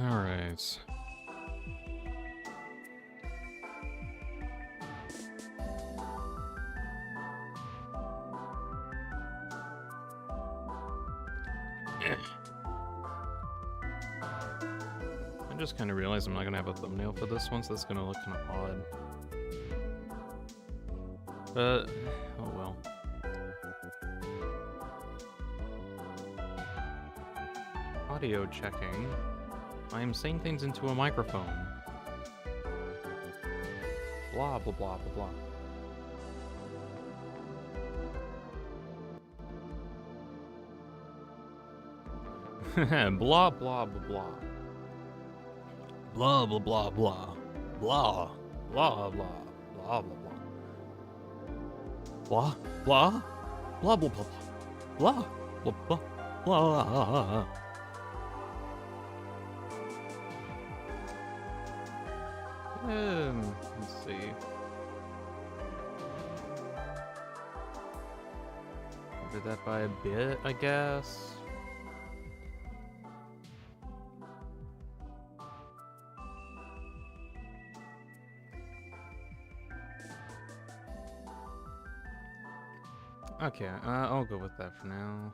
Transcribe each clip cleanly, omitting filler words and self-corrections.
Alright. I just kind of realized I'm not gonna have a thumbnail for this one, so that's gonna look kind of odd. But, oh well. Audio checking. I am saying things into a microphone. Blah, blah, blah, blah, blah. Blah, blah, blah, blah. Blah, blah, blah, blah. Blah, blah, blah, blah, blah, blah. Blah, blah, blah, blah, blah, blah, blah, blah, blah. Let's see. Did that by a bit, I guess. Okay, I'll go with that for now.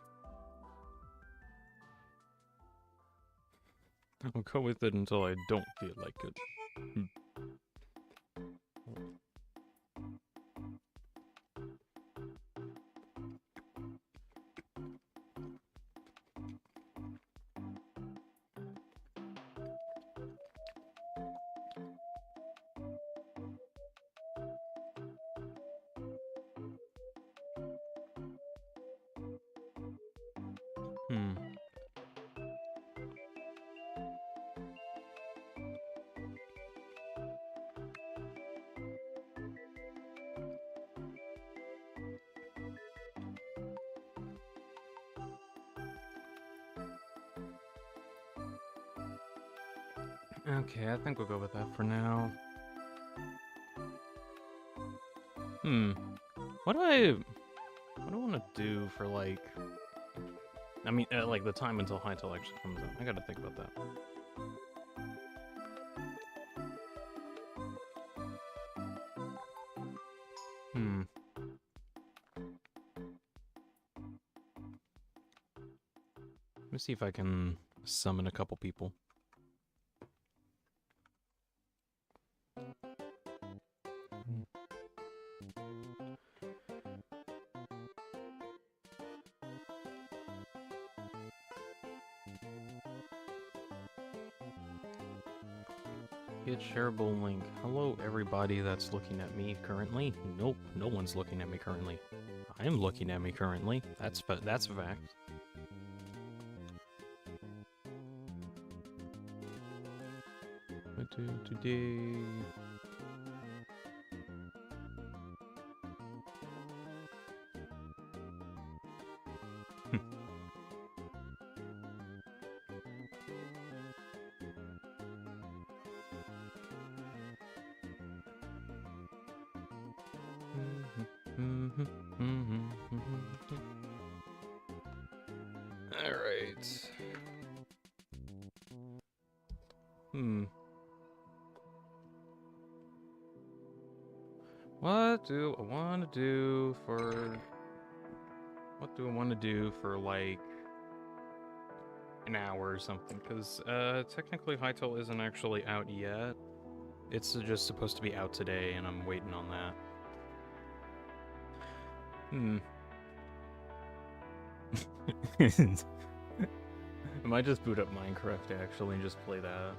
I'll go with it until I don't feel like it. Okay, I think we'll go with that for now. What do I want to do for, like... I mean, like, the time until Hytale actually comes out. I gotta think about that. Let me see if I can summon a couple people. Get shareable link. Hello everybody that's looking at me currently. Nope, no one's looking at me currently. I am looking at me currently. That's a fact. Today. All right. What do I want to do for like an hour or something? Because technically Hytale isn't actually out yet. It's just supposed to be out today, and I'm waiting on that. I might just boot up Minecraft actually and just play that.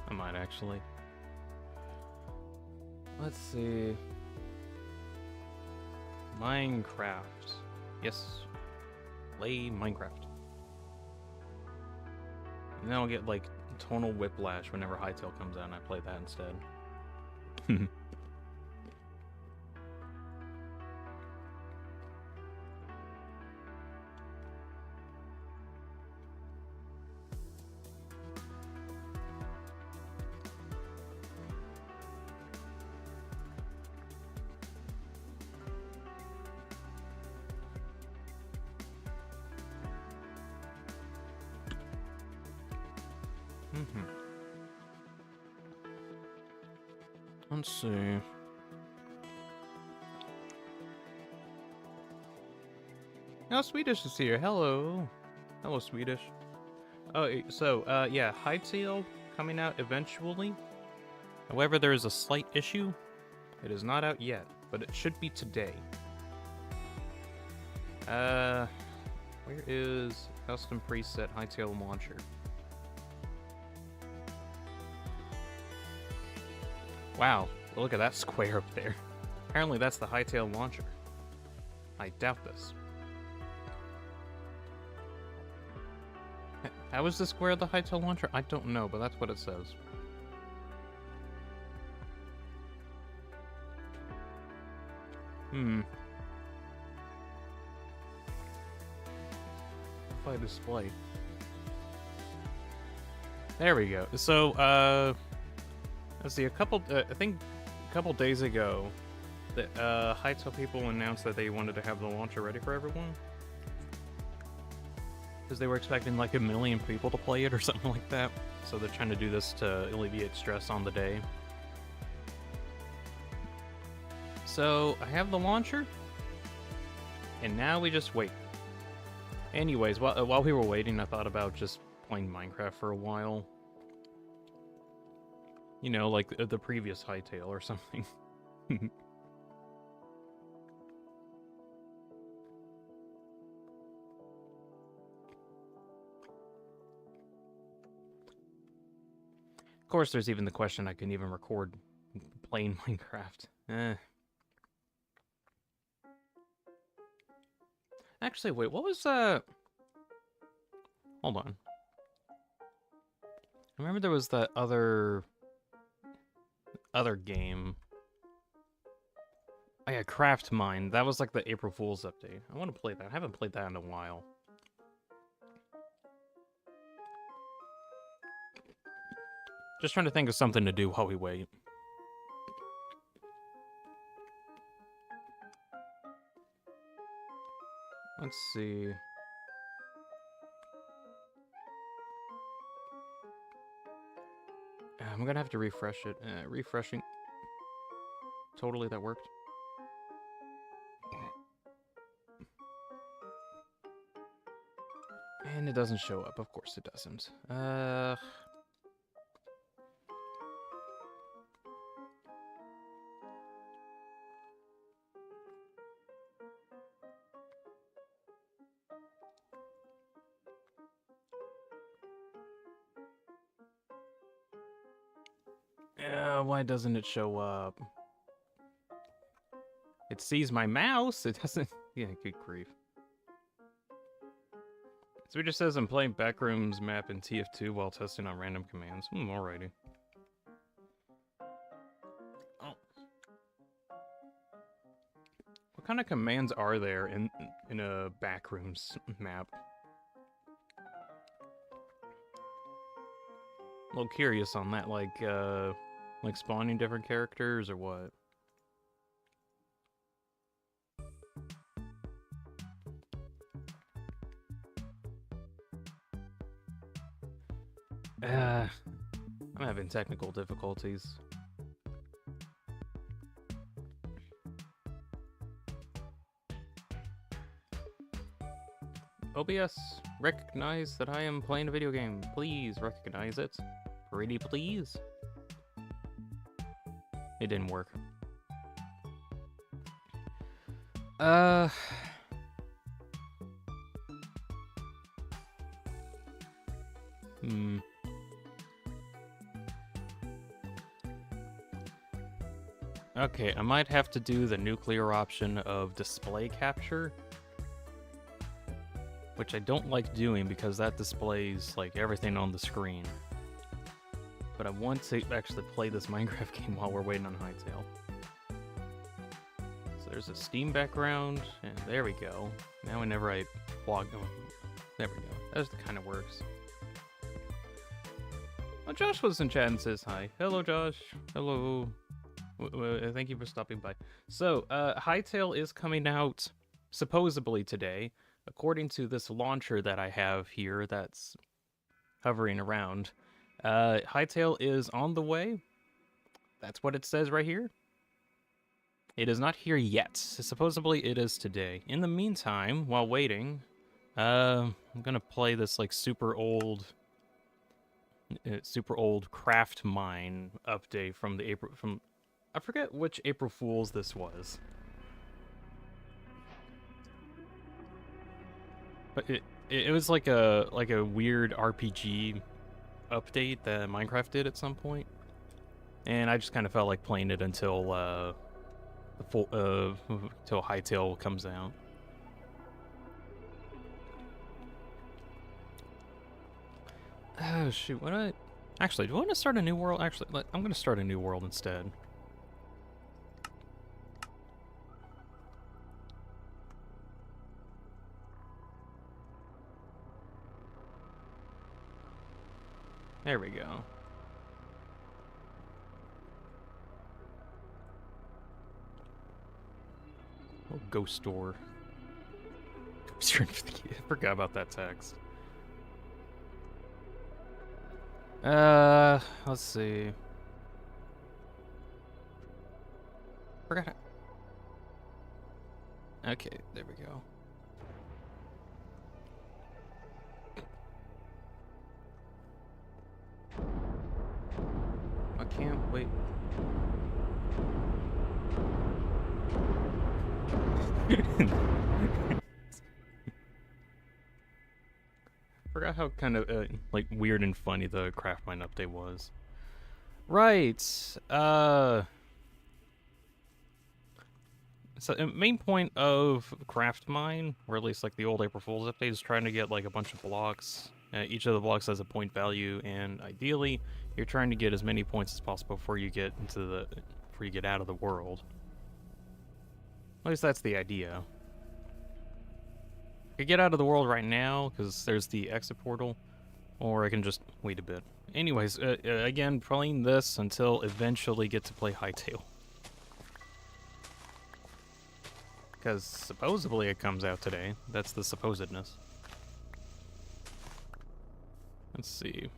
I might actually. Let's see. Minecraft. Yes. Play Minecraft. And then I'll get like tonal whiplash whenever Hytale comes out and I play that instead. Let's see. Oh, Swedish is here. Hello. Hello, Swedish. Oh, so, yeah, Hytale coming out eventually. However, there is a slight issue. It is not out yet, but it should be today. Where is custom preset Hytale launcher? Wow, look at that square up there. Apparently that's the Hytale launcher. I doubt this. How is the square the Hytale launcher? I don't know, but that's what it says. If I display. There we go. So, let's see, I think a couple days ago, the Hytale people announced that they wanted to have the launcher ready for everyone. Because they were expecting like 1 million people to play it or something like that. So they're trying to do this to alleviate stress on the day. So, I have the launcher. And now we just wait. Anyways, while we were waiting, I thought about just playing Minecraft for a while. You know, like the previous Hytale or something. Of course, there's even the question I can even record playing Minecraft. Actually, wait, what was Hold on. I remember there was that other game. Oh yeah, Craft Mine. That was like the April Fool's update. I want to play that. I haven't played that in a while. Just trying to think of something to do while we wait. Let's see. I'm gonna have to refresh it. Refreshing. Totally, that worked. And it doesn't show up. Of course it doesn't. Why doesn't it show up? It sees my mouse. It doesn't. Yeah, good grief. So it just says I'm playing Backrooms map in TF2 while testing on random commands. Alrighty. Oh. What kind of commands are there in a Backrooms map? A little curious on that, like spawning different characters or what? I'm having technical difficulties. OBS, recognize that I am playing a video game. Please recognize it. Pretty please. It didn't work. Okay, I might have to do the nuclear option of display capture, which I don't like doing because that displays like everything on the screen. But I want to actually play this Minecraft game while we're waiting on Hytale. So there's a Steam background, and there we go. Now whenever I log on, there we go. That kind of works. Oh, Josh was in chat and says hi. Hello, Josh. Hello. Thank you for stopping by. So, Hytale is coming out supposedly today, according to this launcher that I have here that's hovering around. Hytale is on the way. That's what it says right here. It is not here yet. Supposedly it is today. In the meantime, while waiting, I'm gonna play this like super old craft mine update from the I forget which April Fool's this was. But it was like a weird RPG update that Minecraft did at some point. And I just kind of felt like playing it until until Hytale comes out. Oh shoot, actually, do I want to start a new world? Actually, I'm going to start a new world instead. There we go. Oh, ghost door. I forgot about that text. Let's see. Forgot. Okay, there we go. I can't wait. Forgot how kind of like weird and funny the craft mine update was. Right. So the main point of craft mine, or at least like the old April Fool's update, is trying to get like a bunch of blocks. Each of the blocks has a point value, and ideally, you're trying to get as many points as possible before you get out of the world. At least that's the idea. I could get out of the world right now because there's the exit portal, or I can just wait a bit. Anyways, again, playing this until eventually get to play Hytale. Because supposedly it comes out today. That's the supposedness. Let's see.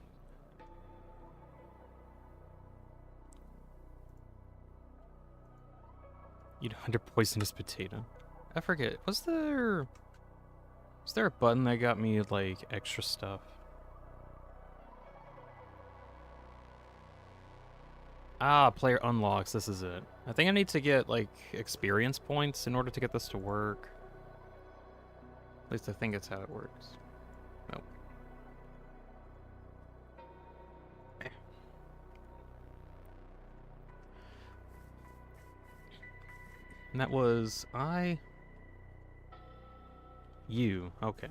Eat 100 poisonous potato. I forget. Was there a button that got me like extra stuff? Ah, player unlocks. This is it. I think I need to get like experience points in order to get this to work. At least I think that's how it works. Nope. And that was you. Okay.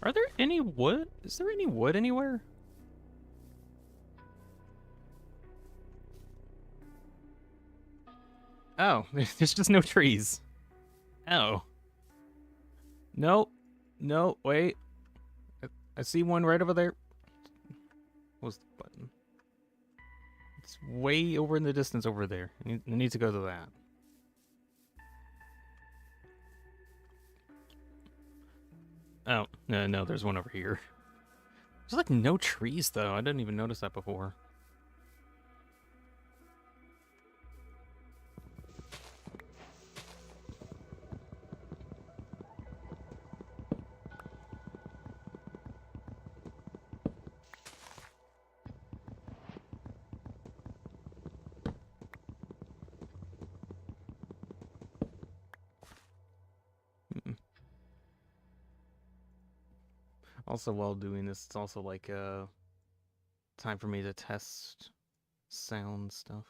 Are there any wood? Is there any wood anywhere? Oh, there's just no trees. Oh. No. No, wait. I see one right over there. What's the button? It's way over in the distance over there. I need to go to that. Oh, no, there's one over here. There's like no trees though. I didn't even notice that before. Also, while doing this, it's also like time for me to test sound stuff.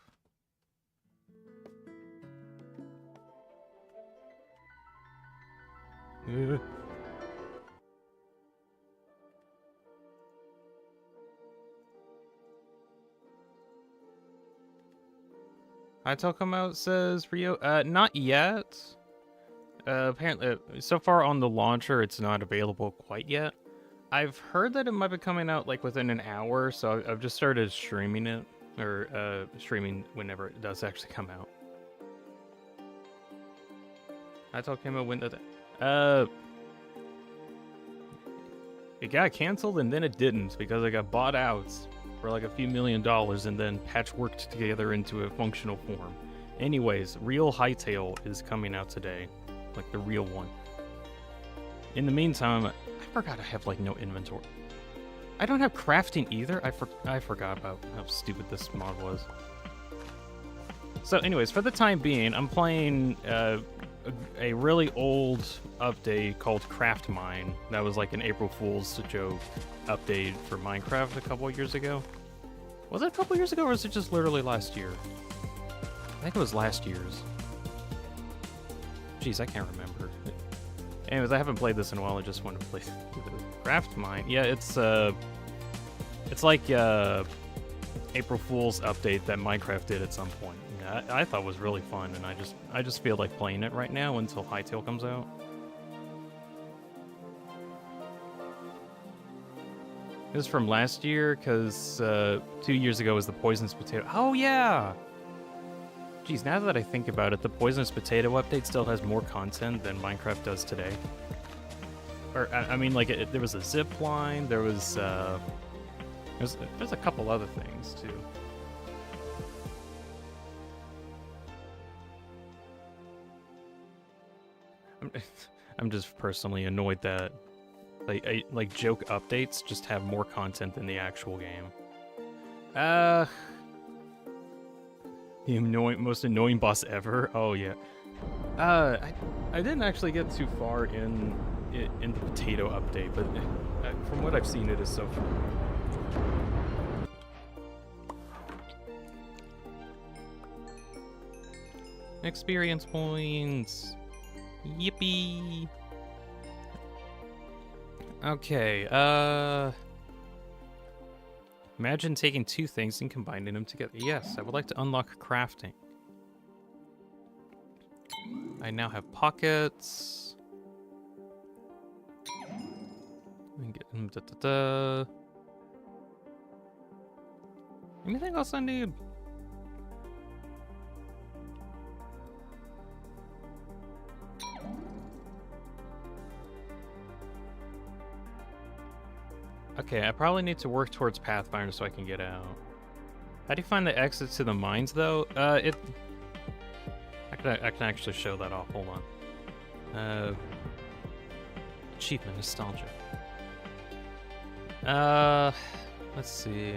Hytale come out, says Rio. Not yet. Apparently, so far on the launcher, it's not available quite yet. I've heard that it might be coming out like within an hour, so I've just started streaming it, or streaming whenever it does actually come out. Hytale came out when it got canceled and then it didn't because it got bought out for like a few $1 million and then patchworked together into a functional form. Anyways, real Hytale is coming out today, like the real one. In the meantime, I forgot I have like no inventory. I don't have crafting either. I forgot about how stupid this mod was. So anyways, for the time being, I'm playing a really old update called Craft Mine. That was like an April Fool's joke update for Minecraft a couple of years ago. Was it a couple years ago or was it just literally last year? I think it was last year's. Jeez, I can't remember. Anyways, I haven't played this in a while. I just want to play Craft Mine. Yeah, it's like April Fool's update that Minecraft did at some point. Yeah, I thought was really fun, and I just feel like playing it right now until Hytale comes out. This is from last year, because 2 years ago was the Poisonous Potato. Oh, yeah! Geez, now that I think about it, the Poisonous Potato update still has more content than Minecraft does today. Or, I mean, like, there was a zip line, there's a couple other things, too. I'm just personally annoyed that like joke updates just have more content than the actual game. The most annoying boss ever. Oh yeah. I didn't actually get too far in the potato update, but from what I've seen, it is so fun. Experience points. Yippee! Okay, imagine taking two things and combining them together. Yes, I would like to unlock crafting. I now have pockets. Anything else I need? Okay, I probably need to work towards Pathfinder so I can get out. How do you find the exits to the mines, though? I can actually show that off. Hold on. Achievement nostalgia. Let's see.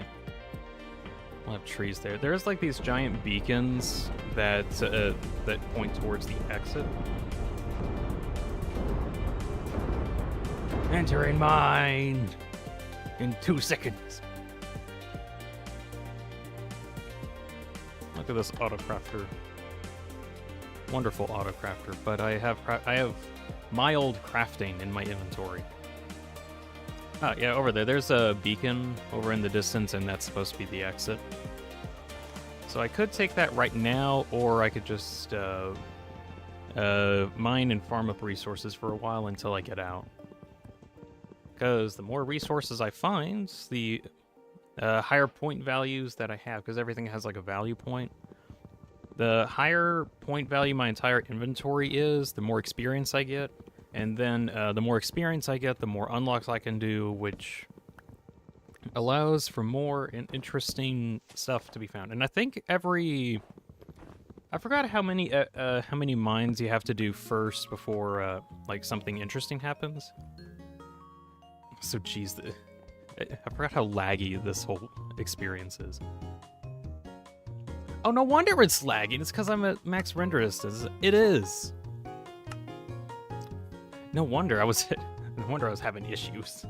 We'll have trees there. There's like these giant beacons that point towards the exit. Entering mine in 2 seconds. Look at this autocrafter. Wonderful autocrafter, but I have mild crafting in my inventory. Ah, yeah, over there. There's a beacon over in the distance, and that's supposed to be the exit. So I could take that right now, or I could just mine and farm up resources for a while until I get out. Because the more resources I find, the higher point values that I have, because everything has like a value point. The higher point value my entire inventory is, the more experience I get. And then the more experience I get, the more unlocks I can do, which allows for more interesting stuff to be found. And I think I forgot how many mines you have to do first before like something interesting happens. So geez, I forgot how laggy this whole experience is. Oh, no wonder it's lagging. It's because I'm at max render distance. It is. No wonder I was having issues.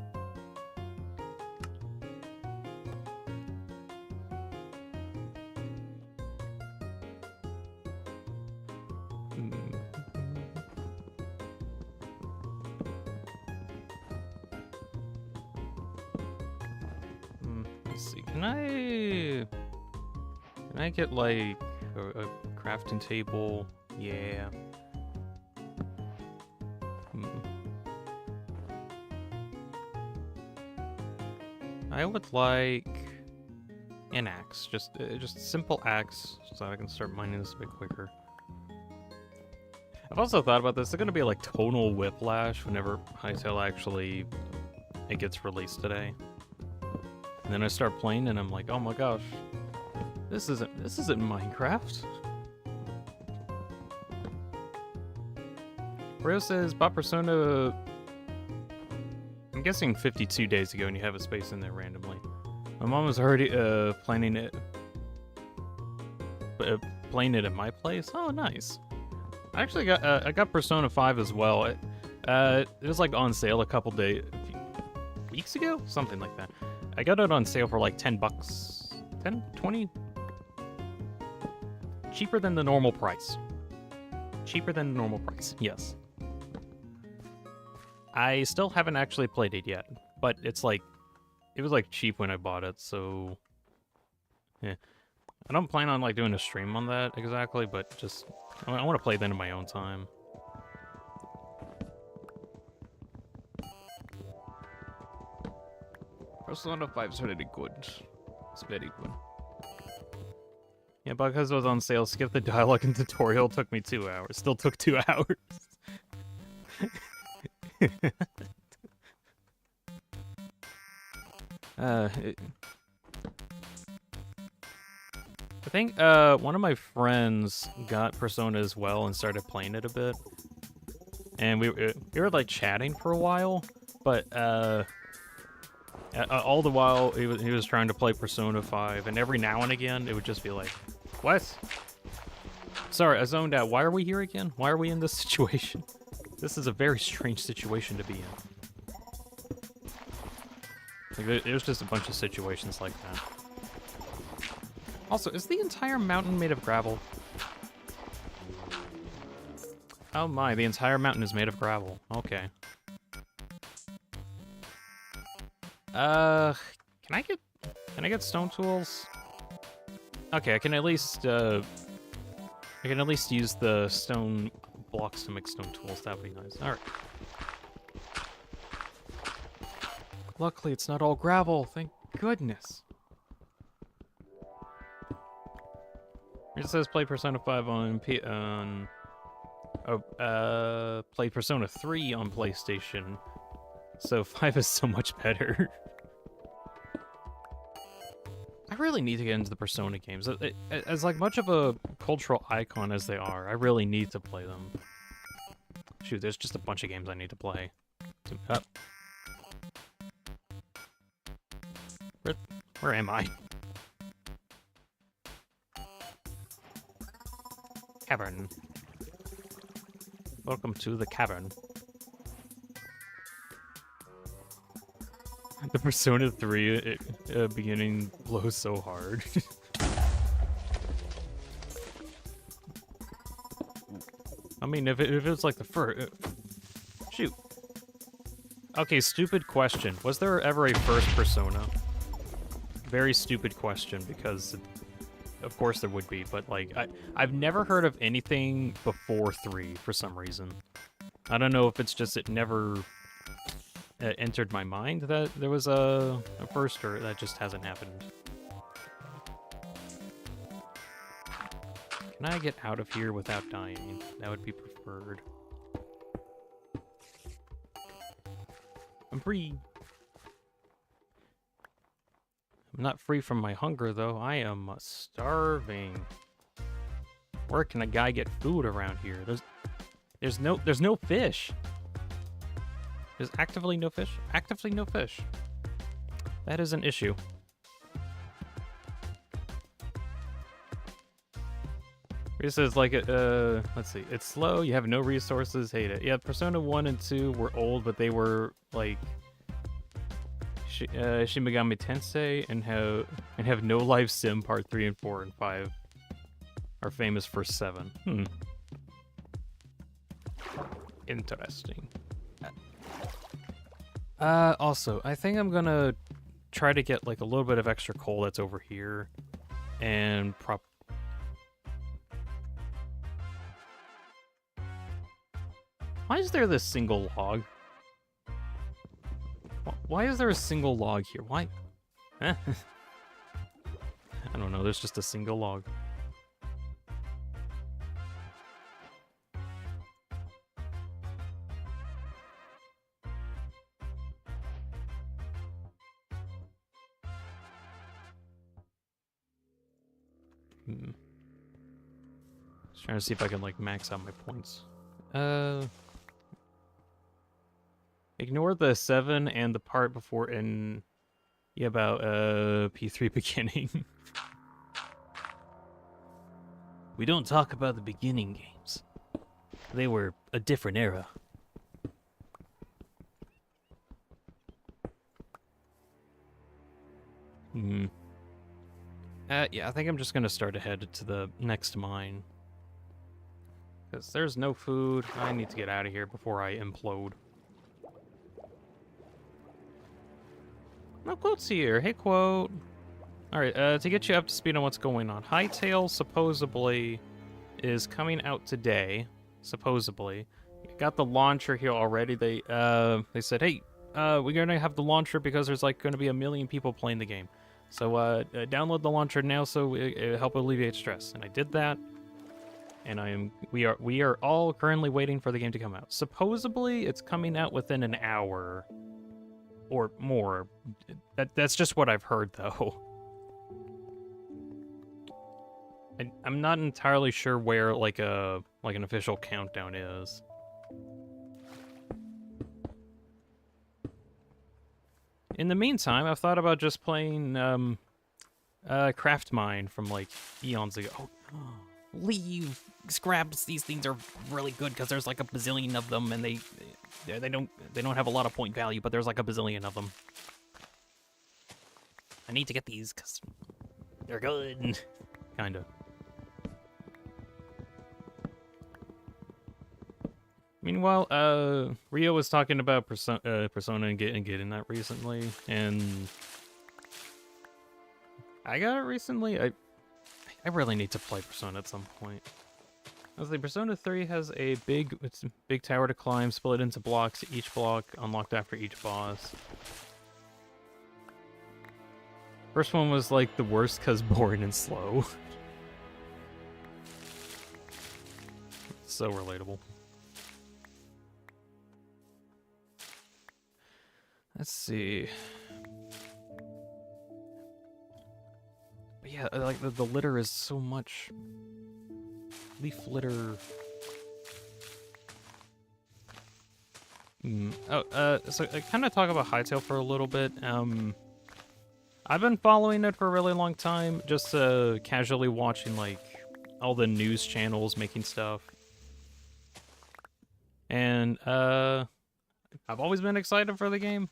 Let's see. Can I get like a crafting table? Yeah. I would like an axe, just a simple axe, so I can start mining this a bit quicker. I've also thought about this. It's gonna be like tonal whiplash whenever Hytale actually it gets released today. And then I start playing and I'm like, oh my gosh, this isn't Minecraft. Rio says bought Persona, I'm guessing 52 days ago, and you have a space in there randomly. My mom was already playing it at my place. Oh, nice. I actually got I got Persona 5 as well. It was like on sale a few weeks ago, something like that. I got it on sale for like $10, 10, 20, cheaper than the normal price. Cheaper than the normal price. Yes. I still haven't actually played it yet, but it's like, it was like cheap when I bought it, so yeah. I don't plan on like doing a stream on that exactly, but just, I want to play that in my own time. Persona 5 is really good. It's very good. Yeah, but because it was on sale, skip the dialogue and tutorial took me 2 hours. Still took 2 hours. I think one of my friends got Persona as well and started playing it a bit, and we were like chatting for a while, but all the while he was trying to play Persona 5, and every now and again it would just be like, "What? Sorry, I zoned out. Why are we here again? Why are we in this situation? This is a very strange situation to be in." Like, there's just a bunch of situations like that. Also, is the entire mountain made of gravel? Oh my, the entire mountain is made of gravel. Okay. Can I get stone tools? Okay, I can at least use the stone blocks to make stone tools. That would be nice. All right. Luckily, it's not all gravel. Thank goodness. It says play Persona 5 on play Persona 3 on PlayStation. So 5 is so much better. I really need to get into the Persona games. As like much of a cultural icon as they are, I really need to play them. Shoot, there's just a bunch of games I need to play. Where am I? Cavern. Welcome to the cavern. The Persona 3 beginning blows so hard. I mean, if it was like the first... shoot. Okay, stupid question. Was there ever a first Persona? Very stupid question, because of course there would be, but like I've never heard of anything before 3 for some reason. I don't know if it's just it never entered my mind that there was a first, or that just hasn't happened. Can I get out of here without dying? That would be preferred. I'm free. I'm not free from my hunger, though. I am starving. Where can a guy get food around here? There's no fish. There's actively no fish. Actively no fish. That is an issue. This is like let's see. It's slow. You have no resources. Hate it. Yeah, Persona 1 and 2 were old, but they were like Shin Megami Tensei and have no life sim. Part 3 and 4 and 5 are famous for 7. Interesting. Also, I think I'm gonna try to get like a little bit of extra coal that's over here, and Why is there this single log? Why is there a single log here? Why? I don't know, there's just a single log. Just trying to see if I can like max out my points. Ignore the 7 and the part before in about P3 beginning. We don't talk about the beginning games. They were a different era. Yeah, I think I'm just gonna start ahead to the next mine. Because there's no food. I need to get out of here before I implode. No, Quote's here. Hey, Quote. Alright, to get you up to speed on what's going on. Hytale supposedly is coming out today. Supposedly. Got the launcher here already. They said, hey, we're gonna have the launcher because there's like gonna be 1 million people playing the game. So download the launcher now so it'll help alleviate stress. And I did that. And we are all currently waiting for the game to come out. Supposedly it's coming out within an hour or more. That's just what I've heard though. I'm not entirely sure where like an official countdown is. In the meantime, I've thought about just playing Craft Mine from like eons ago. Oh, leave scraps. These things are really good because there's like a bazillion of them, and they don't have a lot of point value, but there's like a bazillion of them. I need to get these because they're good, kinda. Meanwhile, Rio was talking about Persona and getting that recently, and I got it recently. I really need to play Persona at some point. Honestly, Persona 3 has a big tower to climb, split into blocks, each block unlocked after each boss. First one was like the worst because boring and slow. So relatable. Let's see. But yeah, like the litter is so much. Leaf litter. So I kind of talk about Hytale for a little bit. I've been following it for a really long time, just casually watching like all the news channels making stuff. And I've always been excited for the game.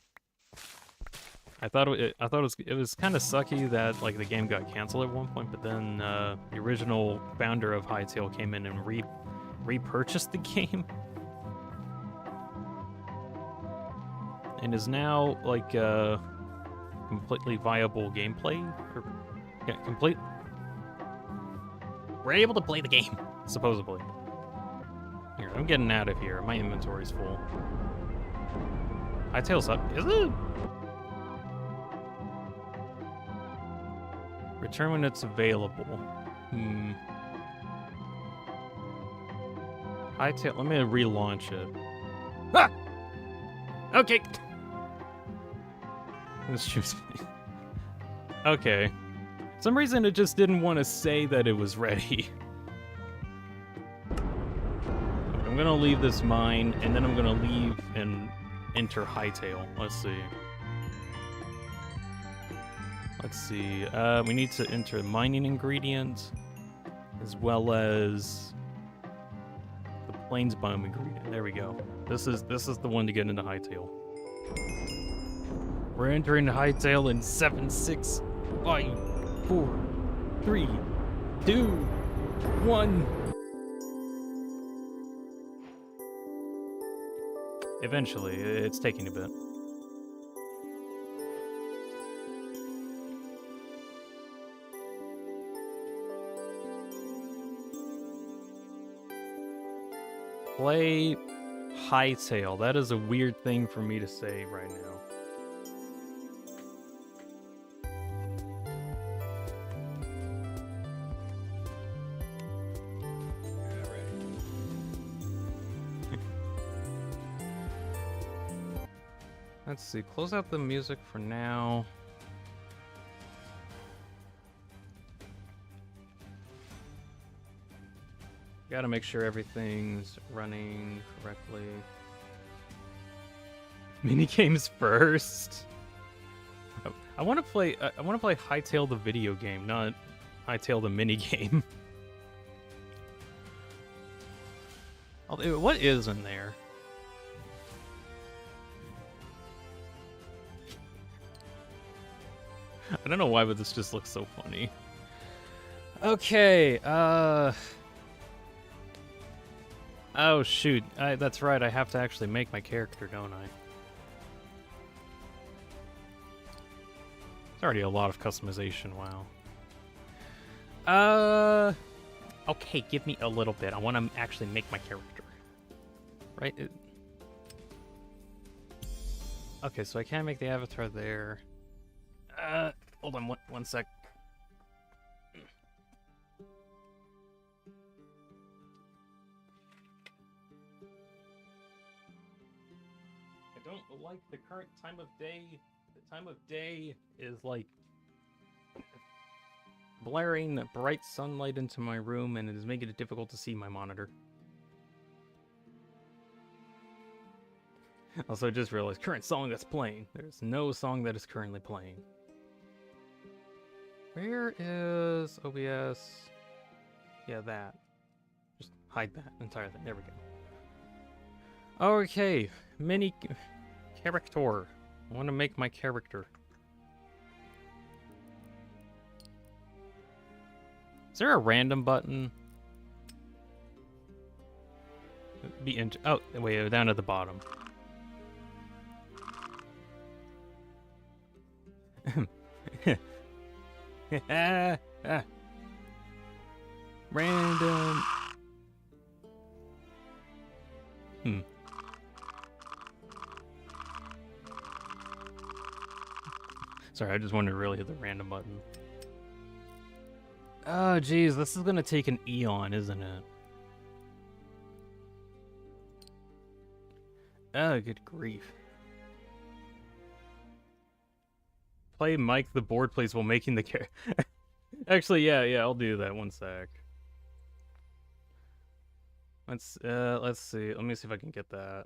I thought it was kind of sucky that like the game got canceled at one point, but then the original founder of Hytale came in and repurchased the game, and is now like completely viable gameplay. We're able to play the game supposedly. Here, I'm getting out of here. My inventory's full. Hytale's up, is it? Return when it's available. Hytale, let me relaunch it. Ah! Okay. Excuse me. Okay. For some reason it just didn't want to say that it was ready. I'm gonna leave this mine, and then I'm gonna leave and enter Hytale. Let's see. We need to enter mining ingredients, as well as the plains biome ingredient. There we go. This is the one to get into Hytale. We're entering Hytale in 7, 6, 5, 4, 3, 2, 1. Eventually, it's taking a bit. Play Hytale. That is a weird thing for me to say right now. Let's see. Close out the music for now. Gotta make sure everything's running correctly. Minigames first. I want to play. I want to play Hytale the video game, not Hytale the minigame. What is in there? I don't know why, but this just looks so funny. Okay, oh, shoot. That's right, I have to actually make my character, don't I? It's already a lot of customization, wow. Okay, give me a little bit. I want to actually make my character. Right? Okay, so I can't make the avatar there. Hold on one sec. I don't like the current time of day. The time of day is like blaring bright sunlight into my room, and it is making it difficult to see my monitor. Also, I just realized current song that's playing. There's no song that is currently playing. Where is OBS? Yeah, that. Just hide that entire thing. There we go. Okay, mini character. I want to make my character. Is there a random button? Oh, wait, down at the bottom. Random. Sorry, I just wanted to really hit the random button. Oh, geez, this is gonna take an eon, isn't it? Oh, good grief. Play Mike the board plays while making the character. Actually, yeah, I'll do that. One sec. Let's see. Let me see if I can get that.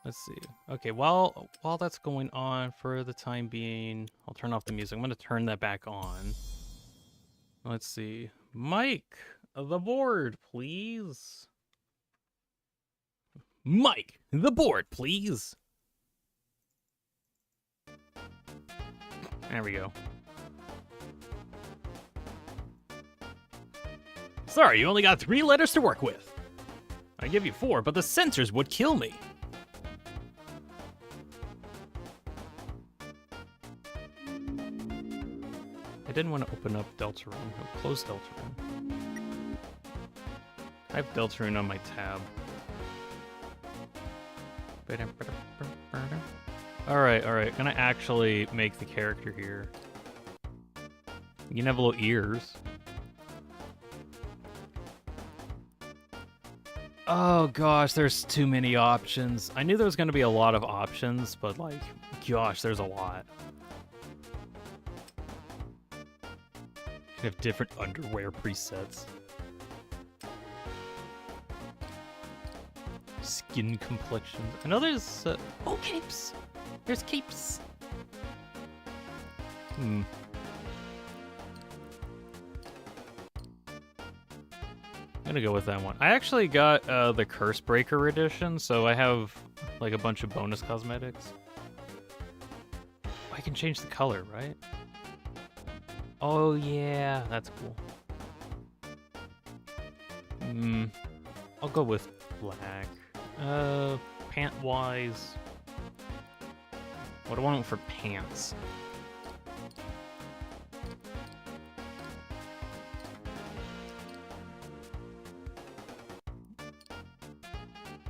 Let's see. Okay, while that's going on for the time being, I'll turn off the music. I'm gonna turn that back on. Let's see. Mike, the board, please. Mike, the board, please. There we go. Sorry, you only got 3 letters to work with. I give you 4, but the censors would kill me. I didn't want to open up Deltarune. No, close Deltarune. I have Deltarune on my tab. Alright. Gonna actually make the character here. You can have little ears. Oh gosh, there's too many options. I knew there was gonna be a lot of options, but like, gosh, there's a lot. You have different underwear presets. Skin complexions. I know there's... oh, capes! There's capes! I'm gonna go with that one. I actually got the Curse Breaker edition, so I have like a bunch of bonus cosmetics. I can change the color, right? Oh yeah, that's cool. I'll go with black. Pant-wise, what do I want for pants?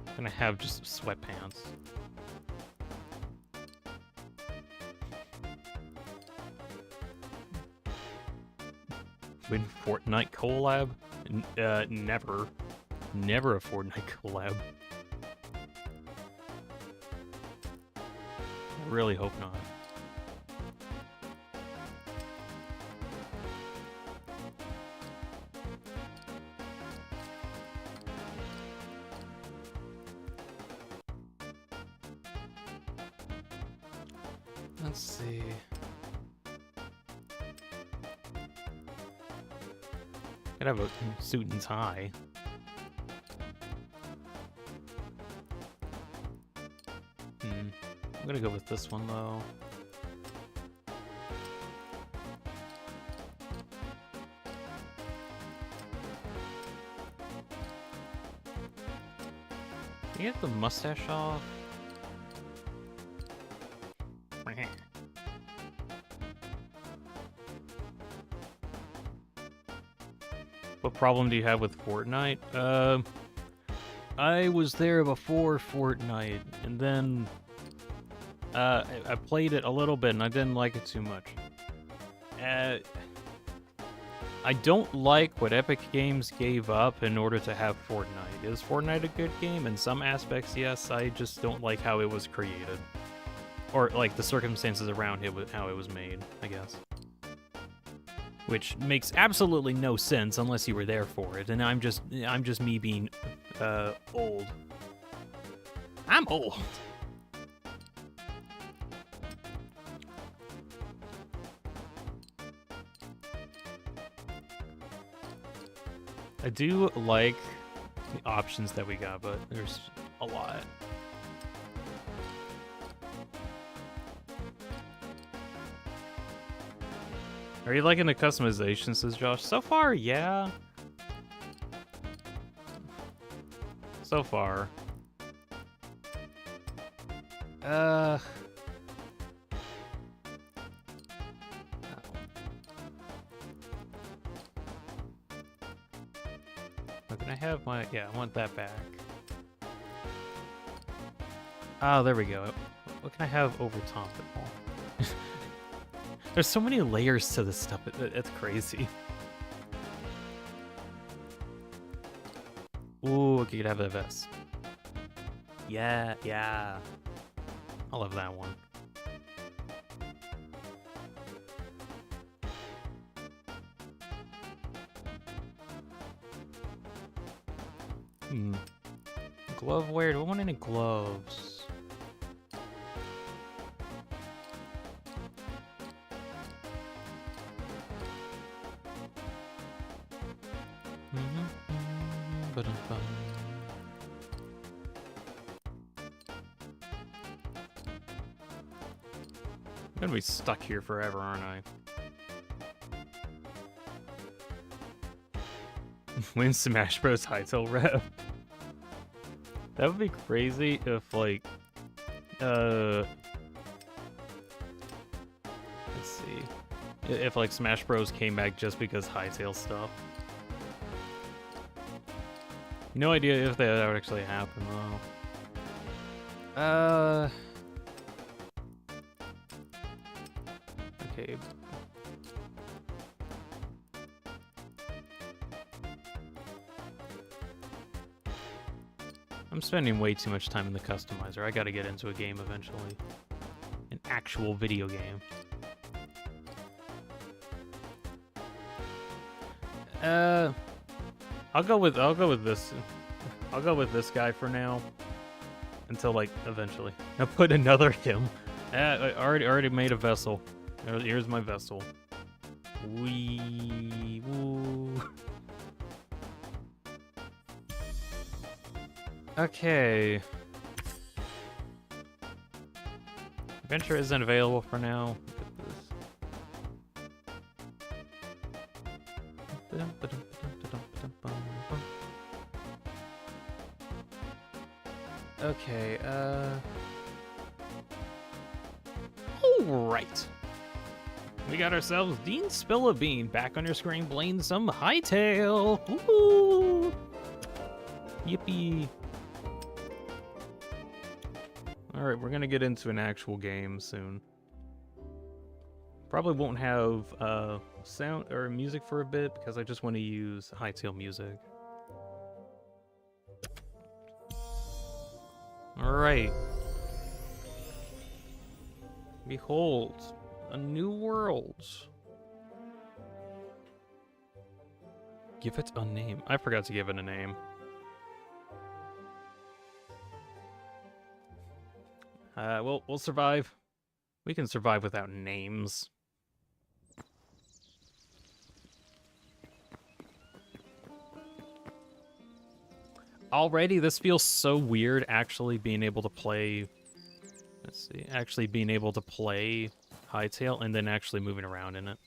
I'm gonna have just sweatpants. Win Fortnite collab? Never. Never a Fortnite collab. I really hope not. Let's see. Could have a suit and tie. I'm gonna go with this one though. Can you get the mustache off? What problem do you have with Fortnite? I was there before Fortnite, and then I played it a little bit, and I didn't like it too much. I don't like what Epic Games gave up in order to have Fortnite. Is Fortnite a good game? In some aspects, yes. I just don't like how it was created. Or, like, the circumstances around it, how it was made, I guess. Which makes absolutely no sense unless you were there for it, and I'm just me being, old. I'm old! I do like the options that we got, but there's a lot. Are you liking the customization, says Josh? So far, yeah. So far. Can I have my... Yeah, I want that back. Oh, there we go. What can I have over top of it all? There's so many layers to this stuff. It's crazy. Ooh, okay, you could have a vest. Yeah, yeah. I love that one. Glove wear. Do I want any gloves? I'm gonna be stuck here forever, aren't I? Win Smash Bros. Hytale rep. That would be crazy if, like, let's see. If, like, Smash Bros. Came back just because Hytale stuff. No idea if that would actually happen, though. Okay. I'm spending way too much time in the customizer. I gotta get into a game eventually. An actual video game. I'll go with this. I'll go with this guy for now. Until, like, eventually. Now put another him. I already made a vessel. Here's my vessel. Wee woo. Okay. Adventure isn't available for now. Look at this. Okay, Alright. We got ourselves Deanspillabean back on your screen playing some Hytale. Woohoo! Yippee. Alright, we're gonna get into an actual game soon. Probably won't have sound or music for a bit because I just want to use Hytale music. Alright. Behold, a new world. Give it a name. I forgot to give it a name. We'll survive. We can survive without names. Already, this feels so weird actually being able to play... Let's see, actually being able to play Hytale and then actually moving around in it.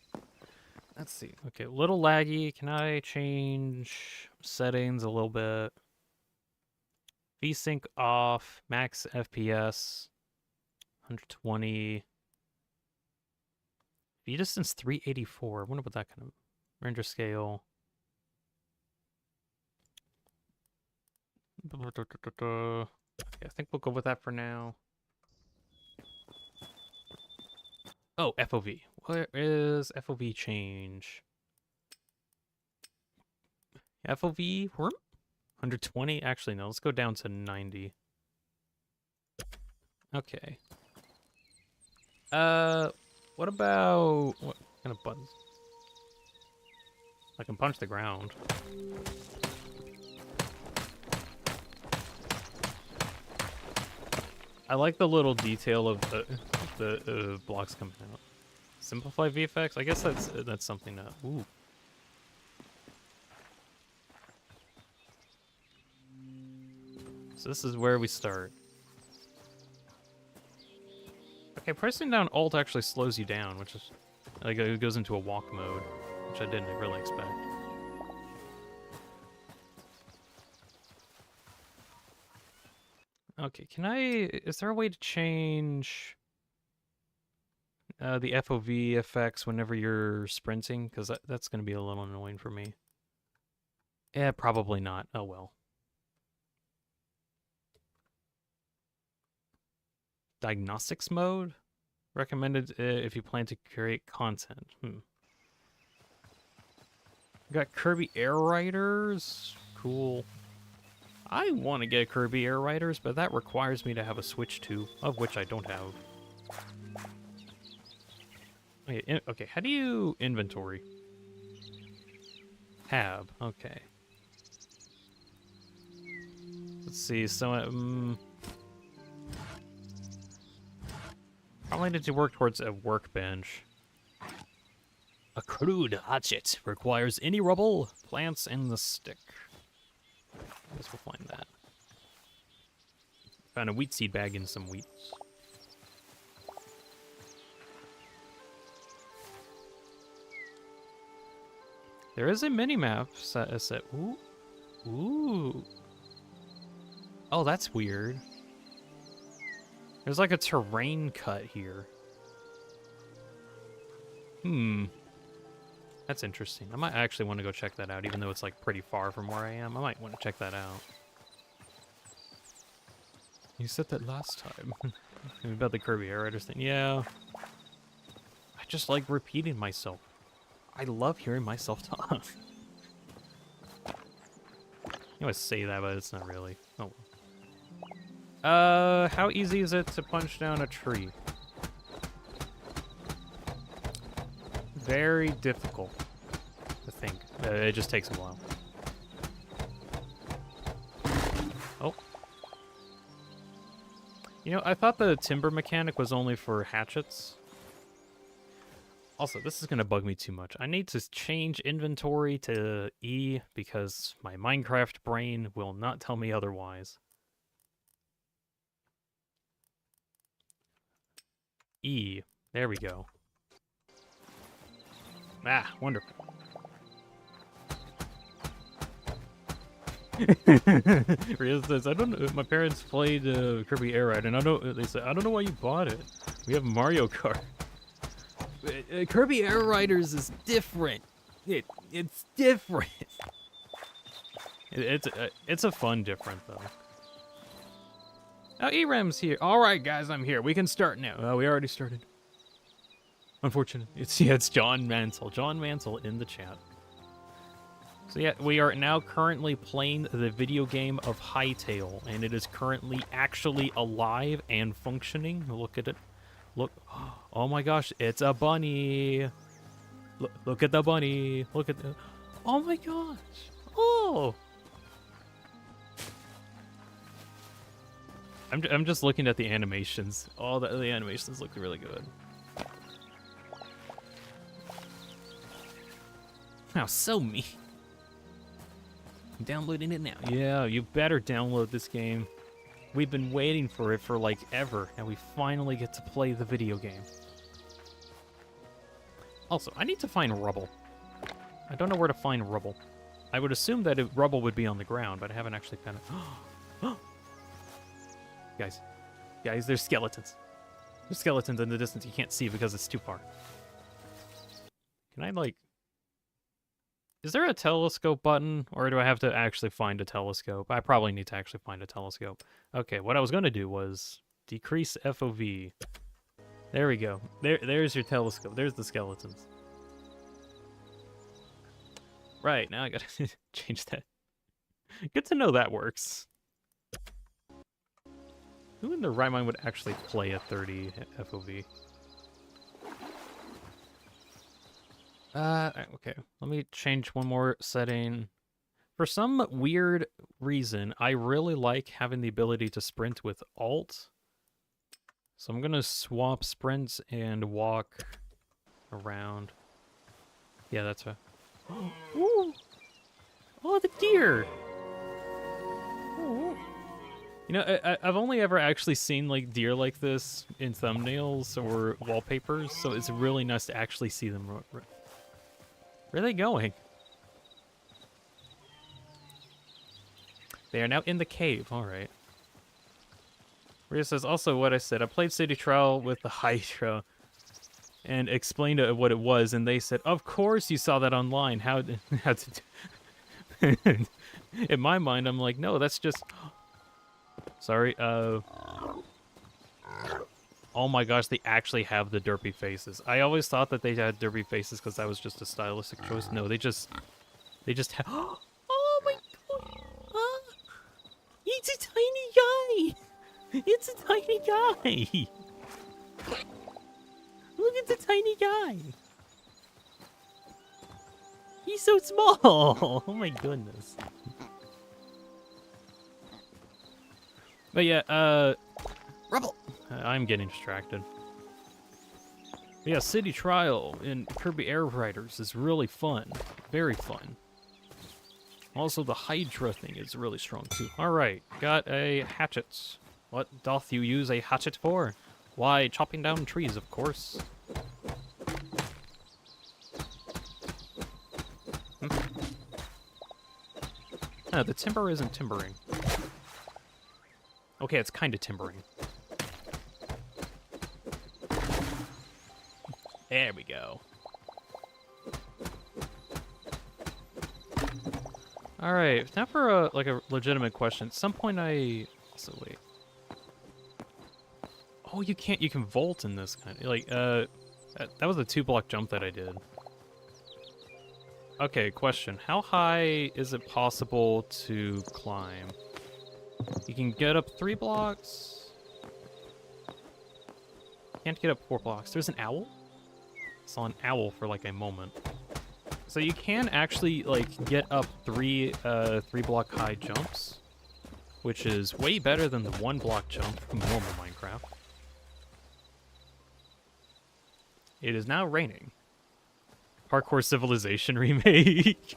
Let's see. Okay, a little laggy. Can I change settings a little bit? VSync off, max FPS, 120. View distance 384. I wonder what that kind of render scale. Yeah, I think we'll go with that for now. Oh, FOV. Where is FOV change? FOV, 120? Actually, no, let's go down to 90. Okay. What about... What kind of buttons? I can punch the ground. I like the little detail of the blocks coming out. Simplify VFX? I guess that's something to... Ooh. So this is where we start. Okay, pressing down Alt actually slows you down, which is... Like, it goes into a walk mode, which I didn't really expect. Okay, can I... Is there a way to change the FOV effects whenever you're sprinting? Because that's going to be a little annoying for me. Yeah, probably not. Oh well. Diagnostics mode? Recommended if you plan to create content. Got Kirby Air Riders. Cool. I want to get Kirby Air Riders, but that requires me to have a Switch 2, of which I don't have. Okay, how do you inventory? Tab, okay. Let's see, so probably need to work towards a workbench. A crude hatchet requires any rubble, plants, and the stick. I guess we'll find that. Found a wheat seed bag and some wheat. There is a mini-map set. Ooh. Ooh. Oh, that's weird. There's like a terrain cut here. That's interesting. I might actually want to go check that out, even though it's like pretty far from where I am. I might want to check that out. You said that last time. About the Kirby Air Riders thing. Yeah. I just like repeating myself. I love hearing myself talk. I always say that, but it's not really. Oh. How easy is it to punch down a tree? Very difficult, I think. It just takes a while. Oh. You know, I thought the timber mechanic was only for hatchets. Also, this is going to bug me too much. I need to change inventory to E because my Minecraft brain will not tell me otherwise. E. There we go. Ah, wonderful. Rhea says, I don't know. My parents played Kirby Air Ride, and they said, I don't know why you bought it. We have Mario Kart. Kirby Air Riders is different. It's different. It's a fun different though. Oh, ERAM's here. All right, guys, I'm here. We can start now. We already started. Unfortunate. It's John Mansell. John Mansell in the chat. So yeah, we are now currently playing the video game of Hytale, and it is currently actually alive and functioning. Look at it. Look. Oh my gosh, it's a bunny. Look at the bunny. Look at the... Oh my gosh. Oh. I'm just looking at the animations. All the animations look really good. Wow, so mean. I'm downloading it now. Yeah, you better download this game. We've been waiting for it for like ever, and we finally get to play the video game. Also, I need to find rubble. I don't know where to find rubble. I would assume that rubble would be on the ground, but I haven't actually found it. Guys, there's skeletons. There's skeletons in the distance you can't see because it's too far. Can I, like... Is there a telescope button, or do I have to actually find a telescope? I probably need to actually find a telescope. Okay, what I was going to do was decrease FOV. There we go. There's your telescope. There's the skeletons. Right, now I gotta change that. Good to know that works. Who in their right mind would actually play at 30 FOV? Okay. Let me change one more setting. For some weird reason, I really like having the ability to sprint with Alt. So I'm gonna swap sprint and walk around. Yeah, that's right. Ooh. Oh, the deer! Oh. You know, I've only ever actually seen like deer like this in thumbnails or wallpapers, so it's really nice to actually see them. Where are they going? They are now in the cave. All right. Rhea says, also what I said, I played City Trial with the Hydra and explained what it was, and they said, of course you saw that online. How to do... In my mind, I'm like, no, that's just... Sorry, oh my gosh, they actually have the derpy faces. I always thought that they had derpy faces because that was just a stylistic choice. No, they just have... Oh my god! It's a tiny guy! It's a tiny guy! Look at the tiny guy! He's so small! Oh my goodness. But yeah, Rubble! I'm getting distracted. But yeah, City Trial in Kirby Air Riders is really fun. Very fun. Also, the Hydra thing is really strong too. Alright, got a hatchet. What doth you use a hatchet for? Why, chopping down trees, of course. No, the timber isn't timbering. Okay, it's kind of timbering. There we go. All right, now for a legitimate question. At some point, so wait. Oh, you can't. You can vault in this kind of that was a 2-block jump that I did. Okay, question. How high is it possible to climb? You can get up 3 blocks. Can't get up 4 blocks. There's an owl? I saw an owl for like a moment. So you can actually like get up 3-block high jumps, which is way better than the 1-block jump from normal Minecraft. It is now raining. Parkour Civilization remake.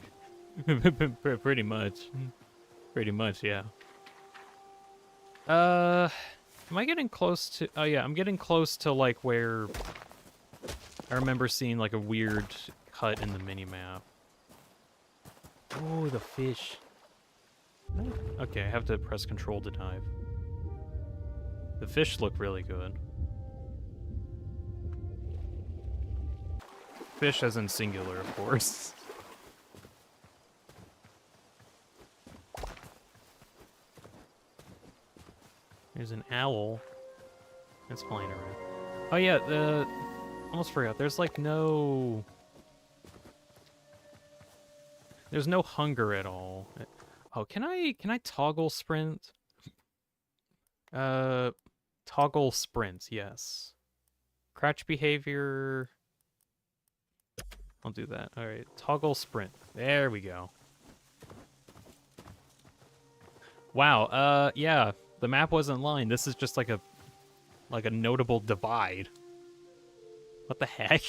Pretty much. Pretty much, yeah. Am I getting close to... Oh, yeah, I'm getting close to, like, where... I remember seeing, like, a weird cut in the minimap. Oh, the fish. Okay, I have to press control to dive. The fish look really good. Fish as in singular, of course. There's an owl. It's flying around. Oh yeah, almost forgot. There's like no... There's no hunger at all. Oh, can I toggle sprint? Toggle sprint, yes. Crouch behavior... I'll do that. All right, toggle sprint. There we go. Wow, yeah. The map wasn't lined. This is just like a notable divide. What the heck?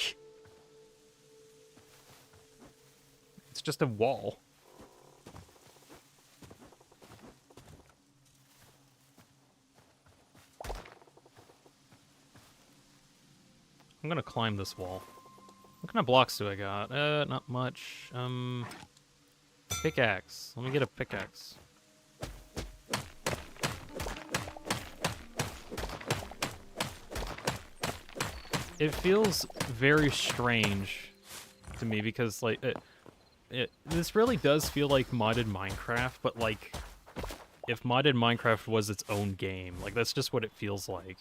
It's just a wall. I'm gonna climb this wall. What kind of blocks do I got? Not much. Pickaxe. Let me get a pickaxe. It feels very strange to me because, like, this really does feel like modded Minecraft, but, like, if modded Minecraft was its own game. Like, that's just what it feels like.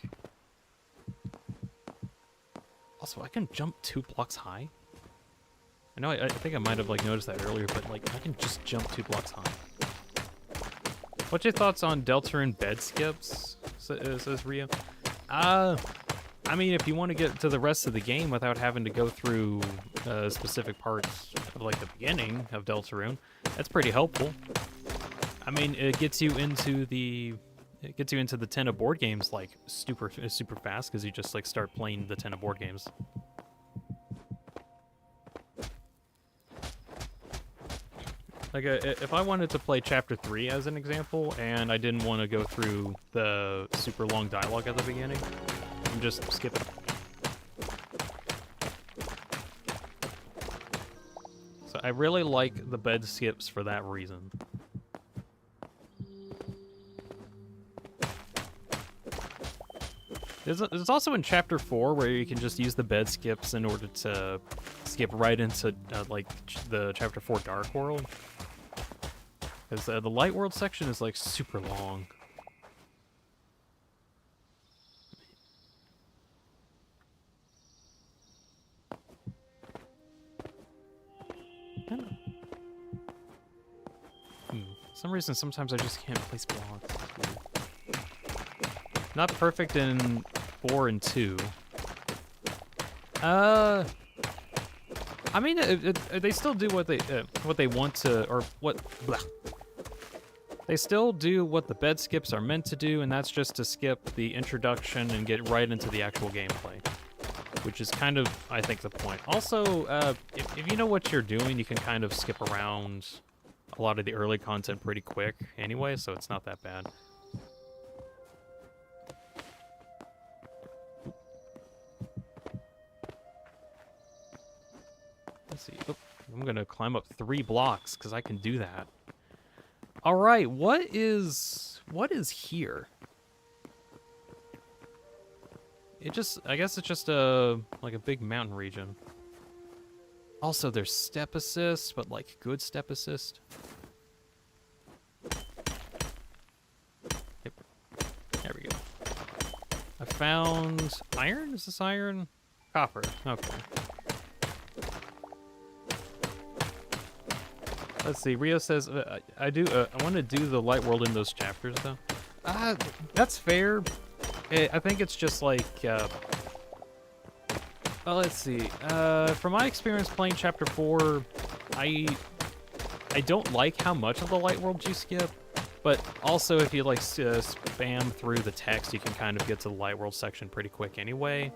Also, I can jump 2 blocks high? I know, I think I might have, like, noticed that earlier, but, like, I can just jump 2 blocks high. What's your thoughts on Deltarune bed skips? Says Rio. I mean, if you want to get to the rest of the game without having to go through specific parts of, like, the beginning of Deltarune, that's pretty helpful. I mean, it gets you into the 10 of board games, like, super fast, because you just, like, start playing the 10 of board games. Like, if I wanted to play Chapter 3 as an example, and I didn't want to go through the super long dialogue at the beginning, I'm just skipping. So I really like the bed skips for that reason. There's also in Chapter 4 where you can just use the bed skips in order to skip right into, like, the Chapter 4 Dark World. Because the Light World section is, like, super long. For some reason, sometimes I just can't place blocks. Not perfect in 4 and 2. I mean, they still do what they want to, or what. Blah. They still do what the bed skips are meant to do, and that's just to skip the introduction and get right into the actual gameplay, which is kind of, I think, the point. Also, if you know what you're doing, you can kind of skip around a lot of the early content pretty quick anyway, so it's not that bad. Let's see. Oh, I'm gonna climb up 3 blocks because I can do that. All right, what is here? I guess it's just like a big mountain region. Also, there's step assist, but like good step assist. Yep. There we go. I found iron. Is this iron? Copper. Okay. Let's see. Rio says I want to do the light world in those chapters though. That's fair. I think it's just like. Well, let's see. From my experience playing Chapter 4, I don't like how much of the light world you skip, but also if you like spam through the text, you can kind of get to the light world section pretty quick anyway.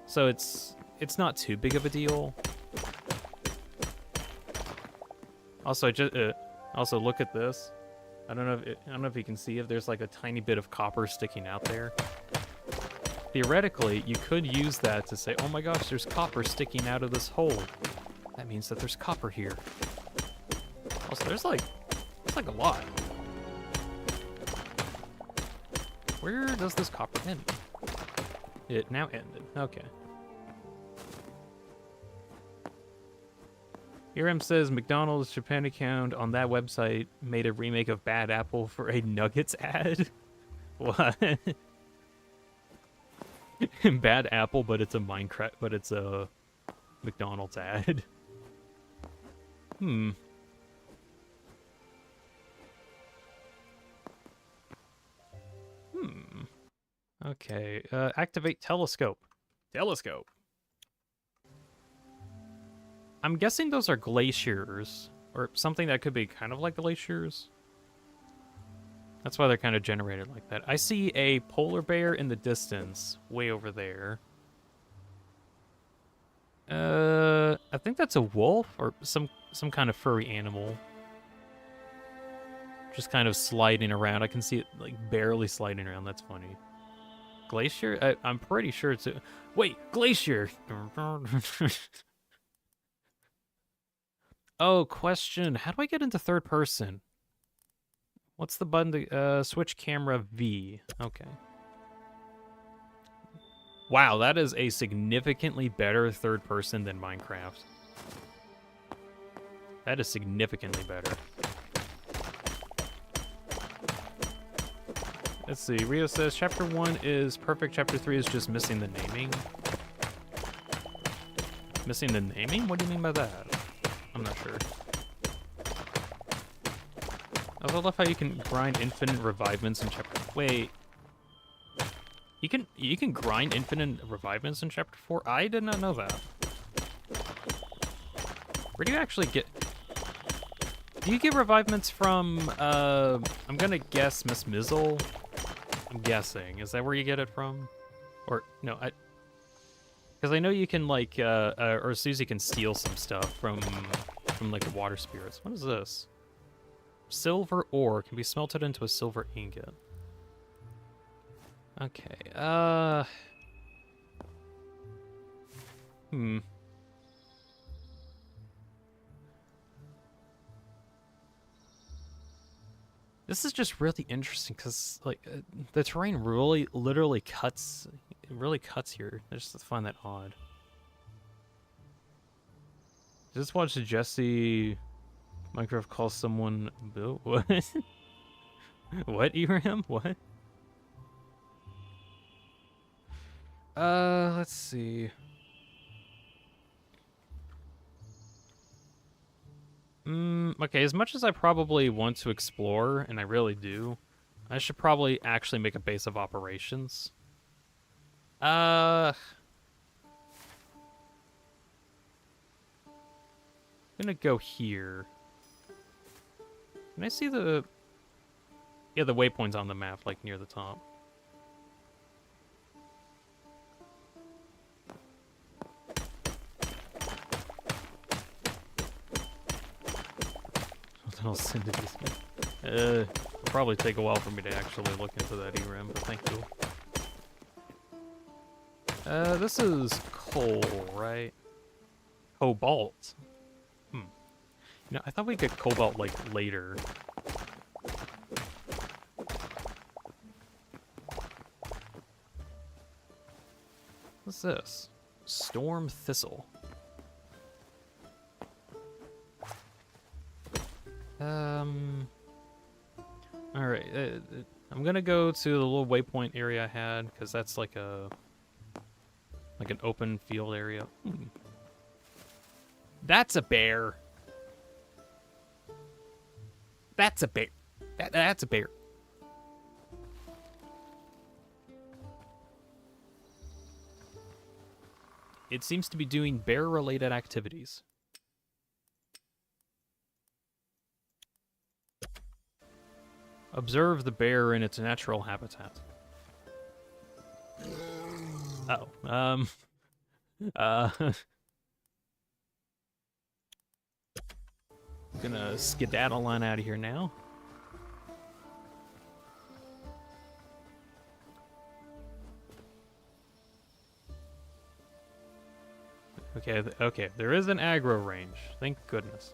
So it's not too big of a deal. Also, also look at this. I don't know if you can see if there's like a tiny bit of copper sticking out there. Theoretically, you could use that to say, oh my gosh, there's copper sticking out of this hole. That means that there's copper here. Also, there's like a lot. Where does this copper end? It now ended. Okay. Hiram says McDonald's Japan account on that website made a remake of Bad Apple for a Nuggets ad. What? Bad Apple, but it's a Minecraft, but it's a McDonald's ad. Okay, activate telescope. Telescope. I'm guessing those are glaciers, or something that could be kind of like glaciers. That's why they're kind of generated like that. I see a polar bear in the distance, way over there. I think that's a wolf or some kind of furry animal. Just kind of sliding around. I can see it like barely sliding around. That's funny. Glacier? I'm pretty sure it's a... Wait, Glacier! Oh, question. How do I get into third person? What's the button to switch camera V? Okay. Wow, that is a significantly better third person than Minecraft. That is significantly better. Let's see. Rio says Chapter 1 is perfect. Chapter 3 is just missing the naming. Missing the naming? What do you mean by that? I'm not sure. I love how you can grind infinite revivements in chapter... Wait. You can grind infinite revivements in chapter 4? I did not know that. Where do you actually get... Do you get revivements from, I'm gonna guess Miss Mizzle? I'm guessing. Is that where you get it from? Or, no, because I know you can, like, or Susie can steal some stuff from like, the water spirits. What is this? Silver ore can be smelted into a silver ingot. Okay, This is just really interesting because, like, the terrain really, literally cuts. It really cuts here. I just find that odd. Just watch Jesse. Minecraft calls someone Bill. What? What, Eram? What? Let's see. Okay, as much as I probably want to explore, and I really do, I should probably actually make a base of operations. I'm gonna go here. Can I see the... Yeah, the waypoint's on the map, like, near the top. I'll send it this way. It'll probably take a while for me to actually look into that ERAM, but thank you. This is coal, right? Cobalt. You know, I thought we'd get cobalt, like, later. What's this? Storm thistle. Alright, I'm gonna go to the little waypoint area I had, because that's like an open field area. That's a bear! That's a bear! That's a bear! It seems to be doing bear-related activities. Observe the bear in its natural habitat. Uh-oh. Gonna skedaddle on out of here now. Okay, there is an aggro range. Thank goodness.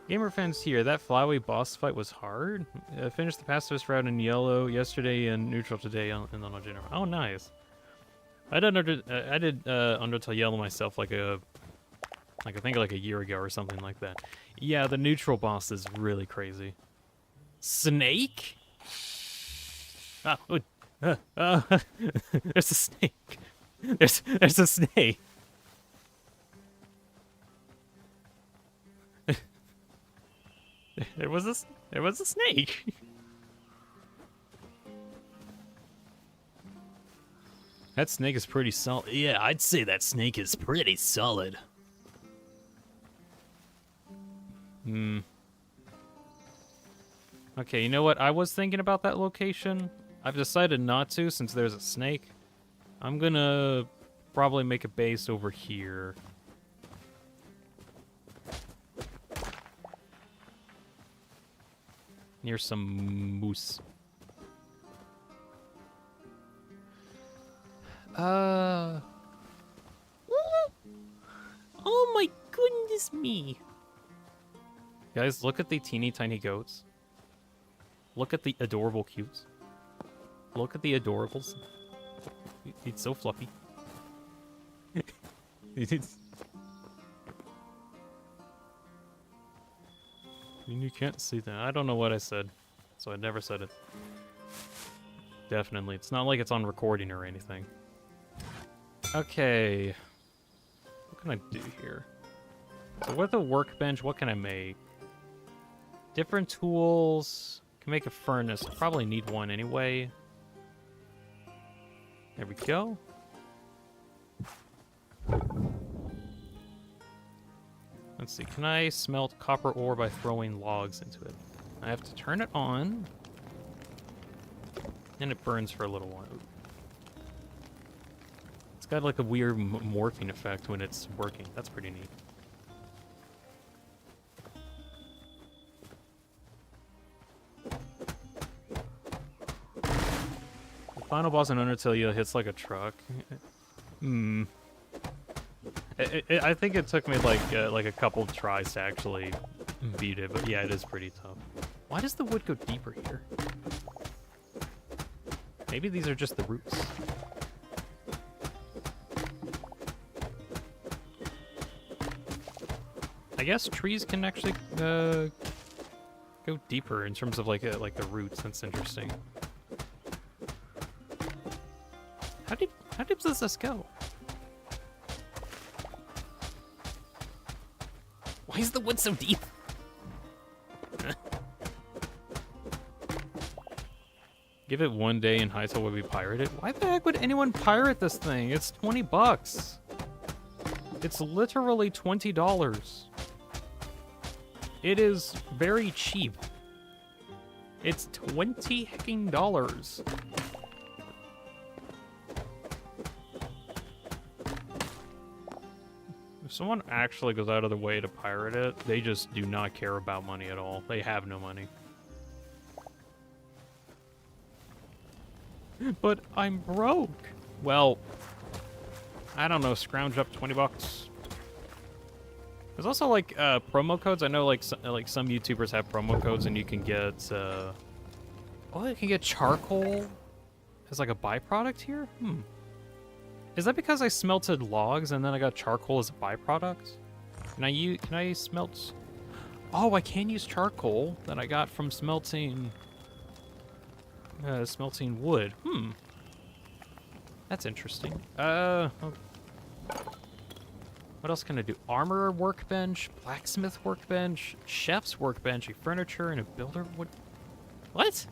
Gamer fans here, that Flyway boss fight was hard. Finished the pacifist route in yellow yesterday and neutral today on general. Oh, nice. I did Undertale Yellow myself I think like a year ago or something like that. Yeah, the neutral boss is really crazy. Snake? There's a snake. There's a snake. There was a snake. That snake is pretty solid. Yeah, I'd say that snake is pretty solid. Okay, you know what? I was thinking about that location. I've decided not to since there's a snake. I'm gonna probably make a base over here. Near some moose. Oh my goodness me. Guys, look at the teeny tiny goats. Look at the adorable cutes. Look at the adorables. It's so fluffy. It's... I mean, you can't see that. I don't know what I said, so I never said it. Definitely. It's not like it's on recording or anything. Okay. What can I do here? So with a workbench, what can I make? Different tools. Can make a furnace. I probably need one anyway. There we go. Let's see. Can I smelt copper ore by throwing logs into it? I have to turn it on. And it burns for a little while. It's got like a weird morphing effect when it's working. That's pretty neat. The final boss in Undertale hits like a truck. I think it took me like a couple tries to actually beat it, but yeah, it is pretty tough. Why does the wood go deeper here? Maybe these are just the roots. I guess trees can actually go deeper in terms of like the roots. That's interesting. How deep does this go? Why is the wood so deep? Give it one day and Hytale would be pirated. Why the heck would anyone pirate this thing? It's 20 bucks. It's literally $20. It is very cheap. It's $20. If someone actually goes out of their way to pirate it, they just do not care about money at all. They have no money. But I'm broke. Well, I don't know, scrounge up 20 bucks. There's also like promo codes. I know like some YouTubers have promo codes and you can get oh, you can get charcoal as like a byproduct here? Is that because I smelted logs and then I got charcoal as a byproduct? Can I smelt? Oh, I can use charcoal that I got from smelting wood. That's interesting. What else can I do? Armorer workbench, blacksmith workbench, chef's workbench, a furniture, and a builder wood. What?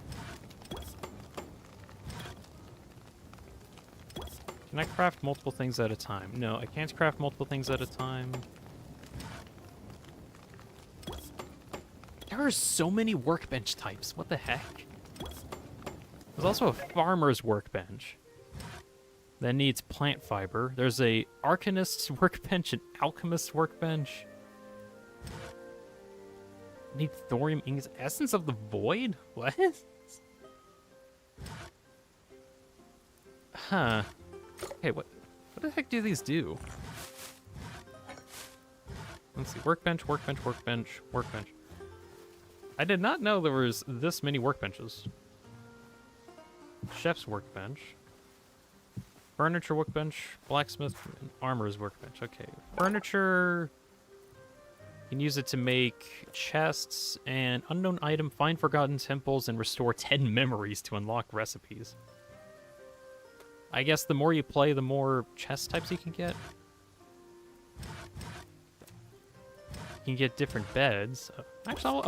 Can I craft multiple things at a time? No, I can't craft multiple things at a time. There are so many workbench types. What the heck? There's also a farmer's workbench that needs plant fiber. There's a arcanist's workbench, an alchemist's workbench. Need thorium ingots. Essence of the void? What? Huh. Okay, what the heck do these do? Let's see. Workbench, workbench, workbench, workbench. I did not know there was this many workbenches. Chef's workbench. Furniture workbench, blacksmith, and armorer's workbench. Okay. Furniture. You can use it to make chests and unknown item, find forgotten temples, and restore 10 memories to unlock recipes. I guess the more you play, the more chest types you can get. You can get different beds. Actually,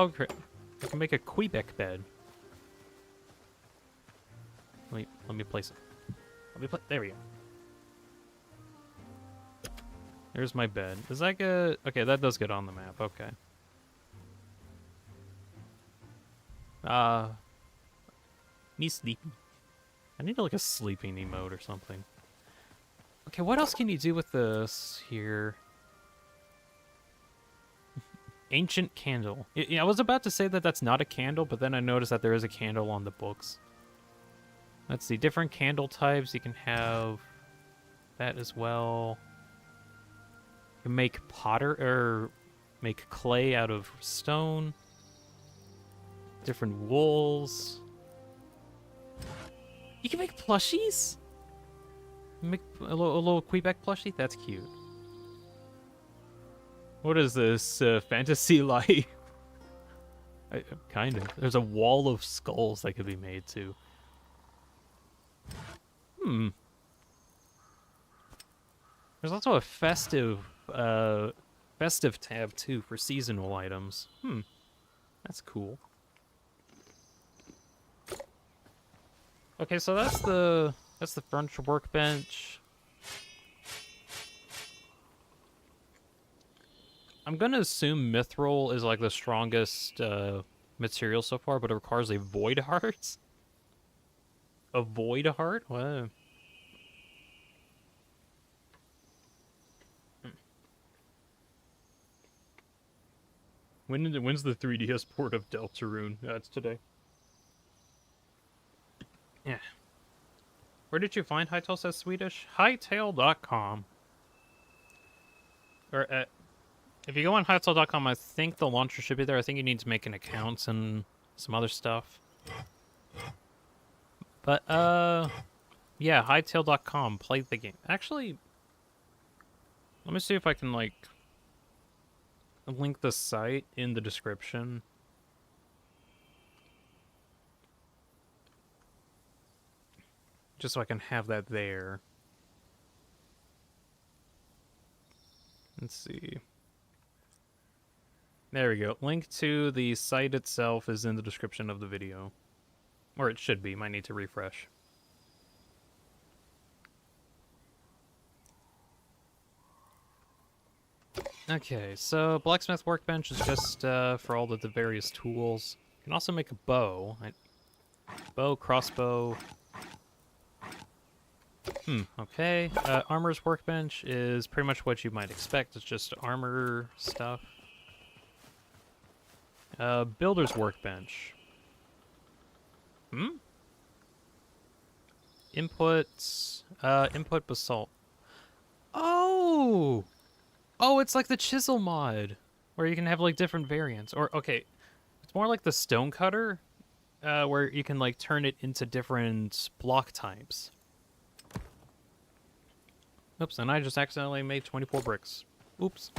I can make a Quebec bed. Wait, let me place it. There we go. There's my bed. Is that good? Okay, that does get on the map. Okay. Me sleepy. I need like a sleeping emote or something. Okay, what else can you do with this here? Ancient candle. I was about to say that that's not a candle, but then I noticed that there is a candle on the books. Let's see, different candle types. You can have that as well. You can make make clay out of stone. Different wools. You can make plushies? Make a little Quebec plushie? That's cute. What is this, fantasy life? Kind of. There's a wall of skulls that could be made, too. There's also a festive tab, too, for seasonal items. That's cool. Okay, so that's the furniture workbench. I'm gonna assume mithril is like the strongest material so far, but it requires a void heart. A void heart? Wow. When's the 3DS port of Deltarune? It's today. Yeah. Where did you find Hytale says Swedish? Hytale.com. Or if you go on Hytale.com, I think the launcher should be there. I think you need to make an account and some other stuff. But, yeah, Hytale.com. Play the game. Actually, let me see if I can, like, link the site in the description. Just so I can have that there. Let's see. There we go. Link to the site itself is in the description of the video. Or it should be. Might need to refresh. Okay, so blacksmith workbench is just for all of the various tools. You can also make a bow. Bow, crossbow. Okay. Armor's workbench is pretty much what you might expect. It's just armor stuff. Builder's workbench. Input basalt. Oh! Oh, it's like the chisel mod, where you can have like different variants. Or, okay, it's more like the stone cutter, where you can like turn it into different block types. Oops, and I just accidentally made 24 bricks. Oops.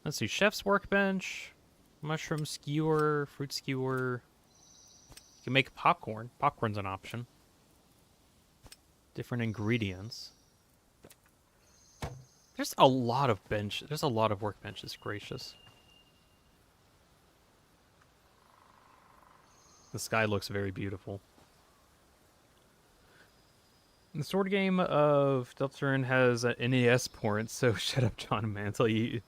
Let's see, chef's workbench, mushroom skewer, fruit skewer. You can make popcorn. Popcorn's an option. Different ingredients. There's a lot of workbenches, gracious. The sky looks very beautiful. The sword game of Deltarune has an NES port, so shut up, John Mantle. You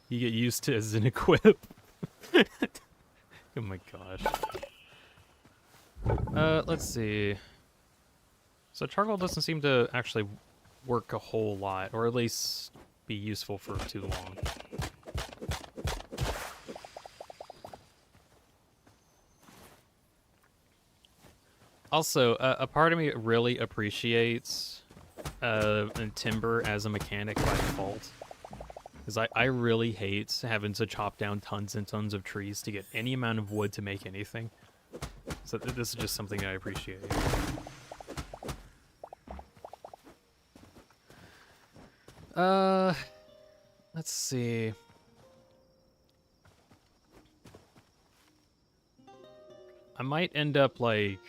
get used to as an equip. Oh my gosh. Let's see. So charcoal doesn't seem to actually work a whole lot, or at least be useful for too long. Also, a part of me really appreciates timber as a mechanic by default. Because I really hate having to chop down tons and tons of trees to get any amount of wood to make anything. So this is just something I appreciate. Let's see. I might end up like...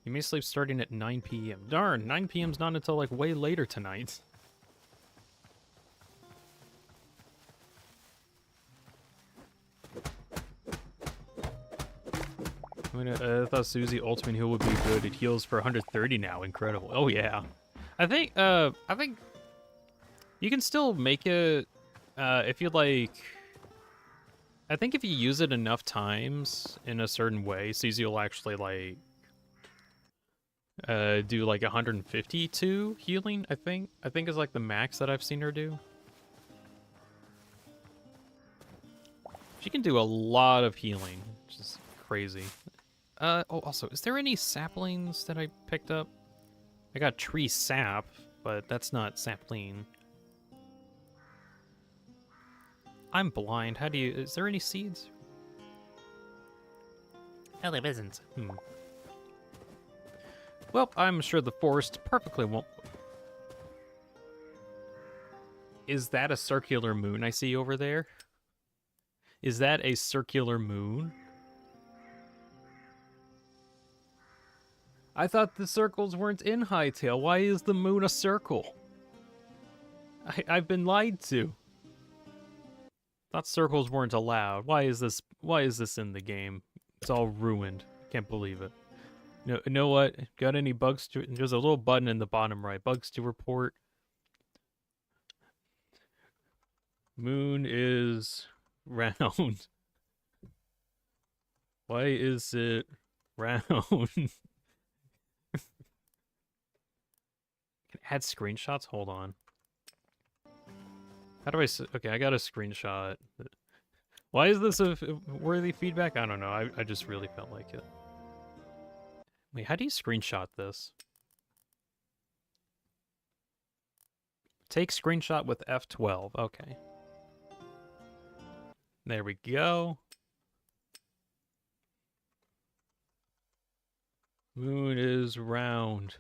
You may sleep starting at 9 p.m. Darn, 9 p.m.'s not until like way later tonight. I thought Susie Ultimate Heal would be good. It heals for 130 now. Incredible. Oh yeah. I think you can still make it if you'd like I think if you use it enough times in a certain way, Caesar will actually like do like 152 healing, I think. I think is like the max that I've seen her do. She can do a lot of healing, which is crazy. Oh, also, is there any saplings that I picked up? I got tree sap, but that's not sapling. I'm blind. How do you... Is there any seeds? Hell, there isn't. Well, I'm sure the forest perfectly won't... Is that a circular moon I see over there? Is that a circular moon? I thought the circles weren't in Hytale. Why is the moon a circle? I've been lied to. Thought circles weren't allowed. Why is this in the game? It's all ruined. Can't believe it. No, you know what? Got any bugs to... There's a little button in the bottom right. Bugs to report. Moon is round. Why is it round? Can add screenshots? Hold on. How do I... Okay, I got a screenshot. Why is this a worthy feedback? I don't know. I just really felt like it. Wait, how do you screenshot this? Take screenshot with F12. Okay. There we go. Moon is round.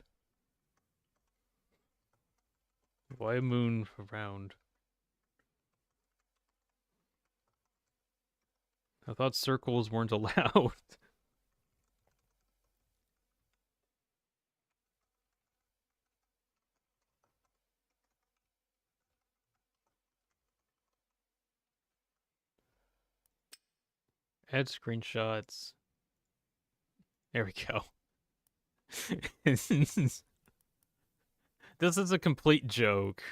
Why moon round? I thought circles weren't allowed. Add screenshots. There we go. This is a complete joke.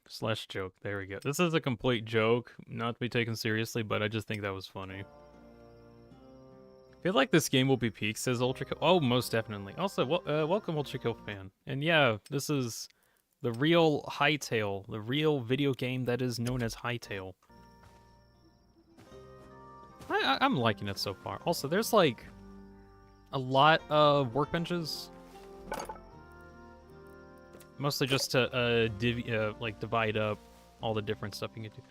Slash joke. There we go. This is a complete joke, not to be taken seriously, but I just think that was funny. I feel like this game will be peaked, says Ultrakill. Oh, most definitely. Also, welcome Ultrakill fan. And yeah, this is the real Hytale, the real video game that is known as Hytale. I'm liking it so far. Also, there's like a lot of workbenches. Mostly just to divide up all the different stuff you can do.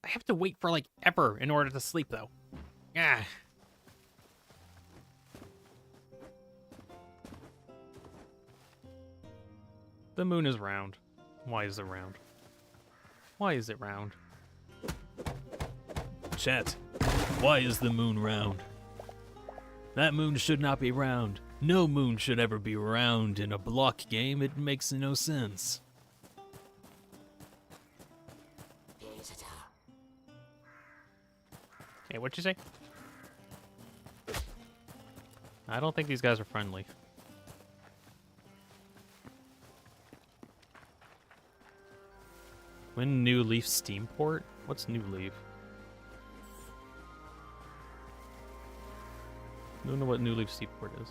I have to wait for like ever in order to sleep though. Ah. The moon is round. Why is it round? Why is it round? Chat. Why is the moon round? That moon should not be round. No moon should ever be round in a block game. It makes no sense. Hey, what'd you say? I don't think these guys are friendly. When New Leaf Steam port? What's New Leaf? I don't know what New Leaf Steam port is.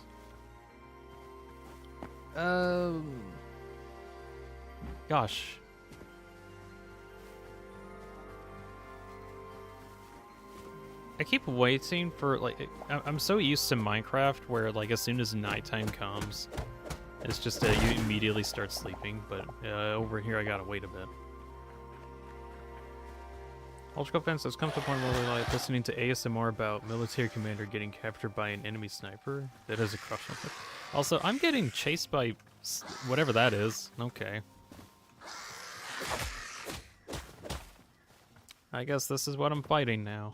Gosh. I keep waiting for, like, I'm so used to Minecraft where, like, as soon as nighttime comes, it's just, you immediately start sleeping, but over here I gotta wait a bit. Ultra fans has come to the point where we like listening to ASMR about military commander getting captured by an enemy sniper. That is a crush on it. Also, I'm getting chased by whatever that is. Okay. I guess this is what I'm fighting now.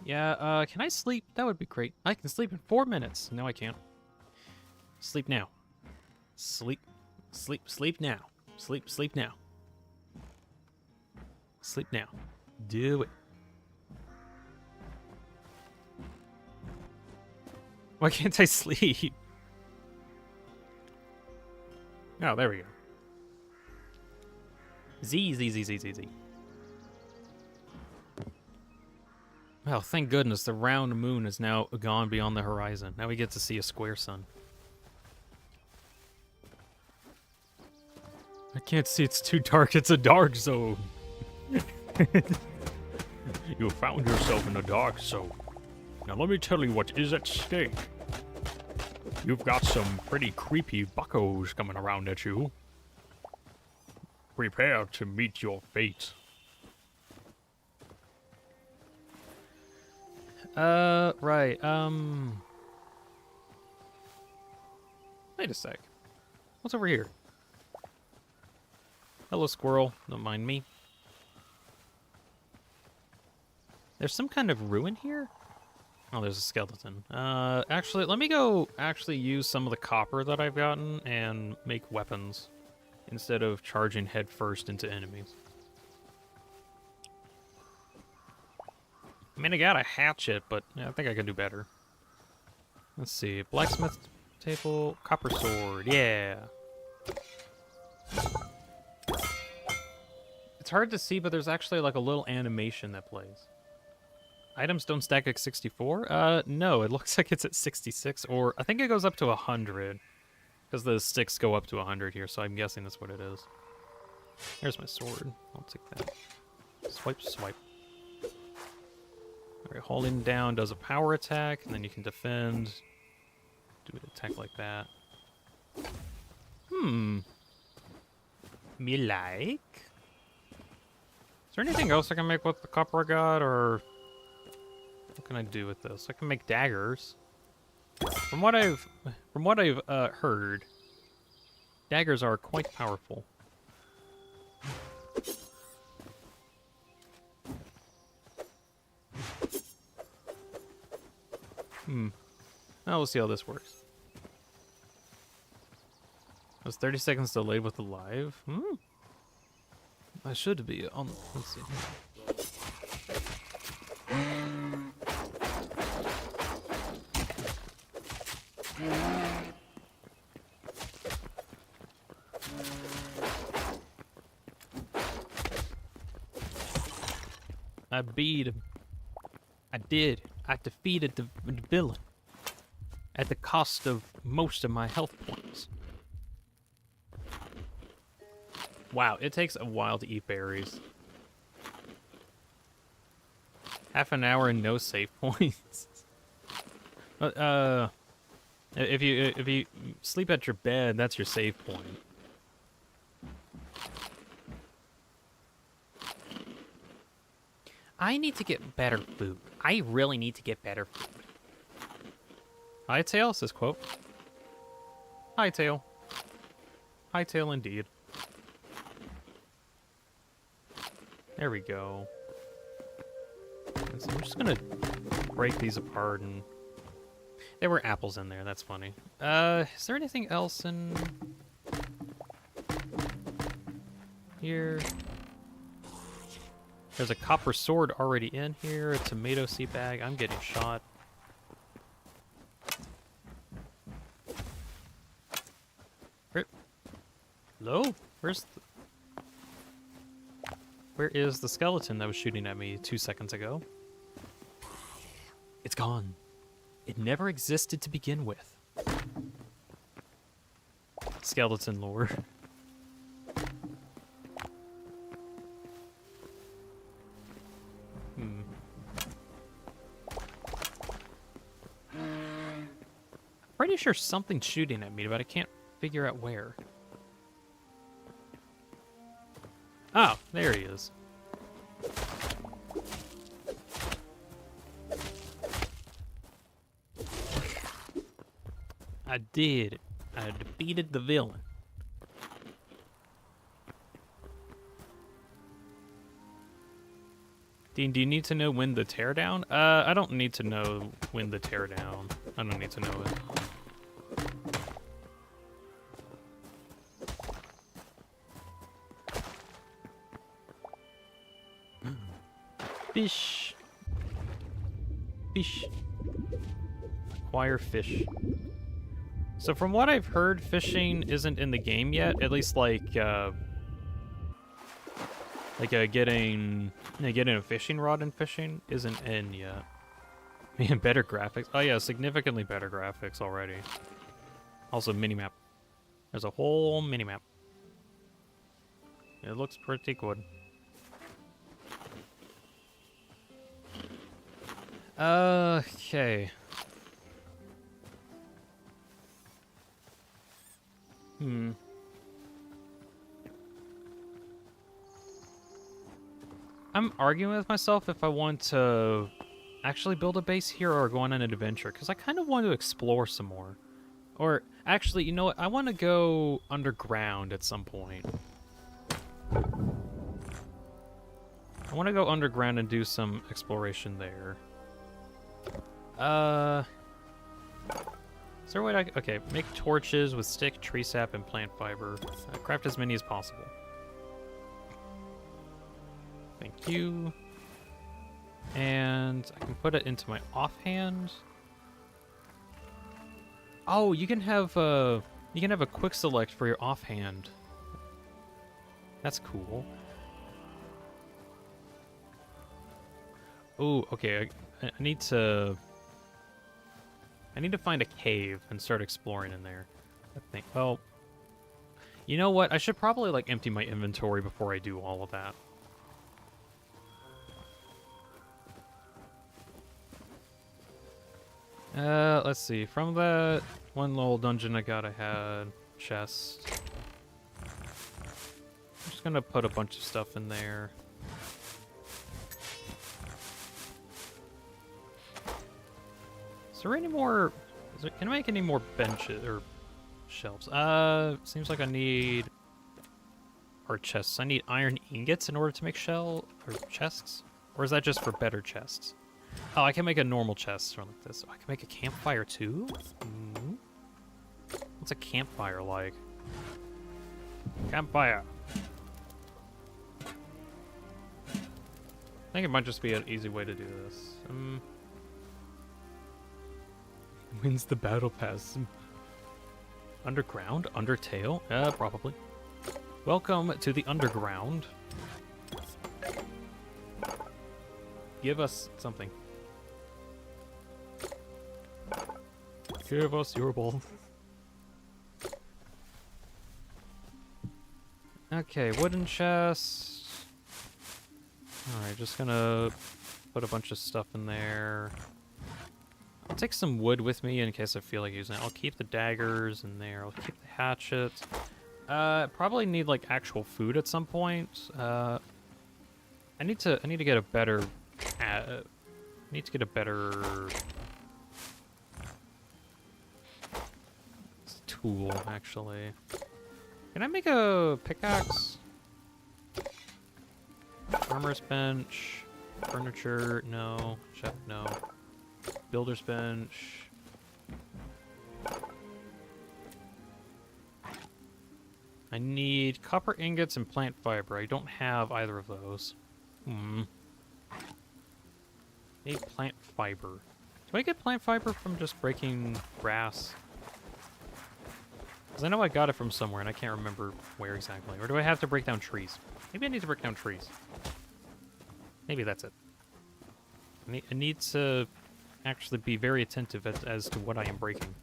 Yeah, can I sleep? That would be great. I can sleep in 4 minutes. No, I can't. Sleep now. Sleep now. Sleep now. Sleep now. Do it. Why can't I sleep? Oh, there we go. Z, Z, Z, Z, Z, Z. Well, thank goodness the round moon is now gone beyond the horizon. Now we get to see a square sun. I can't see, it's too dark. It's a dark zone. You found yourself in a dark zone. Now let me tell you what is at stake. You've got some pretty creepy buckos coming around at you. Prepare to meet your fate. Right, wait a sec. What's over here? Hello, squirrel. Don't mind me. There's some kind of ruin here? Oh, there's a skeleton. Actually, let me go use some of the copper that I've gotten and make weapons instead of charging headfirst into enemies. I mean, I got a hatchet, but yeah, I think I can do better. Let's see. Blacksmith table, copper sword. Yeah. It's hard to see, but there's actually like a little animation that plays. Items don't stack at 64? No, it looks like it's at 66, or I think it goes up to 100. Because the sticks go up to 100 here, so I'm guessing that's what it is. Here's my sword. I'll take that. Swipe, swipe. Alright, holding down does a power attack, and then you can defend. Do an attack like that. Me like? Is there anything else I can make with the copper I got, or what can I do with this? I can make daggers. From what I've heard, daggers are quite powerful. Now we'll see how this works. I was 30 seconds delayed with the live. I should be on. Let's see. I beat him. I did. I defeated the villain at the cost of most of my health points. Wow, it takes a while to eat berries. Half an hour and no save points. If you sleep at your bed, that's your save point. I need to get better food. I really need to get better food. Hytale, says quote. Hytale. Hytale indeed. There we go. So I'm just gonna break these apart, and there were apples in there. That's funny. Is there anything else in here? There's a copper sword already in here. A tomato seed bag. I'm getting shot. Hello? Where is the skeleton that was shooting at me 2 seconds ago? It's gone. It never existed to begin with. Skeleton lore. Pretty sure something's shooting at me, but I can't figure out where. Oh, there he is. I did. I defeated the villain. Dean, do you need to know when the teardown? I don't need to know when the teardown. I don't need to know it. Fish. Fish. Acquire fish. So from what I've heard, fishing isn't in the game yet. At least getting a fishing rod and fishing isn't in yet. Man, better graphics. Oh yeah, significantly better graphics already. Also minimap. There's a whole minimap. It looks pretty good. Okay. I'm arguing with myself if I want to actually build a base here or go on an adventure, because I kind of want to explore some more. Or, actually, you know what? I want to go underground at some point. I want to go underground and do some exploration there. Is there a way to... Okay, make torches with stick, tree sap, and plant fiber. Craft as many as possible. Thank you. And I can put it into my offhand. Oh, you can have a quick select for your offhand. That's cool. Oh, okay. I need to find a cave and start exploring in there. I think. Well, you know what? I should probably like empty my inventory before I do all of that. Let's see. From that one little dungeon I had chest. I'm just gonna put a bunch of stuff in there. Is there any more? Can I make any more benches or shelves? Seems like I need or chests. I need iron ingots in order to make shell or chests, or is that just for better chests? Oh, I can make a normal chest like this. Oh, I can make a campfire too? Mm-hmm. What's a campfire like? Campfire. I think it might just be an easy way to do this. Wins the battle pass. Underground? Undertale? Probably. Welcome to the underground. Give us something. Give us your ball. Okay, wooden chest. Alright, just gonna put a bunch of stuff in there. I'll take some wood with me in case I feel like using it. I'll keep the daggers in there. I'll keep the hatchet. Probably need like actual food at some point. I need to get a better tool, actually. Can I make a pickaxe? Farmer's bench. Furniture, no. Chef, no. Builder's bench. I need copper ingots and plant fiber. I don't have either of those. Need plant fiber. Do I get plant fiber from just breaking grass? Because I know I got it from somewhere and I can't remember where exactly. Or do I have to break down trees? Maybe I need to break down trees. Maybe that's it. I need to actually be very attentive as to what I am breaking.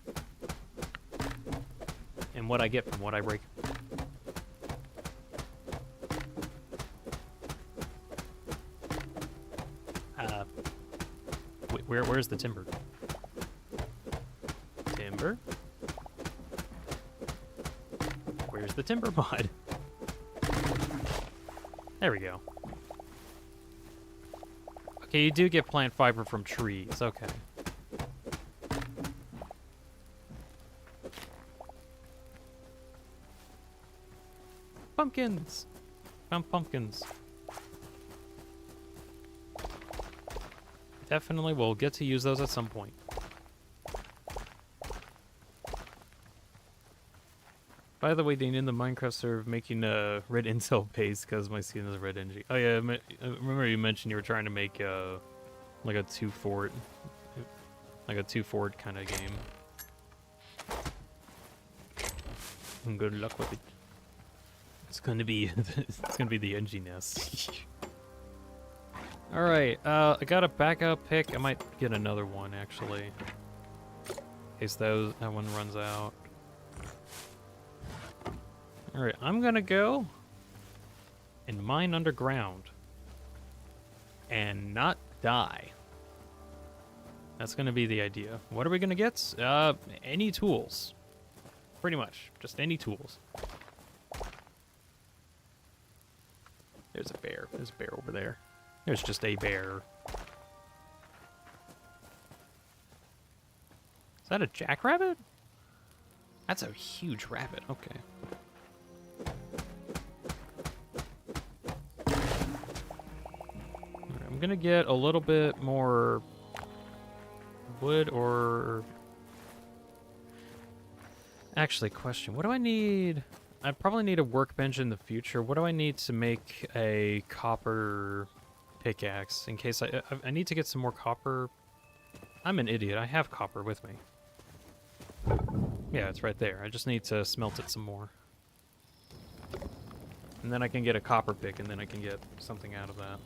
And what I get from what I break. Where's the timber? Timber? Where's the timber mod? There we go. Okay, you do get plant fiber from trees. Okay. Pumpkins! Found pumpkins. Definitely will get to use those at some point. By the way, Dean, in the Minecraft server, making a red intel base because my skin is a red NG. Oh yeah, I remember you mentioned you were trying to make like a 2 fort. Like a 2-forward kind of game. And good luck with it. It's gonna be the NG nest. All right, I got a backup pick. I might get another one actually, in case that one runs out. All right, I'm gonna go and mine underground and not die. That's gonna be the idea. What are we gonna get? Any tools. Pretty much, just any tools. There's a bear. There's a bear over there. There's just a bear. Is that a jackrabbit? That's a huge rabbit. Okay. Alright, I'm gonna get a little bit more wood or... Actually, question. What do I need? I probably need a workbench in the future. What do I need to make a copper pickaxe in case I need to get some more copper? I'm an idiot. I have copper with me. Yeah, it's right there. I just need to smelt it some more. And then I can get a copper pick, and then I can get something out of that.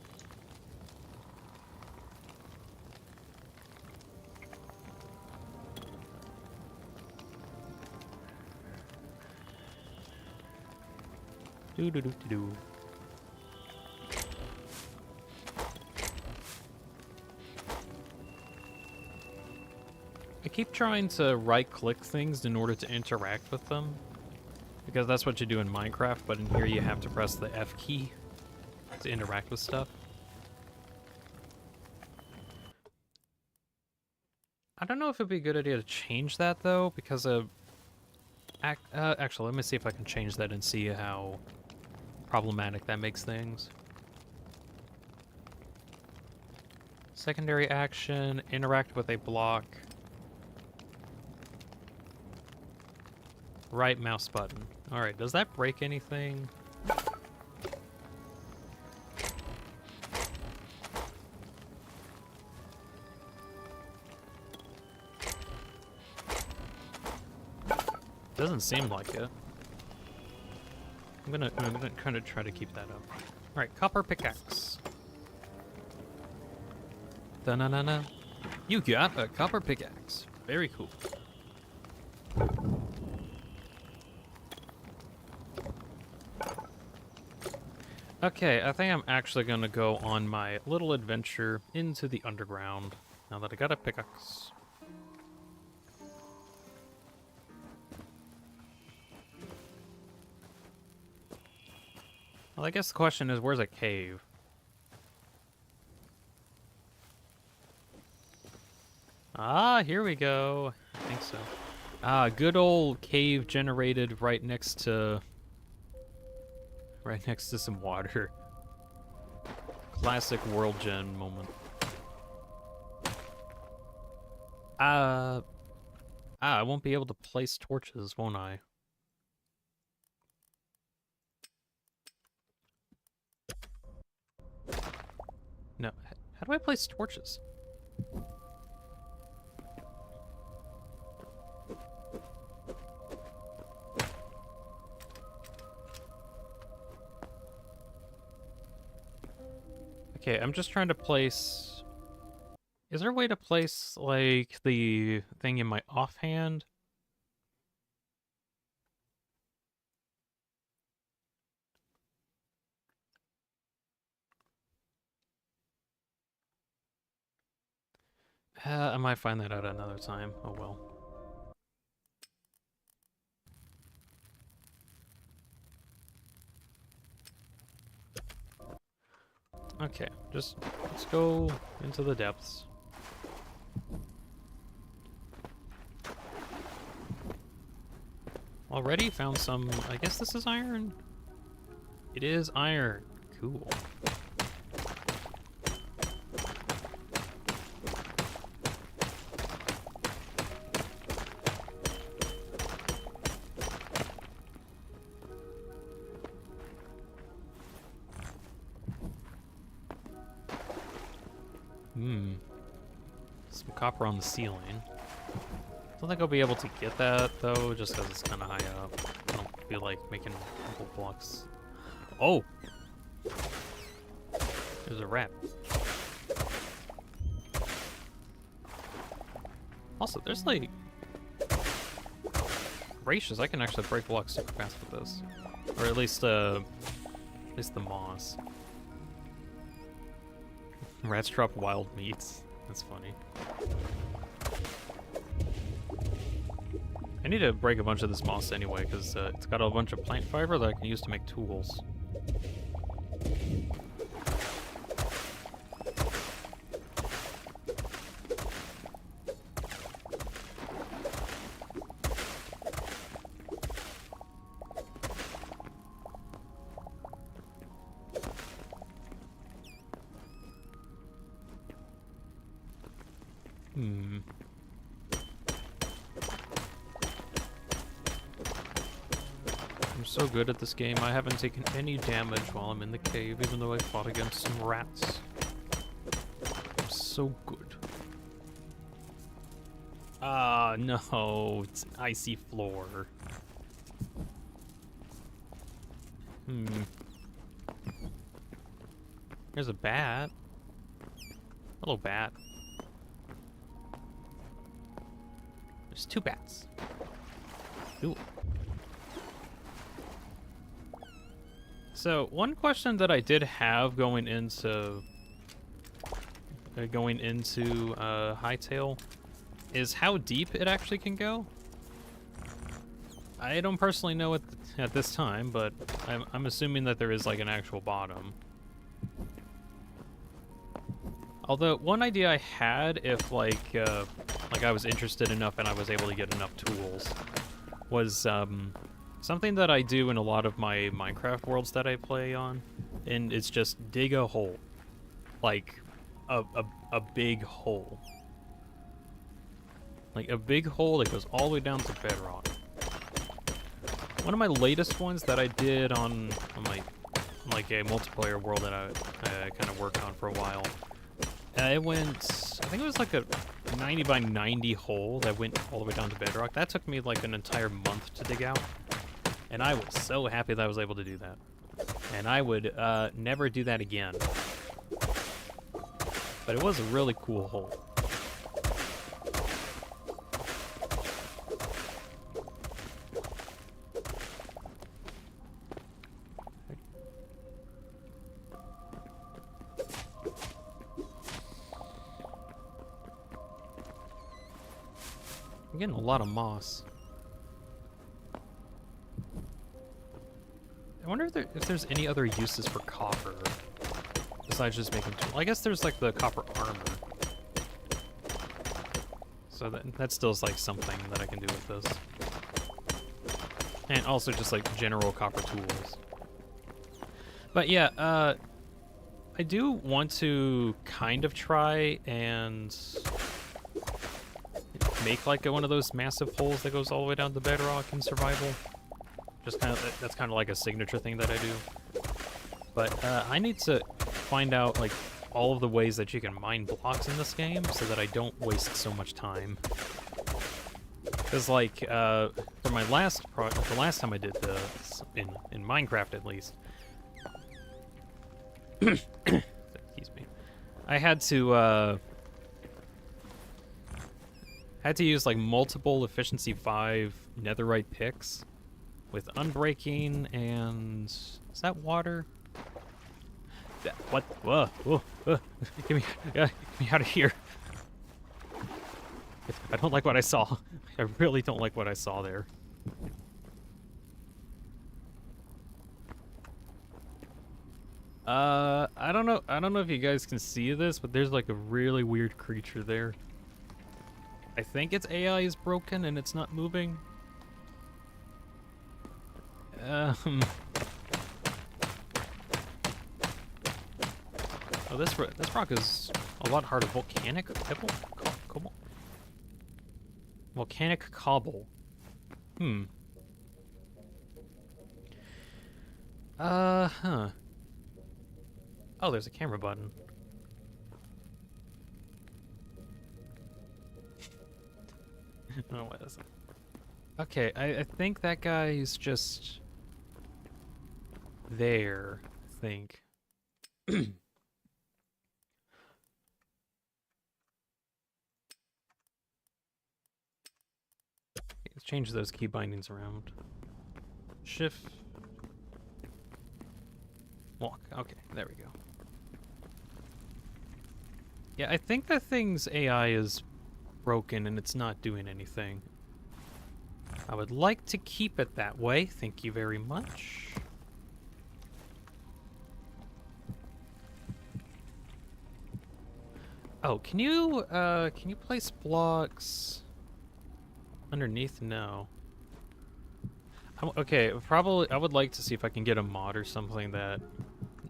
Do. I keep trying to right-click things in order to interact with them, because that's what you do in Minecraft, but in here you have to press the F key to interact with stuff. I don't know if it'd be a good idea to change that, though, because actually, let me see if I can change that and see how problematic that makes things. Secondary action, interact with a block. Right mouse button. Alright, does that break anything? Doesn't seem like it. I'm gonna kind of try to keep that up. Alright, copper pickaxe. Da-na-na-na. You got a copper pickaxe. Very cool. Okay, I think I'm actually gonna go on my little adventure into the underground now that I got a pickaxe. Well, I guess the question is, where's a cave? Ah, here we go. I think so. Ah, good old cave generated right next to some water. Classic world gen moment. I won't be able to place torches, won't I? No. How do I place torches? Okay, I'm just trying to place... Is there a way to place, like, the thing in my offhand? I might find that out another time. Oh well. Okay, just let's go into the depths. Already found some, I guess this is iron? It is iron. Cool. some copper on the ceiling. Don't think I'll be able to get that though, just because it's kind of high up. I don't feel like making multiple blocks. Oh! There's a rat. Also, there's like... Gracious, I can actually break blocks super fast with this. Or at least the moss. Rats drop wild meats. That's funny. I need to break a bunch of this moss anyway, because it's got a bunch of plant fiber that I can use to make tools. I'm so good at this game, I haven't taken any damage while I'm in the cave, even though I fought against some rats. I'm so good. Ah, no, it's an icy floor. There's a bat. Hello, bat. There's 2 bats. Ooh. So, one question that I did have going into Hytale is how deep it actually can go. I don't personally know at this time, but I'm assuming that there is like an actual bottom. Although one idea I had, if like I was interested enough and I was able to get enough tools, was something that I do in a lot of my Minecraft worlds that I play on, and it's just dig a hole, like a big hole, like a big hole that goes all the way down to bedrock. One of my latest ones that I did on like a multiplayer world that I kind of worked on for a while. It went, I think it was like a 90 by 90 hole that went all the way down to bedrock. That took me like an entire month to dig out. And I was so happy that I was able to do that. And I would never do that again. But it was a really cool hole. I'm getting a lot of moss. I wonder if there's any other uses for copper besides just making tools. I guess there's like the copper armor. So that still is like something that I can do with this. And also just like general copper tools. But yeah, I do want to kind of try and make like one of those massive holes that goes all the way down to bedrock in survival. Just kind of, that's kind of like a signature thing that I do. But I need to find out like all of the ways that you can mine blocks in this game so that I don't waste so much time. Because like for my last the last time I did this in Minecraft at least, excuse me, I had to use like multiple efficiency 5 netherite picks with unbreaking and is that water? What? Whoa! Whoa! Get me out of here! I don't like what I saw. I really don't like what I saw there. I don't know. I don't know if you guys can see this, but there's like a really weird creature there. I think its AI is broken and it's not moving. Oh, this rock is a lot harder. Volcanic pebble? Cobble? Volcanic cobble. Huh. Oh, there's a camera button. Oh, what is it? Okay, I think that guy is just there, I think. Let's change those key bindings around. Shift. Walk. Okay, there we go. Yeah, I think that thing's AI is broken and it's not doing anything. I would like to keep it that way. Thank you very much. Oh, can you place blocks underneath? No. Okay, probably I would like to see if I can get a mod or something that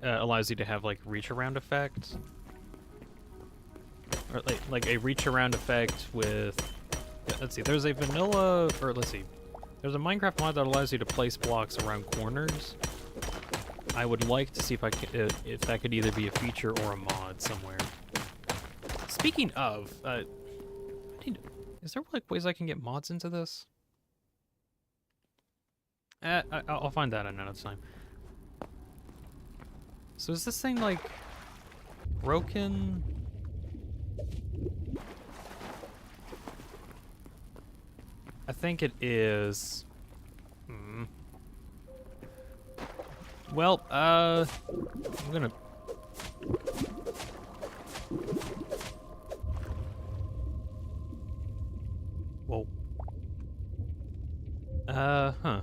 allows you to have like reach around effect. Or like a reach around effect with, let's see, there's a vanilla, or let's see, there's a Minecraft mod that allows you to place blocks around corners. I would like to see if I could, if that could either be a feature or a mod somewhere. Speaking of, is there like ways I can get mods into this? I'll find that another time. So is this thing like broken? I think it is. Well, I'm gonna. Whoa. Huh.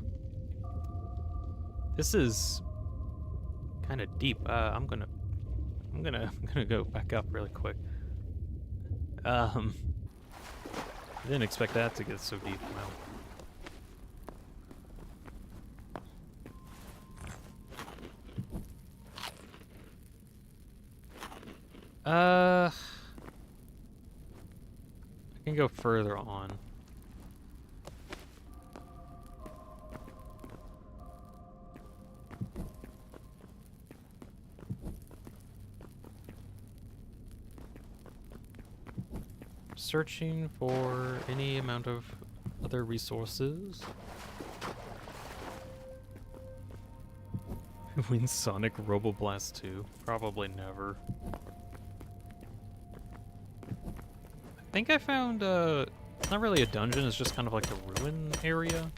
This is kind of deep. I'm gonna go back up really quick. I didn't expect that to get so deep. I can go further on. Searching for any amount of other resources. Win Sonic Roboblast 2? Probably never. I think I found, it's not really a dungeon, it's just kind of like a ruin area.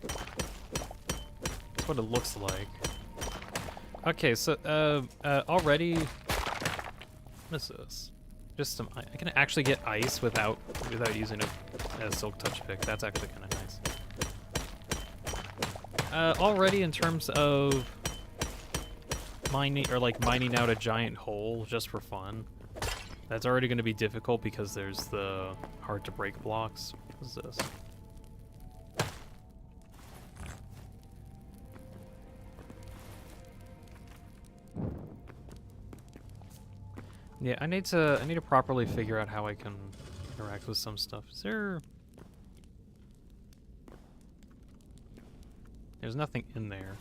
That's what it looks like. Okay, so, already... What is this? Just some, I can actually get ice without using a silk touch pick. That's actually kind of nice. Already in terms of mining out a giant hole just for fun, that's already going to be difficult because there's the hard to break blocks. What is this? Yeah, I need to properly figure out how I can interact with some stuff. Is there... There's nothing in there.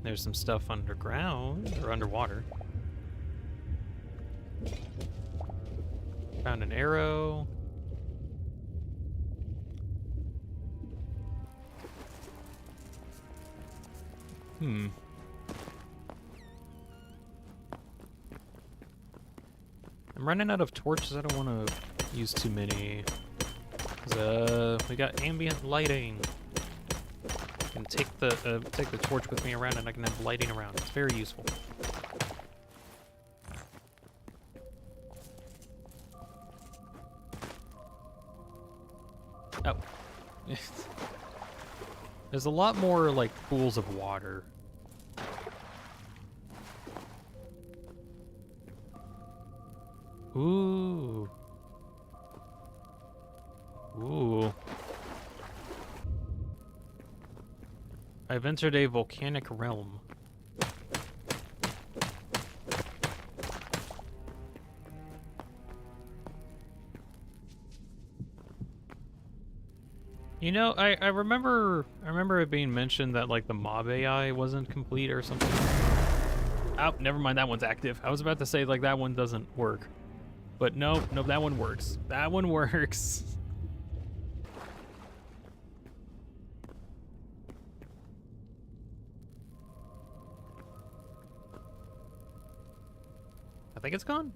There's some stuff underground, or underwater. Found an arrow. I'm running out of torches. I don't want to use too many. We got ambient lighting. I can take the torch with me around, and I can have lighting around. It's very useful. Oh. There's a lot more like pools of water. Ooh. Ooh. I've entered a volcanic realm. You know, I remember it being mentioned that like the mob AI wasn't complete or something. Oh, never mind. That one's active. I was about to say, like, that one doesn't work. But no, that one works. That one works. I think it's gone.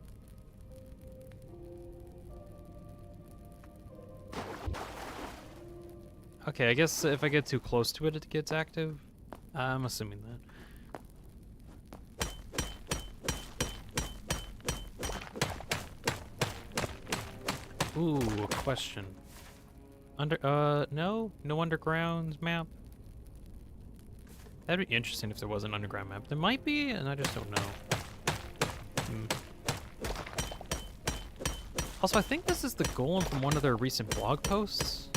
Okay, I guess if I get too close to it, it gets active. I'm assuming that. Ooh, a question. No underground map. That'd be interesting if there was an underground map. There might be, and I just don't know. Also, I think this is the golem from one of their recent blog posts.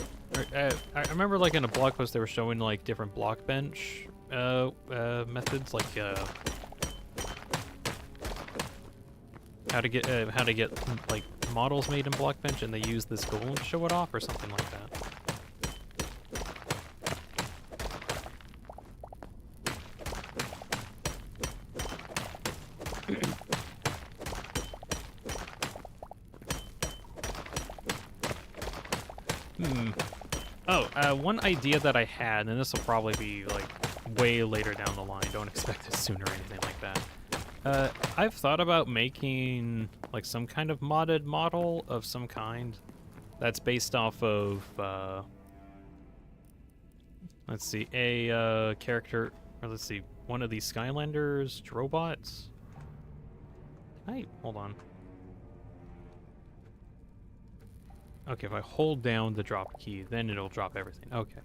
I remember, like, in a blog post they were showing, like, different block bench methods, like how to get like models made in block bench, and they use this golem to show it off or something like that. Oh, one idea that I had, and this will probably be like way later down the line, don't expect it soon or anything like that. I've thought about making like some kind of modded model of some kind that's based off of, let's see, a character, or let's see, one of these Skylanders robots. Hold on. Okay, if I hold down the drop key, then it'll drop everything. Okay,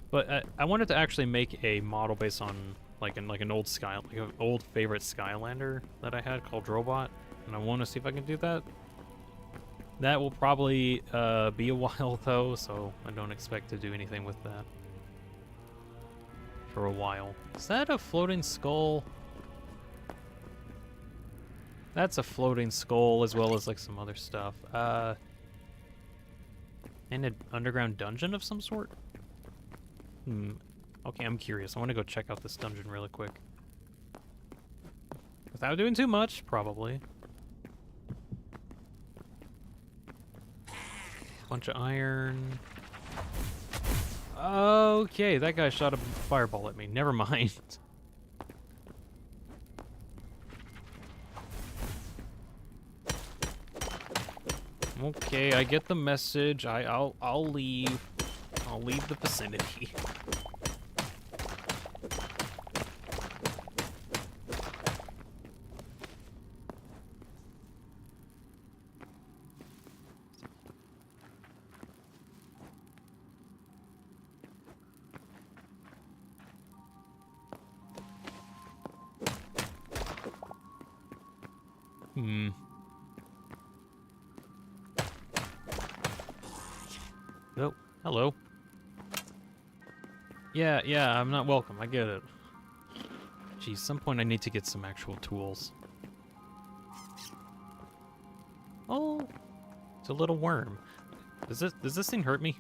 but I wanted to actually make a model based on like an old an old favorite Skylander that I had called Robot, and I want to see if I can do that. That will probably be a while though, so I don't expect to do anything with that for a while. Is that a floating skull? That's a floating skull, as well as like some other stuff. And an underground dungeon of some sort? Okay, I'm curious. I want to go check out this dungeon really quick. Without doing too much, probably. Bunch of iron. Okay, that guy shot a fireball at me. Never mind. Okay, I get the message. I'll leave. I'll leave the vicinity. Oh, hello. Yeah, I'm not welcome. I get it. Geez, some point I need to get some actual tools. Oh, it's a little worm. Does this thing hurt me?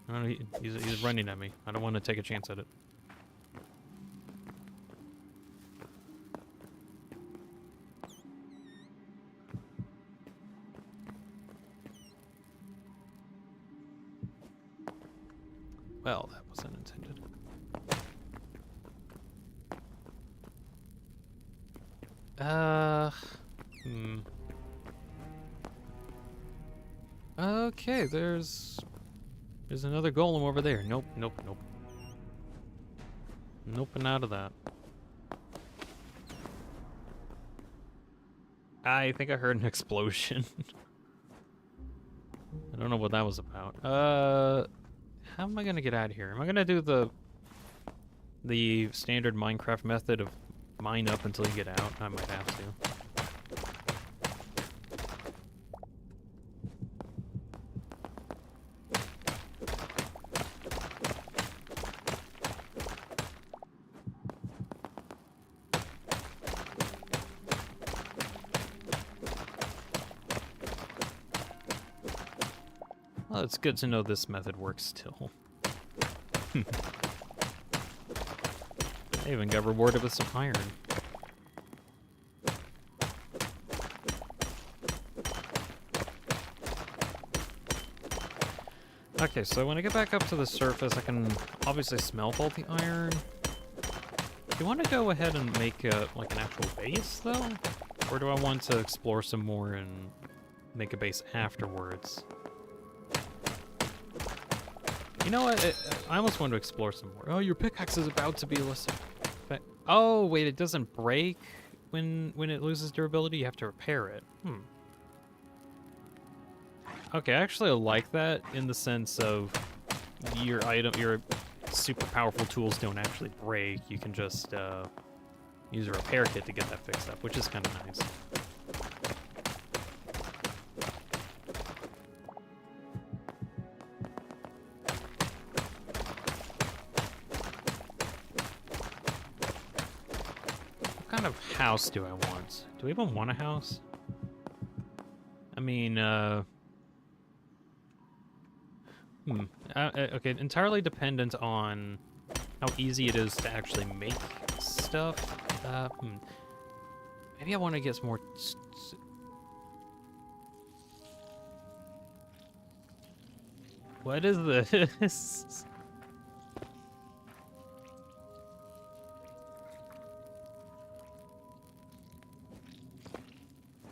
I don't know, he's running at me. I don't want to take a chance at it. Well, that wasn't intended. Okay, there's another golem over there. Nope. Nope and out of that. I think I heard an explosion. I don't know what that was about. How am I gonna get out of here? Am I gonna do the standard Minecraft method of mine up until you get out? I might have to. Well, it's good to know this method works still. I even got rewarded with some iron. Okay, so when I get back up to the surface, I can obviously smelt all the iron. Do you want to go ahead and make like an actual base, though? Or do I want to explore some more and make a base afterwards? You know what? I almost want to explore some more. Oh, your pickaxe is about to be listed. Oh, wait, it doesn't break when it loses durability? You have to repair it. Okay, I actually like that in the sense of your super powerful tools don't actually break. You can just use a repair kit to get that fixed up, which is kind of nice. What kind of house do I want? Do we even want a house? I mean, okay, entirely dependent on how easy it is to actually make stuff. Maybe I want to get some more... What is this?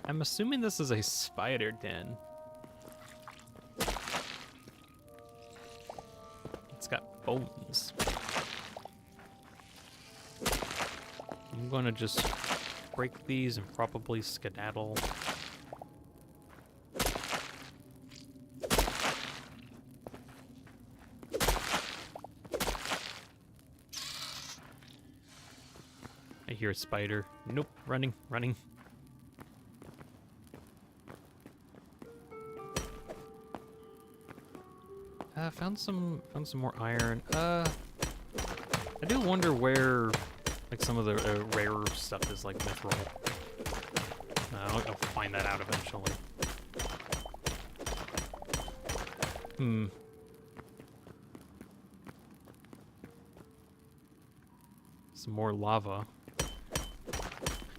I'm assuming this is a spider den. It's got bones. I'm gonna just break these and probably skedaddle. I hear a spider. Nope, running, running. Found some more iron. I do wonder where, like, some of the rarer stuff is, like mithril. I'll find that out eventually. Some more lava.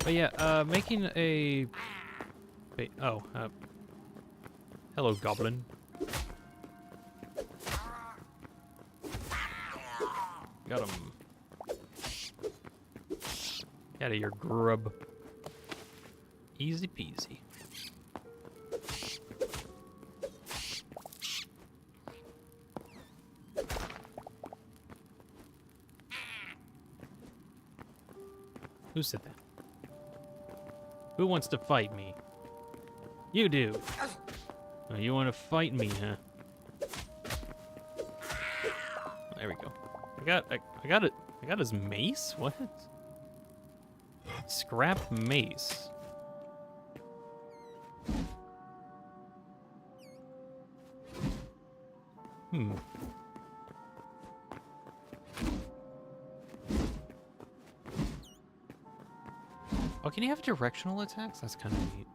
But yeah, making a... Wait, oh, hello, goblin. Got him. Get out of here, grub. Easy peasy. Who said that? Who wants to fight me? You do. Oh, you want to fight me, huh? There we go. I got it. I got his mace? What? Scrap mace. Oh, can you have directional attacks? That's kind of neat.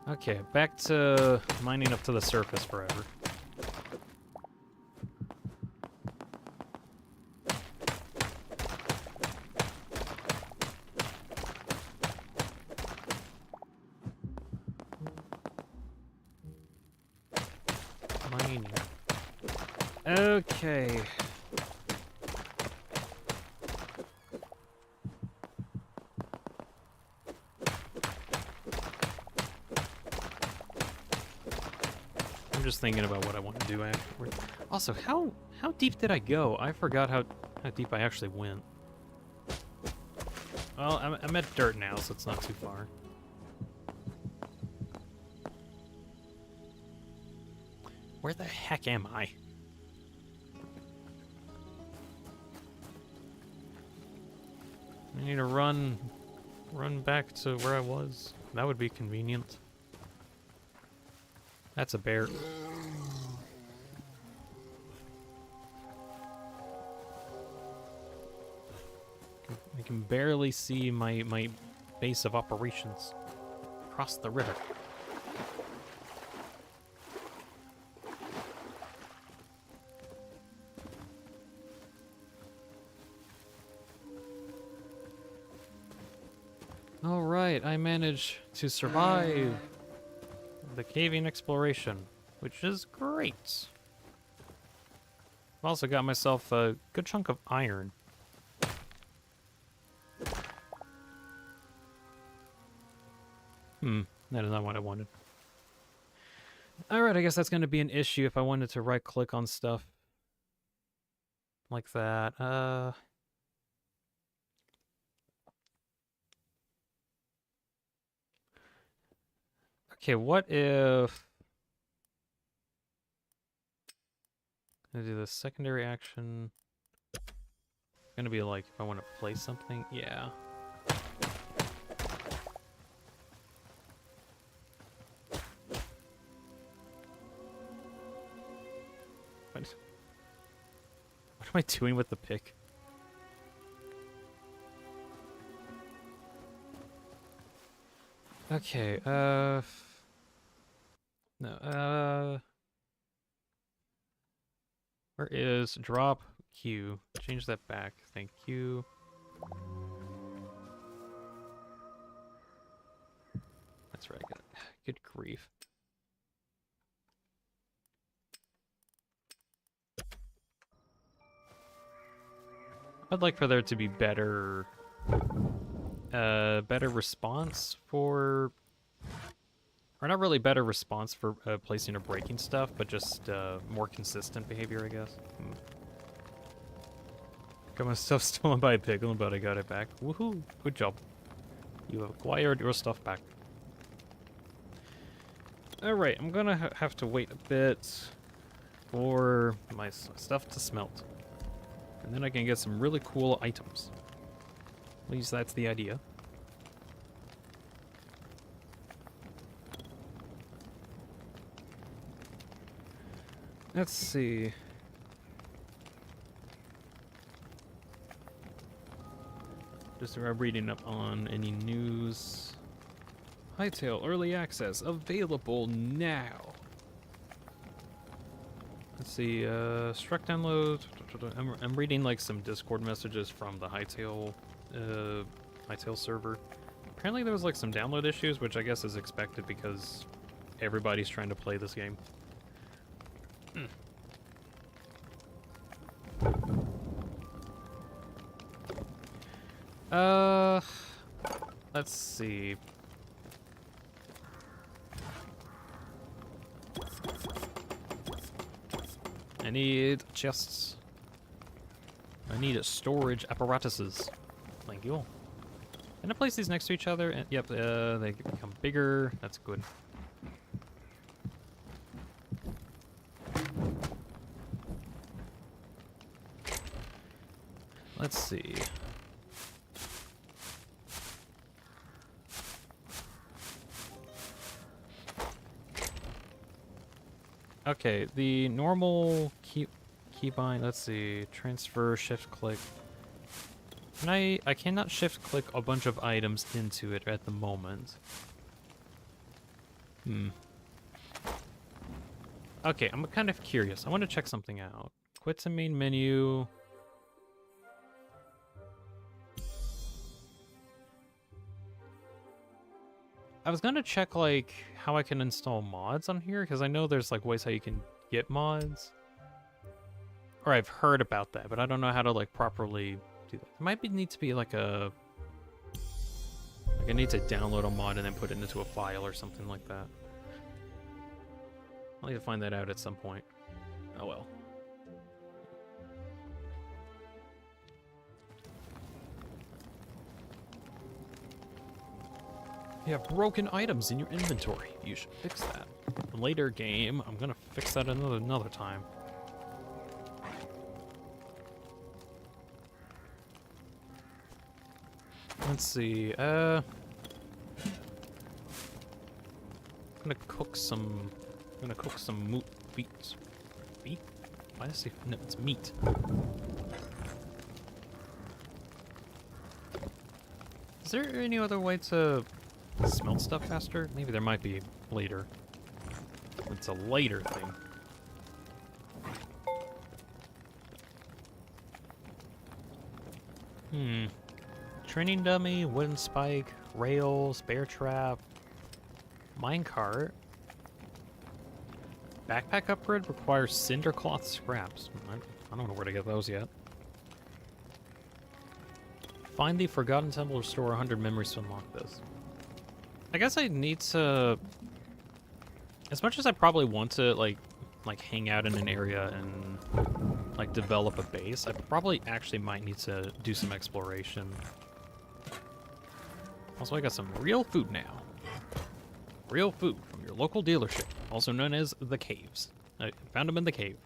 Okay, back to mining up to the surface forever. Mining. Okay. I'm just thinking about what I want to do afterward. Also, how deep did I go? I forgot how deep I actually went. Well, I'm at dirt now, so it's not too far. Where the heck am I? I need to run back to where I was. That would be convenient. That's a bear. I can barely see my base of operations across the river. All right, I managed to survive the caving exploration, which is great. I've also got myself a good chunk of iron. That is not what I wanted. Alright, I guess that's going to be an issue if I wanted to right-click on stuff like that. Okay, what if... I'm gonna do the secondary action. Gonna be like, if I want to place something, yeah. What am I doing with the pick? Okay, no, where is drop Q? Change that back, thank you. That's right, good grief. I'd like for there to be better response for, or not really better response for placing or breaking stuff, but just more consistent behavior, I guess. Got my stuff stolen by a piglin, but I got it back. Woohoo! Good job. You have acquired your stuff back. Alright, I'm gonna have to wait a bit for my stuff to smelt. And then I can get some really cool items. At least that's the idea. Let's see. Just reading up on any news. Hytale early access available now. Let's see, struck download. I'm reading like some Discord messages from the Hytale server. Apparently there was like some download issues, which I guess is expected because everybody's trying to play this game. Let's see. I need chests. I need storage apparatuses. Thank you. Can I place these next to each other? And, yep, they become bigger. That's good. Let's see. Okay, the normal keybind, let's see, transfer, shift click. I cannot shift click a bunch of items into it at the moment. Okay, I'm kind of curious. I want to check something out. Quit to main menu. I was gonna check like how I can install mods on here, because I know there's like ways how you can get mods. Or I've heard about that, but I don't know how to like properly do that. It might need to be like a... Like I need to download a mod and then put it into a file or something like that. I'll need to find that out at some point. Oh well. You have broken items in your inventory. You should fix that. Later game, I'm gonna fix that another time. Let's see, I'm gonna cook some meat. Meat? Why did I say, no, it's meat. Is there any other way to smelt stuff faster? Maybe there might be later. It's a later thing. Training dummy, wooden spike, rails, bear trap, minecart. Backpack upgrade requires cinder cloth scraps. I don't know where to get those yet. Find the Forgotten Temple, restore 100 memories to unlock this. I guess I need to... As much as I probably want to, like hang out in an area and, like, develop a base, I probably actually might need to do some exploration. Also, I got some real food now. Real food from your local dealership, also known as the Caves. I found them in the cave.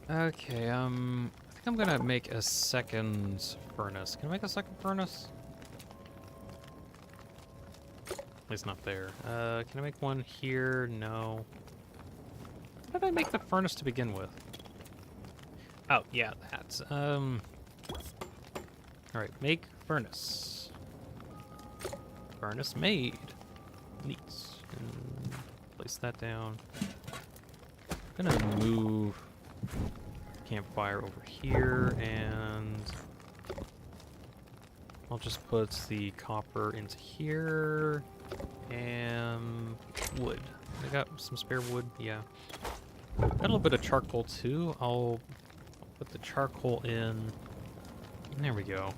Okay, I think I'm gonna make a second furnace. Can I make a second furnace? At least not there. Can I make one here? No. How did I make the furnace to begin with? Oh, yeah, that. Alright, make furnace. Furnace made. Neat. And place that down. I'm gonna move campfire over here, and I'll just put the copper into here, and wood. I got some spare wood, yeah. Got a little bit of charcoal too. I'll put the charcoal in. There we go.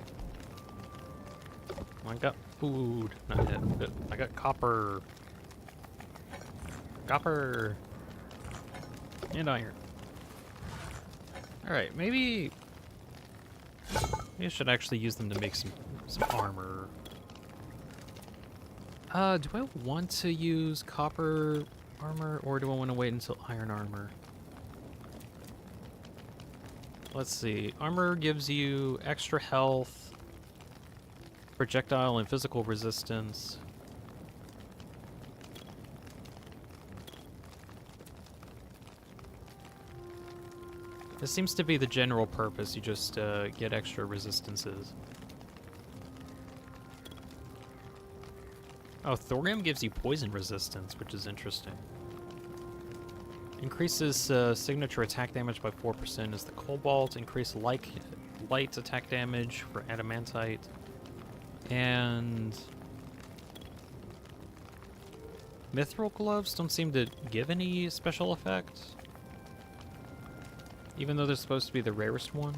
I got food, not yet, but I got copper. Copper. And iron. Alright, maybe I should actually use them to make some armor. Do I want to use copper armor, or do I want to wait until iron armor? Let's see. Armor gives you extra health, projectile and physical resistance. This seems to be the general purpose. You just get extra resistances. Oh, thorium gives you poison resistance, which is interesting. Increases signature attack damage by 4% as the cobalt. Increase light attack damage for adamantite. And mithril gloves don't seem to give any special effects, even though they're supposed to be the rarest one.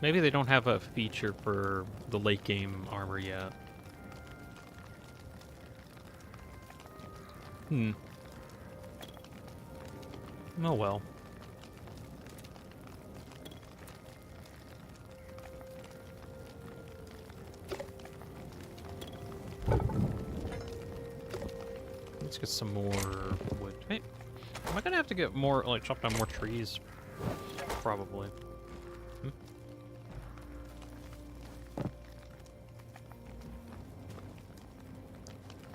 Maybe they don't have a feature for the late game armor yet. Oh well. Let's get some more wood. Hey, am I gonna have to get more, like, chop down more trees? Probably.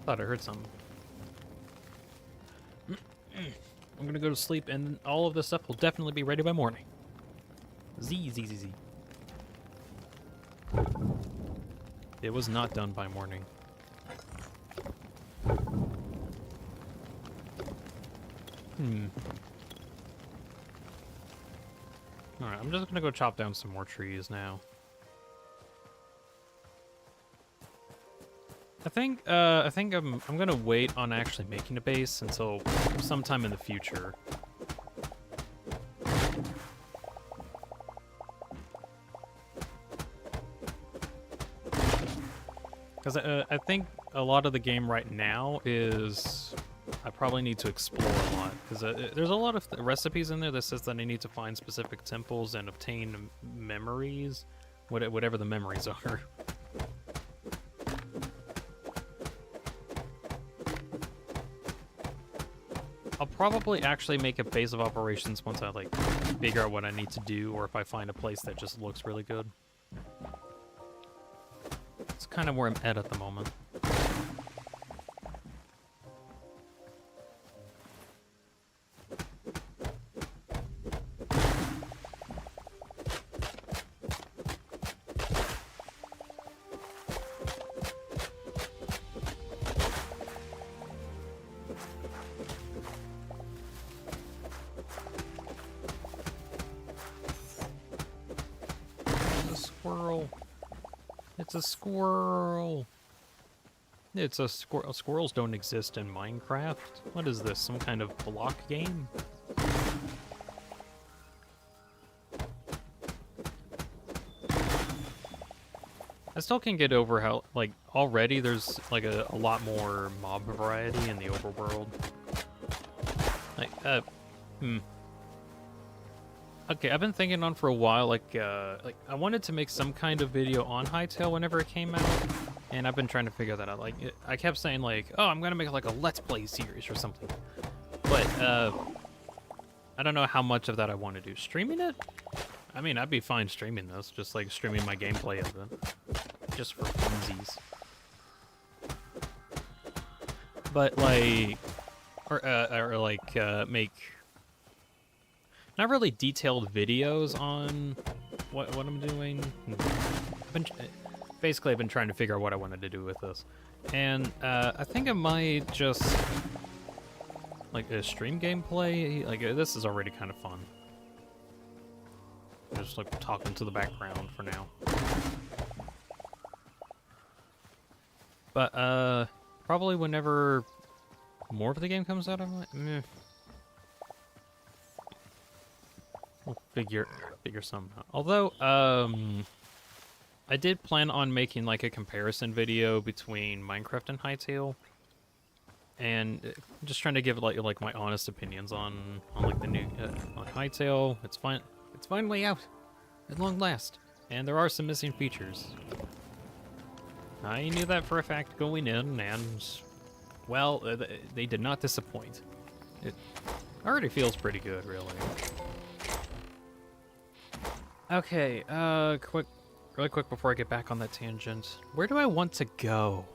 Thought I heard something. I'm gonna go to sleep, and all of this stuff will definitely be ready by morning. Z. It was not done by morning. Alright, I'm just gonna go chop down some more trees now. I think I'm gonna wait on actually making a base until sometime in the future. Because I think a lot of the game right now is I probably need to explore a lot, because there's a lot of recipes in there that says that I need to find specific temples and obtain memories, whatever the memories are. I'll probably actually make a base of operations once I, like, figure out what I need to do, or if I find a place that just looks really good. It's kind of where I'm at the moment. It's a squirrel. It's a squirrel. Squirrels don't exist in Minecraft. What is this? Some kind of block game? I still can't get over how, like, already there's, like, a lot more mob variety in the overworld. Like, Okay, I've been thinking on for a while, like, I wanted to make some kind of video on Hytale whenever it came out, and I've been trying to figure that out. Like, I kept saying, like, oh, I'm gonna make, like, a Let's Play series or something. But, I don't know how much of that I want to do. Streaming it? I mean, I'd be fine streaming this, just, like, streaming my gameplay of it. Just for funsies. But, like, make not really detailed videos on what I'm doing. Basically, I've been trying to figure out what I wanted to do with this. And I think I might just, like, a stream gameplay. Like, this is already kind of fun. Just, like, talking to the background for now. But, probably whenever more of the game comes out, I'm like, meh. We'll figure something out. Although, I did plan on making, like, a comparison video between Minecraft and Hytale. And just trying to give, like my honest opinions on like, the new, on Hytale. It's finally out, at long last. And there are some missing features. I knew that for a fact going in, and, well, they did not disappoint. It already feels pretty good, really. Okay, really quick before I get back on that tangent. Where do I want to go?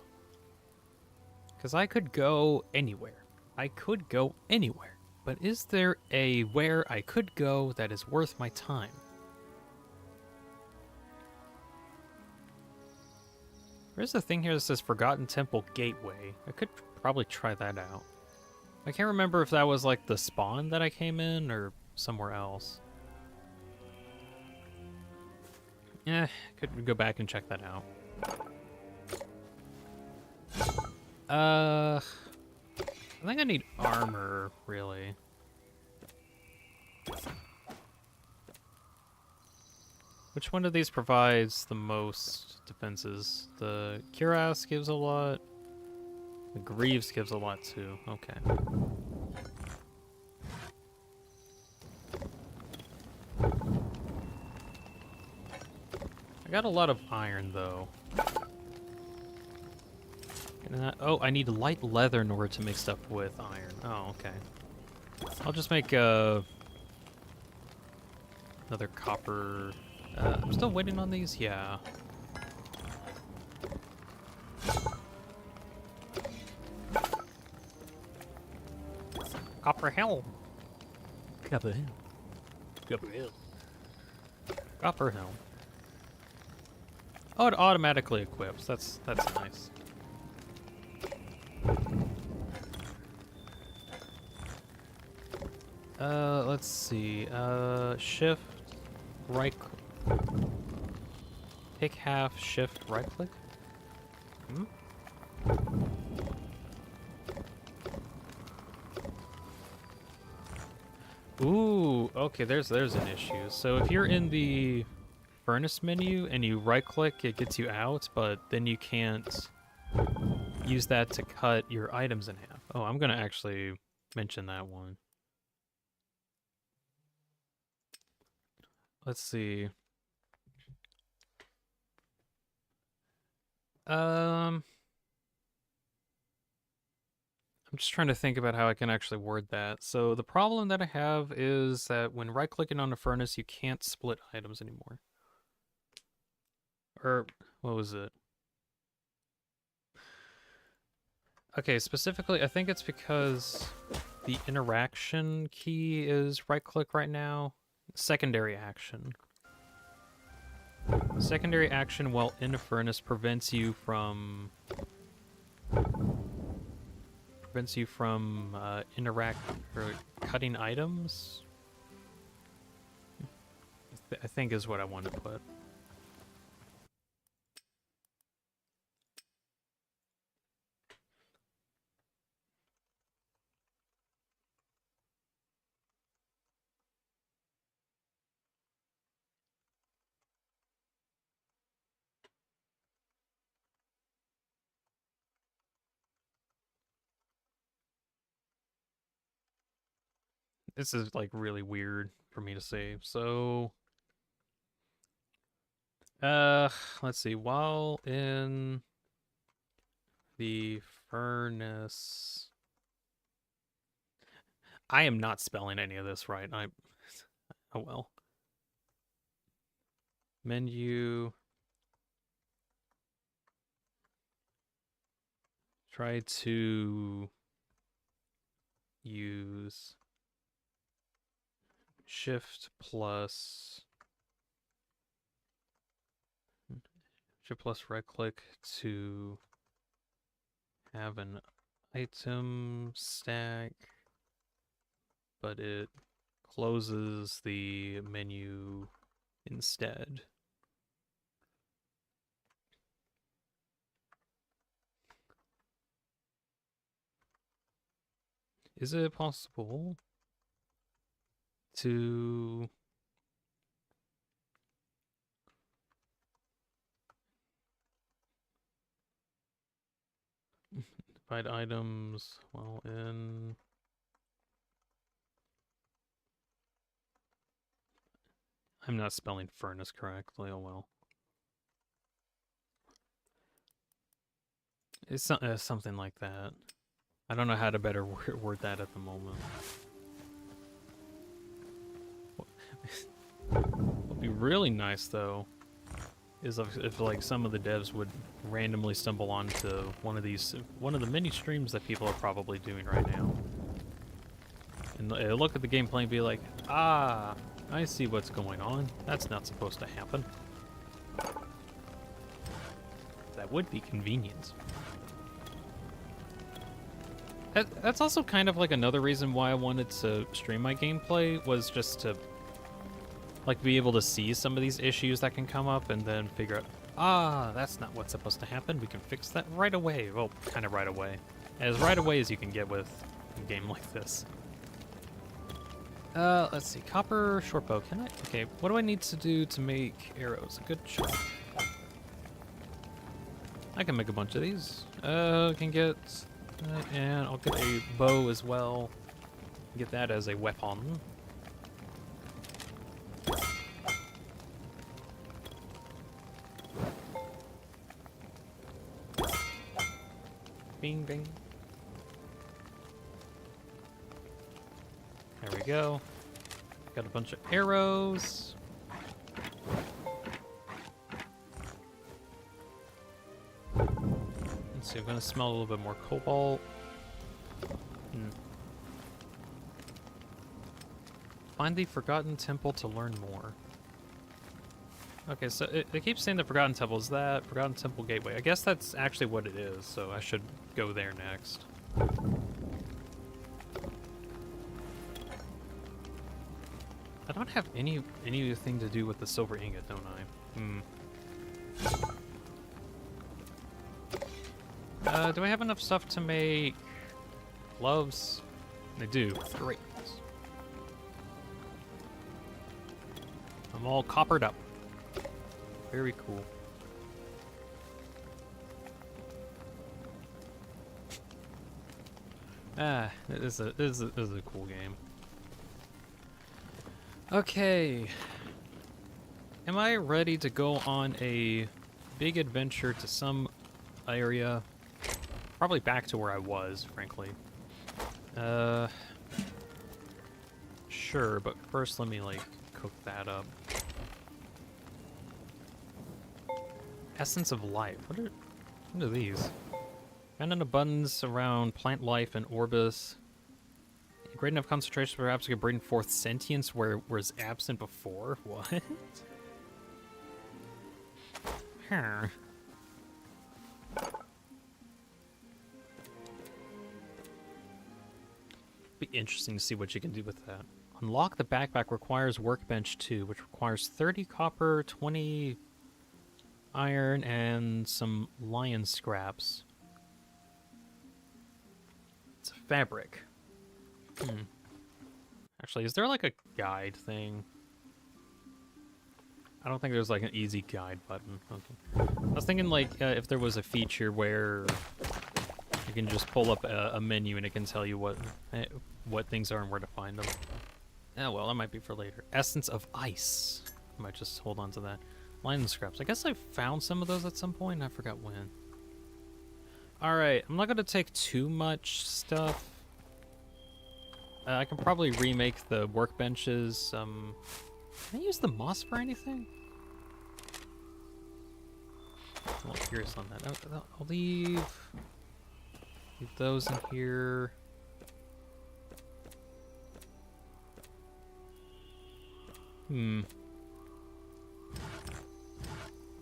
Because I could go anywhere. I could go anywhere. But is there a where I could go that is worth my time? There's a thing here that says Forgotten Temple Gateway. I could probably try that out. I can't remember if that was like the spawn that I came in or somewhere else. Yeah, could go back and check that out. I think I need armor, really. Which one of these provides the most defenses? The Cuirass gives a lot. The Greaves gives a lot too. Okay. I got a lot of iron though. Oh, I need light leather in order to make stuff with iron. Oh, okay. I'll just make another copper. I'm still waiting on these? Yeah. Copper helm. Copper helm. Copper helm. Copper helm. Oh, it automatically equips. That's nice. Let's see. Shift, right, pick half, shift, right click. Hmm? Ooh, okay, there's an issue. So if you're in the furnace menu and you right click, it gets you out, but then you can't use that to cut your items in half. Oh, I'm gonna actually mention that one. Let's see. I'm just trying to think about how I can actually word that. So the problem that I have is that when right-clicking on a furnace, you can't split items anymore. Or, what was it? Okay, specifically, I think it's because the interaction key is right-click right now. Secondary action. Secondary action while in a furnace prevents you from interact or cutting items. I think is what I want to put. This is like really weird for me to say. So, let's see. While in the furnace, I am not spelling any of this right. Oh well. Menu. Try to use Shift plus right click to have an item stack, but it closes the menu instead. Is it possible to divide items while in... I'm not spelling furnace correctly, oh well. It's something like that. I don't know how to better word that at the moment. What would be really nice, though, is if like some of the devs would randomly stumble onto one of the many streams that people are probably doing right now, and look at the gameplay and be like, ah, I see what's going on. That's not supposed to happen. That would be convenient. That's also kind of like another reason why I wanted to stream my gameplay, was just to like be able to see some of these issues that can come up and then figure out, ah, that's not what's supposed to happen. We can fix that right away. Well, kind of right away. As right away as you can get with a game like this. Let's see. Copper shortbow. Can I? Okay, what do I need to do to make arrows? A good shot. I can make a bunch of these. Can get... and I'll get a bow as well. Get that as a weapon. Bing, bing. There we go. Got a bunch of arrows. Let's see, I'm gonna smell a little bit more cobalt. Find the Forgotten Temple to learn more. Okay, so it keeps saying the Forgotten Temple. Is that Forgotten Temple Gateway? I guess that's actually what it is, so I should go there next. I don't have anything to do with the silver ingot, don't I? Do I have enough stuff to make gloves? I do. Great. I'm all coppered up. Very cool. Ah, this is a cool game. Okay. Am I ready to go on a big adventure to some area? Probably back to where I was, frankly. Sure, but first let me, like, cook that up. Essence of life. What are these? Found an abundance around plant life and Orbis. Great enough concentration perhaps to bring forth sentience where was absent before? What? Huh. Be interesting to see what you can do with that. Unlock the backpack requires workbench 2, which requires 30 copper, 20 iron, and some lion scraps. It's a fabric. Actually, is there like a guide thing? I don't think there's like an easy guide button. Okay. I was thinking like if there was a feature where you can just pull up a menu and it can tell you what things are and where to find them. Oh, well, that might be for later. Essence of Ice. I might just hold on to that. Lion scraps. I guess I found some of those at some point. I forgot when. Alright, I'm not going to take too much stuff. I can probably remake the workbenches. Can I use the moss for anything? I'm a little curious on that. I'll leave those in here. I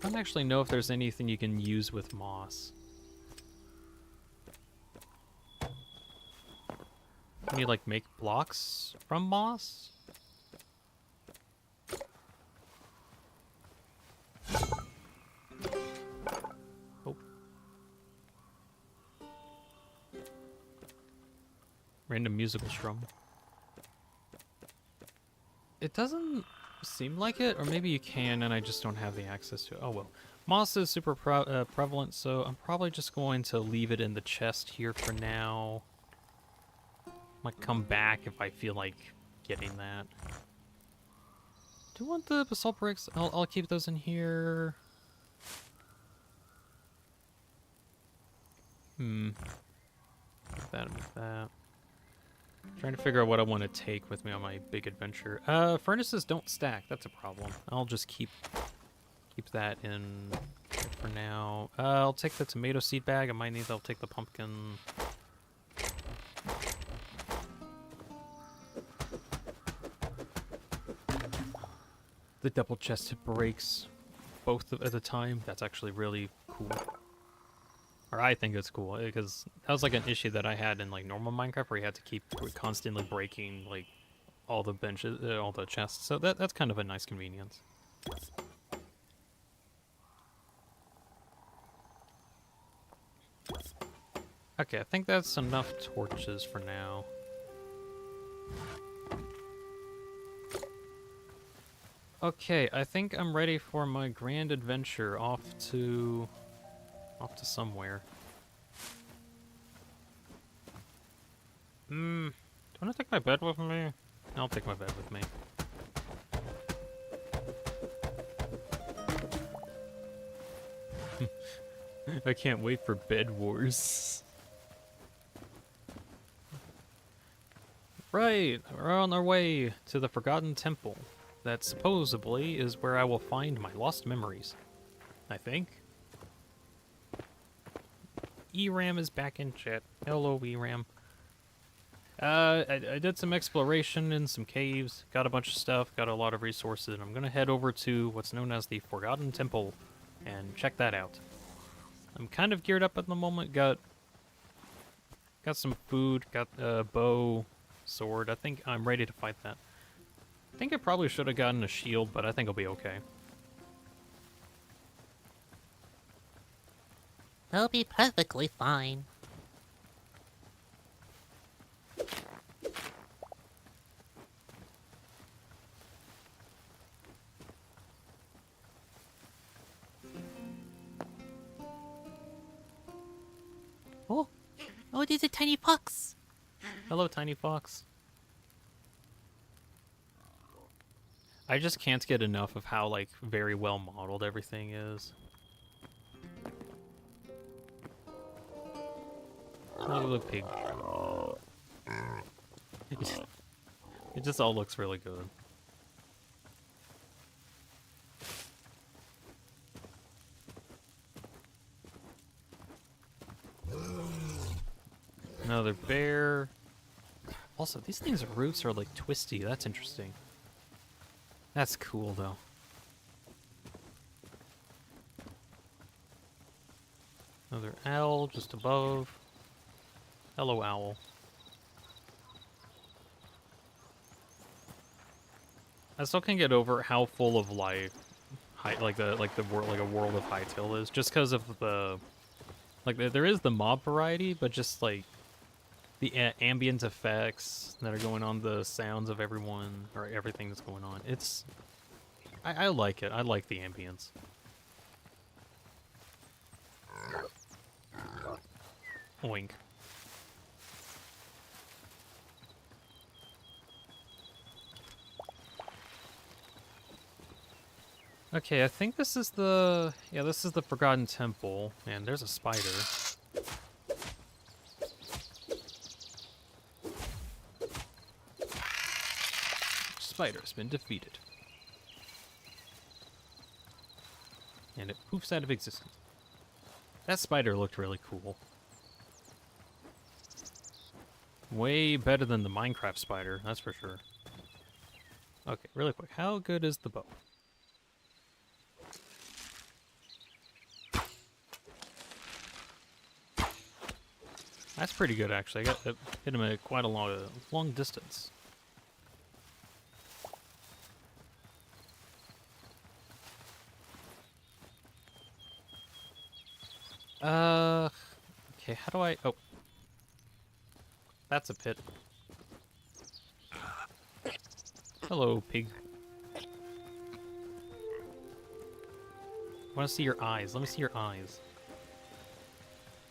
don't actually know if there's anything you can use with moss. Can you, like, make blocks from moss? Oh. Random musical strum. It doesn't seem like it, or maybe you can and I just don't have the access to it. Oh well. Moss is super prevalent, so I'm probably just going to leave it in the chest here for now. Might come back if I feel like getting that. Do you want the basalt bricks? I'll keep those in here. Make that, make that. Trying to figure out what I want to take with me on my big adventure. Furnaces don't stack. That's a problem. I'll just keep that in for now. I'll take the tomato seed bag. I might need. I'll take the pumpkin. The double chest breaks both at a time. That's actually really cool. Or I think it's cool, because that was like an issue that I had in like normal Minecraft where you had to keep constantly breaking like all the benches, all the chests. So that's kind of a nice convenience. Okay, I think that's enough torches for now. Okay, I think I'm ready for my grand adventure off to somewhere. Do I want to take my bed with me? I'll take my bed with me. I can't wait for Bed Wars. Right, we're on our way to the Forgotten Temple. That supposedly is where I will find my lost memories. I think. ERAM is back in chat. Hello, ERAM. I did some exploration in some caves, got a bunch of stuff, got a lot of resources, and I'm gonna head over to what's known as the Forgotten Temple and check that out. I'm kind of geared up at the moment, got some food, got a bow, sword. I think I'm ready to fight that. I think I probably should have gotten a shield, but I think I'll be okay. I'll be perfectly fine. Oh, there's a tiny fox. Hello, tiny fox. I just can't get enough of how, like, very well modeled everything is. Look at the pig. It just all looks really good. Another bear. Also, these things' roots are like twisty. That's interesting. That's cool, though. Another owl just above. Hello, owl. I still can't get over how full of life, like a world of Hytale is, just because of the, like, there is the mob variety, but just like the ambient effects that are going on, the sounds of everyone or everything that's going on. It's, I like it. I like the ambience. Oink. Okay, I think this is the... Yeah, this is the Forgotten Temple. And there's a spider. Spider's been defeated. And it poofs out of existence. That spider looked really cool. Way better than the Minecraft spider, that's for sure. Okay, really quick, how good is the bow? That's pretty good, actually. I got hit him at quite a long distance. Okay, how do I... Oh. That's a pit. Hello, pig. I want to see your eyes. Let me see your eyes.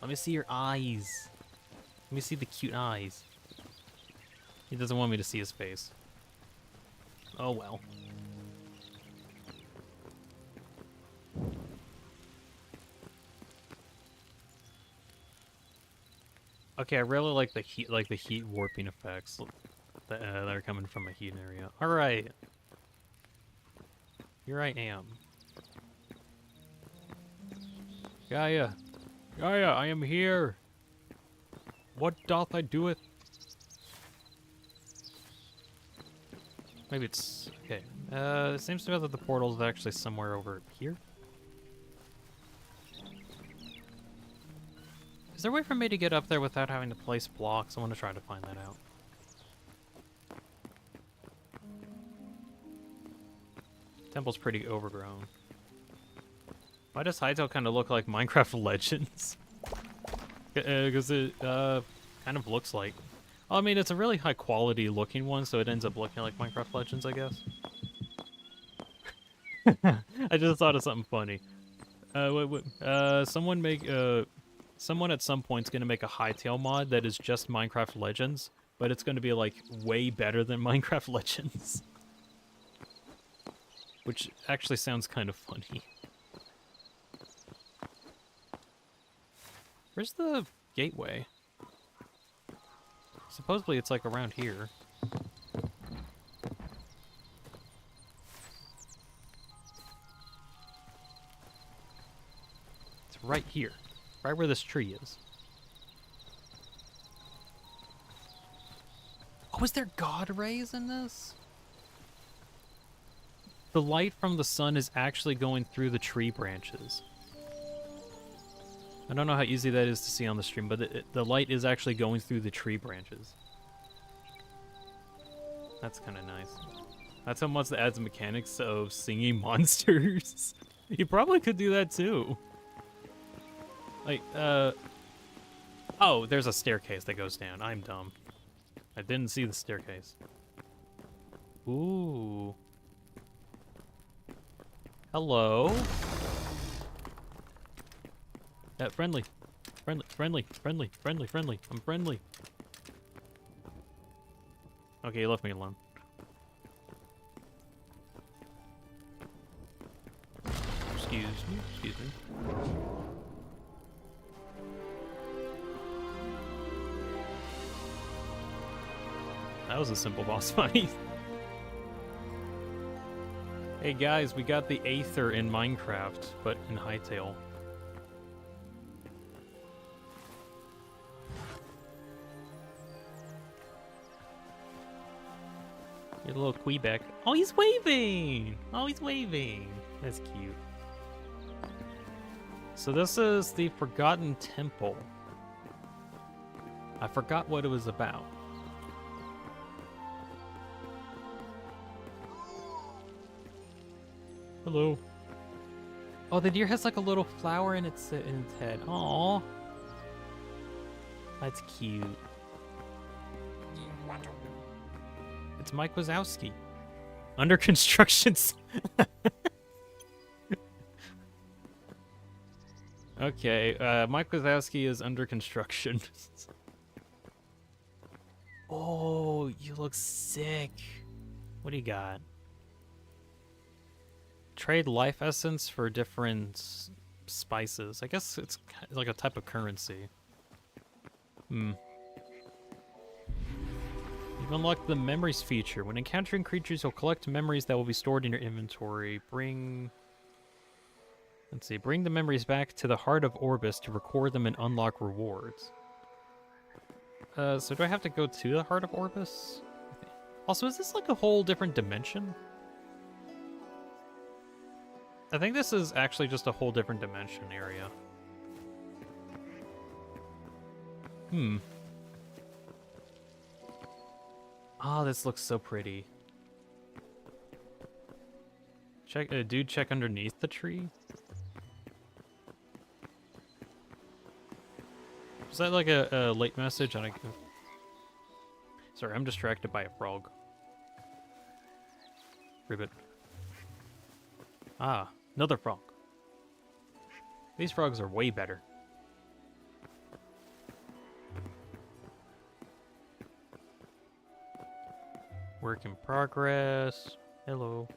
Let me see your eyes. Let me see the cute eyes. He doesn't want me to see his face. Oh well. Okay, I really like the heat warping effects that are coming from a heat area. All right, here I am. Gaia, Gaia, I am here. What doth I doeth? Maybe it's okay. It seems to me that the portal is actually somewhere over here. Is there a way for me to get up there without having to place blocks? I want to try to find that out. Temple's pretty overgrown. Why does Hytale kind of look like Minecraft Legends? Because it kind of looks like... I mean, it's a really high quality looking one, so it ends up looking like Minecraft Legends, I guess. I just thought of something funny. Someone make... Someone at some point is going to make a Hytale mod that is just Minecraft Legends, but it's going to be, like, way better than Minecraft Legends. Which actually sounds kind of funny. Where's the gateway? Supposedly it's, like, around here. It's right here. Right where this tree is. Oh, is there God rays in this? The light from the sun is actually going through the tree branches. I don't know how easy that is to see on the stream, but the light is actually going through the tree branches. That's kind of nice. That's how much that adds mechanics of singing monsters. You probably could do that too. Like, oh, there's a staircase that goes down. I'm dumb. I didn't see the staircase. Ooh. Hello? Friendly. Friendly, friendly, friendly, friendly, friendly. I'm friendly. Okay, you left me alone. Excuse me, excuse me. That was a simple boss fight. Hey guys, we got the Aether in Minecraft, but in Hytale. Your little Quebec. Oh, he's waving! Oh, he's waving! That's cute. So this is the Forgotten Temple. I forgot what it was about. Hello. Oh, the deer has like a little flower in its head. Aww. That's cute. It's Mike Wazowski. Under construction. Okay, Mike Wazowski is under construction. Oh, you look sick. What do you got? trade life essence for different spices. I guess it's like a type of currency. Hmm. You've unlocked the memories feature. When encountering creatures, you'll collect memories that will be stored in your inventory. Let's see, bring the memories back to the Heart of Orbis to record them and unlock rewards. So do I have to go to the Heart of Orbis? Also, is this like a whole different dimension? I think this is actually just a whole different dimension area. Hmm. Oh, this looks so pretty. Check, dude, check underneath the tree. Is that like a late message? Sorry, I'm distracted by a frog. Ribbit. Ah, another frog. These frogs are way better. Work in progress. Hello.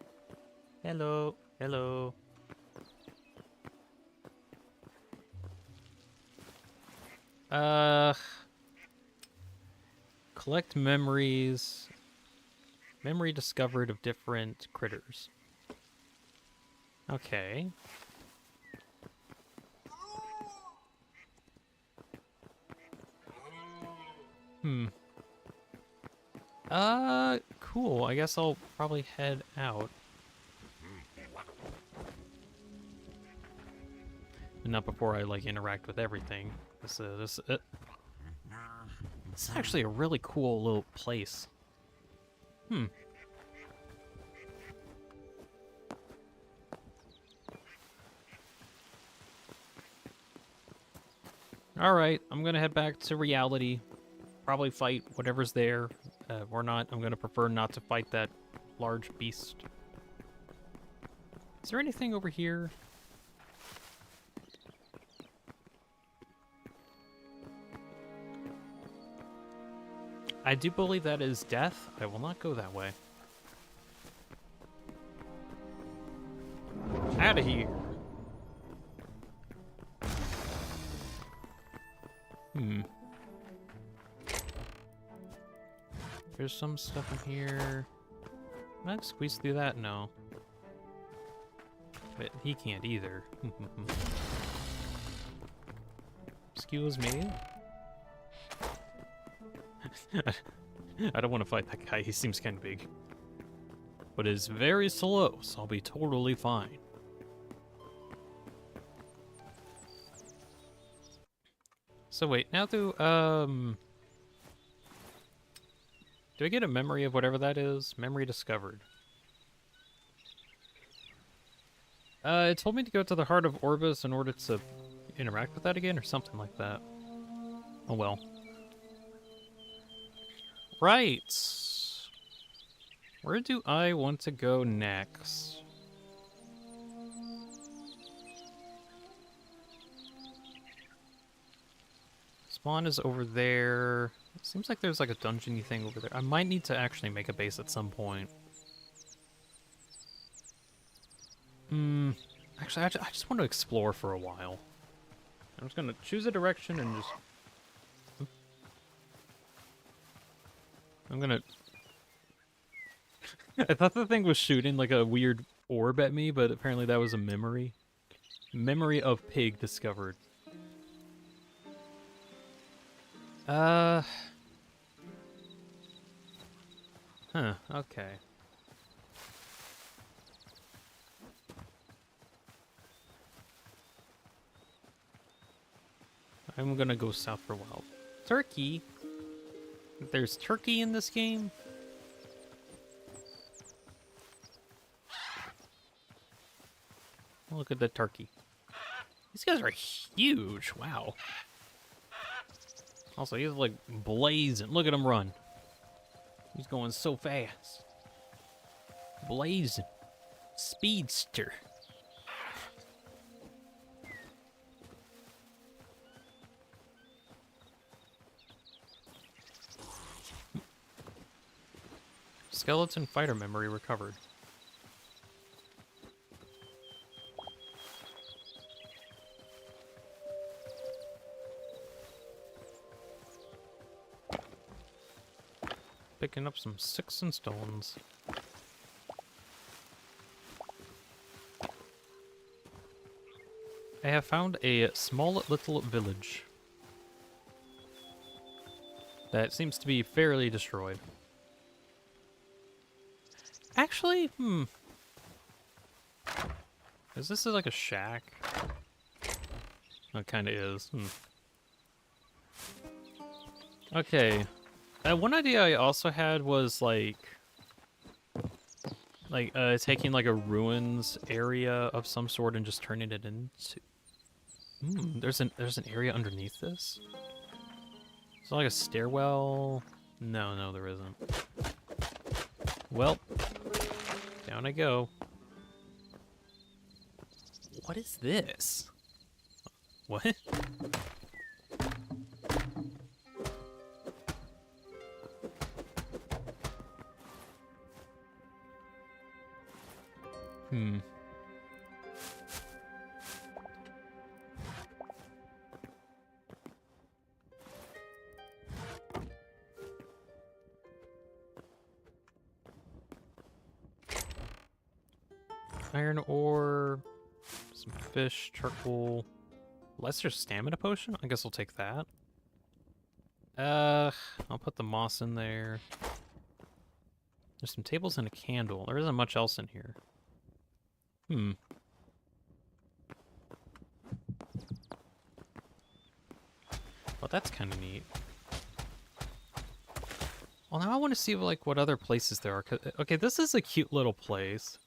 Hello. Hello. Collect memories. Memory discovered of different critters. Okay. Hmm. Cool. I guess I'll probably head out. But not before I, like, interact with everything. This is actually a really cool little place. Hmm. Alright, I'm gonna head back to reality. Probably fight whatever's there. Or not. I'm gonna prefer not to fight that large beast. Is there anything over here? I do believe that is death. I will not go that way. Out of here. Hmm. There's some stuff in here. Can I squeeze through that? No. But he can't either. Excuse me? I don't want to fight that guy. He seems kind of big. But is very slow, so I'll be totally fine. So wait, now do I get a memory of whatever that is? Memory discovered. It told me to go to the Heart of Orbis in order to interact with that again, or something like that. Oh well. Right! Where do I want to go next? Spawn is over there. Seems like there's like a dungeony thing over there. I might need to actually make a base at some point. Actually, I just want to explore for a while. I'm just gonna choose a direction and just... I'm gonna... I thought the thing was shooting like a weird orb at me, but apparently that was a memory. Memory of pig discovered. Huh, okay. I'm gonna go south for a while. Turkey? There's turkey in this game? Look at the turkey. These guys are huge, wow. Also, he's like blazing. Look at him run. He's going so fast. Blazing. Speedster. Skeleton fighter memory recovered. picking up some sticks and stones. I have found a small little village that seems to be fairly destroyed. Actually, is this like a shack? It kind of is. Okay. One idea I also had was taking like a ruins area of some sort and just turning it into. There's an area underneath this. Is it like a stairwell? No, there isn't. Well, down I go. What is this? What? Iron ore, some fish, charcoal, lesser stamina potion? I guess I'll take that. I'll put the moss in there. There's some tables and a candle. There isn't much else in here. Well, that's kind of neat. Well, now I want to see like what other places there are. Okay, this is a cute little place.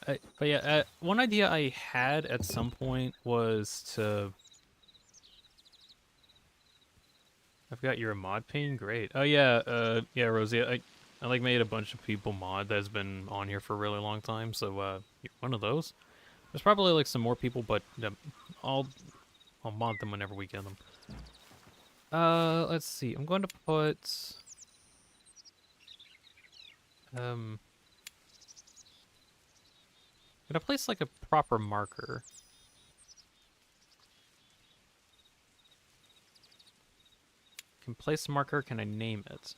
But yeah, one idea I had at some point was to... I've got your mod ping? Great. Oh yeah, yeah, Rosie, I like made a bunch of people mod that's been on here for a really long time, so you're one of those. There's probably like some more people, but I'll mod them whenever we get them. Let's see, I'm going to put... Can I place like a proper marker? Can place a marker, can I name it?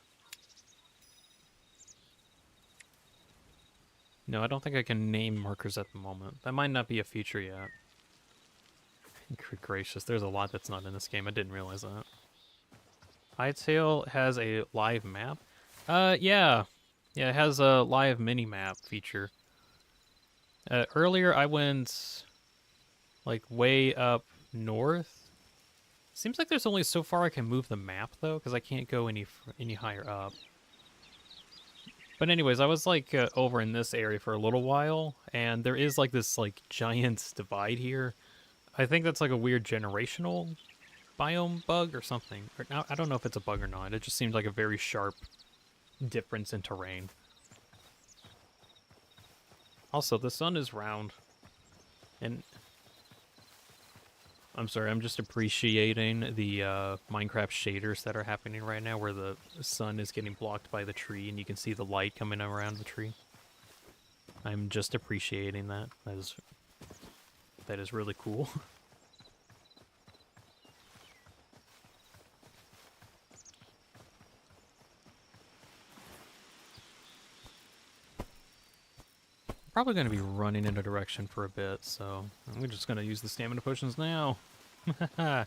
No, I don't think I can name markers at the moment. That might not be a feature yet. Good gracious, there's a lot that's not in this game. I didn't realize that. Hytale has a live map? Yeah. Yeah, it has a live mini-map feature. Earlier I went like way up north. Seems like there's only so far I can move the map though, because I can't go any higher up. But anyways, I was like over in this area for a little while, and there is like this like giant divide here. I think that's like a weird generational biome bug or something. I don't know if it's a bug or not. It just seemed like a very sharp difference in terrain. Also, the sun is round. And I'm sorry, I'm just appreciating the Minecraft shaders that are happening right now where the sun is getting blocked by the tree and you can see the light coming around the tree. I'm just appreciating that. That is really cool. Probably going to be running in a direction for a bit, so I'm just going to use the stamina potions now. Hold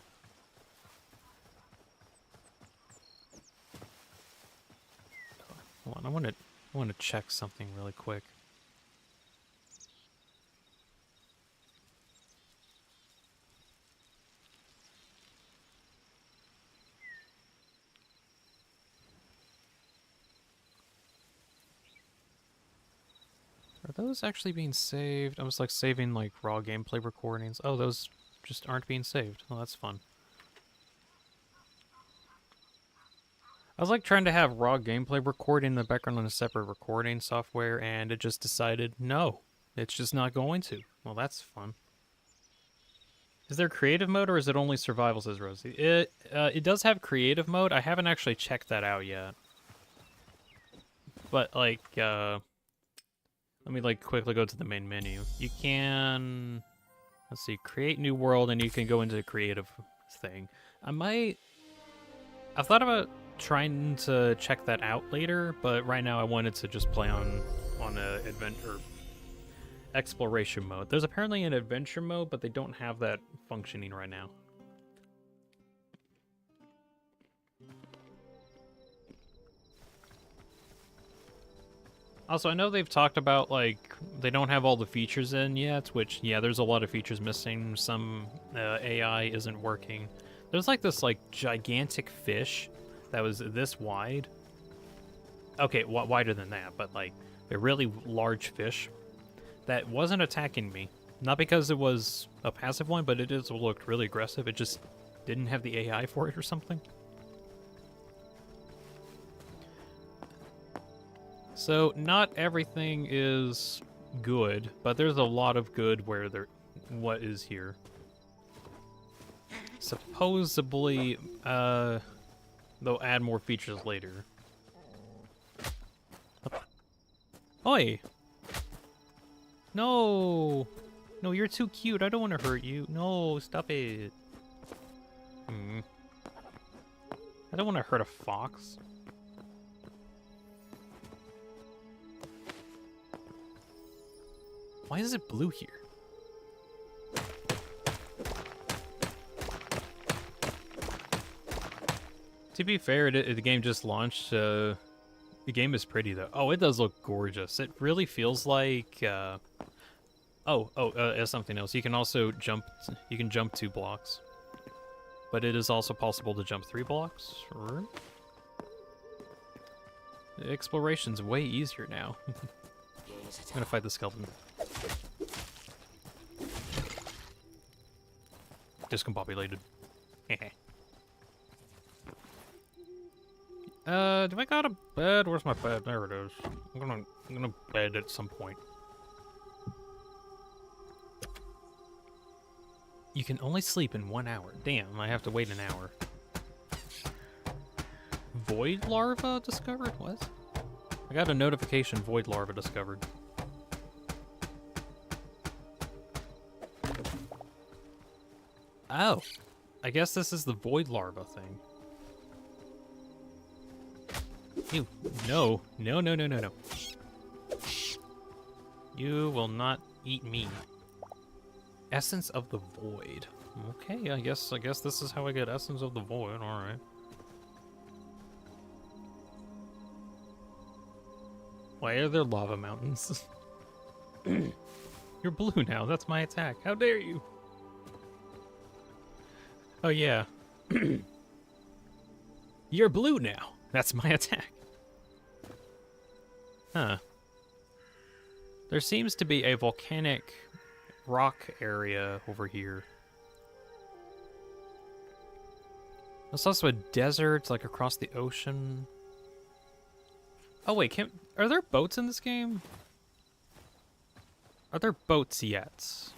on, I want to check something really quick. Are those actually being saved? I was like saving like raw gameplay recordings. Oh, those just aren't being saved. Oh, that's fun. I was like trying to have raw gameplay recording in the background on a separate recording software, and it just decided, no, it's just not going to. Well, that's fun. Is there creative mode, or is it only survival, says Rosie? It does have creative mode. I haven't actually checked that out yet. But, like, let me, like, quickly go to the main menu. You can, let's see, create new world, and you can go into the creative thing. I've thought about trying to check that out later, but right now I wanted to just play on a adventure exploration mode. There's apparently an adventure mode, but they don't have that functioning right now. Also, I know they've talked about, like, they don't have all the features in yet, which, yeah, there's a lot of features missing. Some AI isn't working. There's, like, this, like, gigantic fish that was this wide. Okay, wider than that, but, like, a really large fish that wasn't attacking me. Not because it was a passive one, but it just looked really aggressive. It just didn't have the AI for it or something. So, not everything is good, but there's a lot of good where what is here. Supposedly, they'll add more features later. Oi! No! No, you're too cute. I don't want to hurt you. No, stop it. I don't want to hurt a fox. Why is it blue here? To be fair, the game just launched. The game is pretty though. Oh, it does look gorgeous. It really feels like. It's something else. You can also jump. You can jump 2 blocks, but it is also possible to jump 3 blocks. The exploration's way easier now. I'm gonna fight the skeleton. Discombobulated. Do I got a bed? Where's my bed? There it is. I'm gonna bed at some point. You can only sleep in 1 hour. Damn, I have to wait an hour. Void larva discovered? What? I got a notification, void larva discovered. Oh, I guess this is the void larva thing. Ew, no. No, no, no, no, no. You will not eat me. Essence of the void. Okay, I guess this is how I get essence of the void, alright. Why are there lava mountains? You're blue now, that's my attack. How dare you? Oh yeah. You're blue now. That's my attack. Huh. There seems to be a volcanic rock area over here. There's also a desert, like across the ocean. Oh wait, are there boats in this game? Are there boats yet?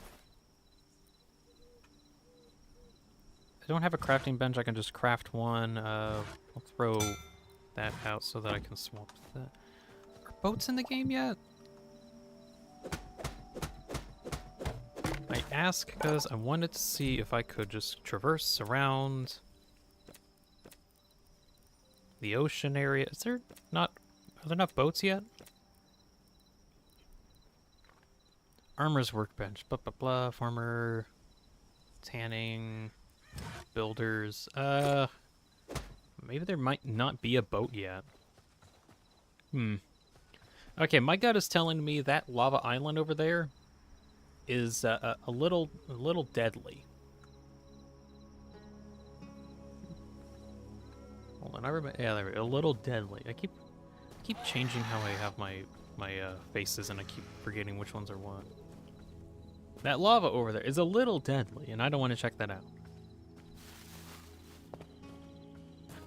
I don't have a crafting bench, I can just craft one. I'll throw that out so that I can swap that. Are boats in the game yet? I ask because I wanted to see if I could just traverse around the ocean area. Are there not boats yet? Armor's workbench, blah blah blah, farmer, tanning, builders. Maybe there might not be a boat yet. Okay, my gut is telling me that lava island over there is a little deadly. Hold on, I remember. Yeah, there we go. A little deadly. I keep changing how I have my faces, and I keep forgetting which ones are what. That lava over there is a little deadly, and I don't want to check that out.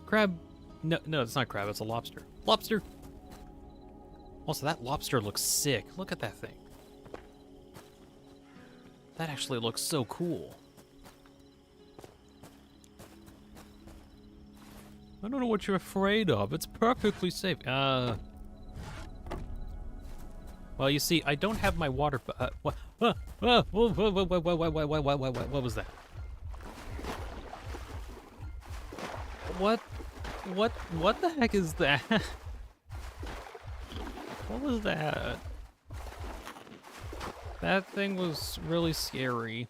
Crab. No, it's not crab. It's a lobster. Lobster. Also, that lobster looks sick. Look at that thing. That actually looks so cool. I don't know what you're afraid of. It's perfectly safe. Well, you see, I don't have my water. What? What was that? What What the heck is that? What was that? That thing was really scary.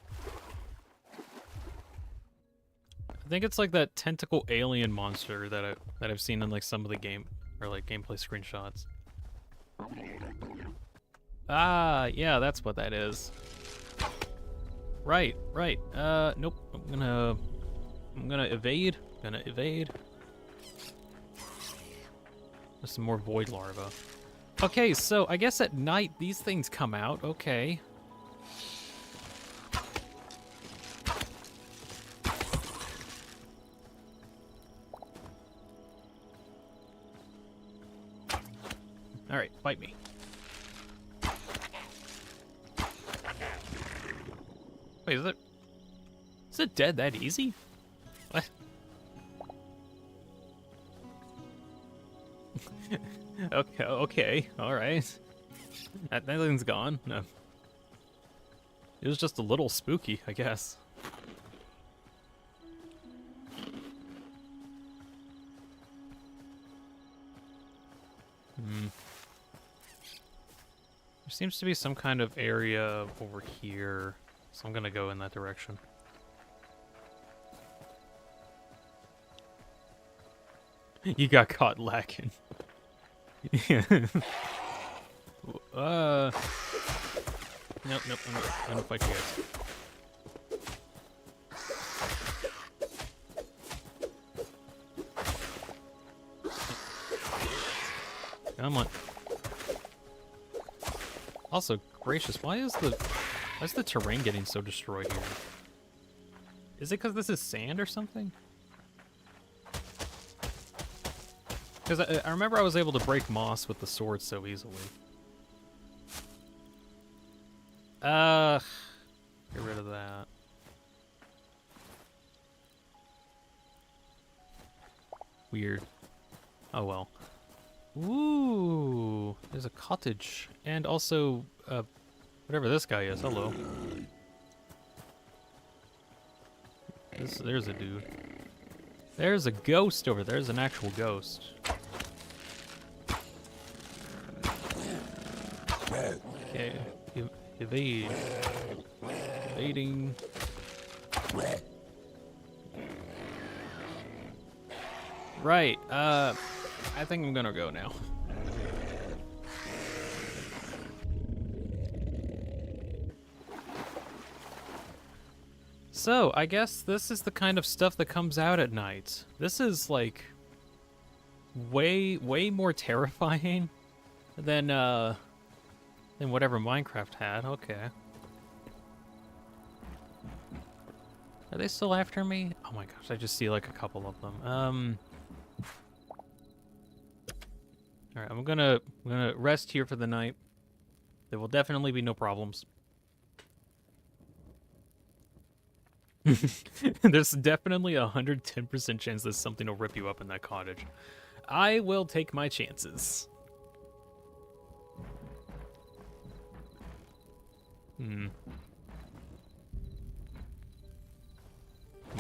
I think it's like that tentacle alien monster that I've seen in like some of the game or like gameplay screenshots. Ah, yeah, that's what that is. Right. Nope. I'm gonna evade. There's some more void larvae. Okay, so I guess at night these things come out. Okay. All right, fight me. Wait, is it dead that easy? What? Okay, all right. That thing's gone. No. It was just a little spooky, I guess. There seems to be some kind of area over here, so I'm gonna go in that direction. You got caught lacking. Nope, I'm gonna fight you guys. Come on. Also, gracious, why is the terrain getting so destroyed here? Is it because this is sand or something? Because I remember I was able to break moss with the sword so easily. Get rid of that. Weird. Oh well. Ooh, there's a cottage. And also, whatever this guy is. Hello. There's a dude. There's a ghost over there. There's an actual ghost. Okay. Evade. Evading. Right. I think I'm gonna go now. So, I guess this is the kind of stuff that comes out at night. This is, like, way more terrifying than whatever Minecraft had. Okay. Are they still after me? Oh my gosh, I just see, like, a couple of them. Alright, I'm gonna rest here for the night. There will definitely be no problems. There's definitely 110% chance that something will rip you up in that cottage. I will take my chances.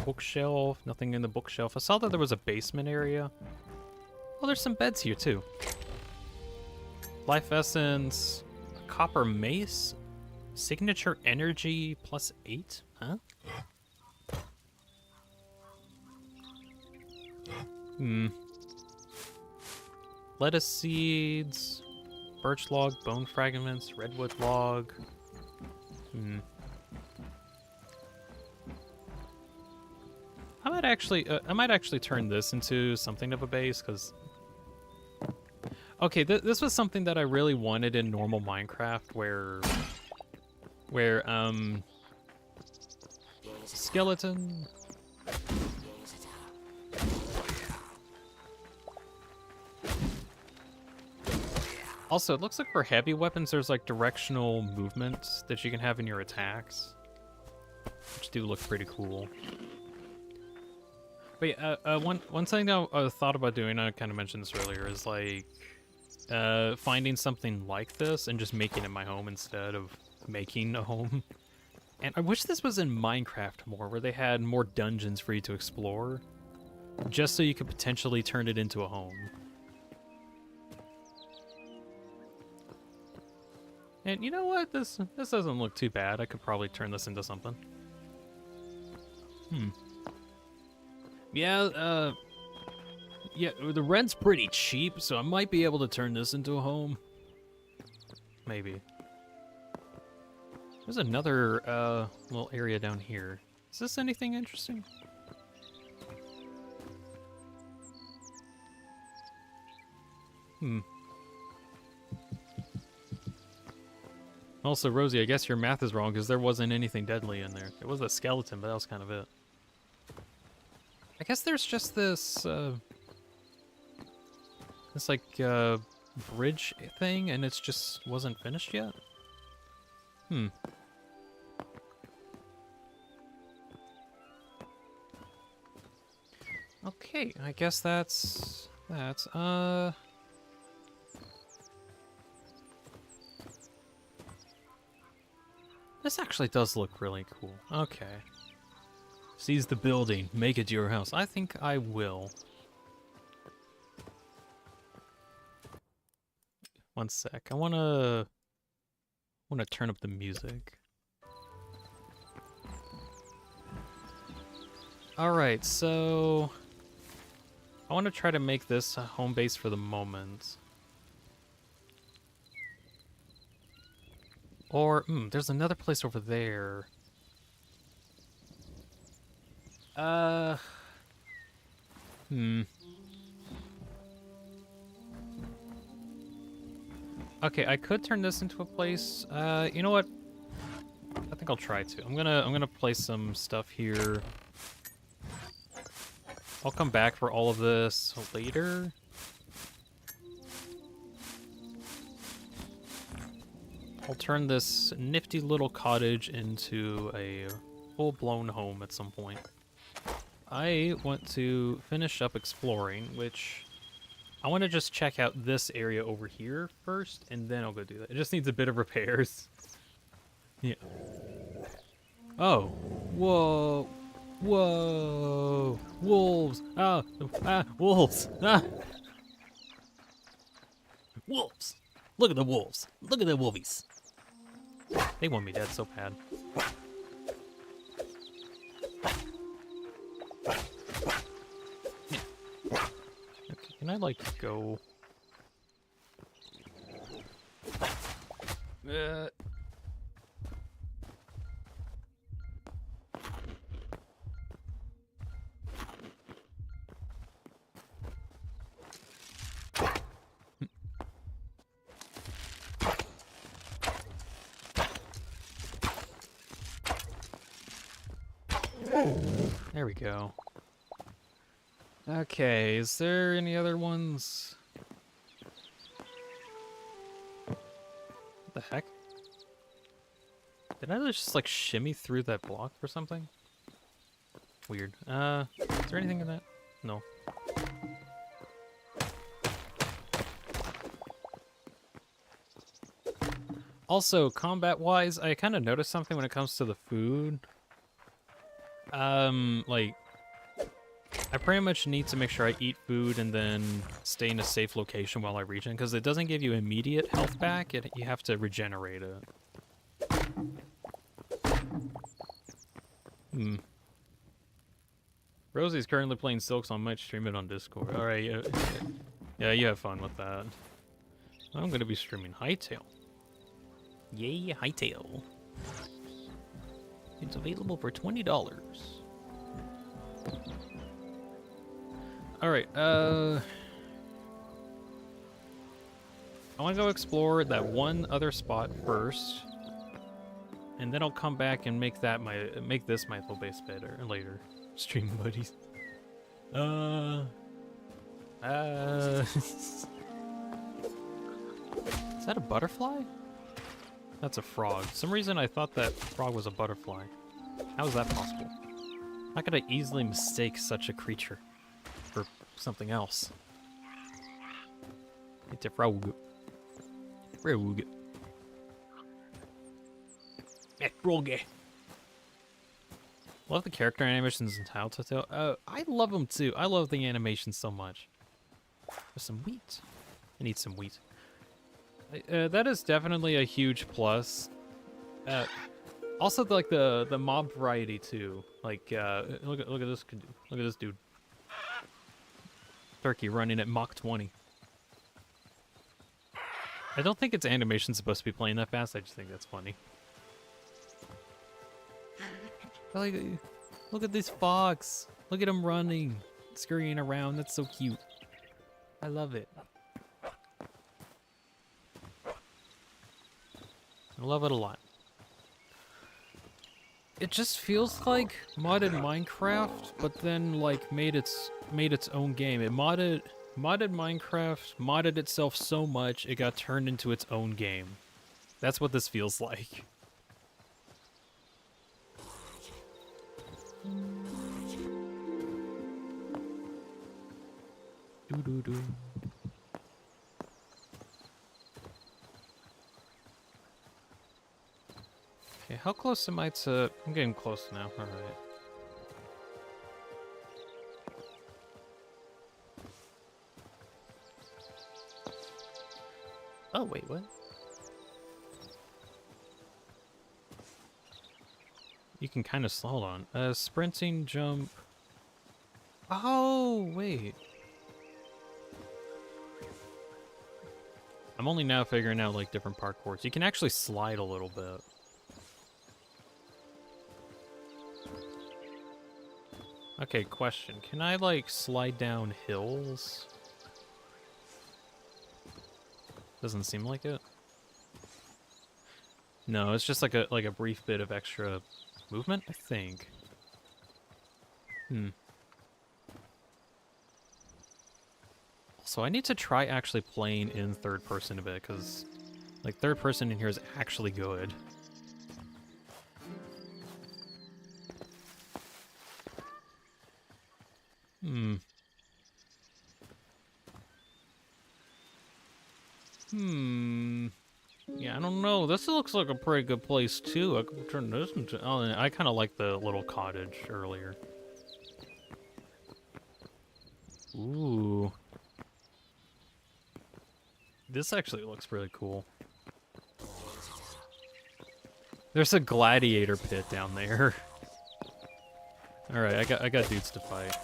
Bookshelf, nothing in the bookshelf. I saw that there was a basement area. Oh, there's some beds here too. Life essence, a copper mace, signature energy +8, huh? Lettuce seeds, birch log, bone fragments, redwood log. I might actually turn this into something of a base, because okay, this was something that I really wanted in normal Minecraft, where skeleton. Also, it looks like for heavy weapons, there's like directional movements that you can have in your attacks, which do look pretty cool. But yeah, one thing I thought about doing, I kind of mentioned this earlier, is like finding something like this and just making it my home instead of making a home. And I wish this was in Minecraft more, where they had more dungeons for you to explore. just so you could potentially turn it into a home. And you know what? This doesn't look too bad. I could probably turn this into something. Yeah, yeah, the rent's pretty cheap, so I might be able to turn this into a home. Maybe. There's another little area down here. Is this anything interesting? Also, Rosie, I guess your math is wrong because there wasn't anything deadly in there. It was a skeleton, but that was kind of it. I guess there's just this, bridge thing, and it's just wasn't finished yet? Okay, I guess that's that. This actually does look really cool. Okay. Seize the building, make it your house. I think I will. One sec. I wanna turn up the music. Alright, so I want to try to make this a home base for the moment. Or, there's another place over there. Okay, I could turn this into a place. You know what? I think I'll try to. I'm gonna place some stuff here. I'll come back for all of this later. I'll turn this nifty little cottage into a full-blown home at some point. I want to finish up exploring, which I want to just check out this area over here first, and then I'll go do that. It just needs a bit of repairs. Yeah. Oh. Whoa. Whoa. Wolves. Wolves. Wolves. Look at the wolves. Look at the wolvies. They want me dead so bad. Okay, can I, like, go... There we go. Okay, is there any other ones? What the heck? Did I just, like, shimmy through that block or something? Weird. Is there anything in that? No. Also, combat-wise, I kind of noticed something when it comes to the food. Like, I pretty much need to make sure I eat food and then stay in a safe location while I regen, because it doesn't give you immediate health back, you have to regenerate it. Rosie's currently playing Silk, so I might stream it on Discord. Alright, yeah, you have fun with that. I'm gonna be streaming Hytale. Yay, Hytale. It's available for $20. Alright, I want to go explore that one other spot first, and then I'll come back and make this my full base better later. Stream buddies. Is that a butterfly? That's a frog. For some reason I thought that frog was a butterfly. How is that possible? How could I easily mistake such a creature for something else? It's a frog. Frog. Frog. Love the character animations in Hytale. I love them too. I love the animations so much. There's some wheat. I need some wheat. That is definitely a huge plus. Also, like the mob variety too. Like, look at this. Look at this dude. Turkey running at Mach 20. I don't think its animation's supposed to be playing that fast. I just think that's funny. Like, look at this fox. Look at him running, scurrying around. That's so cute. I love it. I love it a lot. It just feels like modded Minecraft, but then like made its own game. It modded Minecraft, modded itself so much it got turned into its own game. That's what this feels like. Doo-doo-doo. Okay, how close am I to... I'm getting close now, alright. Oh, wait, what? You can kind of slow on. Sprinting, jump... Oh, wait. I'm only now figuring out, like, different parkours. You can actually slide a little bit. Okay, question. Can I, like, slide down hills? Doesn't seem like it. No, it's just like a brief bit of extra movement, I think. So I need to try actually playing in third person a bit, because, like, third person in here is actually good. Yeah, I don't know. This looks like a pretty good place, too. I could turn this into... Oh, I kind of like the little cottage earlier. Ooh. This actually looks really cool. There's a gladiator pit down there. Alright, I got dudes to fight.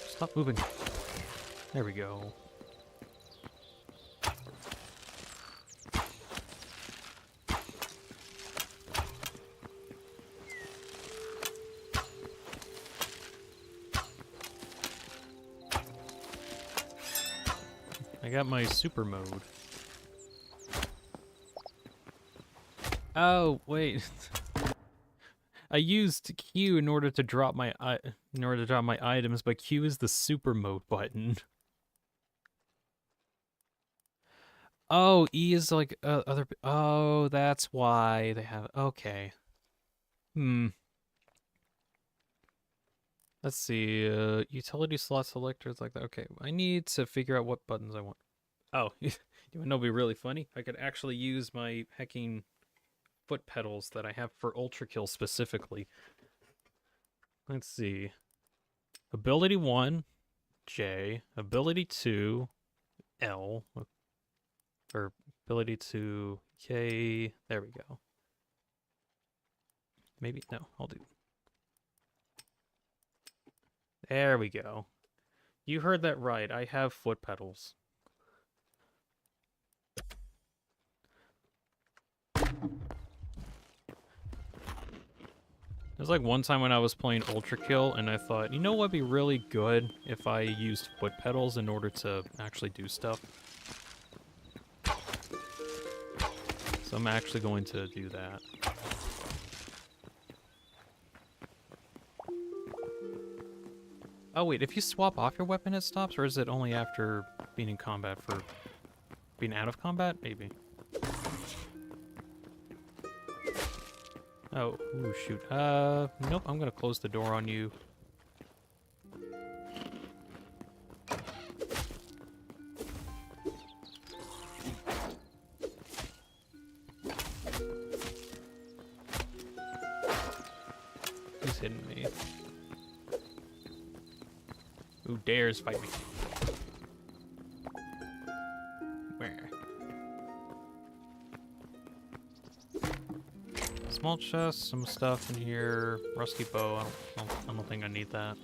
Stop moving. There we go. I got my super mode. Oh, wait. I used Q in order to drop my items, but Q is the super mode button. Oh, E is like other. Oh, that's why they have. Okay. Let's see. Utility slot selectors like that. Okay, I need to figure out what buttons I want. Oh, you wanna know? What'd be really funny. I could actually use my hecking foot pedals that I have for Ultra Kill specifically. Let's see. Ability 1, J. Ability 2, L. Or ability 2, K. There we go. Maybe, no, I'll do. There we go. You heard that right. I have foot pedals. There's like one time when I was playing Ultra Kill and I thought, you know what'd be really good if I used foot pedals in order to actually do stuff? So I'm actually going to do that. Oh wait, if you swap off your weapon it stops, or is it only after being in combat for... Being out of combat? Maybe. Oh, ooh, shoot. Nope, I'm gonna close the door on you. Who's hitting me? Who dares fight me? Where? Small chest, some stuff in here. Rusty bow. I don't think I need that.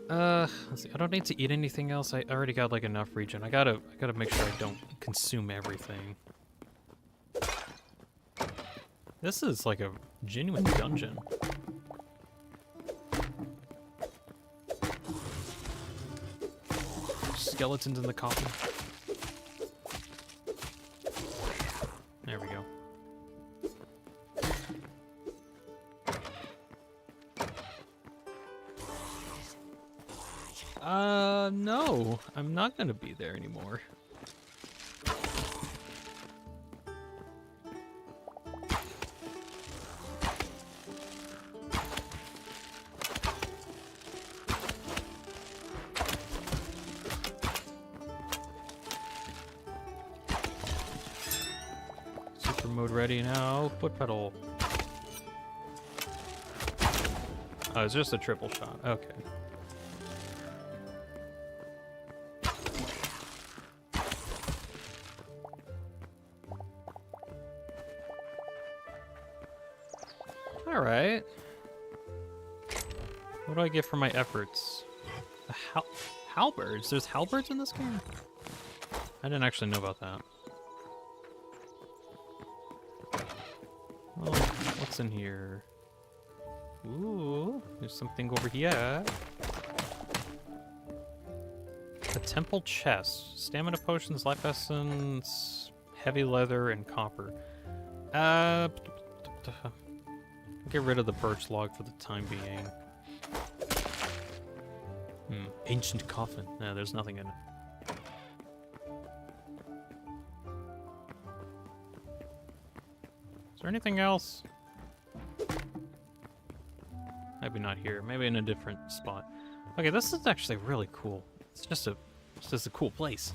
Let's see. I don't need to eat anything else. I already got like enough regen. I gotta make sure I don't consume everything. This is like a genuine dungeon. Skeletons in the coffin. There we go. No, I'm not gonna be there anymore. Super mode ready now. Foot pedal. Oh, it's just a triple shot. Okay. Alright. What do I get for my efforts? The halberds? There's halberds in this game? I didn't actually know about that. Well, what's in here? Ooh, there's something over here. A temple chest. Stamina potions, life essence, heavy leather, and copper. Get rid of the birch log for the time being. Ancient coffin. No, there's nothing in it. Is there anything else? Maybe not here. Maybe in a different spot. Okay, this is actually really cool. It's just a cool place.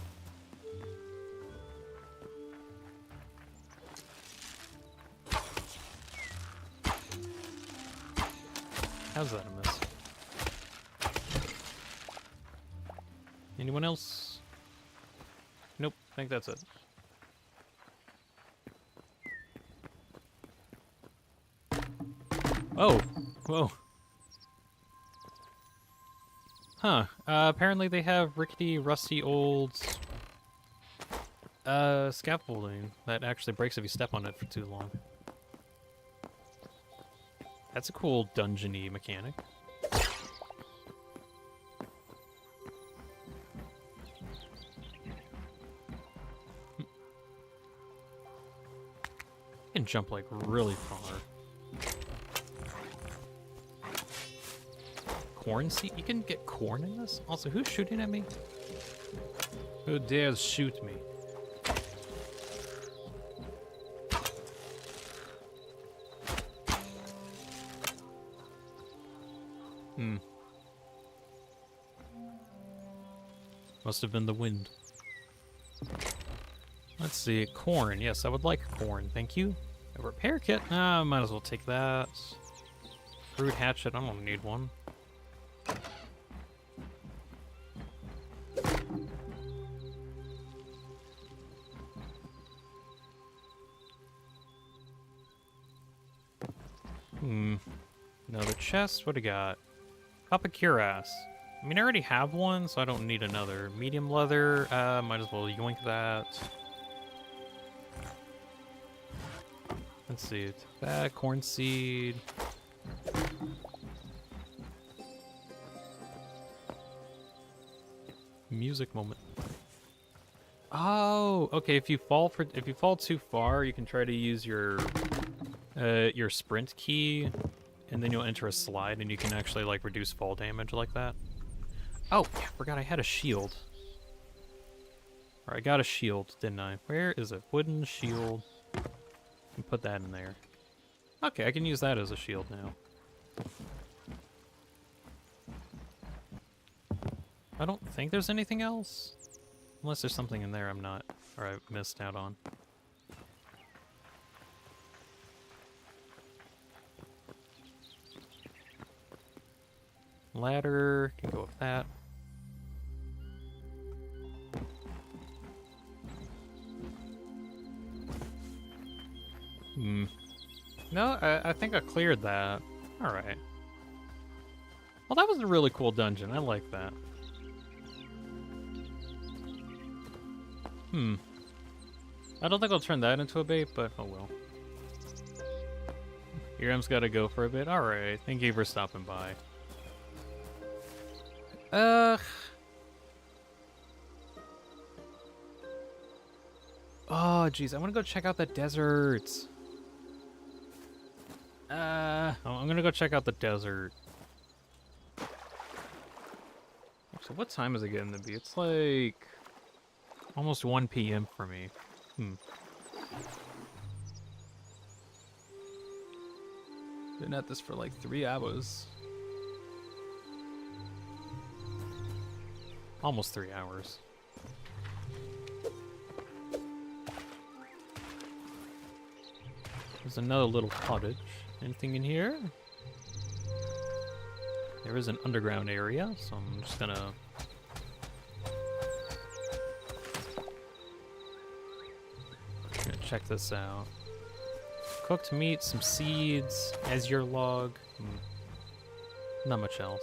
How's that a miss? Anyone else? Nope, I think that's it. Oh, whoa. Huh, apparently they have rickety, rusty, old scaffolding that actually breaks if you step on it for too long. That's a cool dungeon-y mechanic. You can jump like really far. Corn seed? You can get corn in this? Also, who's shooting at me? Who dares shoot me? Must have been the wind. Let's see, corn. Yes, I would like corn. Thank you. A repair kit? Might as well take that. Rude hatchet. I don't need one. Another chest. What do you got? Cup of cuirass. I mean, I already have one, so I don't need another. Medium leather, might as well yoink that. Let's see, that corn seed. Music moment. Oh, okay. If you fall too far, you can try to use your sprint key, and then you'll enter a slide, and you can actually like reduce fall damage like that. Oh, yeah, I forgot I had a shield. Alright, I got a shield, didn't I? Where is it? Wooden shield. And put that in there. Okay, I can use that as a shield now. I don't think there's anything else. Unless there's something in there I'm not, or I missed out on. Ladder, can go with that. No, I think I cleared that. Alright. Well, that was a really cool dungeon. I like that. I don't think I'll turn that into a bait, but oh well. Hiram's gotta go for a bit. Alright, thank you for stopping by. Oh, jeez, I want to go check out the desert. I'm gonna go check out the desert. So what time is it getting to be? It's like almost 1 p.m. for me. Been at this for like 3 hours. Almost 3 hours. There's another little cottage. Anything in here? There is an underground area, so I'm just gonna... check this out. Cooked meat, some seeds, as your log. Not much else.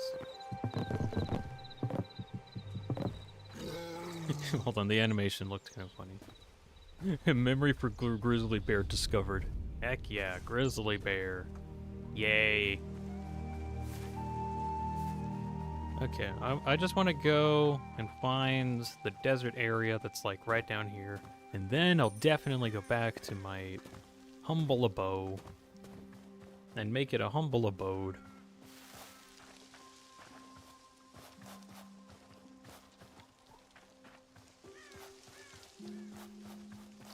Hold on, the animation looked kind of funny. Memory for grizzly bear discovered. Heck yeah, grizzly bear. Yay. Okay, I just want to go and find the desert area that's like right down here. And then I'll definitely go back to my humble abode. And make it a humble abode.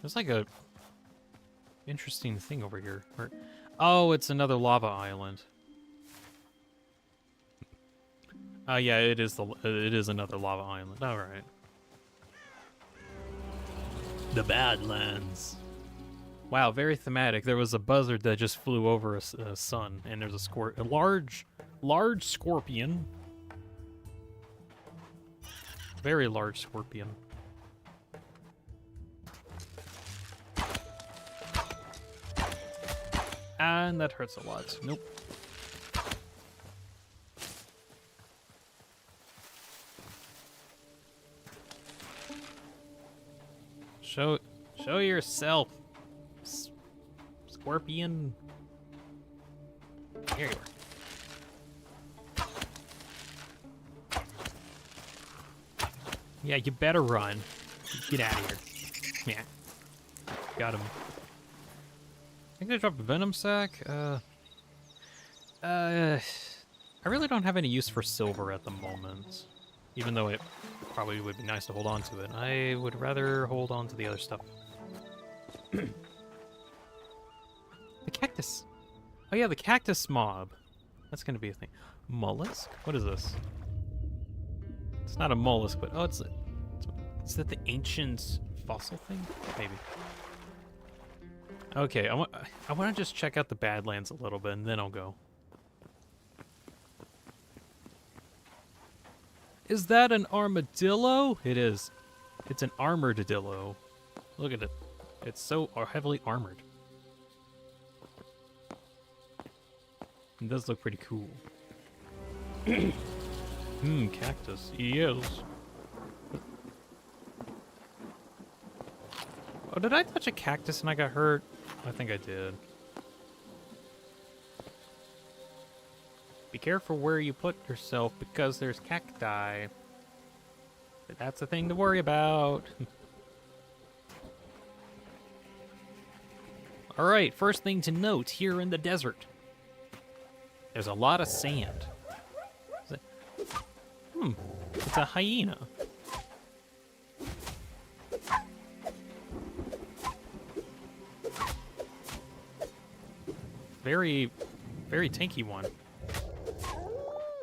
There's like a interesting thing over here. Oh, it's another lava island. Yeah, it is another lava island. All right. The Badlands. Wow, very thematic. There was a buzzard that just flew over a sun, and there's a large scorpion. Very large scorpion. And that hurts a lot. Nope. Show yourself, Scorpion. Here you are. Yeah, you better run. Get out of here. Yeah. Got him. I think I dropped a venom sac. I really don't have any use for silver at the moment. Even though it probably would be nice to hold on to it. I would rather hold on to the other stuff. The cactus. Oh yeah, the cactus mob. That's gonna be a thing. Mollusk? What is this? It's not a mollusk, but oh, is that the ancient fossil thing? Maybe. Okay, I want to just check out the Badlands a little bit, and then I'll go. Is that an armadillo? It is. It's an armadillo. Look at it. It's so heavily armored. It does look pretty cool. Cactus. Yes. Oh, did I touch a cactus and I got hurt? I think I did. Be careful where you put yourself because there's cacti. But that's a thing to worry about. Alright, first thing to note here in the desert. There's a lot of sand. It's a hyena. very, very tanky one.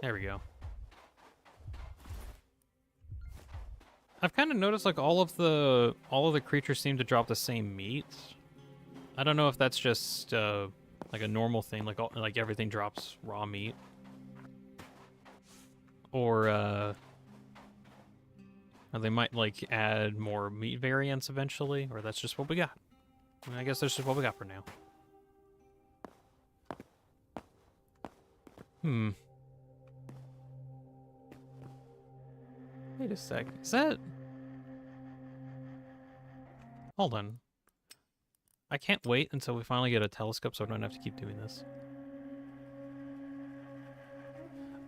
There we go. I've kind of noticed like all of the creatures seem to drop the same meat. I don't know if that's just like a normal thing, like everything drops raw meat, or they might like add more meat variants eventually, or that's just what we got. I guess that's just what we got for now. Wait a sec. Is that... Hold on. I can't wait until we finally get a telescope so I don't have to keep doing this.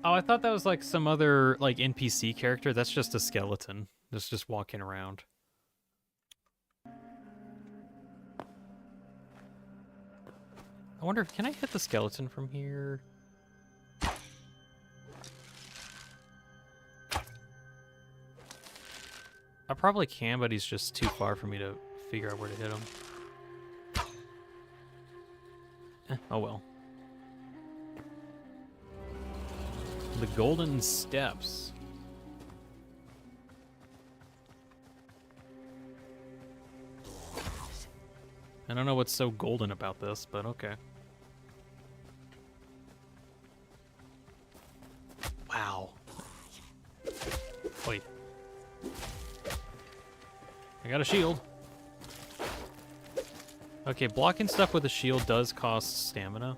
Oh, I thought that was like some other like NPC character. That's just a skeleton. That's just walking around. I wonder, can I hit the skeleton from here? I probably can, but he's just too far for me to figure out where to hit him. Oh well. The Golden Steps. I don't know what's so golden about this, but okay. Wow. Wait. I got a shield. Okay, blocking stuff with a shield does cost stamina.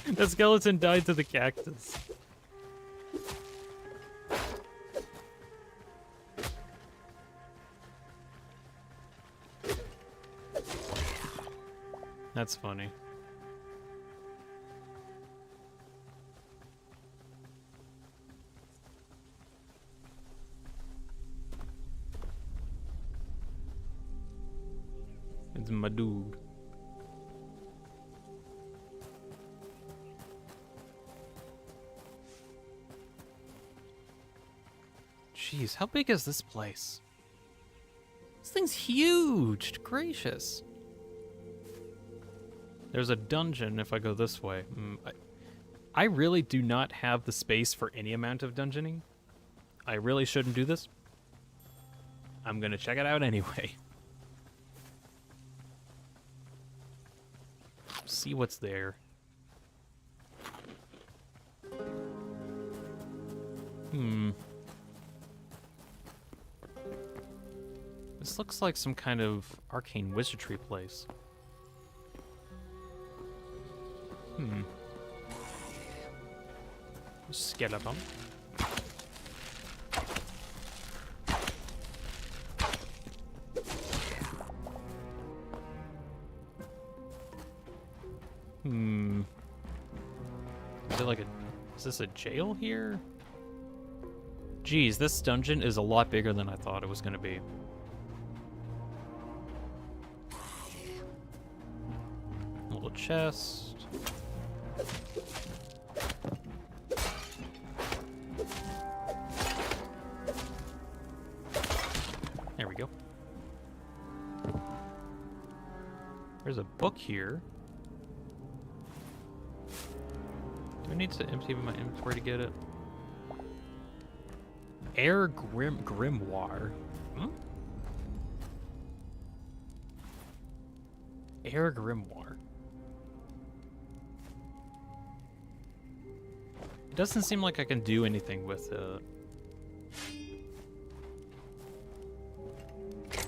The skeleton died to the cactus. That's funny. It's my dude. Jeez, how big is this place? This thing's huge. Gracious. There's a dungeon if I go this way. I really do not have the space for any amount of dungeoning. I really shouldn't do this. I'm gonna check it out anyway. See what's there. This looks like some kind of arcane wizardry place. Skeleton. Is it like is this a jail here? Geez, this dungeon is a lot bigger than I thought it was gonna be. A little chest. There we go. There's a book here. Do I need to empty my inventory to get it? Air Grimoire. Air Grimoire. It doesn't seem like I can do anything with it.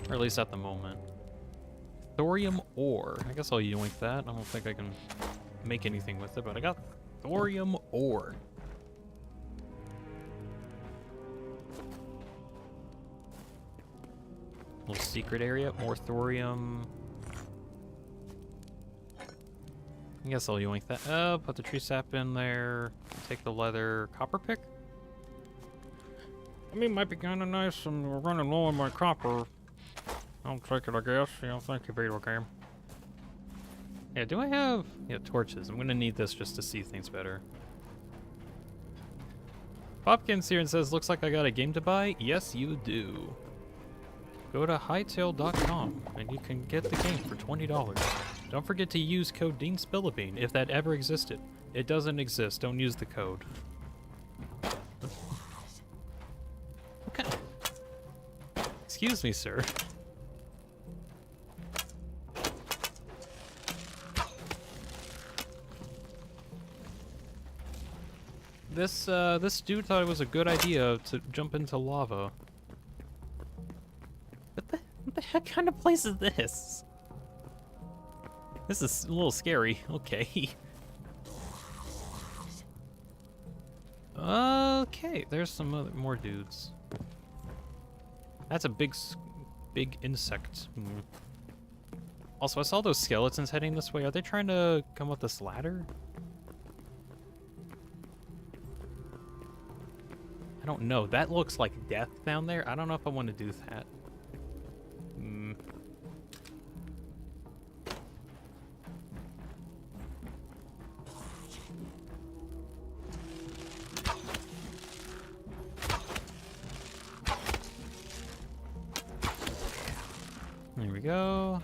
Or at least at the moment. Thorium ore. I guess I'll yoink that. I don't think I can make anything with it, but I got thorium ore. Little secret area. More thorium. I guess I'll yoink that. Put the tree sap in there. Take the leather. Copper pick? I mean, it might be kind of nice, and we're running low on my copper. I'll take it, I guess. Yeah, thank you, video game. Yeah, do I have... Yeah, torches. I'm gonna need this just to see things better. Popkins here and says, looks like I got a game to buy. Yes, you do. go to Hytale.com and you can get the game for $20. Don't forget to use code Deanspillabean if that ever existed. It doesn't exist. Don't use the code. Okay. Excuse me, sir. This dude thought it was a good idea to jump into lava. What the heck kind of place is this? This is a little scary. Okay. Okay, there's some more dudes. That's a big insect. Also, I saw those skeletons heading this way. Are they trying to come up this ladder? I don't know. That looks like death down there. I don't know if I want to do that. There we go.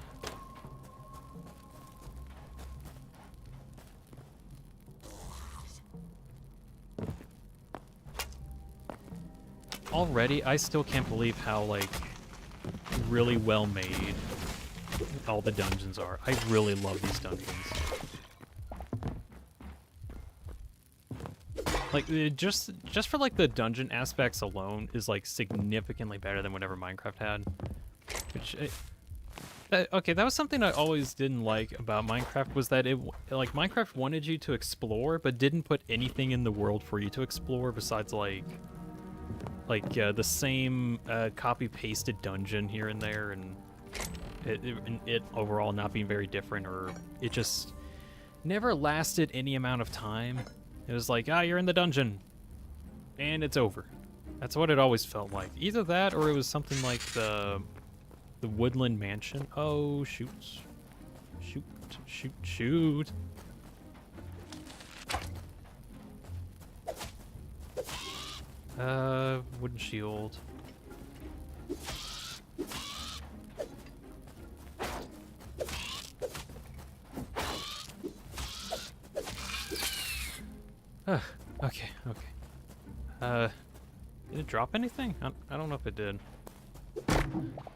Already, I still can't believe how, like, really well made all the dungeons are. I really love these dungeons. Like, just for, like, the dungeon aspects alone is, like, significantly better than whatever Minecraft had. Which, okay, that was something I always didn't like about Minecraft, was that like, Minecraft wanted you to explore, but didn't put anything in the world for you to explore besides, like the same copy-pasted dungeon here and there, and it overall not being very different, or it just never lasted any amount of time. It was like, you're in the dungeon, and it's over. That's what it always felt like. Either that, or it was something like the Woodland Mansion. Oh, shoot. Shoot, shoot, shoot. Wooden shield. Okay. Did it drop anything? I don't know if it did.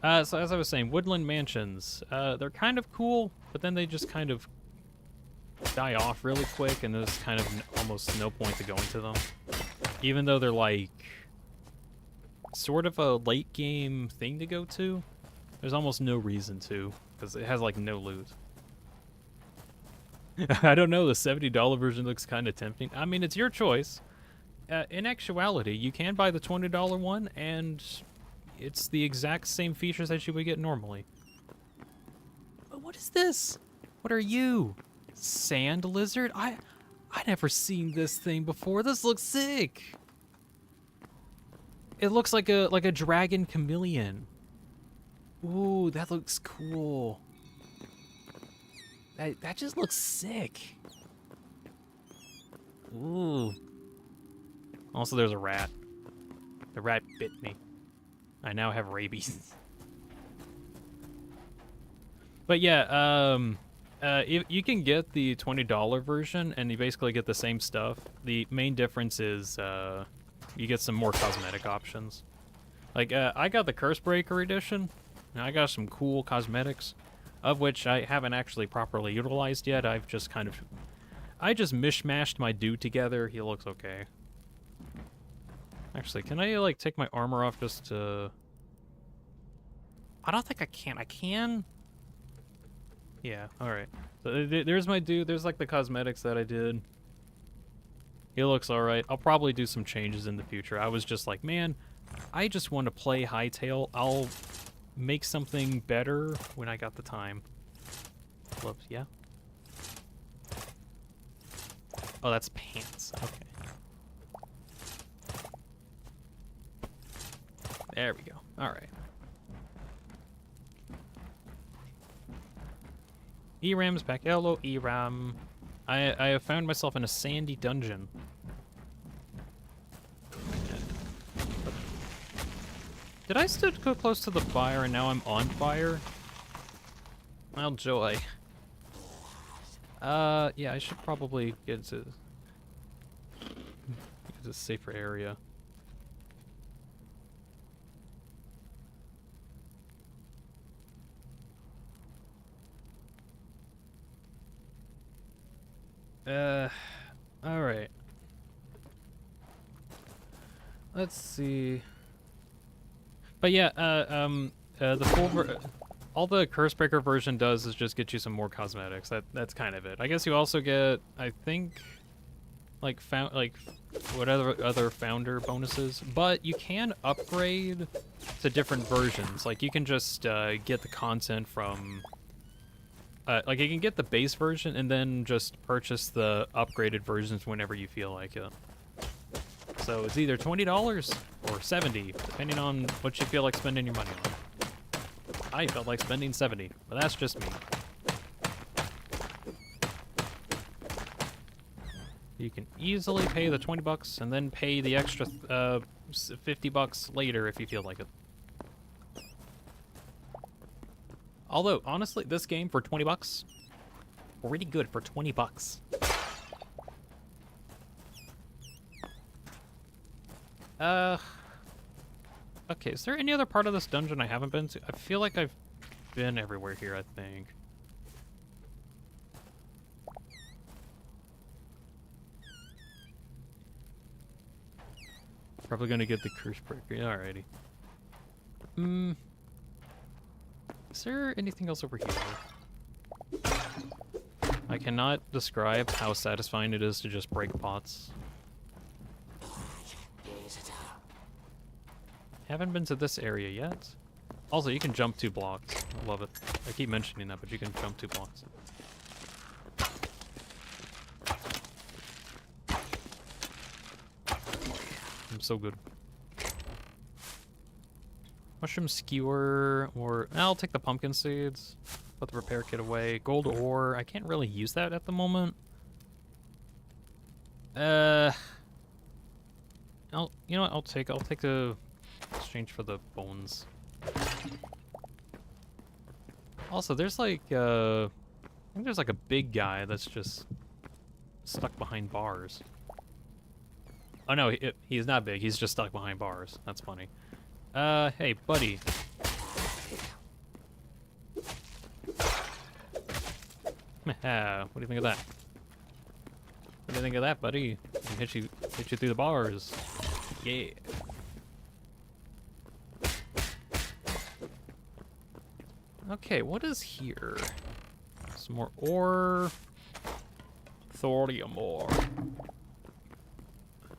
So as I was saying, woodland mansions, they're kind of cool, but then they just kind of die off really quick, and there's kind of almost no point to going to them. Even though they're like sort of a late game thing to go to, there's almost no reason to, because it has like no loot. I don't know, the $70 version looks kind of tempting. I mean, it's your choice. In actuality, you can buy the $20 one, and it's the exact same features that you would get normally. But what is this? What are you? Sand lizard? I never seen this thing before. This looks sick. It looks like a dragon chameleon. Ooh, that looks cool. That just looks sick. Ooh. Also, there's a rat. The rat bit me. I now have rabies. But yeah, you can get the $20 version, and you basically get the same stuff. The main difference is you get some more cosmetic options. Like, I got the Curse Breaker edition, and I got some cool cosmetics, of which I haven't actually properly utilized yet. I just mishmashed my dude together. He looks okay. Actually, can I, like, take my armor off just to... I don't think I can. I can? Yeah, alright. So there's my dude. There's, like, the cosmetics that I did. He looks alright. I'll probably do some changes in the future. I was just like, man, I just want to play Hytale. I'll make something better when I got the time. Whoops, yeah? Oh, that's pants. Okay. There we go. Alright. ERAM's back. Hello, ERAM. I have found myself in a sandy dungeon. Did I still go close to the fire and now I'm on fire? Well, joy. Yeah, I should probably get to a safer area. Alright. Let's see. But yeah, the all the Cursebreaker version does is just get you some more cosmetics. That's kind of it. I guess you also get, I think, like whatever other founder bonuses, but you can upgrade to different versions. Like you can just get the content from, like you can get the base version and then just purchase the upgraded versions whenever you feel like it. So it's either $20 or $70, depending on what you feel like spending your money on. I felt like spending $70, but that's just me. You can easily pay the $20 and then pay the extra $50 later if you feel like it. Although, honestly, this game for $20, pretty good for $20. Okay, is there any other part of this dungeon I haven't been to? I feel like I've been everywhere here, I think. Probably gonna get the Cursebreaker. Alrighty. Is there anything else over here? I cannot describe how satisfying it is to just break pots. Haven't been to this area yet. Also, you can jump 2 blocks. I love it. I keep mentioning that, but you can jump 2 blocks. I'm so good. Mushroom skewer, or I'll take the pumpkin seeds. Put the repair kit away. Gold ore. I can't really use that at the moment. You know what? I'll take the exchange for the bones. Also, there's like I think there's like a big guy that's just stuck behind bars. Oh no, he's not big. He's just stuck behind bars. That's funny. Hey, buddy. What do you think of that? What do you think of that, buddy? I can hit you through the bars. Yeah. Okay, what is here? Some more ore. Thorium ore.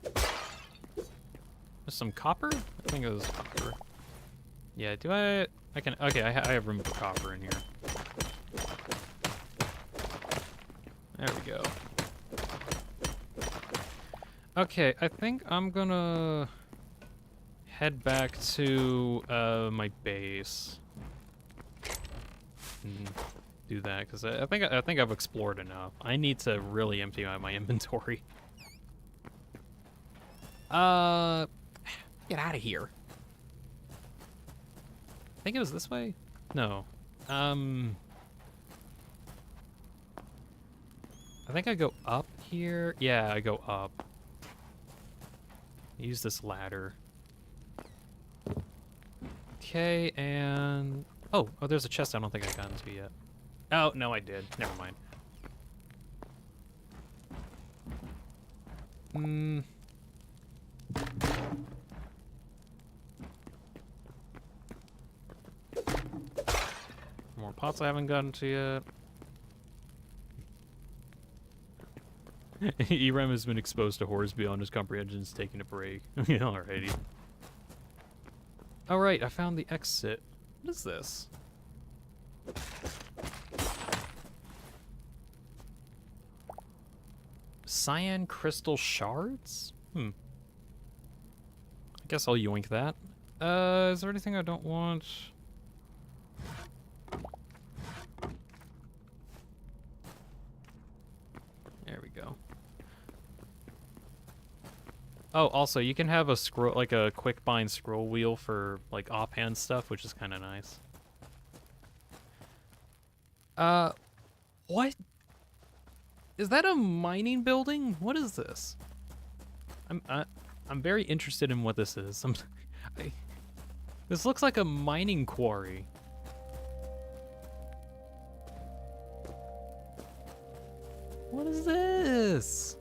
There's some copper? I think it was copper. Yeah, do I can, okay, I have room for copper in here. There we go. Okay, I think I'm gonna head back to my base. And do that, because I think I've explored enough. I need to really empty out my inventory. Get out of here. I think it was this way? No. I think I go up here. Yeah, I go up. Use this ladder. Okay, and oh, there's a chest I don't think I got into yet. Oh, no, I did. Never mind. More pots I haven't gotten to yet. EREM has been exposed to horrors beyond his comprehension, taking a break. Alrighty. Alright, I found the exit. What is this? Cyan crystal shards? I guess I'll yoink that. Is there anything I don't want? There we go. Oh, also, you can have a scroll, like a quick bind scroll wheel for like offhand stuff, which is kind of nice. What? Is that a mining building? What is this? I'm very interested in what this is. This looks like a mining quarry. What is this?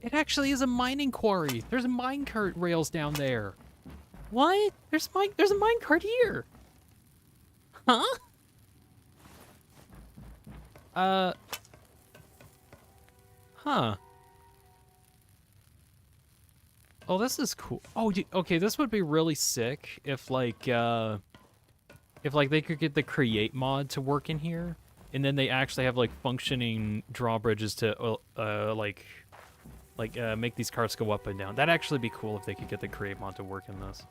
It actually is a mining quarry. There's minecart rails down there. What? There's a minecart here. Huh? Huh. Oh, this is cool. Oh, okay, this would be really sick if like they could get the create mod to work in here, and then they actually have like functioning drawbridges to make these carts go up and down. That'd actually be cool if they could get the create mod to work in this.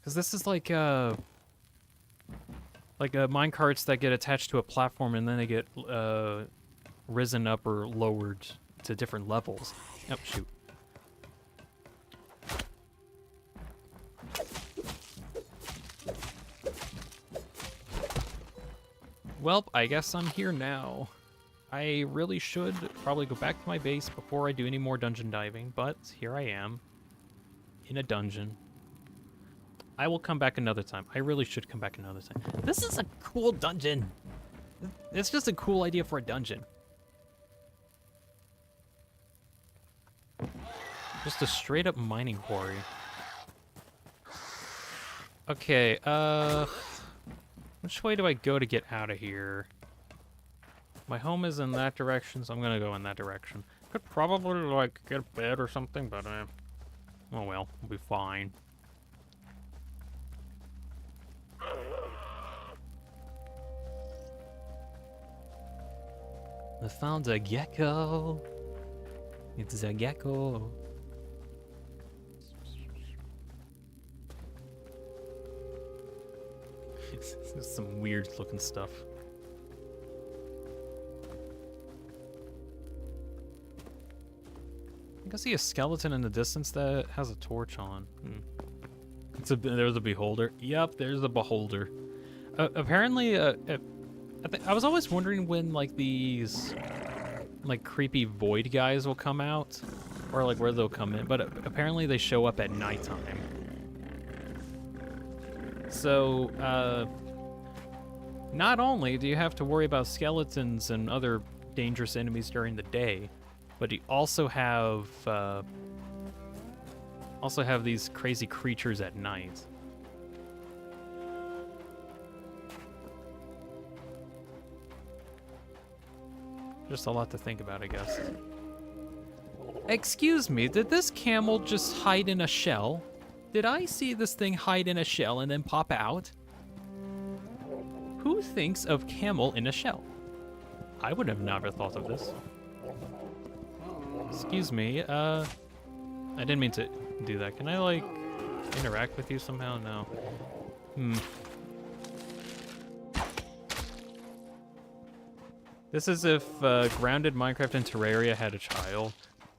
Because this is like mine carts that get attached to a platform and then they get risen up or lowered to different levels. Oh, shoot. Well, I guess I'm here now. I really should probably go back to my base before I do any more dungeon diving, but here I am in a dungeon. I will come back another time. I really should come back another time. This is a cool dungeon. It's just a cool idea for a dungeon. Just a straight up mining quarry. Okay, which way do I go to get out of here? My home is in that direction, so I'm gonna go in that direction. Could probably, like, get a bed or something, but, oh well, we'll be fine. I found a gecko. It's a gecko. This is some weird looking stuff. I can see a skeleton in the distance that has a torch on. There's a beholder. Yep, there's a beholder. Apparently, I was always wondering when like these like creepy void guys will come out, or like where they'll come in. But apparently they show up at nighttime. So not only do you have to worry about skeletons and other dangerous enemies during the day, but you also have these crazy creatures at night. Just a lot to think about, I guess. Excuse me, did this camel just hide in a shell? Did I see this thing hide in a shell and then pop out? Who thinks of camel in a shell? I would have never thought of this. Excuse me, I didn't mean to do that. Can I, like, interact with you somehow? No. This is if grounded Minecraft and Terraria had a child.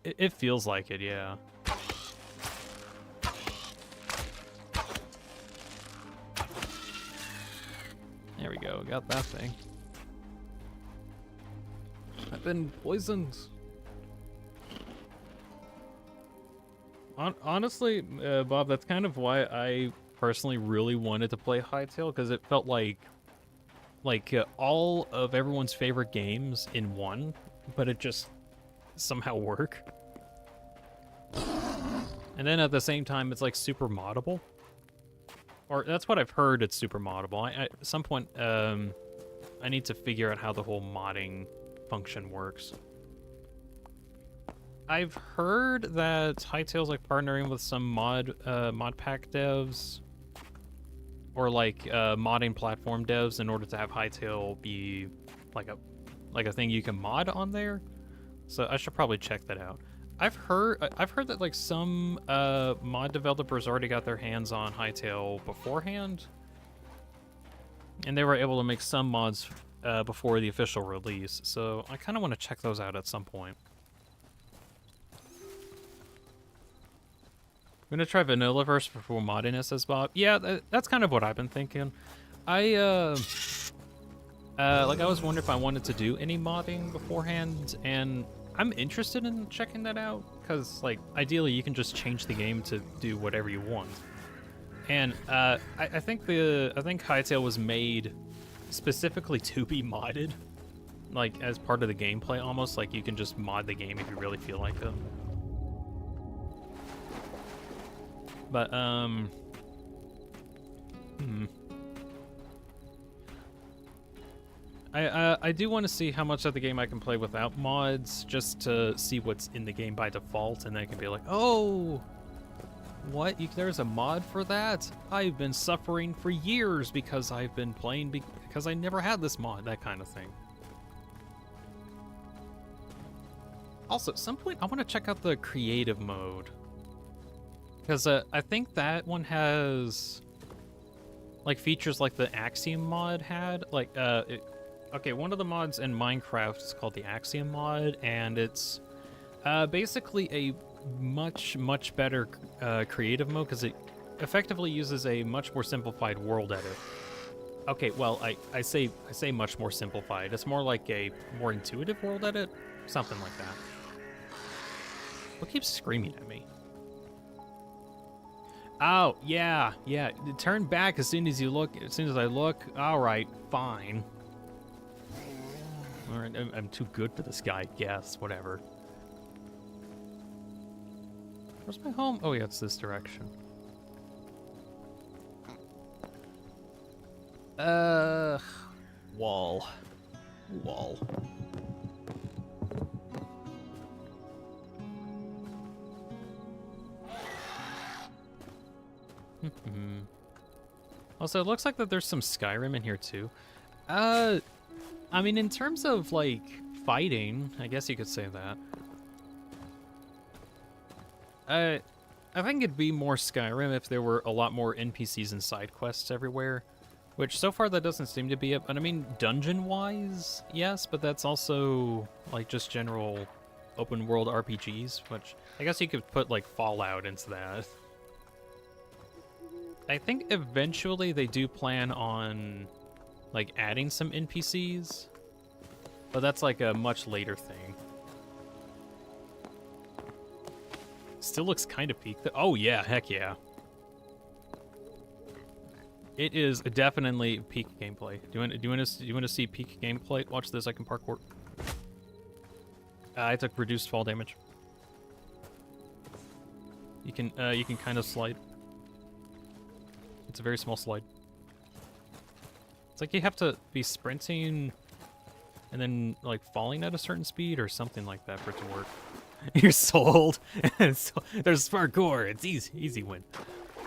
It feels like it, yeah. There we go, got that thing. I've been poisoned. Honestly, Bob, that's kind of why I personally really wanted to play Hytale, because it felt like all of everyone's favorite games in one, but it just somehow work. And then at the same time, it's like super moddable. Or that's what I've heard, it's super moddable. At some point, I need to figure out how the whole modding function works. I've heard that Hytale's like partnering with some mod pack devs, or like modding platform devs, in order to have Hytale be like a thing you can mod on there. So I should probably check that out. I've heard that like some mod developers already got their hands on Hytale beforehand, and they were able to make some mods before the official release, so I kind of want to check those out at some point. I'm gonna try vanilla first before modding it, says Bob. Yeah, that's kind of what I've been thinking. I was wondering if I wanted to do any modding beforehand, and I'm interested in checking that out, because, like, ideally you can just change the game to do whatever you want. And I think Hytale was made specifically to be modded, like, as part of the gameplay almost. Like, you can just mod the game if you really feel like it. But, I do want to see how much of the game I can play without mods, just to see what's in the game by default, and then I can be like, oh, what? There's a mod for that? I've been suffering for years because I've been playing because I never had this mod, that kind of thing. Also, at some point, I want to check out the creative mode. Because I think that one has, like, features like the Axiom mod had. Like, okay, one of the mods in Minecraft is called the Axiom mod, and it's basically a much better creative mode, because it effectively uses a much more simplified world edit. Okay, well, I say much more simplified. It's more like a more intuitive world edit, something like that. What keeps screaming at me? Oh, yeah. Turn back as soon as you look. As soon as I look. All right, fine. All right, I'm too good for this guy, I guess. Whatever. Where's my home? Oh, yeah, it's this direction. Wall. Also, it looks like that there's some Skyrim in here too. I mean, in terms of, like, fighting, I guess you could say that. I think it'd be more Skyrim if there were a lot more NPCs and side quests everywhere, which so far that doesn't seem to be it. But I mean, dungeon-wise, yes, but that's also, like, just general open-world RPGs, which I guess you could put, like, Fallout into that. I think eventually they do plan on, like, adding some NPCs, but that's, like, a much later thing. Still looks kind of peaked. Oh, yeah, heck yeah. It is definitely peak gameplay. Do you want to see peak gameplay? Watch this, I can parkour. I took reduced fall damage. You can kind of slide. It's a very small slide. It's like you have to be sprinting and then, like, falling at a certain speed or something like that for it to work. You're sold. There's parkour. It's easy win.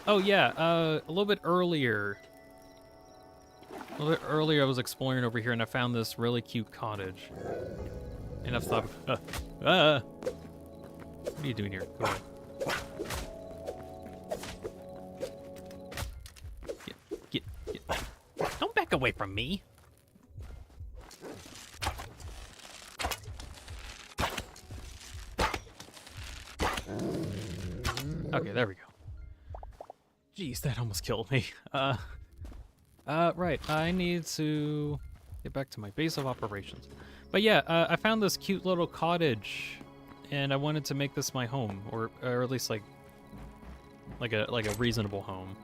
Oh yeah, a little bit earlier I was exploring over here and I found this really cute cottage. And I've thought, what are you doing here? Go away. Get. Don't back away from me. Okay, there we go. Jeez, that almost killed me. Right, I need to get back to my base of operations. But yeah, I found this cute little cottage, and I wanted to make this my home, or at least like a reasonable home.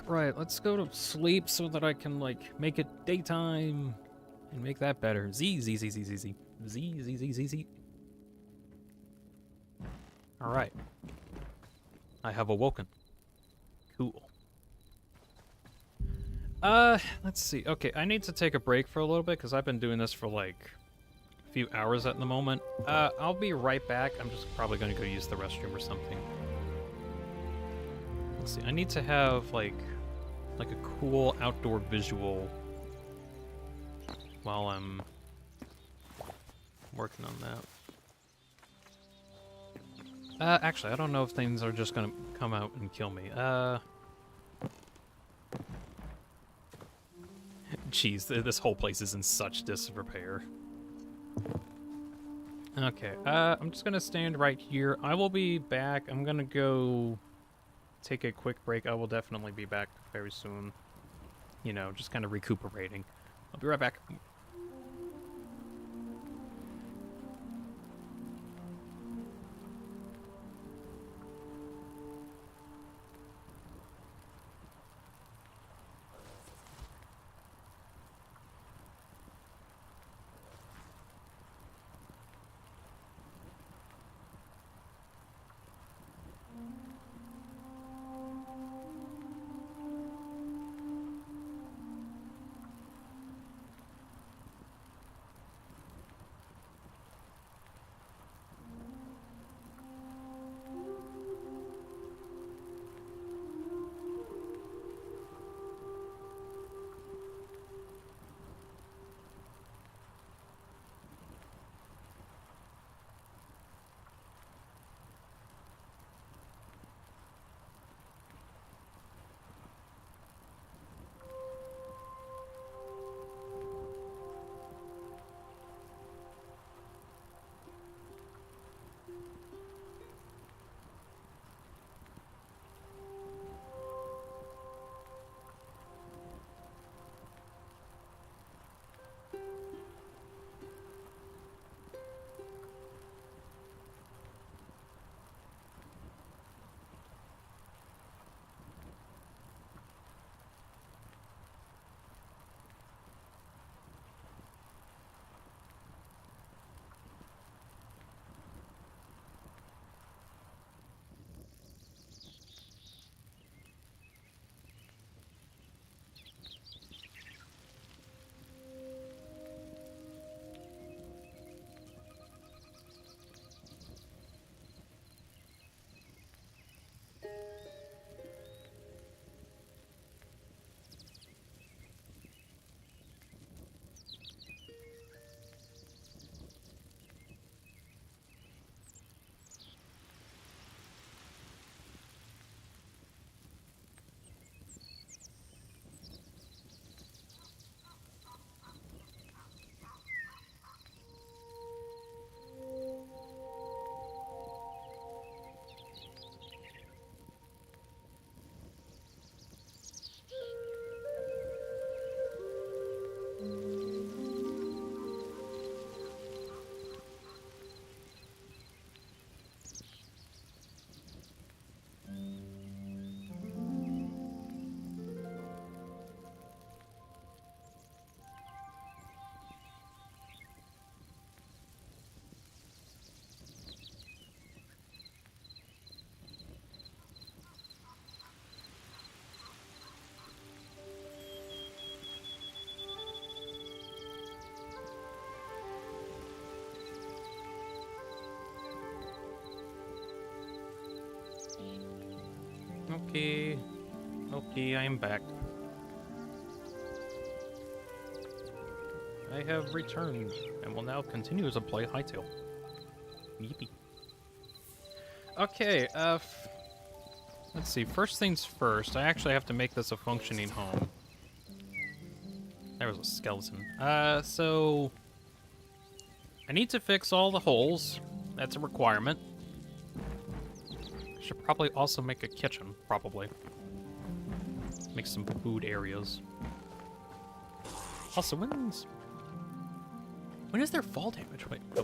Right, let's go to sleep so that I can, like, make it daytime and make that better. Z. All right. I have awoken. Cool. Let's see. Okay, I need to take a break for a little bit because I've been doing this for, like, a few hours at the moment. I'll be right back. I'm just probably going to go use the restroom or something. Let's see. I need to have, like a cool outdoor visual while I'm working on that. Actually, I don't know if things are just gonna come out and kill me. Jeez, this whole place is in such disrepair. Okay, I'm just gonna stand right here. I will be back. I'm gonna go take a quick break. I will definitely be back very soon. You know, just kind of recuperating. I'll be right back. Okay. Okay, I am back. I have returned and will now continue to play Hytale. Yippee. Okay, let's see. First things first, I actually have to make this a functioning home. There was a skeleton. So I need to fix all the holes. That's a requirement. Should probably also make a kitchen, probably. Make some food areas. Also, when is their fall damage? Wait. Oh.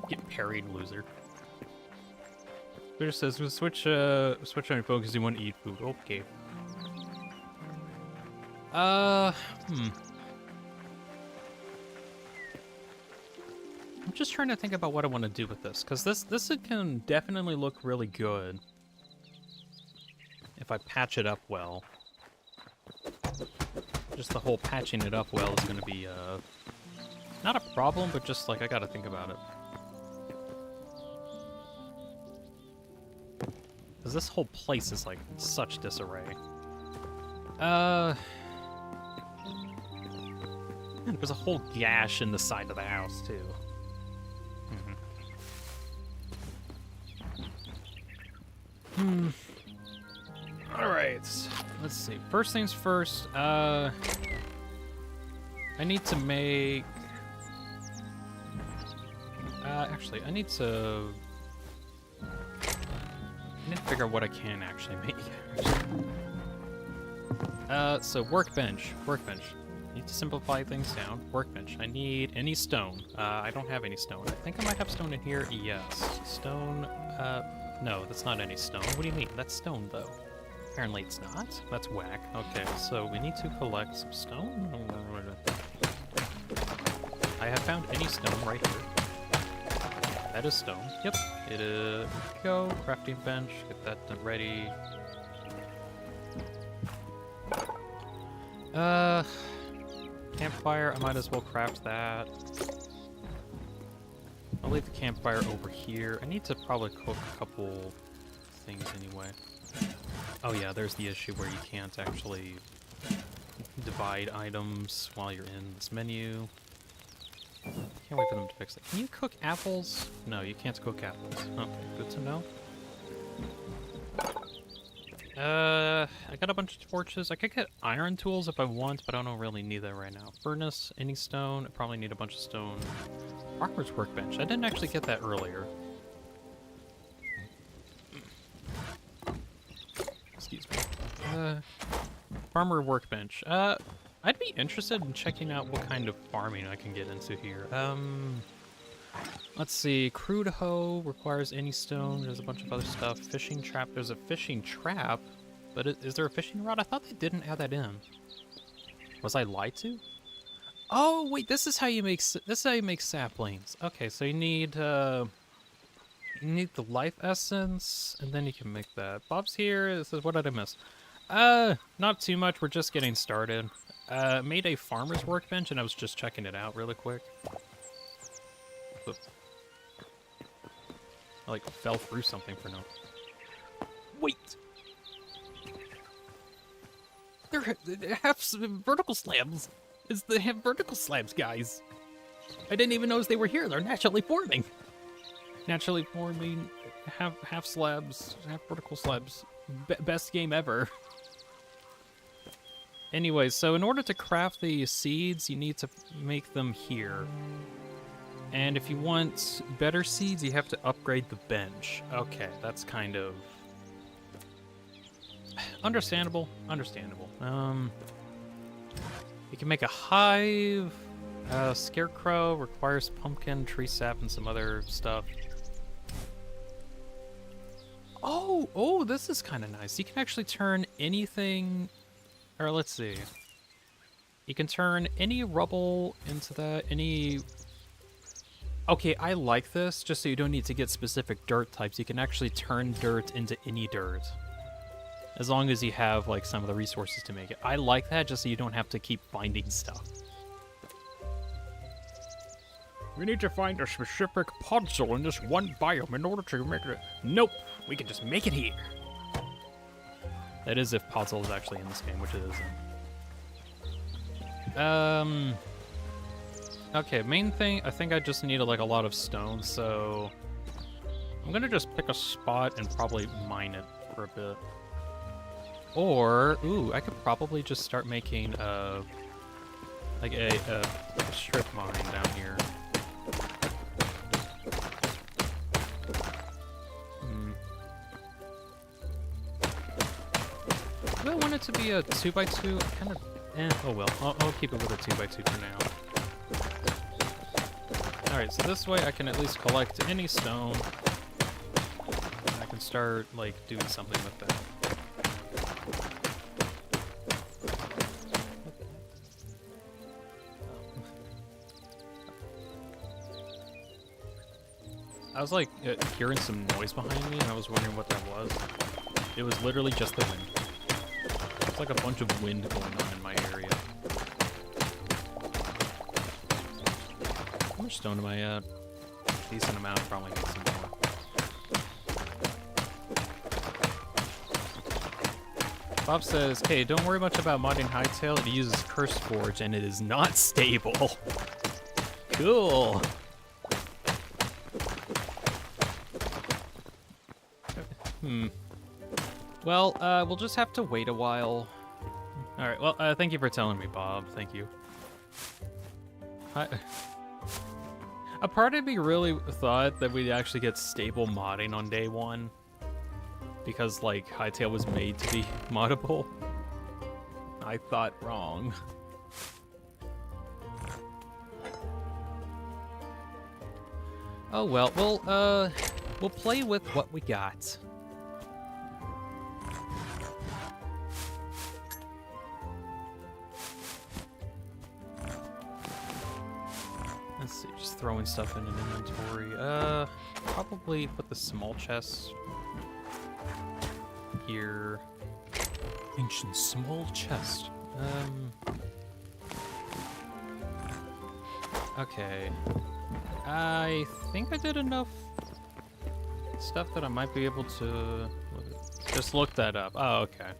Get parried, loser. Twitter says we'll switch on your phone because you want to eat food. Okay. I'm just trying to think about what I want to do with this, because this can definitely look really good if I patch it up well. Just the whole patching it up well is going to be, not a problem, but just, like, I gotta think about it. Because this whole place is, like, in such disarray. There's a whole gash in the side of the house, too. Alright. Let's see. First things first, I need to make... actually, I need to figure out what I can actually make. So workbench. Need to simplify things down. Workbench. I need any stone. I don't have any stone. I think I might have stone in here. Yes. Stone, no, that's not any stone. What do you mean? That's stone, though. Apparently it's not. That's whack. Okay, so we need to collect some stone. I have found any stone right here. That is stone. Yep. It is. Go. Crafting bench. Get that done ready. Campfire. I might as well craft that. I'll leave the campfire over here. I need to probably cook a couple things anyway. Oh yeah, there's the issue where you can't actually divide items while you're in this menu. Can't wait for them to fix it. Can you cook apples? No, you can't cook apples. Okay, good to know. I got a bunch of torches. I could get iron tools if I want, but I don't really need that right now. Furnace, any stone? I probably need a bunch of stone. Farmer's workbench. I didn't actually get that earlier. Excuse me. Farmer workbench. I'd be interested in checking out what kind of farming I can get into here. Let's see. Crude hoe requires any stone. There's a bunch of other stuff. Fishing trap. There's a fishing trap, but is there a fishing rod? I thought they didn't add that in. Was I lied to? Oh wait, this is how you make saplings. Okay, so you need the life essence, and then you can make that. Bob's here. This is what did I miss? Not too much. We're just getting started. Made a farmer's workbench, and I was just checking it out really quick. Oop. I like fell through something for no. Wait. They have vertical slabs. They have vertical slabs, guys. I didn't even notice they were here. They're naturally forming. Naturally forming, half slabs, half vertical slabs. Best game ever. Anyway, so in order to craft the seeds, you need to make them here. And if you want better seeds, you have to upgrade the bench. Okay, that's kind of... understandable. You can make a hive. Scarecrow requires pumpkin, tree sap, and some other stuff. Oh, this is kind of nice. You can actually turn anything... or let's see. You can turn any rubble into that, any... Okay, I like this, just so you don't need to get specific dirt types. You can actually turn dirt into any dirt. As long as you have, like, some of the resources to make it. I like that, just so you don't have to keep finding stuff. We need to find a specific puzzle in this one biome in order to make it... Nope! We can just make it here! That is if puzzle is actually in this game, which it isn't. Okay, main thing, I think I just needed, like, a lot of stone, so... I'm gonna just pick a spot and probably mine it for a bit. Or, ooh, I could probably just start making, like a strip mine down here. Do I want it to be a 2x2? Kind of, oh well, I'll keep it with a 2x2 for now. Alright, so this way I can at least collect any stone. I can start, like, doing something with that. I was, like, hearing some noise behind me, and I was wondering what that was. It was literally just the wind. It's like a bunch of wind going on in my area. How much stone am I at? Decent amount, probably need some more. Bob says, hey, don't worry much about modding Hytale. It uses CurseForge and it is not stable. Cool. Well, we'll just have to wait a while. All right. Well, thank you for telling me, Bob. Thank you. A part of me really thought that we'd actually get stable modding on day 1. Because, like, Hytale was made to be moddable. I thought wrong. Oh well, we'll play with what we got. Let's see, just throwing stuff in an inventory. Probably put the small chest here. Ancient small chest. Okay. I think I did enough stuff that I might be able to just look that up. Oh, okay.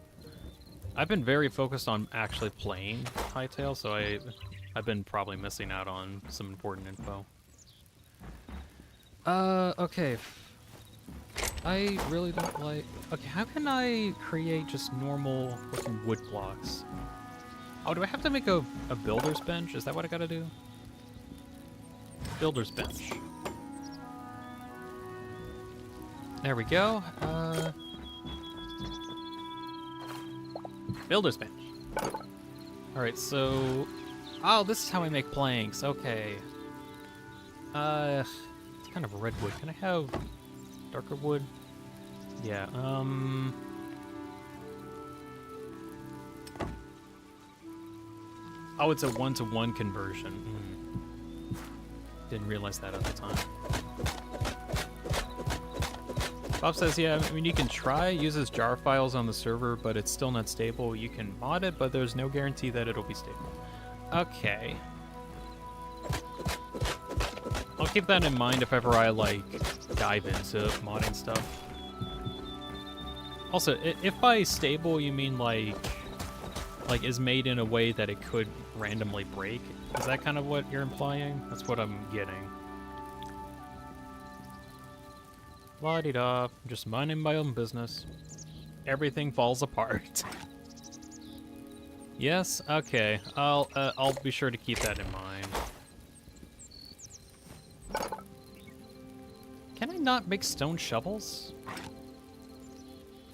I've been very focused on actually playing Hytale, so I've been probably missing out on some important info. Okay. I really don't like... Okay, how can I create just normal looking wood blocks? Oh, do I have to make a builder's bench? Is that what I gotta do? Builder's bench. There we go. Builder's bench. Alright, so... Oh, this is how I make planks. Okay. It's kind of a red wood. Can I have darker wood? Yeah, Oh, it's a 1-to-1 conversion. Didn't realize that at the time. Bob says, yeah, I mean, you can try, uses jar files on the server, but it's still not stable. You can mod it, but there's no guarantee that it'll be stable. Okay. I'll keep that in mind if ever I, like, dive into modding stuff. Also, if by stable you mean, like, is made in a way that it could randomly break, is that kind of what you're implying? That's what I'm getting. La-di-da, just minding my own business. Everything falls apart. Yes, okay. I'll be sure to keep that in mind. Can I not make stone shovels?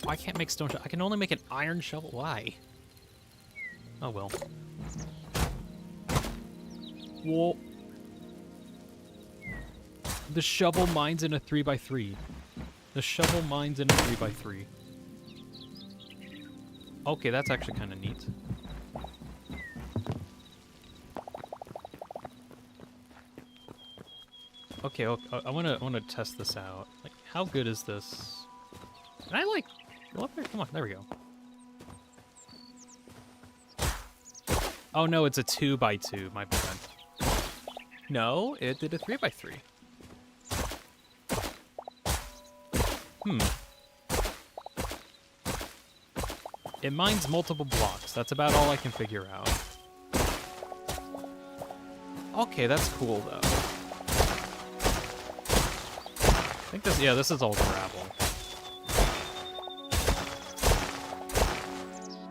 Oh, I can't make stone shovels. I can only make an iron shovel. Why? Oh well. Whoa. The shovel mines in a 3x3. The shovel mines in a 3x3. Okay, that's actually kind of neat. Okay, I wanna test this out. Like, how good is this? Can I like go up there? Come on, there we go. Oh no, it's a 2x2. My bad. No, it did a 3x3. It mines multiple blocks. That's about all I can figure out. Okay, that's cool though. I think this is all gravel.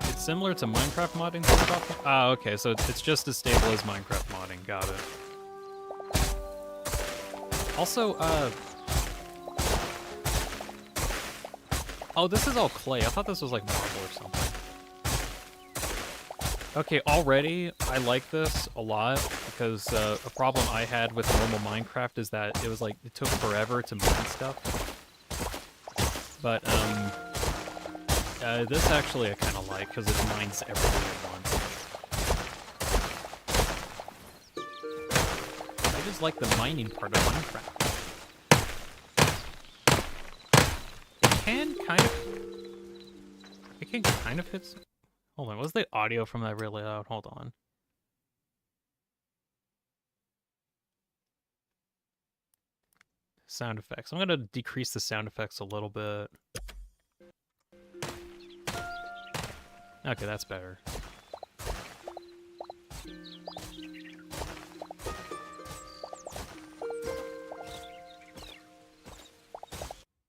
It's similar to Minecraft modding stuff. Ah, okay, so it's just as stable as Minecraft modding. Got it. Also, oh, this is all clay. I thought this was like marble or something. Okay, already, I like this a lot, because a problem I had with normal Minecraft is that it was like, it took forever to mine stuff. But, this actually I kind of like, because it mines everything at once. I just like the mining part of Minecraft. It can kind of hit... Hold on, was the audio from that really loud? Hold on. Sound effects. I'm gonna decrease the sound effects a little bit. Okay, that's better.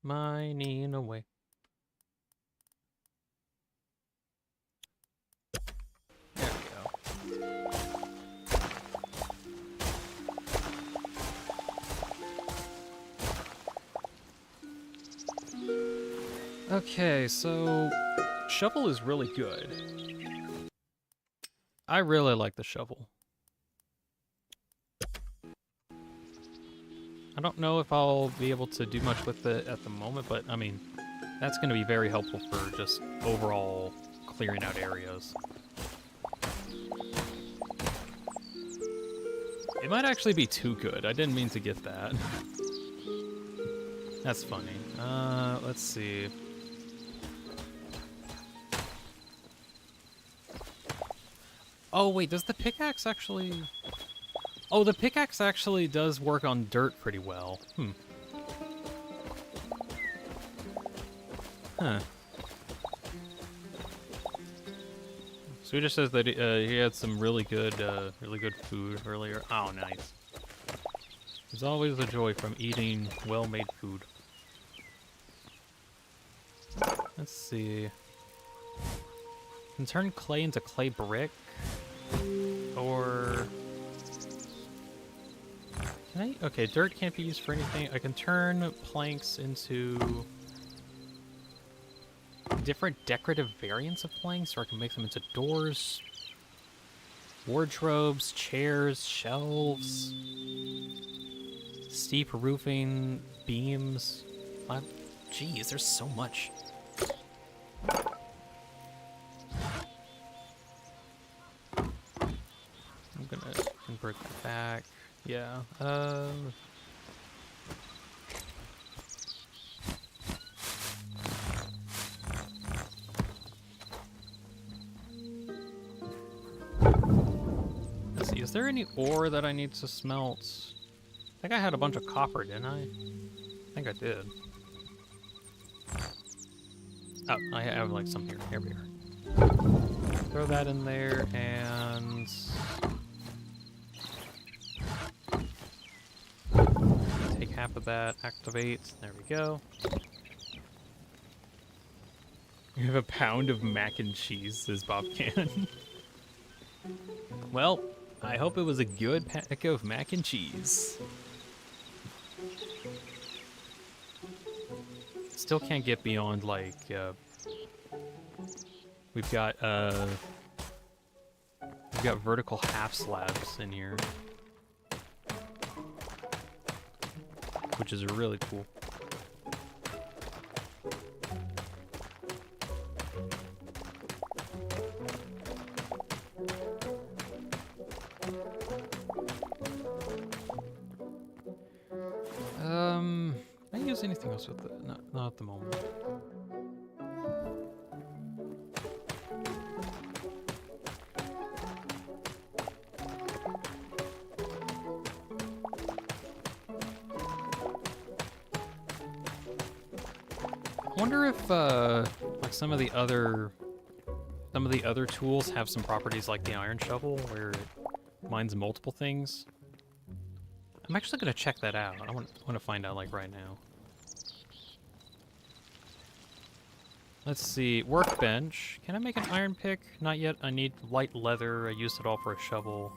Mining away. Okay, so shovel is really good. I really like the shovel. I don't know if I'll be able to do much with it at the moment, but I mean, that's going to be very helpful for just overall clearing out areas. It might actually be too good. I didn't mean to get that. That's funny. Let's see. Oh, wait, does the pickaxe actually... Oh, the pickaxe actually does work on dirt pretty well. Huh. Swedish says that he had some really good food earlier. Oh, nice. There's always a joy from eating well-made food. Let's see. Can turn clay into clay brick, or can I? Okay, dirt can't be used for anything. I can turn planks into different decorative variants of planks, or I can make them into doors, wardrobes, chairs, shelves, steep roofing, beams. Geez, there's so much. I'm gonna convert that back. Yeah. Let's see. Is there any ore that I need to smelt? I think I had a bunch of copper, didn't I? I think I did. Oh, I have like some here. Here we are. Throw that in there and take half of that. Activate. There we go. You have a pound of mac and cheese, says Bob Can. Well, I hope it was a good pack of mac and cheese. Still can't get beyond like we've got vertical half slabs in here, which is really cool. Can I use anything else with it? Not at the moment. I wonder if like some of the other tools have some properties like the iron shovel where it mines multiple things. I'm actually gonna check that out. I want to find out like right now. Let's see, workbench. Can I make an iron pick? Not yet. I need light leather. I used it all for a shovel.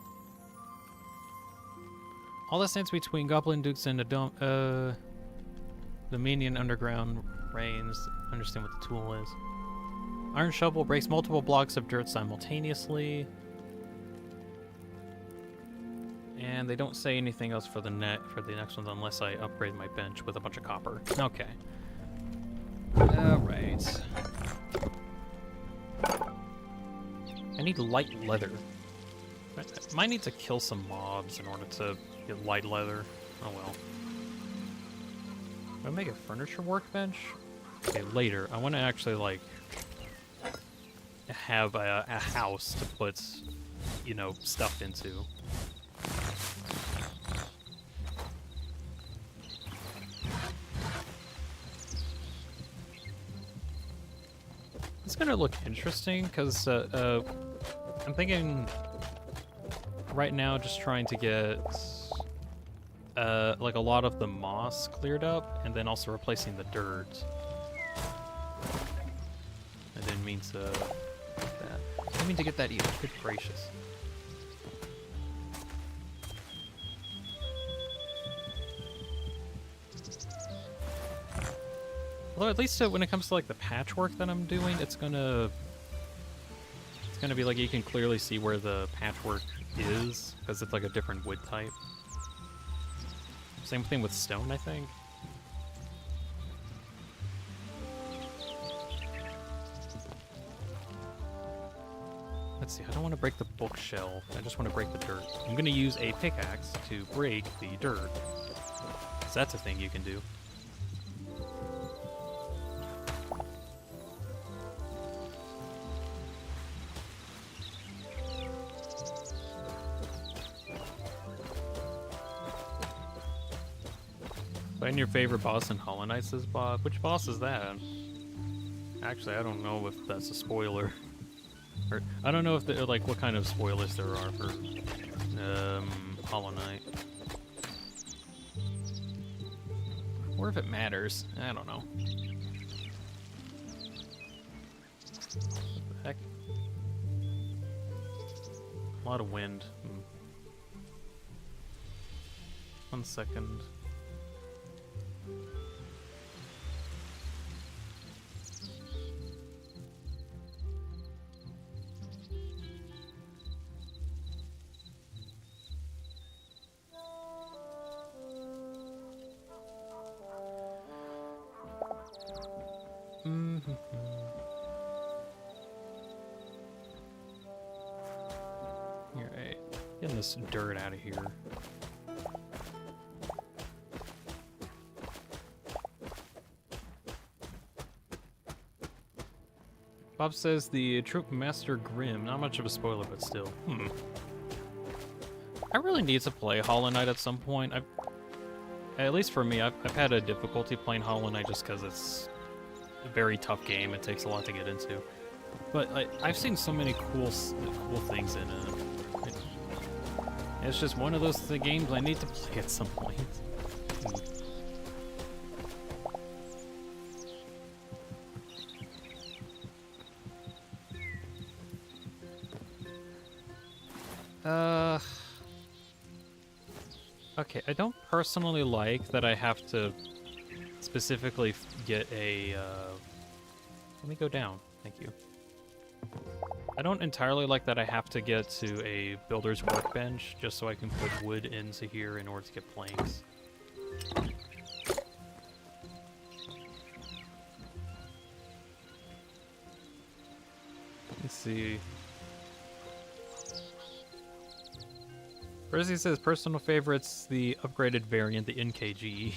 All that stands between Goblin Dukes and the Dominion Underground Reigns. Understand what the tool is. Iron shovel breaks multiple blocks of dirt simultaneously. And they don't say anything else for the next one unless I upgrade my bench with a bunch of copper. Okay. Alright. I need light leather. I might need to kill some mobs in order to get light leather. Oh well. I'm gonna make a furniture workbench. Okay, later. I want to actually, like, have a house to put, you know, stuff into. It's gonna look interesting, because I'm thinking right now just trying to get like a lot of the moss cleared up, and then also replacing the dirt. I didn't mean to get that. I didn't mean to get that either. Good gracious. Although at least when it comes to like the patchwork that I'm doing, it's gonna be like you can clearly see where the patchwork is because it's like a different wood type. Same thing with stone, I think. Let's see, I don't want to break the bookshelf. I just want to break the dirt. I'm going to use a pickaxe to break the dirt. 'Cause that's a thing you can do. Find your favorite boss in Hollow Knight, says Bob. Which boss is that? Actually, I don't know if that's a spoiler. Or, I don't know if like what kind of spoilers there are for Hollow Knight. Or if it matters. I don't know. What the heck? A lot of wind. 1 second. Alright, getting this dirt out of here. Bob says the Troop Master Grimm, not much of a spoiler, but still. I really need to play Hollow Knight at some point. At least for me, I've had a difficulty playing Hollow Knight just because it's a very tough game. It takes a lot to get into. But I've seen so many cool things in it. It's just one of those games I need to play at some point. Okay, I don't personally like that I have to specifically get a, let me go down, thank you. I don't entirely like that I have to get to a builder's workbench just so I can put wood into here in order to get planks. Let's see. Percy says personal favorites, the upgraded variant, the NKG.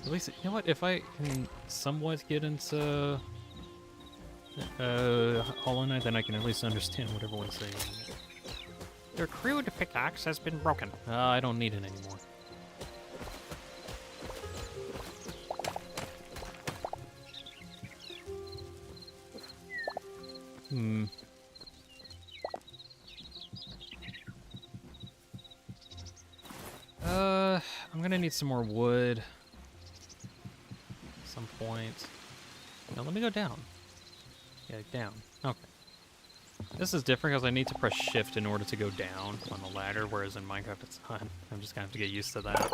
At least, you know what, if I can somewhat get into Hollow Knight, then I can at least understand what everyone's saying. Your crude pickaxe has been broken. I don't need it anymore. I'm gonna need some more wood. At some point. Now let me go down. Yeah, down. Okay. This is different because I need to press shift in order to go down on the ladder, whereas in Minecraft it's not. I'm just gonna have to get used to that.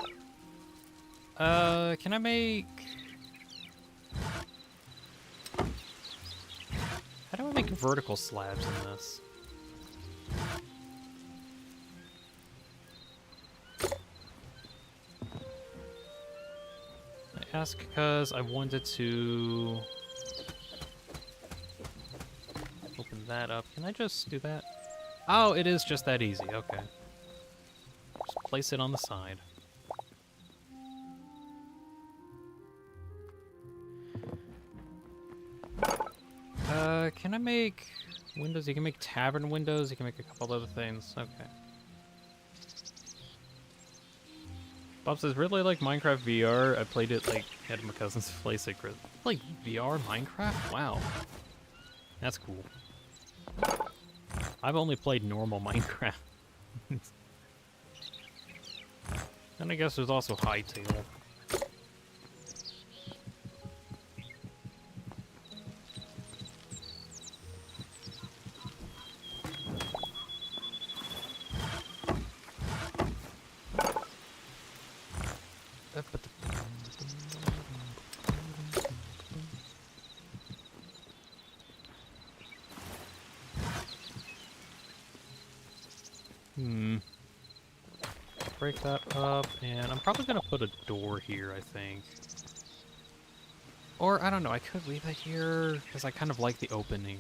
Can I make... How do I make vertical slabs in this? I ask because I wanted to open that up. Can I just do that? Oh, it is just that easy. Okay. Just place it on the side. Can I make windows? You can make tavern windows. You can make a couple other things. Okay. Bob says, really like Minecraft VR. I played it like at my cousin's place. Like VR Minecraft? Wow. That's cool. I've only played normal Minecraft. And I guess there's also Hytale. Break that up, and I'm probably gonna put a door here, I think. Or, I don't know, I could leave it here, because I kind of like the opening.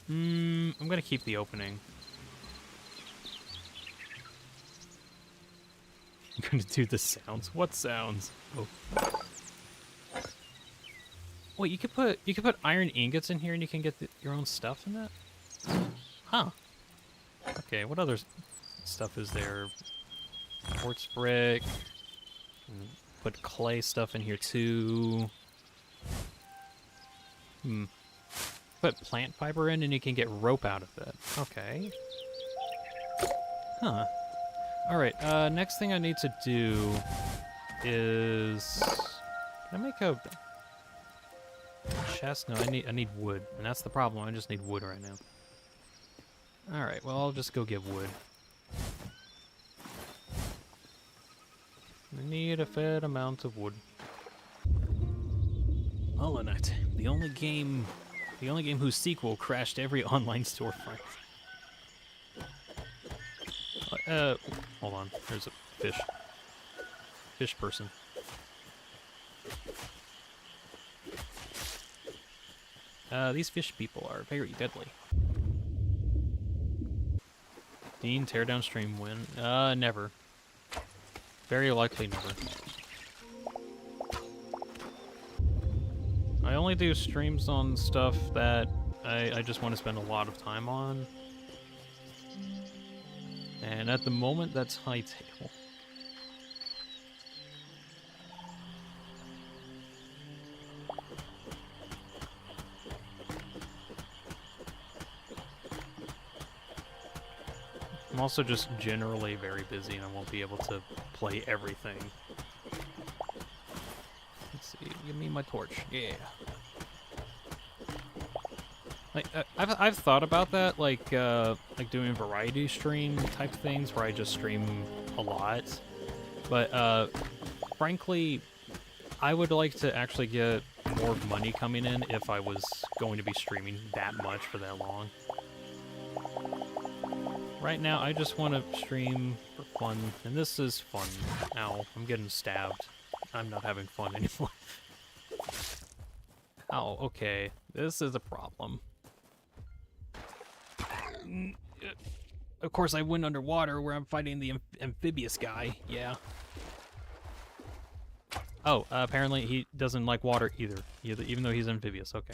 I'm gonna keep the opening. I'm gonna do the sounds. What sounds? Oh. Wait, you could put iron ingots in here and you can get your own stuff in that? Huh. Okay, what other stuff is there? Quartz brick. Put clay stuff in here too. Put plant fiber in and you can get rope out of it. Okay. Huh. Alright, next thing I need to do is... Can I make a chest? No, I need wood. And that's the problem, I just need wood right now. Alright, well I'll just go get wood. I need a fair amount of wood. Hollow Knight, the only game whose sequel crashed every online storefront. Hold on. There's a fish. Fish person. These fish people are very deadly. Dean, tear down stream win. Never. Very likely never. I only do streams on stuff that I just want to spend a lot of time on. And at the moment, that's Hytale. I'm also just generally very busy and I won't be able to play everything. Let's see, give me my torch. Yeah. Like I've thought about that, like doing variety stream type things where I just stream a lot. But frankly, I would like to actually get more money coming in if I was going to be streaming that much for that long. Right now, I just want to stream for fun, and this is fun. Ow, I'm getting stabbed. I'm not having fun anymore. Ow, okay. This is a problem. Of course, I went underwater where I'm fighting the amphibious guy. Yeah. Oh, apparently he doesn't like water either, even though he's amphibious. Okay.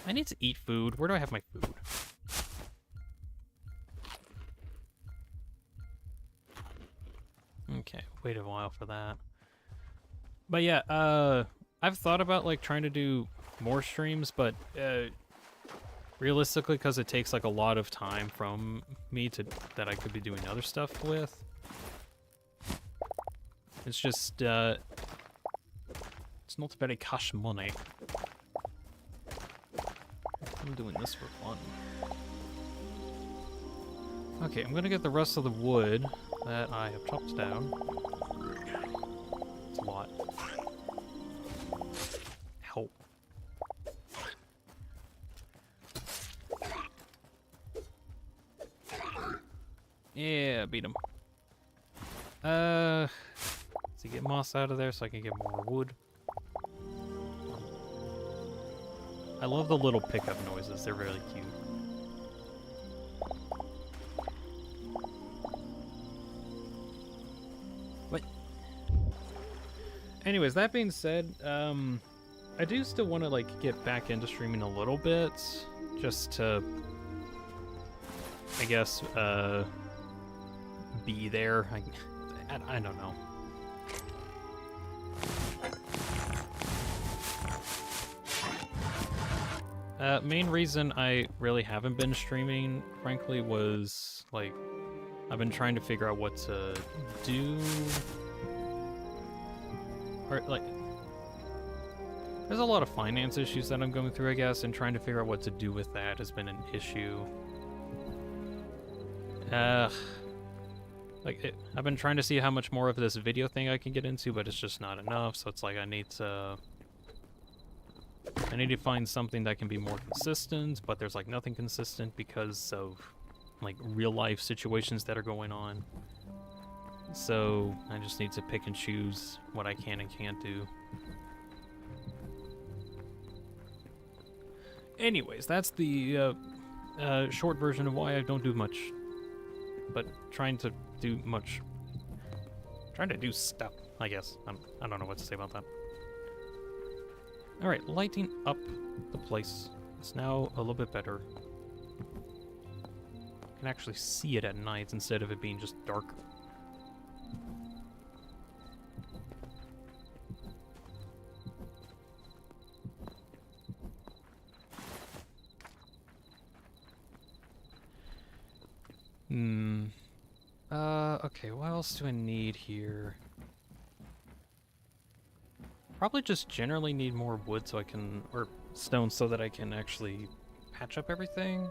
I need to eat food. Where do I have my food? Okay, wait a while for that. But yeah, I've thought about like trying to do more streams, but realistically, because it takes like a lot of time from me that I could be doing other stuff with. It's just it's not very cash money. I'm doing this for fun. Okay, I'm gonna get the rest of the wood that I have chopped down. It's a lot. Help. Yeah, beat him. Let's see, get moss out of there so I can get more wood. I love the little pickup noises, they're really cute. What? Anyways, that being said, I do still want to like get back into streaming a little bit, just to, I guess, be there. I don't know. Main reason I really haven't been streaming, frankly, was, like, I've been trying to figure out what to do. Or, like, there's a lot of finance issues that I'm going through, I guess, and trying to figure out what to do with that has been an issue. I've been trying to see how much more of this video thing I can get into, but it's just not enough, so it's like I need to I need to find something that can be more consistent, but there's like nothing consistent because of like real life situations that are going on. So I just need to pick and choose what I can and can't do. Anyways, that's the short version of why I don't do much, but trying to do stuff, I guess. I don't know what to say about that. Alright, lighting up the place. It's now a little bit better. I can actually see it at night instead of it being just dark. Okay, what else do I need here? Probably just generally need more wood so I can, or stone so that I can actually patch up everything.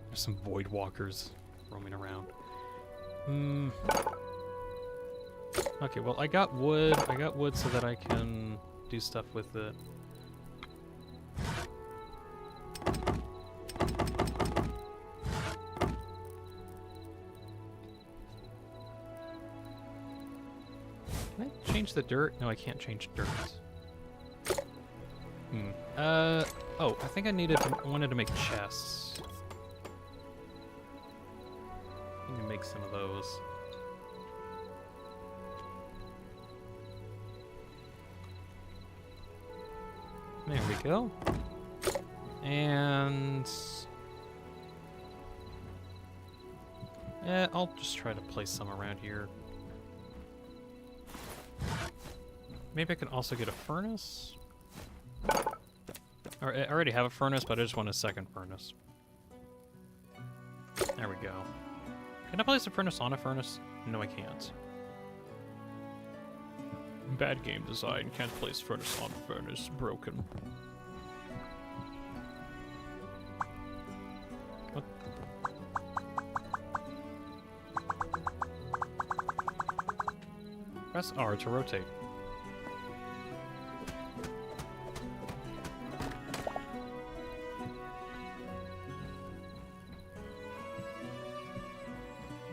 There's some void walkers roaming around. Okay, well I got wood. I got wood so that I can do stuff with it. Can I change the dirt? No, I can't change dirt. Oh, I think I wanted to make chests. Let me make some of those. There we go. And I'll just try to place some around here. Maybe I can also get a furnace. Or I already have a furnace, but I just want a second furnace. There we go. Can I place a furnace on a furnace? No, I can't. Bad game design. Can't place furnace on furnace. Broken. What? Press R to rotate.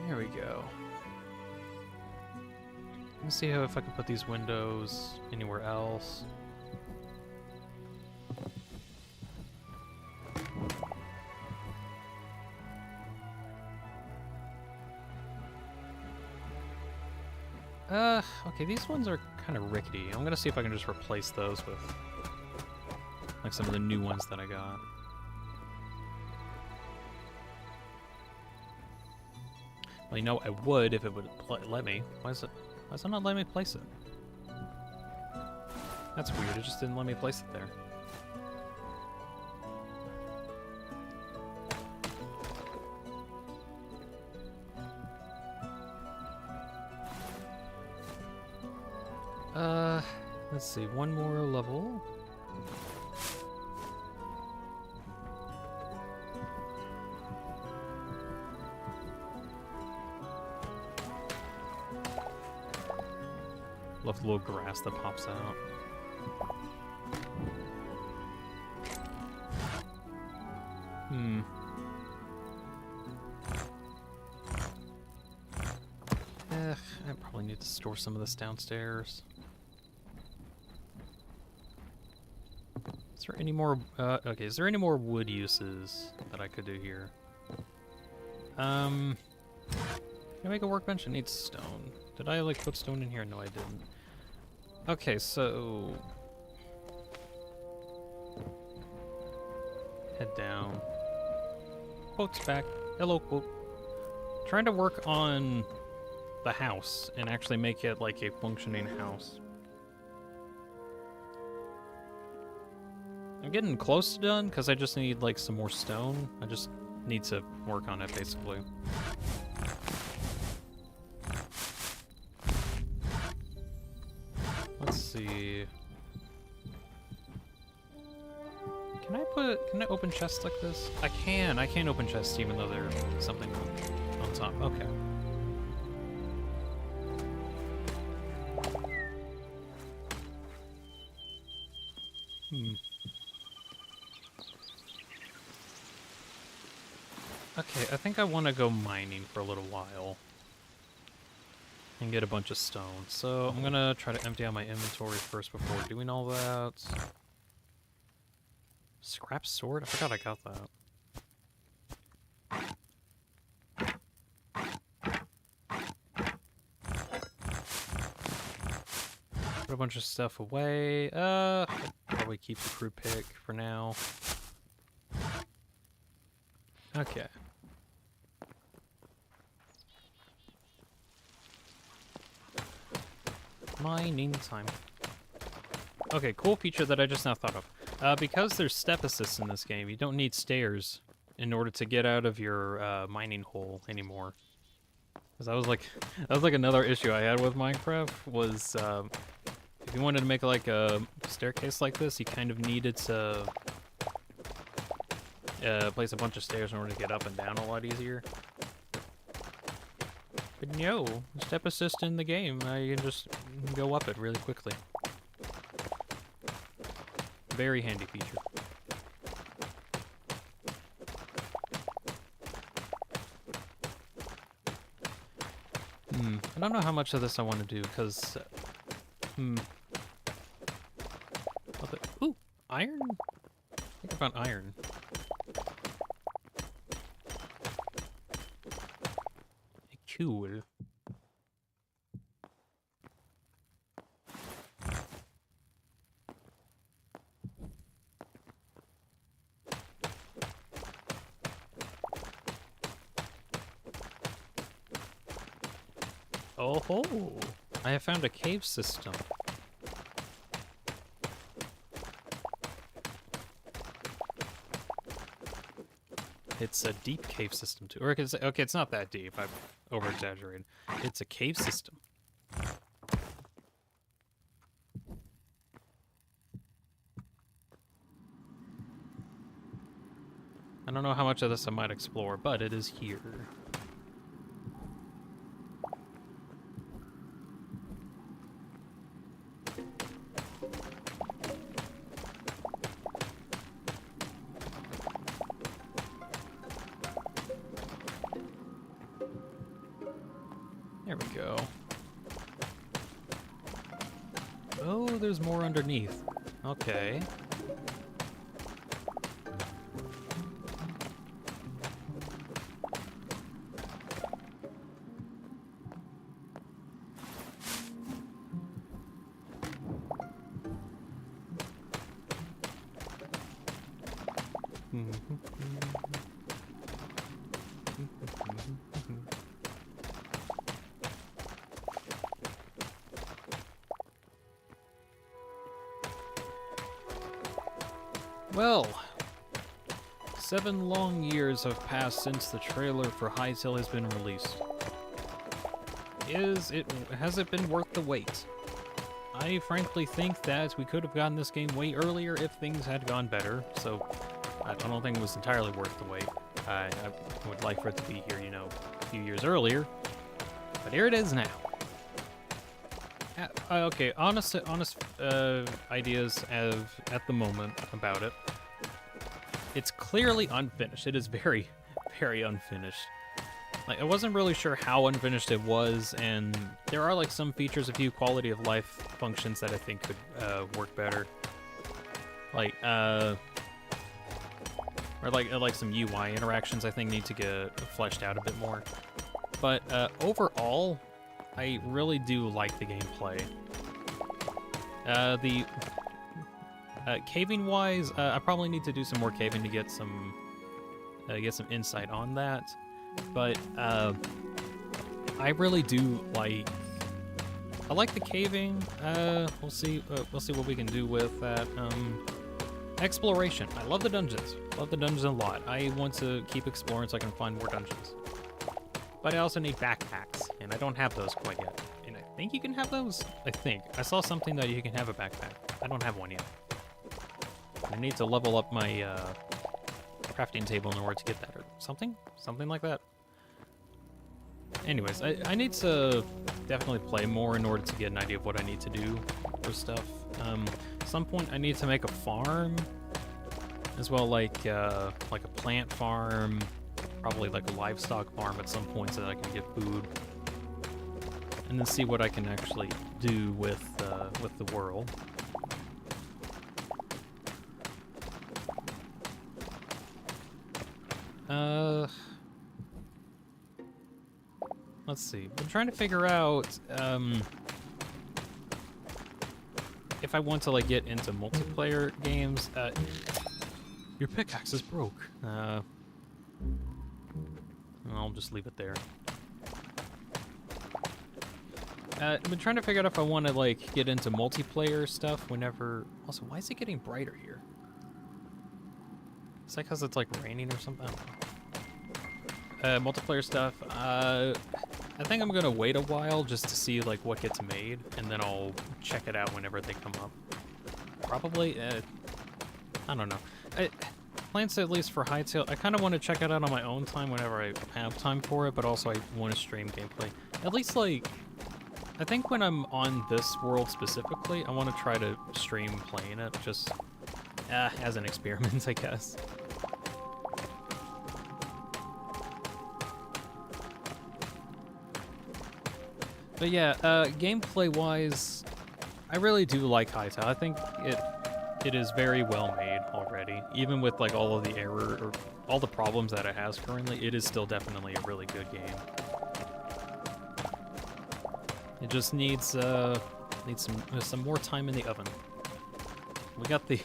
There we go. Let's see if I can put these windows anywhere else. Okay, these ones are kind of rickety. I'm gonna see if I can just replace those with like some of the new ones that I got. Well, you know, I would if it would let me. Why is it not letting me place it? That's weird, it just didn't let me place it there. Let's see, one more level. Love the little grass that pops out. I probably need to store some of this downstairs. Is there any more, okay, is there any more wood uses that I could do here? Can I make a workbench? It needs stone. Did I, like, put stone in here? No, I didn't. Okay, so... head down. Quote's back. Hello, quote. Trying to work on the house and actually make it, like, a functioning house. I'm getting close to done, because I just need, like, some more stone. I just need to work on it, basically. Let's see. Can I open chests like this? I can open chests even though there's something on top. Okay. Hmm. Okay, I think I want to go mining for a little while. And get a bunch of stone. So I'm gonna try to empty out my inventory first before doing all that. Scrap sword? I forgot I got that. Put a bunch of stuff away. I'll probably keep the crew pick for now. Okay. Mining time. Okay, cool feature that I just now thought of. Because there's step assist in this game, you don't need stairs in order to get out of your mining hole anymore. Because that was like another issue I had with Minecraft was if you wanted to make like a staircase like this, you kind of needed to place a bunch of stairs in order to get up and down a lot easier. But no, step assist in the game, you can just go up it really quickly. Very handy feature. I don't know how much of this I want to do, because... Ooh, iron? I think I found iron. Cool. Oh, I have found a cave system. It's a deep cave system too. Or okay, it's not that deep. I've over-exaggerated. It's a cave system. I don't know how much of this I might explore, but it is here. There we go. Oh, there's more underneath. Okay. Well, 7 long years have passed since the trailer for Hytale has been released. Has it been worth the wait? I frankly think that we could have gotten this game way earlier if things had gone better, so I don't think it was entirely worth the wait. I would like for it to be here, you know, a few years earlier, but here it is now. Okay, honest ideas at the moment about it. It's clearly unfinished. It is very, very unfinished. Like, I wasn't really sure how unfinished it was, and there are like some features, a few quality of life functions that I think could work better. Like or some UI interactions I think need to get fleshed out a bit more. But overall, I really do like the gameplay. Caving wise, I probably need to do some more caving to get some insight on that. But I really do like. I like the caving. We'll see what we can do with that. Exploration. I love the dungeons. Love the dungeons a lot. I want to keep exploring so I can find more dungeons. But I also need backpacks, and I don't have those quite yet. And I think you can have those? I think. I saw something that you can have a backpack. I don't have one yet. I need to level up my crafting table in order to get that, or something? Something like that. Anyways, I need to definitely play more in order to get an idea of what I need to do. for stuff. At some point I need to make a farm as well, like a plant farm, probably like a livestock farm at some point so that I can get food. And then see what I can actually do with the world. Let's see. I'm trying to figure out if I want to like get into multiplayer games. Your pickaxe is broke. I'll just leave it there. I've been trying to figure out if I want to like get into multiplayer stuff whenever. Also, why is it getting brighter here? Is that because it's like raining or something? I don't know. Multiplayer stuff. I think I'm gonna wait a while just to see like what gets made, and then I'll check it out whenever they come up. Probably. I don't know. Plans at least for Hytale. I kind of want to check it out on my own time whenever I have time for it, but also I want to stream gameplay. At least like. I think when I'm on this world specifically, I want to try to stream playing it, just as an experiment, I guess. But yeah, gameplay-wise, I really do like Hytale. I think it is very well made already. Even with like all of the error or all the problems that it has currently, it is still definitely a really good game. It just needs some more time in the oven. We got the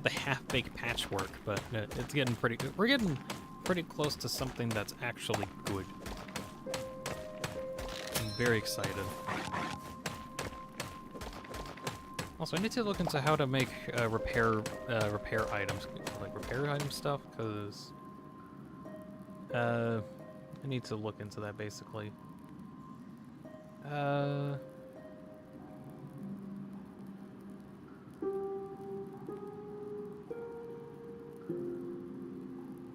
half-baked patchwork, but it's getting pretty good. We're getting pretty close to something that's actually good. I'm very excited. Also, I need to look into how to make repair items, like repair item stuff, because I need to look into that basically.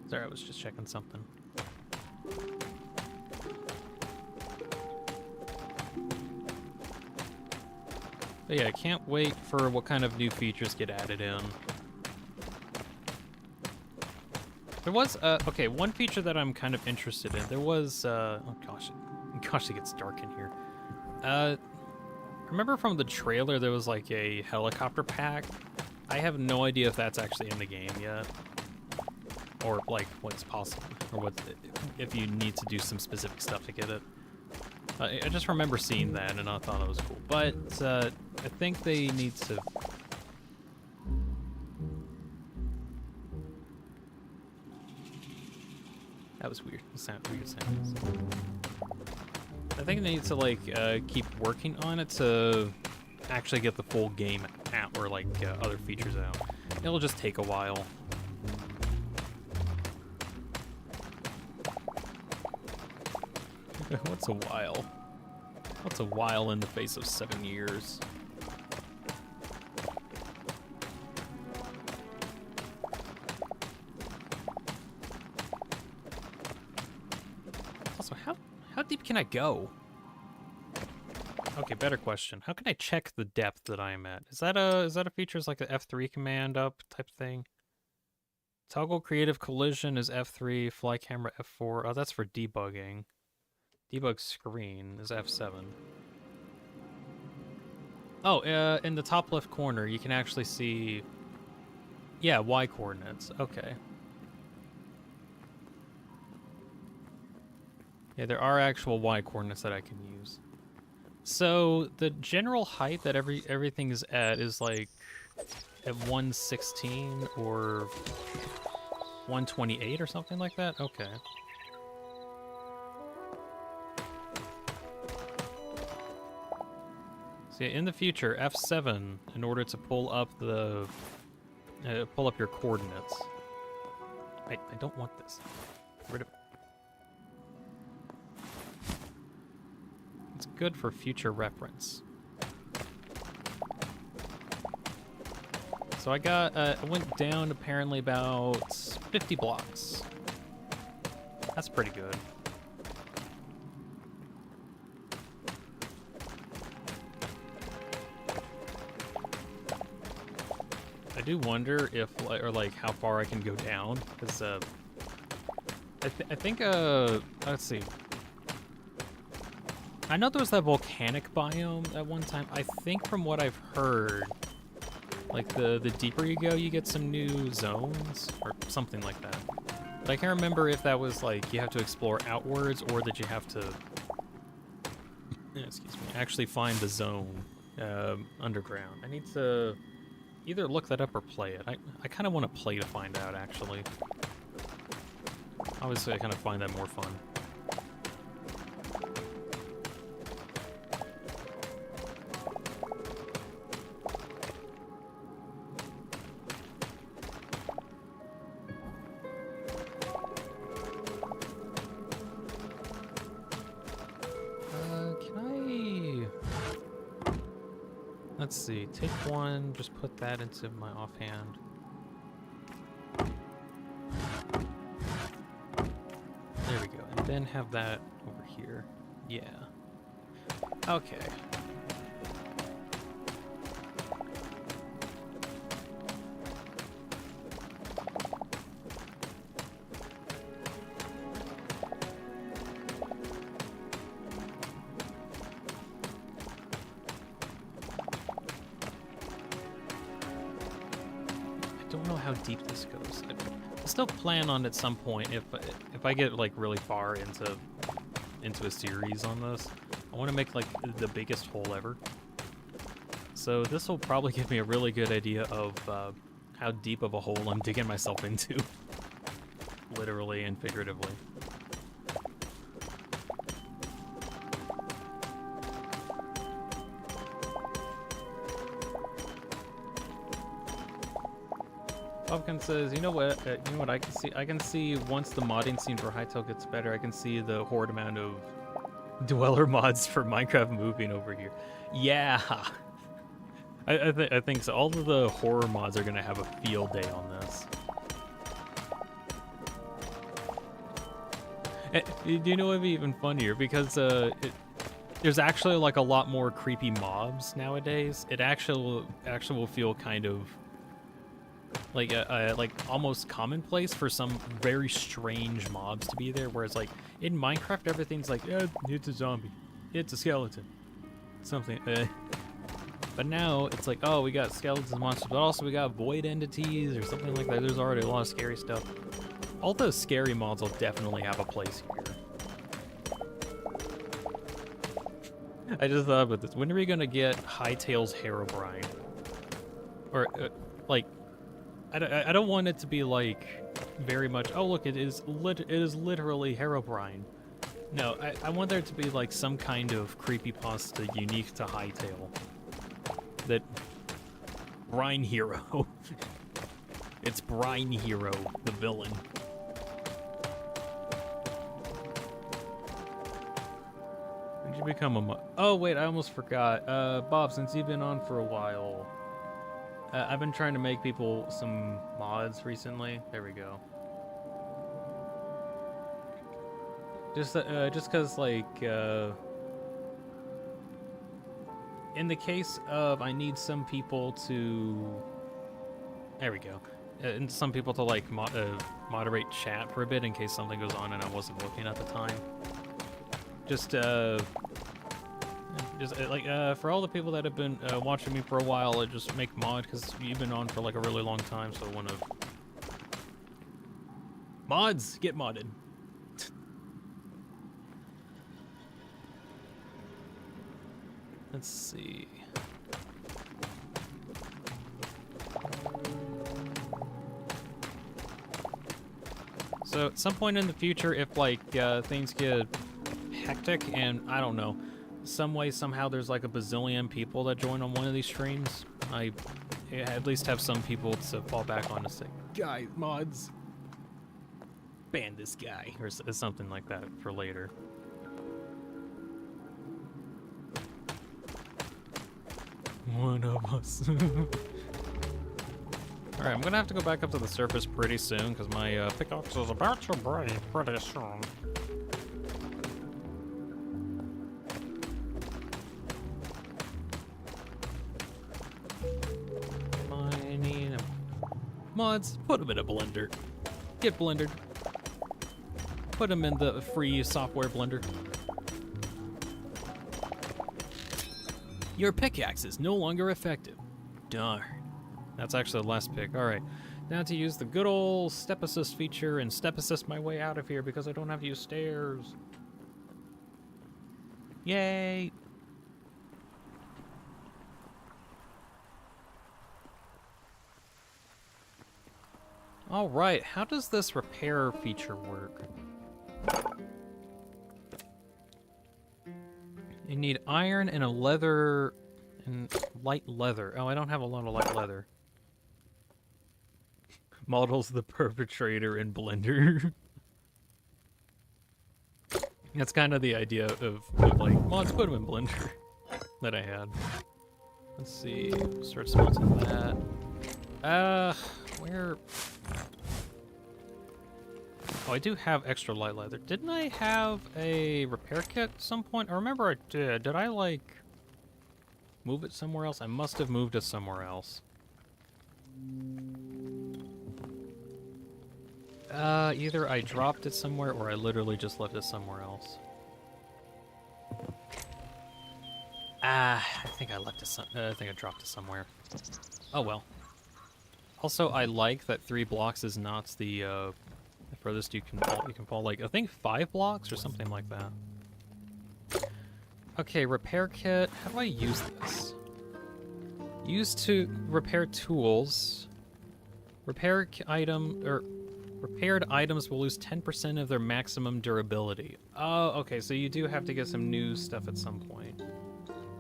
Sorry, I was just checking something. But yeah, I can't wait for what kind of new features get added in. There was, okay, one feature that I'm kind of interested in. There was, oh gosh, it gets dark in here. Remember from the trailer there was like a helicopter pack? I have no idea if that's actually in the game yet. Or like what's possible, or what if you need to do some specific stuff to get it. I just remember seeing that and I thought it was cool. But I think they need to... That was weird. Weird sounds. I think they need to like keep working on it to actually get the full game out, or like other features out. It'll just take a while. What's a while? What's a while in the face of 7 years? Also, how deep can I go? Okay, better question. How can I check the depth that I am at? Is that a feature? Is like an F3 command up type thing? Toggle creative collision is F3, fly camera F4. Oh, that's for debugging. Debug screen is F7. Oh, in the top left corner, you can actually see... Yeah, Y coordinates. Okay. Yeah, there are actual Y coordinates that I can use. So, the general height that everything is at is like at 116 or 128 or something like that? Okay. In the future, F7 in order to pull up the pull up your coordinates. I don't want this. Get rid of it. It's good for future reference. So I went down apparently about 50 blocks. That's pretty good. I do wonder if, or like, how far I can go down, because, I think, let's see. I know there was that volcanic biome at one time. I think from what I've heard, like, the deeper you go, you get some new zones, or something like that. But I can't remember if that was, like, you have to explore outwards, or that you have to, excuse me, actually find the zone, underground. I need to either look that up or play it. I kind of want to play to find out, actually. Obviously, I kind of find that more fun. Let's see, take one, just put that into my offhand. There we go, and then have that over here. Yeah. Okay. How deep this goes. I still plan on at some point, if I get like really far into a series on this, I want to make like the biggest hole ever. So this will probably give me a really good idea of how deep of a hole I'm digging myself into, literally and figuratively. Pumpkin says, you know what I can see? I can see once the modding scene for Hytale gets better, I can see the horde amount of dweller mods for Minecraft moving over here. Yeah, I think so. All of the horror mods are gonna have a field day on this. Do you know what would be even funnier? Because there's actually like a lot more creepy mobs nowadays. It actually will feel kind of like almost commonplace for some very strange mobs to be there, whereas like in Minecraft everything's like, it's a zombie, it's a skeleton, something. But now it's like, oh, we got skeletons, monsters, but also we got void entities or something like that. There's already a lot of scary stuff. All those scary mods will definitely have a place here. I just thought about this. When are we gonna get Hytale's Herobrine? Or like, I don't want it to be like very much, oh look, it is literally Herobrine. No, I want there to be like some kind of creepypasta unique to Hytale. That Brine Hero. It's Brine Hero, the villain. When did you become a mod? Oh wait, I almost forgot. Bob, since you've been on for a while, I've been trying to make people some mods recently. There we go. Just cause like, in the case of I need some people to, there we go. And some people to like moderate chat for a bit in case something goes on and I wasn't looking at the time. Just like for all the people that have been watching me for a while, I just make mod because you've been on for like a really long time, so I want to mods get modded. Let's see. So at some point in the future, if like things get hectic and I don't know, some way somehow there's like a bazillion people that join on one of these streams, I at least have some people to fall back on to say, guys, mods, ban this guy, or something like that for later. One of us. Alright, I'm gonna have to go back up to the surface pretty soon because my pickaxe is about to break pretty soon. Mining and Mods, put them in a blender. Get blendered. Put them in the free software blender. Your pickaxe is no longer effective. Darn. That's actually the last pick. Alright. Now to use the good old step assist feature and step assist my way out of here because I don't have to use stairs. Yay! Alright, how does this repair feature work? You need iron and a leather and light leather. Oh, I don't have a lot of light leather. Models the perpetrator in Blender. That's kind of the idea of like, mods put them in Blender that I had. Let's see, start smelting that. Where? Oh, I do have extra light leather. Didn't I have a repair kit at some point? I remember I did. Did I, like, move it somewhere else? I must have moved it somewhere else. Either I dropped it somewhere or I literally just left it somewhere else. I think I left it I think I dropped it somewhere. Oh well. Also, I like that 3 blocks is not the furthest you can fall. You can fall like, I think 5 blocks or something like that. Okay, repair kit. How do I use this? Use to repair tools. Repair item, or repaired items will lose 10% of their maximum durability. Oh, okay, so you do have to get some new stuff at some point.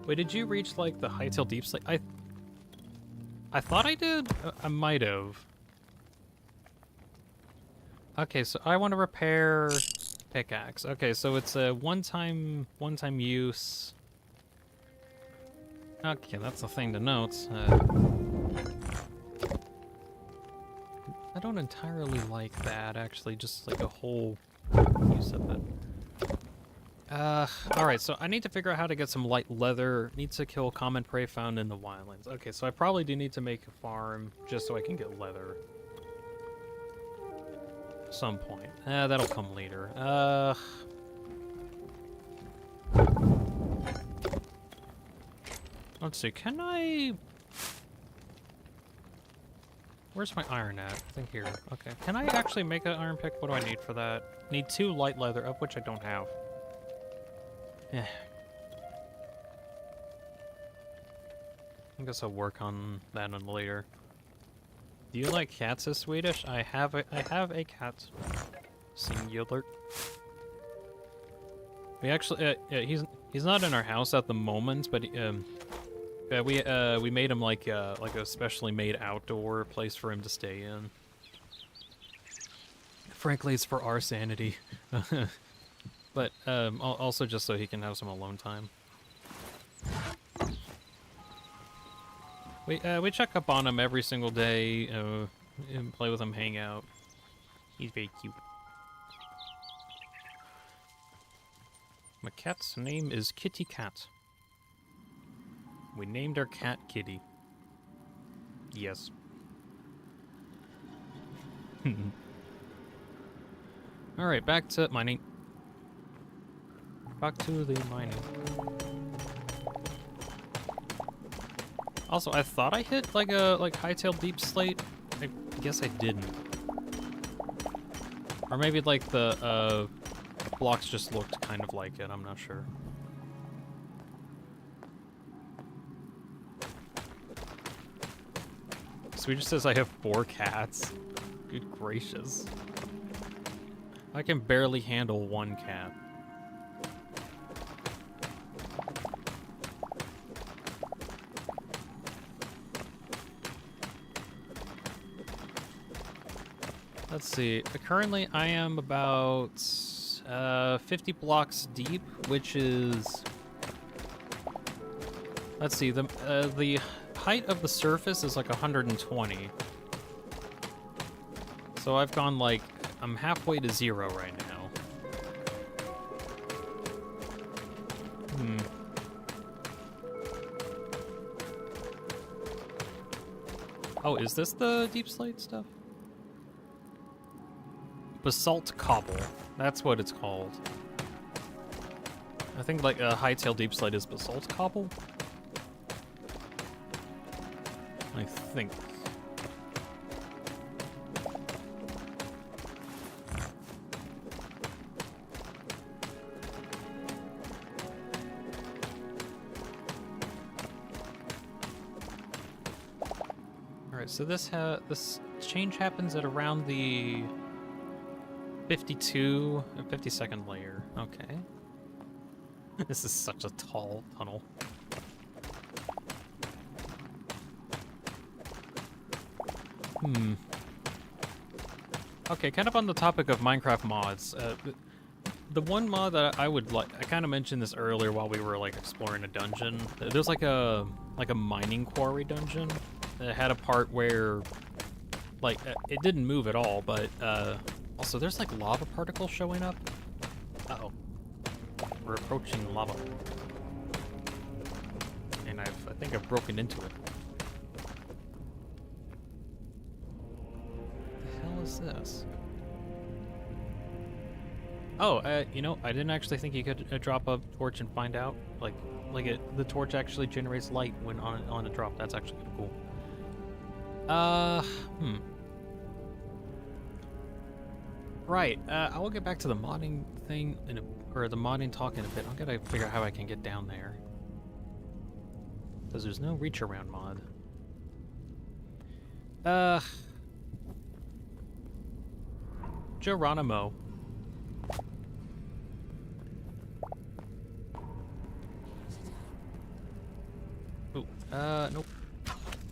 Wait, did you reach like the Hytale deep slate? I thought I did. I might have. Okay, so I want to repair pickaxe. Okay, so it's a one-time use. Okay, that's the thing to note. I don't entirely like that, actually, just like a whole use of it. Alright, so I need to figure out how to get some light leather. Need to kill common prey found in the wildlands. Okay, so I probably do need to make a farm just so I can get leather. Some point. That'll come later. Let's see, can I... Where's my iron at? I think here. Okay. Can I actually make an iron pick? What do I need for that? Need 2 light leather, of which I don't have. Yeah. I guess I'll work on that one later. Do you like cats as Swedish? I have a cat. Singular. We actually he's not in our house at the moment, but we made him like a specially made outdoor place for him to stay in. Frankly, it's for our sanity. But also just so he can have some alone time. We check up on him every single day, and play with him, hang out. He's very cute. My cat's name is Kitty Cat. We named our cat Kitty. Yes. Alright, back to mining. Back to the mining. Also, I thought I hit like a Hytale deep slate. I guess I didn't. Or maybe like the blocks just looked kind of like it. I'm not sure. Swedish says I have 4 cats. Good gracious. I can barely handle 1 cat. Let's see. Currently, I am about 50 blocks deep, which is... Let's see. The height of the surface is like 120. So I've gone like... I'm halfway to 0 right now. Oh, is this the deep slate stuff? Basalt cobble. That's what it's called. I think like a Hytale deep slate is basalt cobble. I think. Alright, so this change happens at around the 52 and 52nd layer. Okay. This is such a tall tunnel. Okay, kind of on the topic of Minecraft mods. The one mod that I would like, I kind of mentioned this earlier while we were like exploring a dungeon. There's like a mining quarry dungeon that had a part where like it didn't move at all, but also there's like lava particles showing up. Uh-oh. We're approaching lava. And I think I've broken into it. What the hell is this? Oh, you know, I didn't actually think you could drop a torch and find out. The torch actually generates light when on a drop. That's actually kind of cool. Right, I will get back to the modding thing or the modding talk in a bit. I'm gonna figure out how I can get down there. Because there's no reach around mod. Geronimo. Ooh, nope.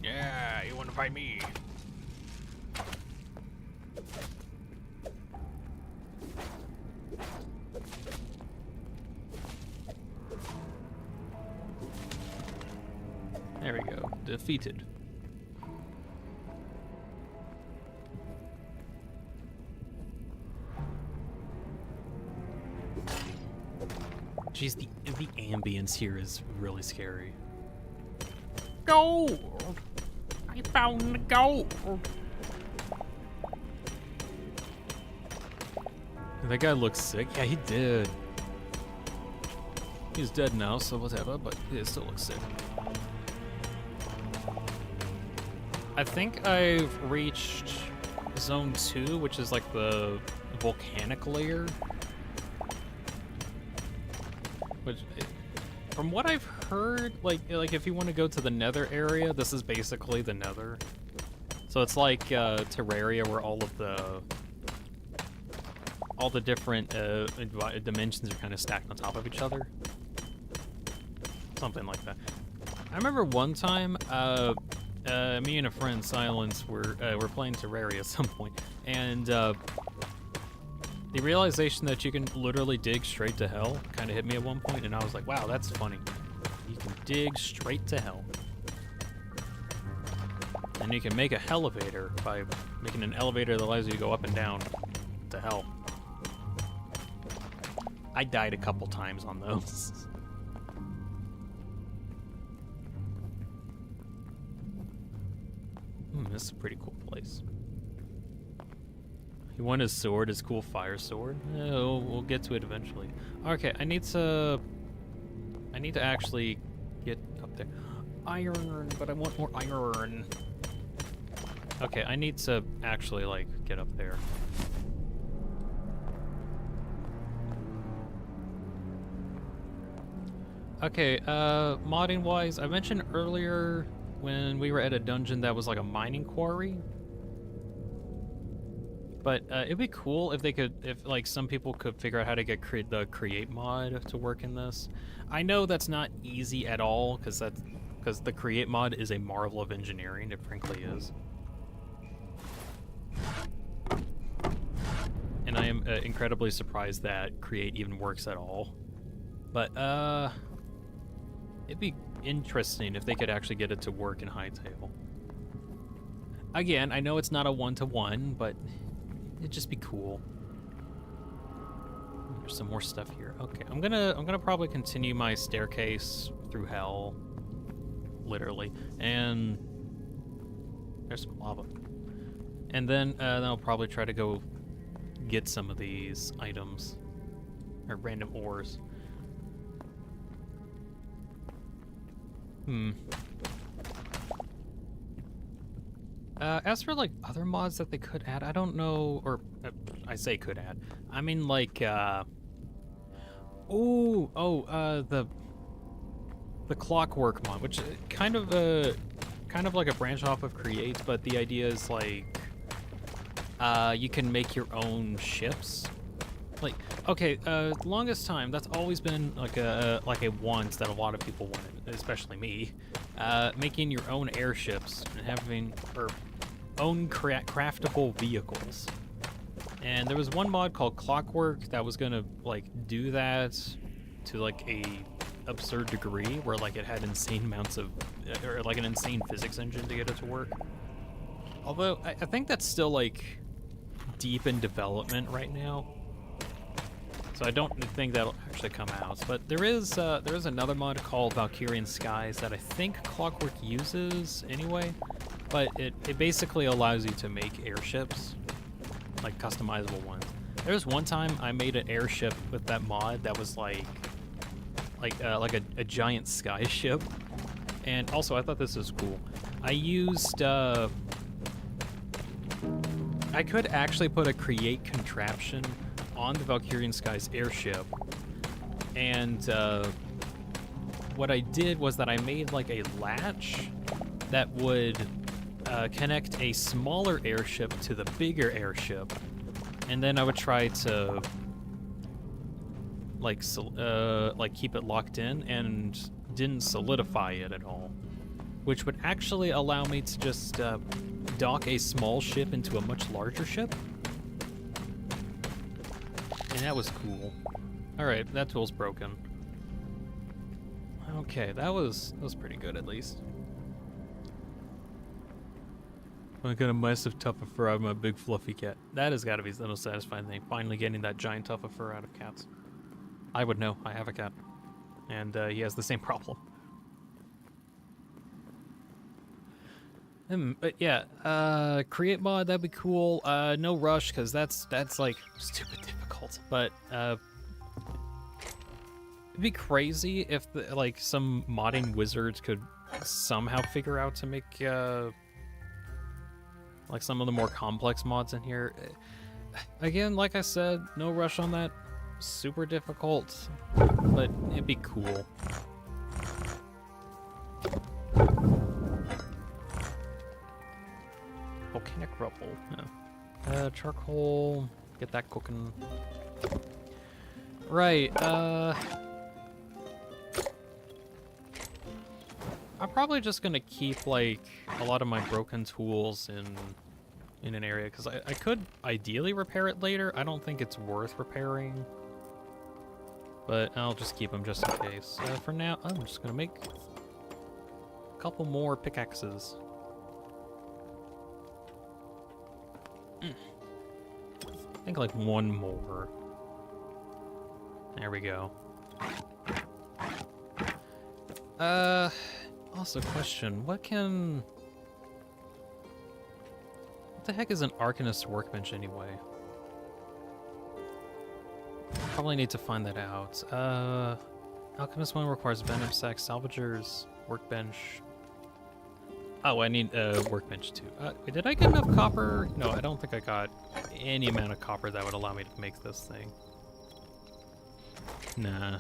Yeah, you wanna fight me? There we go. Defeated. Jeez, the ambience here is really scary. Gold! I found the gold! That guy looks sick. Yeah, he did. He's dead now, so whatever, but he still looks sick. I think I've reached zone 2, which is like the volcanic layer. Which, from what I've heard, like if you want to go to the nether area, this is basically the nether. So it's like Terraria, where all the different dimensions are kind of stacked on top of each other. Something like that. I remember one time, me and a friend, Silence, were playing Terraria at some point, and the realization that you can literally dig straight to hell kind of hit me at one point, and I was like, wow, that's funny. You can dig straight to hell. And you can make a elevator by making an elevator that allows you to go up and down to hell. I died a couple times on those. This is a pretty cool place. He won his sword, his cool fire sword. We'll get to it eventually. Okay, I need to actually get up there. Iron, but I want more iron. Okay, I need to actually like get up there. Okay, modding wise, I mentioned earlier when we were at a dungeon that was like a mining quarry. But it'd be cool if like some people could figure out how to get the create mod to work in this. I know that's not easy at all, because the create mod is a marvel of engineering. It frankly is. And I am incredibly surprised that create even works at all. But it'd be interesting if they could actually get it to work in Hytale. Again, I know it's not a one-to-one, but it'd just be cool. There's some more stuff here. Okay, I'm gonna probably continue my staircase through hell, literally, and There's some lava. And then I'll probably try to go get some of these items. Or random ores. As for like other mods that they could add, I don't know, or I say could add. I mean like, the clockwork mod, which kind of like a branch off of Create, but the idea is like, you can make your own ships. Like, okay, longest time, that's always been like a want that a lot of people wanted, especially me. Making your own airships and having own craftable vehicles. And there was one mod called Clockwork that was gonna like do that to like a absurd degree, where like it had insane amounts of, or like an insane physics engine to get it to work. Although I think that's still like deep in development right now. So I don't think that'll actually come out. But there is another mod called Valkyrian Skies that I think Clockwork uses anyway. But it basically allows you to make airships, like customizable ones. There was one time I made an airship with that mod that was like a giant sky ship. And also I thought this was cool. I used I could actually put a create contraption on the Valkyrian Skies airship, and what I did was that I made like a latch that would connect a smaller airship to the bigger airship, and then I would try to like keep it locked in and didn't solidify it at all, which would actually allow me to just dock a small ship into a much larger ship. And that was cool. Alright, that tool's broken. Okay, that was pretty good at least. I got a massive tuft of fur out of my big fluffy cat. That has got to be the most satisfying thing. Finally getting that giant tuft of fur out of cats. I would know. I have a cat. And he has the same problem. But yeah, create mod, that'd be cool. No rush, because that's like stupid difficult. But it'd be crazy if like some modding wizards could somehow figure out to make like some of the more complex mods in here. Again, like I said, no rush on that. Super difficult, but it'd be cool. Volcanic rubble. Yeah. Charcoal. Get that cooking. Right. I'm probably just gonna keep like a lot of my broken tools in an area, because I could ideally repair it later. I don't think it's worth repairing, but I'll just keep them just in case. For now, I'm just gonna make a couple more pickaxes. I think like one more. There we go. Also question, what the heck is an Arcanist workbench anyway? Probably need to find that out. Alchemist 1 requires venom sac, salvagers, workbench. Oh, I need a workbench too. Wait, did I get enough copper? No, I don't think I got any amount of copper that would allow me to make this thing. Nah.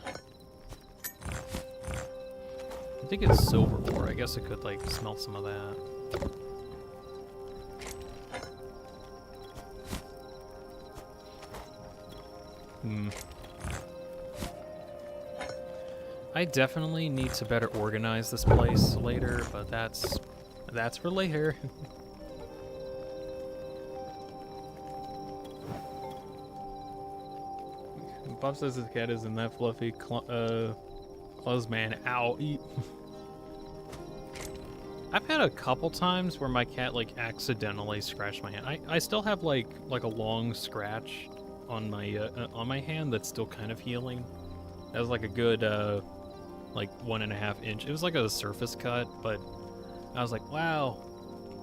I think it's silver ore. I guess I could like smelt some of that. I definitely need to better organize this place later, but that's for later. Bob says his cat isn't that fluffy. Clothes man, ow, eat. I've had a couple times where my cat like accidentally scratched my hand. I still have like a long scratch on my hand that's still kind of healing. That was like a good like 1.5 inch. It was like a surface cut, but I was like, wow,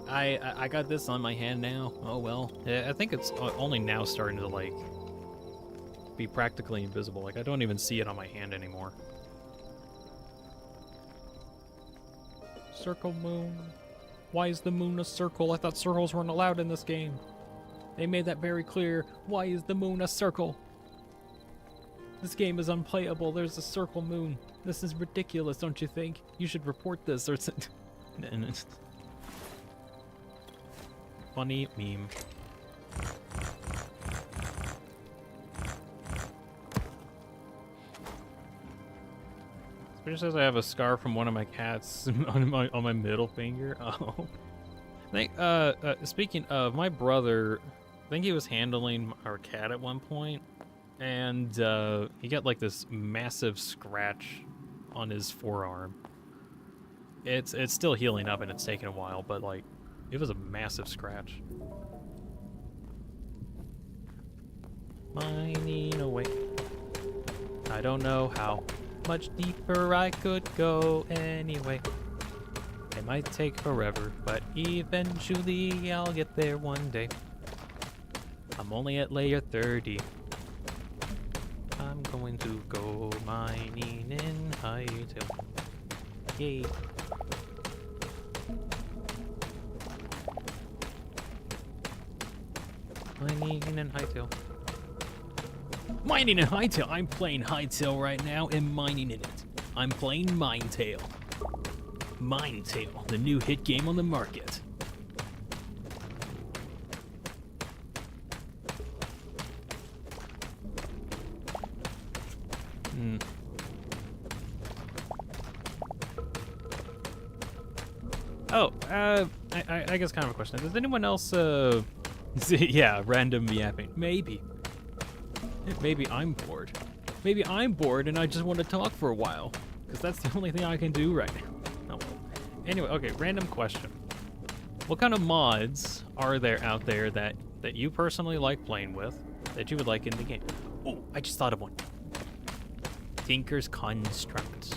I got this on my hand now. Oh well. Yeah, I think it's only now starting to, like, be practically invisible. Like, I don't even see it on my hand anymore. Circle moon. Why is the moon a circle? I thought circles weren't allowed in this game. They made that very clear. Why is the moon a circle? This game is unplayable. There's a circle moon. This is ridiculous, don't you think? You should report this or something. Funny meme. It says I have a scar from one of my cats on my middle finger. Oh. I think speaking of, my brother, I think he was handling our cat at one point, and he got like this massive scratch on his forearm. It's still healing up and it's taken a while, but like it was a massive scratch. Mining away. I don't know how much deeper I could go anyway. It might take forever, but eventually I'll get there one day. I'm only at layer 30. I'm going to go mining in Hytale. Yay. Mining in Hytale. Mining in Hytale. I'm playing Hytale right now and mining in it. I'm playing Hytale. Hytale, the new hit game on the market. Oh, I guess kind of a question. Does anyone else, yeah, random yapping. Maybe I'm bored. Maybe I'm bored and I just want to talk for a while. Because that's the only thing I can do right now. Oh. Anyway, okay, random question. What kind of mods are there out there that you personally like playing with, that you would like in the game? Oh, I just thought of one. Tinker's Construct.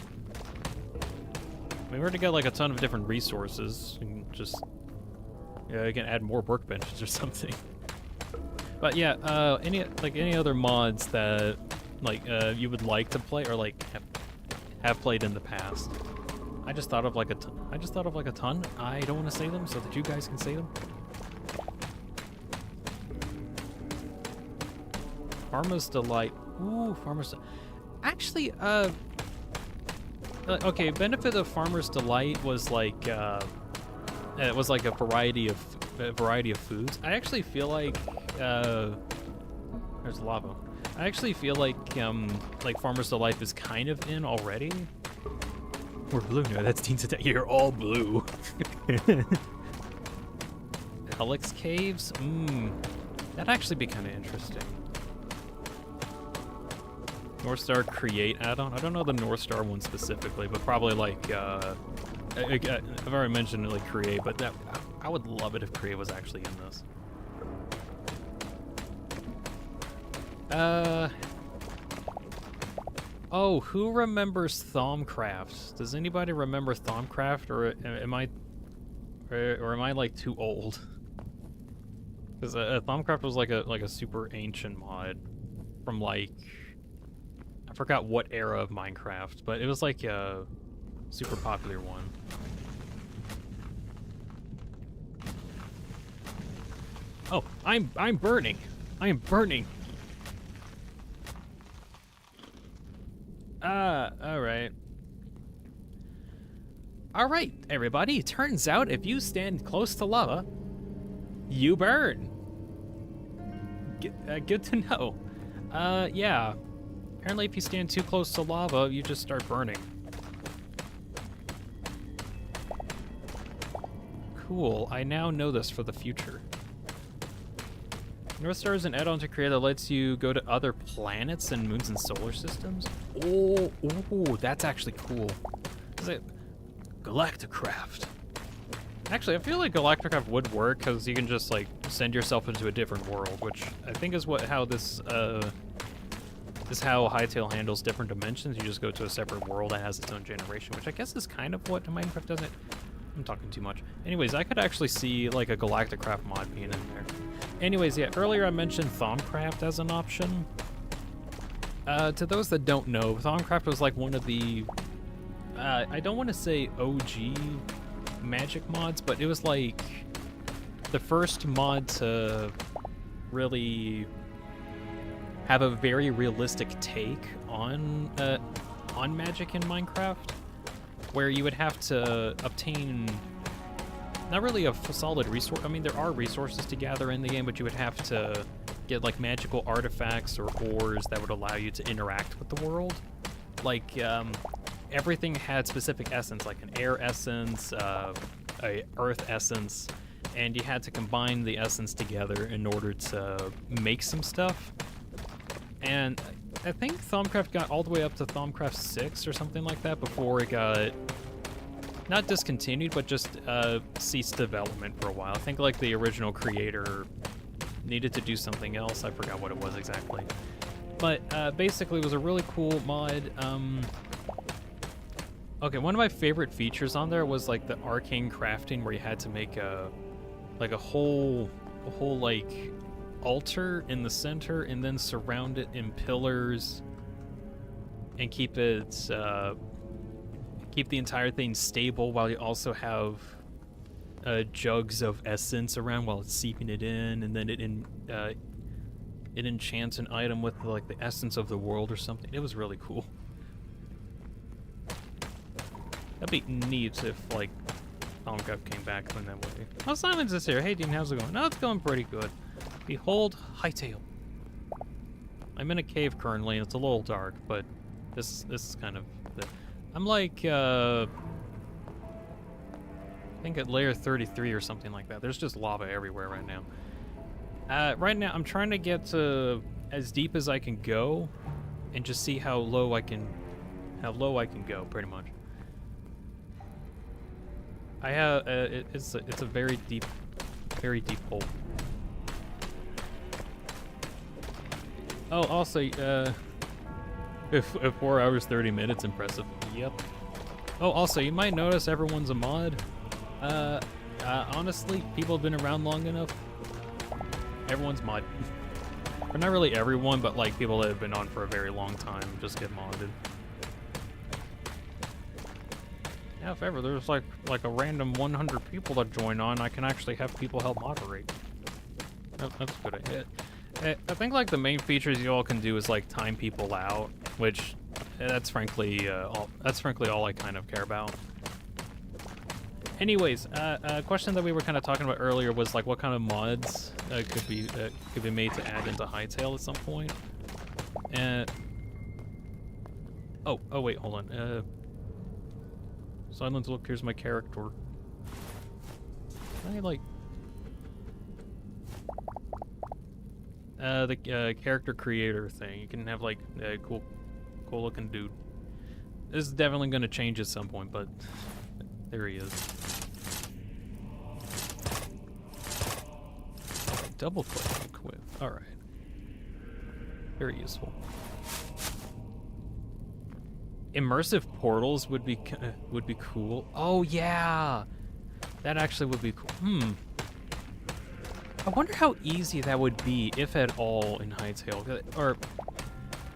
We already got like a ton of different resources. And just, yeah, you can add more workbenches or something. But yeah, any other mods that like you would like to play or like have played in the past? I just thought of like a ton. I don't want to say them so that you guys can say them. Farmer's Delight. Ooh, Farmer's. Actually, okay. Benefit of Farmer's Delight was like it was like a variety of foods. I actually feel like there's lava. I actually feel like Farmer's Delight is kind of in already. We're blue. No, that's Teens Attack. You're all blue. Helix Caves? That'd actually be kind of interesting. North Star Create add-on? I don't know the North Star one specifically, but probably like, I've already mentioned like Create, but that I would love it if Create was actually in this. Oh, who remembers Thaumcraft? Does anybody remember Thaumcraft, or am I like too old? Because Thaumcraft was like a super ancient mod from like, I forgot what era of Minecraft, but it was like a super popular one. Oh, I'm burning. I am burning. Alright. Alright, everybody. Turns out if you stand close to lava, you burn. Good to know. Yeah. Apparently if you stand too close to lava, you just start burning. Cool. I now know this for the future. North Star is an add-on to Create that lets you go to other planets and moons and solar systems. Oh, ooh, that's actually cool. Is it Galacticraft? Actually, I feel like Galacticraft would work because you can just like send yourself into a different world, which I think is how this is how Hytale handles different dimensions. You just go to a separate world that has its own generation, which I guess is kind of what Minecraft does. I'm talking too much. Anyways, I could actually see like a Galacticraft mod being in there. Anyways, yeah, earlier I mentioned Thaumcraft as an option. To those that don't know, Thaumcraft was like one of the, I don't want to say OG Magic mods, but it was like the first mod to really have a very realistic take on Magic in Minecraft, where you would have to obtain not really a solid resource. I mean, there are resources to gather in the game, but you would have to get like magical artifacts or ores that would allow you to interact with the world. Like everything had specific essence, like an air essence, a earth essence, and you had to combine the essence together in order to make some stuff. And I think Thaumcraft got all the way up to Thaumcraft 6 or something like that before it got not discontinued, but just ceased development for a while. I think like the original creator needed to do something else. I forgot what it was exactly. But basically it was a really cool mod. Okay, one of my favorite features on there was like the arcane crafting, where you had to make a whole like altar in the center and then surround it in pillars and keep the entire thing stable, while you also have jugs of essence around while it's seeping it in, and then it enchants an item with like the essence of the world or something. It was really cool. That'd be neat if like Thaumcraft came back in that way. Oh, Simon's is here. Hey Dean, how's it going? No, it's going pretty good. Behold Hytale. I'm in a cave currently, and it's a little dark, but this is kind of the, I'm like I think at layer 33 or something like that. There's just lava everywhere right now. Right now I'm trying to get to as deep as I can go and just see how low I can go, pretty much. I have it's a very deep hole. Oh, also, if 4 hours 30 minutes, impressive. Yep. Oh, also, you might notice everyone's a mod. Honestly, people have been around long enough. Everyone's mod. Or not really everyone, but like people that have been on for a very long time just get modded. Yeah, if ever there's like a random 100 people that join on, I can actually have people help moderate. That's a good idea. I think like the main features you all can do is like time people out, which that's frankly all I kind of care about. Anyways, a question that we were kind of talking about earlier was like what kind of mods could be made to add into Hytale at some point. Oh wait, hold on. Silence, look, here's my character. Can I like the character creator thing? You can have like a cool looking dude. This is definitely going to change at some point, but there he is. Okay, double click, equip. All right. Very useful. Immersive portals would be cool. Oh yeah, that actually would be cool. I wonder how easy that would be, if at all, in Hytale. Or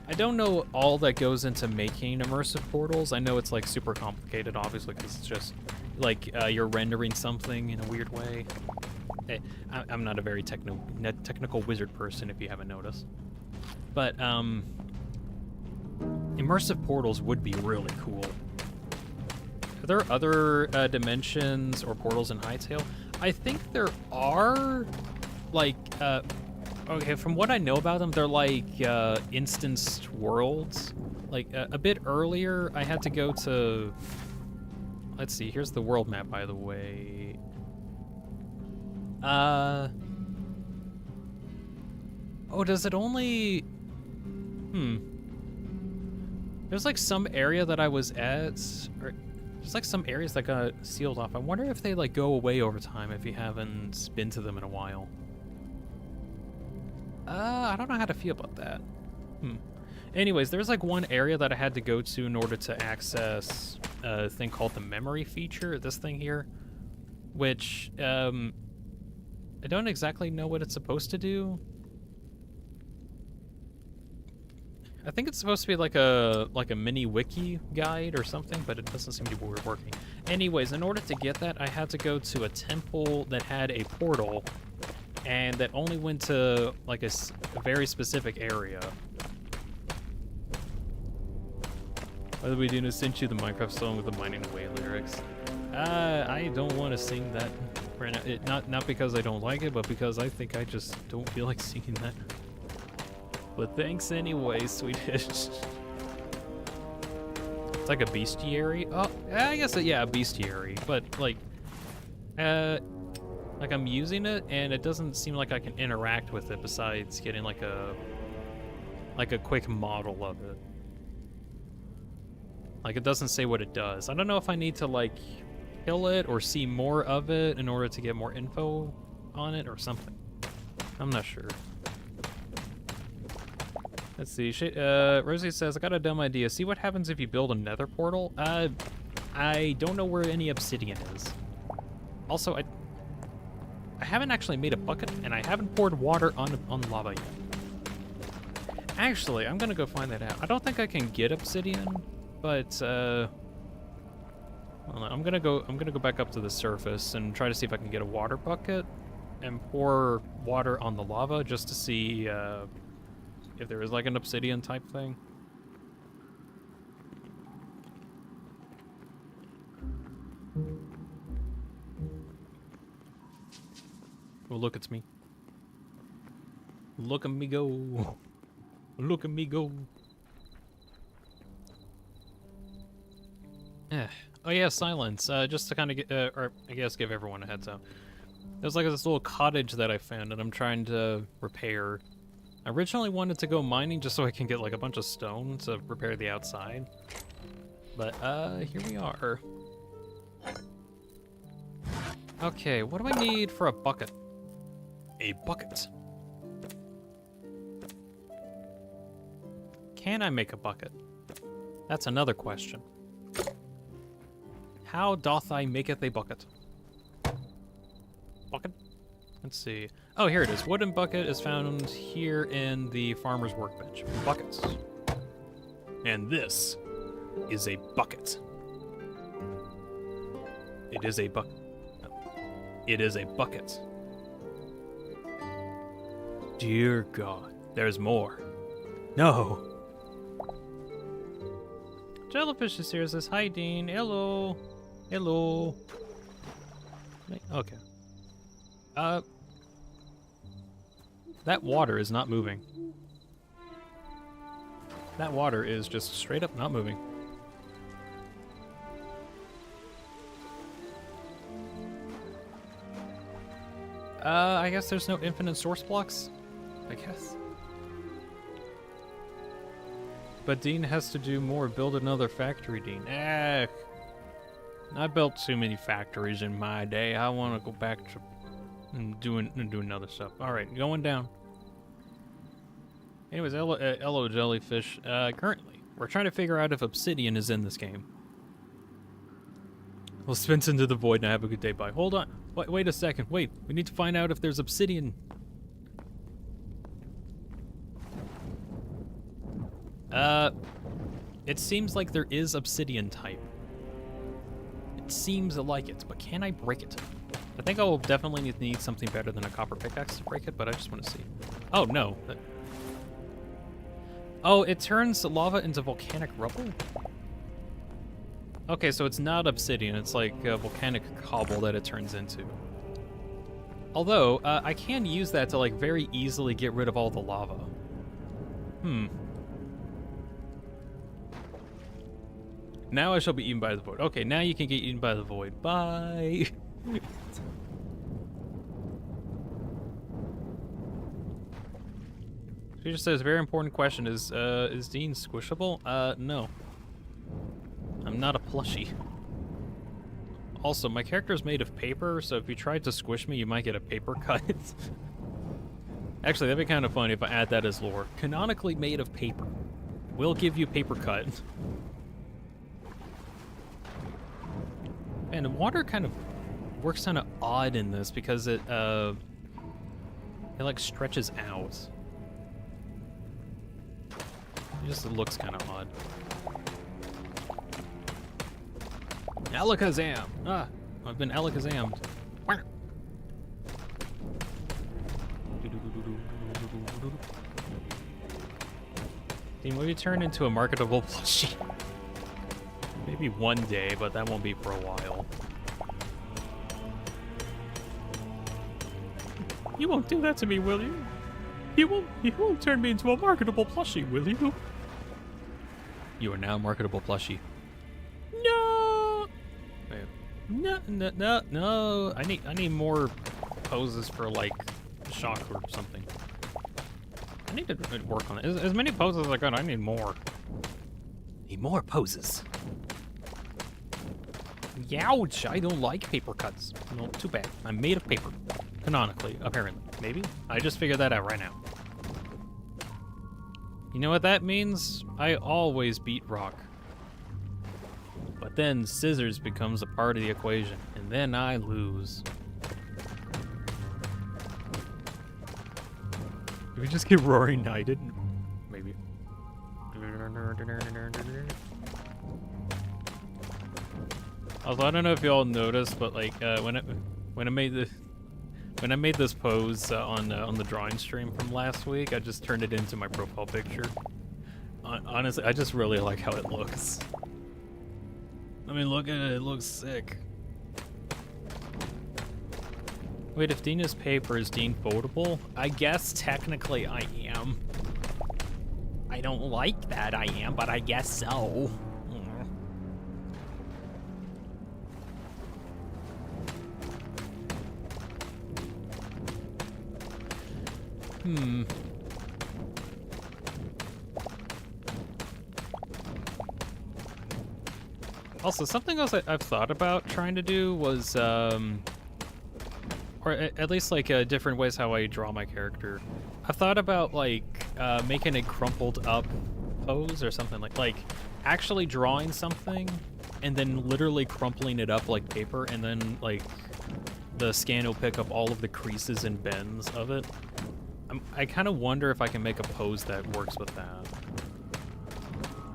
I don't know all that goes into making immersive portals. I know it's like super complicated, obviously, because it's just like you're rendering something in a weird way. I'm not a very technical wizard person, if you haven't noticed. But immersive portals would be really cool. Are there other dimensions or portals in Hytale? I think there are, like, okay, from what I know about them, they're like instanced worlds. Like, a bit earlier, I had to go to, let's see, here's the world map, by the way. Oh, does it only, There's like some area that I was at, or there's like some areas that got sealed off. I wonder if they like go away over time if you haven't been to them in a while. I don't know how to feel about that. Anyways, there's like one area that I had to go to in order to access a thing called the memory feature, this thing here. which I don't exactly know what it's supposed to do. I think it's supposed to be like a mini wiki guide or something, but it doesn't seem to be working. Anyways, in order to get that, I had to go to a temple that had a portal, and that only went to like a very specific area. By the way, Dina sent you the Minecraft song with the Mining Away lyrics. I don't want to sing that right now. Not because I don't like it, but because I think I just don't feel like singing that. But thanks anyway, sweetish. It's like a bestiary. Oh, I guess yeah, a bestiary. But like I'm using it, and it doesn't seem like I can interact with it besides getting like a quick model of it. Like, it doesn't say what it does. I don't know if I need to, like, kill it or see more of it in order to get more info on it or something. I'm not sure. Let's see. Rosie says, I got a dumb idea. See what happens if you build a nether portal? I don't know where any obsidian is. Also, I haven't actually made a bucket, and I haven't poured water on lava yet. Actually, I'm gonna go find that out. I don't think I can get obsidian. But hold on, I'm gonna go back up to the surface and try to see if I can get a water bucket and pour water on the lava just to see if there is like an obsidian type thing. Oh, look, it's me. Look at me go. Look at me go. Oh yeah, silence. Just to kind of get, or I guess give everyone a heads up. There's like this little cottage that I found, and I'm trying to repair. I originally wanted to go mining just so I can get like a bunch of stone to repair the outside. But here we are. Okay, what do I need for a bucket? A bucket. Can I make a bucket? That's another question. How doth I maketh a bucket? Bucket? Let's see. Oh, here it is. Wooden bucket is found here in the farmer's workbench. Buckets. And this is a bucket. It is a bucket. No. It is a bucket. Dear God, there's more. No. Jellyfish is here. Says, hi, Dean. Hello. Hello. Okay. That water is not moving. That water is just straight up not moving. I guess there's no infinite source blocks? I guess. But Dean has to do more. Build another factory, Dean. I built too many factories in my day. I want to go back to doing other stuff. All right, going down. Anyways, hello, jellyfish. Currently, we're trying to figure out if obsidian is in this game. We'll spin into the void and have a good day. Bye. Hold on. Wait a second. Wait. We need to find out if there's obsidian. It seems like there is obsidian type. It seems like it, but can I break it? I think I will definitely need something better than a copper pickaxe to break it, but I just want to see. Oh, no. Oh, it turns lava into volcanic rubble? Okay, so it's not obsidian, it's like volcanic cobble that it turns into. Although, I can use that to like very easily get rid of all the lava. Now I shall be eaten by the void. Okay, now you can get eaten by the void. Bye! She just says, very important question, is Dean squishable? No. I'm not a plushie. Also, my character is made of paper, so if you tried to squish me, you might get a paper cut. Actually, that'd be kind of funny if I add that as lore. Canonically made of paper. Will give you paper cut. And water kind of works kind of odd in this because it like stretches out. It just looks kind of odd. Alakazam! Ah, I've been Alakazammed. Dean, will you turn into a marketable plushie? Maybe one day, but that won't be for a while. You won't do that to me, will you? You won't turn me into a marketable plushie, will you? You are now a marketable plushie. No! No. I need more poses for like shock or something. I need to work on it. As many poses as I got, I need more. Need more poses. Youch! I don't like paper cuts. No, too bad. I'm made of paper. Canonically, apparently. Maybe? I just figured that out right now. You know what that means? I always beat rock. But then scissors becomes a part of the equation, and then I lose. Do we just get Roaring Knighted? Maybe. Also, I don't know if y'all noticed, but like when I made this pose on the drawing stream from last week, I just turned it into my profile picture. Honestly, I just really like how it looks. I mean, look at it; it looks sick. Wait, if Dean is paper, is Dean foldable? I guess technically I am. I don't like that I am, but I guess so. Also, something else I've thought about trying to do was, or at least like different ways how I draw my character. I've thought about like making a crumpled up pose or something like actually drawing something and then literally crumpling it up like paper, and then like the scan will pick up all of the creases and bends of it. I kind of wonder if I can make a pose that works with that.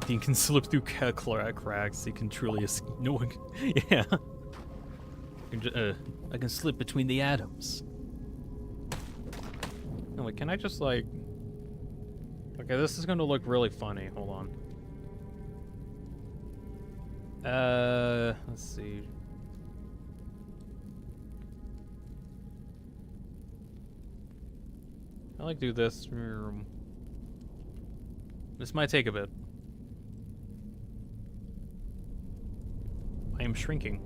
Dean can slip through cracks. He can truly escape. No one can, yeah. I can slip between the atoms. No, wait, can I just like... Okay, this is going to look really funny. Hold on. Let's see. I like do this. This might take a bit. I am shrinking.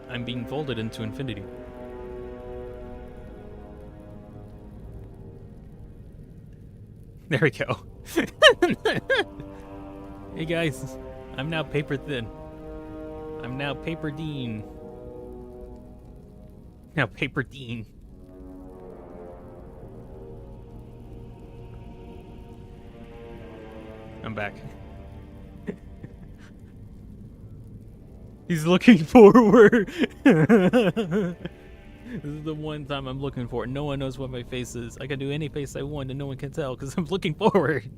I'm being folded into infinity. There we go. Hey guys, I'm now paper thin. I'm now paper Dean. Now paper Dean. I'm back. He's looking forward. This is the one time I'm looking forward. No one knows what my face is. I can do any face I want and no one can tell because I'm looking forward.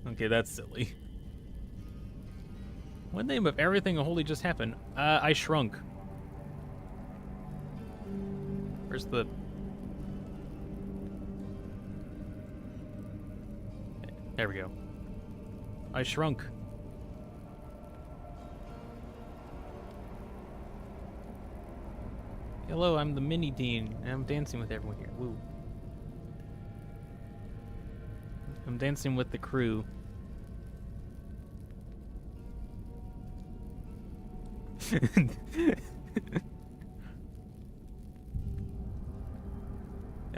Okay, that's silly. One name of everything holy just happened. I shrunk. Where's the... There we go. I shrunk. Hello, I'm the mini Dean, and I'm dancing with everyone here. Woo. I'm dancing with the crew.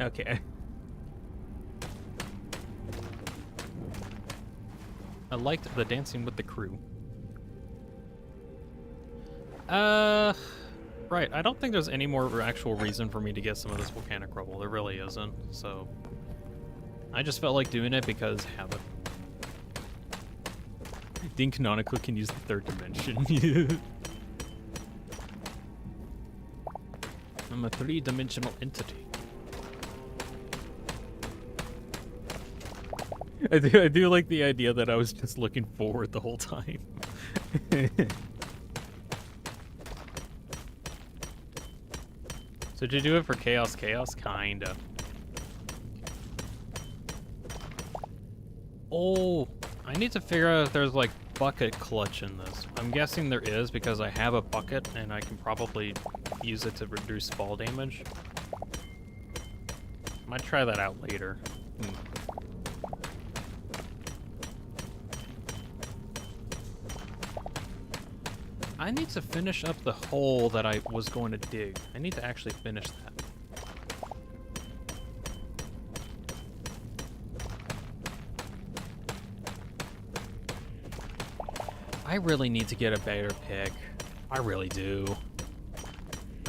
Okay. I liked the dancing with the crew. Right. I don't think there's any more actual reason for me to get some of this volcanic rubble. There really isn't. So I just felt like doing it because habit. Dean canonically can use the third dimension. I'm a three-dimensional entity. I do like the idea that I was just looking forward the whole time. So did you do it for Chaos? Kinda. Oh, I need to figure out if there's like bucket clutch in this. I'm guessing there is because I have a bucket and I can probably use it to reduce fall damage. Might try that out later. I need to finish up the hole that I was going to dig. I need to actually finish that. I really need to get a better pick. I really do.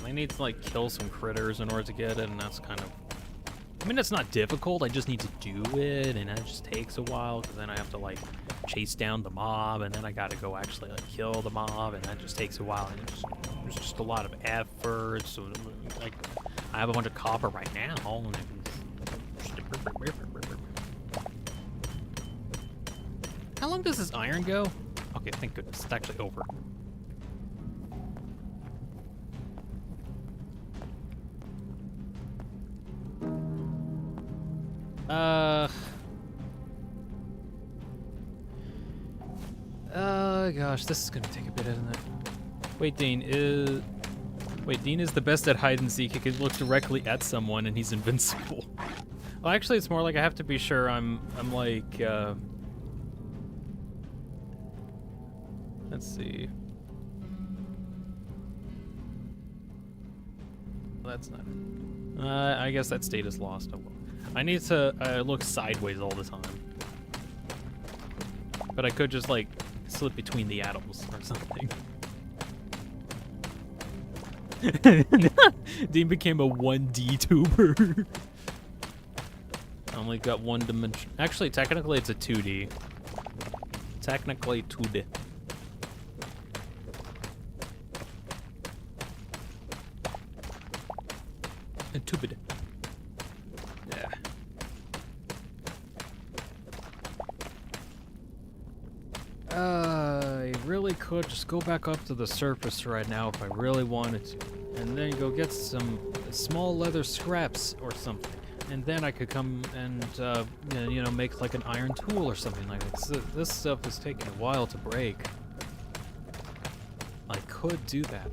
I need to like kill some critters in order to get it, and that's kind of... I mean, it's not difficult, I just need to do it, and that just takes a while, because then I have to like chase down the mob, and then I gotta go actually like kill the mob, and that just takes a while, and there's just a lot of effort. So like, I have a bunch of copper right now, and how long does this iron go? Okay, thank goodness, it's actually over. Gosh, this is gonna take a bit, isn't it? Wait, Dean is the best at hide and seek. He can look directly at someone and he's invincible. Well, actually, it's more like I have to be sure I'm like, let's see. That's not it. I guess that state is lost. Oh well. I need to look sideways all the time. But I could just like slip between the atoms or something. Dean became a 1D tuber. I only got one dimension. Actually, technically it's a 2D. Technically 2D. A 2D. Yeah. I really could just go back up to the surface right now if I really wanted to. And then go get some small leather scraps or something. And then I could come and, you know, make like an iron tool or something like that. So this stuff is taking a while to break. I could do that.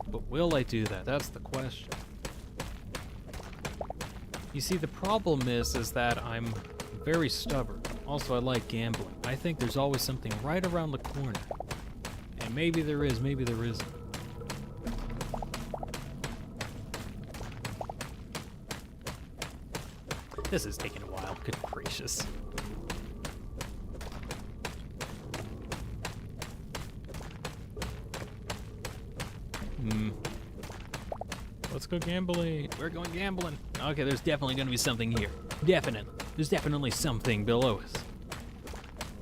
But will I do that? That's the question. You see, the problem is that I'm very stubborn. Also, I like gambling. I think there's always something right around the corner. And maybe there is, maybe there isn't. This is taking a while. Good gracious. Let's go gambling. We're going gambling. Okay, there's definitely going to be something here. Definitely. There's definitely something below us.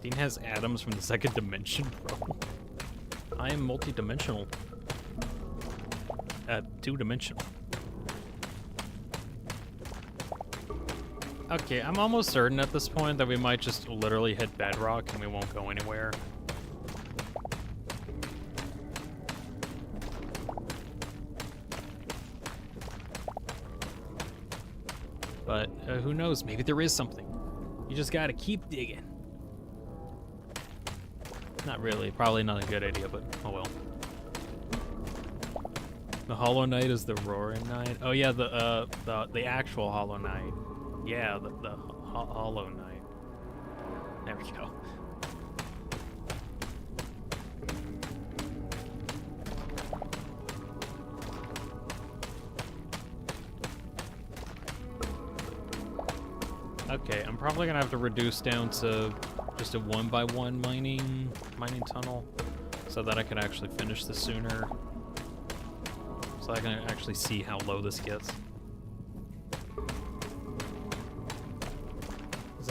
Dean has atoms from the second dimension, bro. I am multi-dimensional. Two-dimensional. Okay, I'm almost certain at this point that we might just literally hit bedrock and we won't go anywhere. But who knows? Maybe there is something. You just gotta keep digging. Not really. Probably not a good idea, but oh well. The Hollow Knight is the Roaring Knight. Oh yeah, the actual Hollow Knight. Yeah, the Hollow Knight. There we go. Okay, I'm probably gonna have to reduce down to just a 1x1 mining tunnel so that I can actually finish this sooner. So I can actually see how low this gets.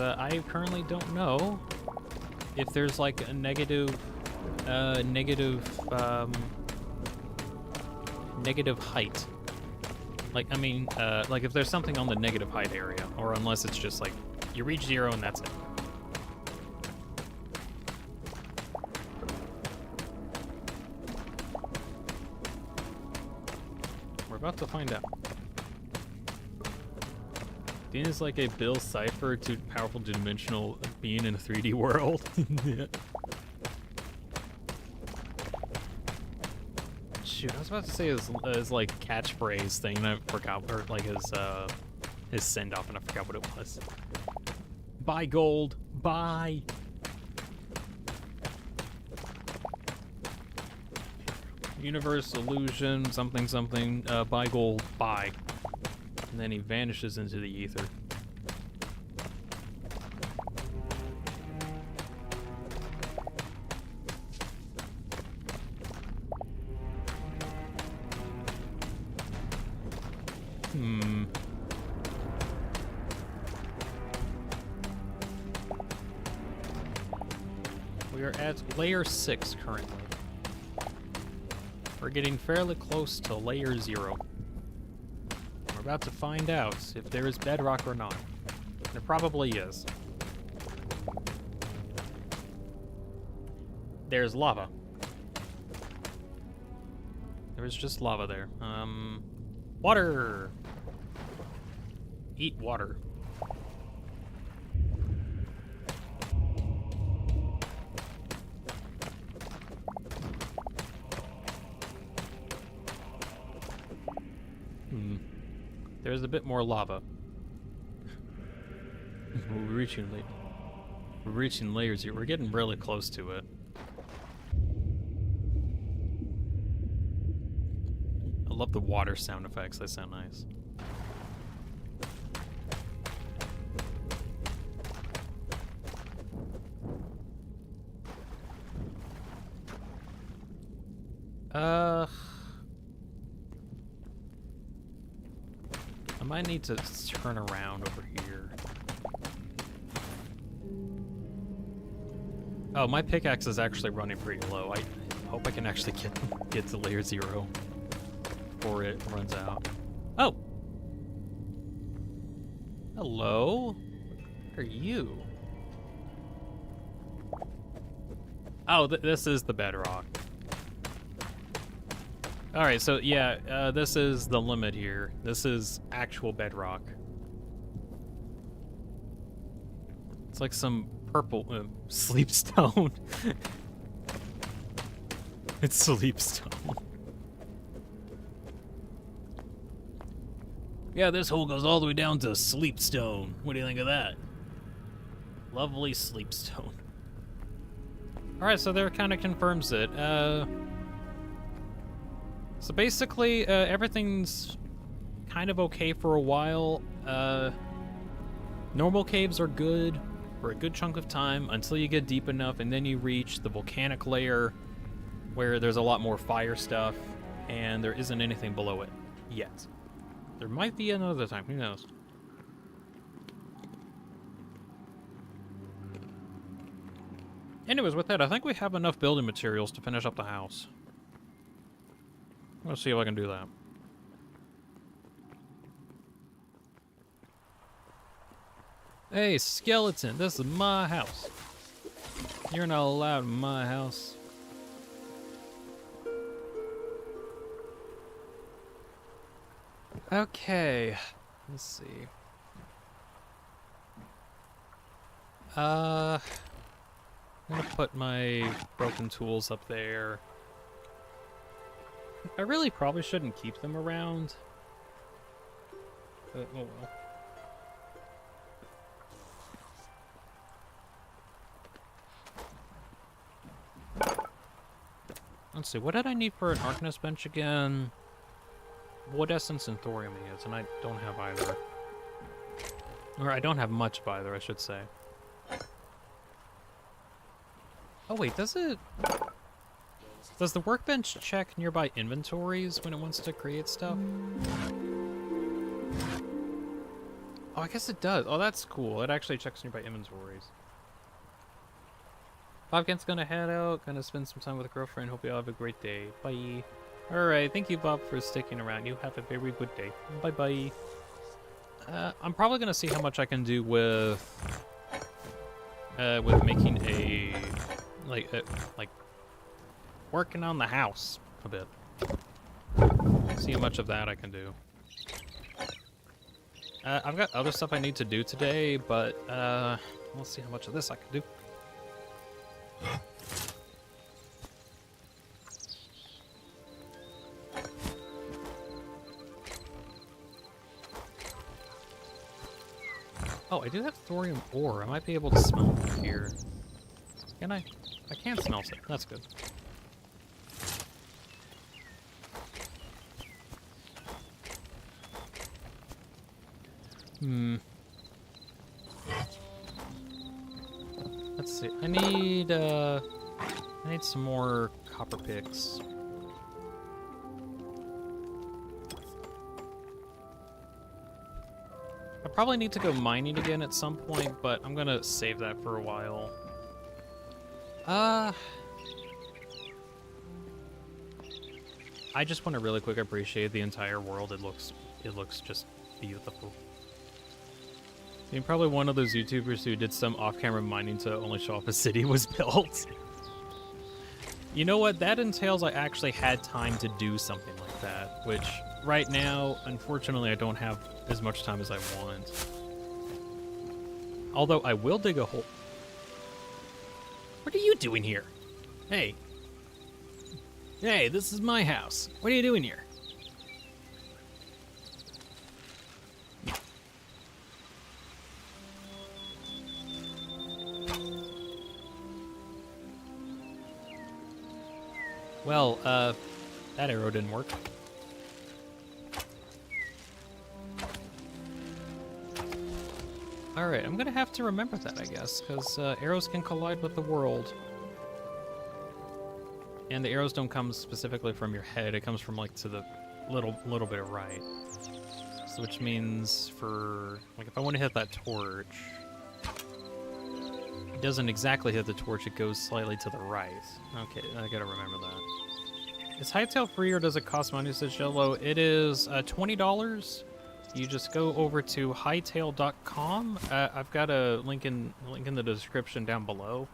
I currently don't know if there's like a negative height. Like, I mean, like if there's something on the negative height area, or unless it's just like, you reach 0 and that's it. We're about to find out. Dean is like a Bill Cipher too powerful dimensional being in a 3D world. Yeah. Shoot, I was about to say his like catchphrase thing, and I forgot, or like his send off, and I forgot what it was. Buy gold, buy. Universe illusion, something something. Buy gold, buy. And then he vanishes into the ether. We are at layer 6 currently. We're getting fairly close to layer 0. We're about to find out if there is bedrock or not. There probably is. There's lava. There is just lava there. Water! Eat water. There's a bit more lava. We're reaching layers here. We're getting really close to it. I love the water sound effects. They sound nice. I might need to turn around over here. Oh, my pickaxe is actually running pretty low. I hope I can actually get to layer 0 before it runs out. Oh! Hello? What are you? Oh, this is the bedrock. Alright, so yeah, this is the limit here. This is actual bedrock. It's like some purple sleepstone. It's sleepstone. Yeah, this hole goes all the way down to sleepstone. What do you think of that? Lovely sleepstone. Alright, so there kind of confirms it. So basically, everything's kind of okay for a while. Normal caves are good for a good chunk of time until you get deep enough, and then you reach the volcanic layer where there's a lot more fire stuff, and there isn't anything below it yet. There might be another time, who knows? Anyways, with that, I think we have enough building materials to finish up the house. Let's see if I can do that. Hey, skeleton, this is my house. You're not allowed in my house. Okay, let's see. I'm gonna put my broken tools up there. I really probably shouldn't keep them around. But, oh well. Let's see, what did I need for an Arcanist bench again? Wood essence and thorium is, and I don't have either. Or I don't have much of either, I should say. Oh wait, does it... Does the workbench check nearby inventories when it wants to create stuff? Oh, I guess it does. Oh, that's cool. It actually checks nearby inventories. Bobcat's gonna head out, gonna spend some time with a girlfriend. Hope you all have a great day. Bye. Alright, thank you, Bob, for sticking around. You have a very good day. Bye-bye. I'm probably gonna see how much I can do with making a, like, working on the house a bit. See how much of that I can do. I've got other stuff I need to do today, but, we'll see how much of this I can do. Oh, I do have thorium ore. I might be able to smelt it here. Can I? I can smelt it. That's good. Let's see. I need some more copper picks. I probably need to go mining again at some point, but I'm gonna save that for a while. I just want to really quick appreciate the entire world. It looks just beautiful. I'm probably one of those YouTubers who did some off-camera mining to only show off a city was built. You know what? That entails I actually had time to do something like that, which right now, unfortunately, I don't have as much time as I want. Although I will dig a hole. What are you doing here? Hey. Hey, this is my house. What are you doing here? Well, that arrow didn't work. Alright, I'm gonna have to remember that, I guess, because arrows can collide with the world. And the arrows don't come specifically from your head, it comes from, like, to the little bit of right. So which means for, like, if I want to hit that torch, it doesn't exactly hit the torch, it goes slightly to the right. Okay, I gotta remember that. Is Hytale free or does it cost money? Says Jello. It is $20. You just go over to hytale.com. I've got a link in the description down below,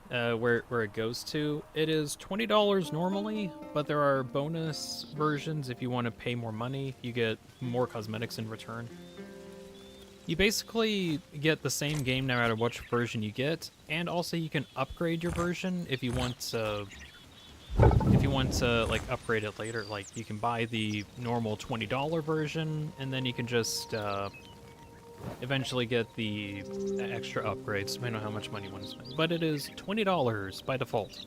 where it goes to. It is $20 normally, but there are bonus versions if you want to pay more money. You get more cosmetics in return. You basically get the same game no matter which version you get, and also you can upgrade your version if you want to. If you want to, like, upgrade it later, like, you can buy the normal $20 version, and then you can just, eventually get the extra upgrades, depending on how much money you want to spend. But it is $20 by default.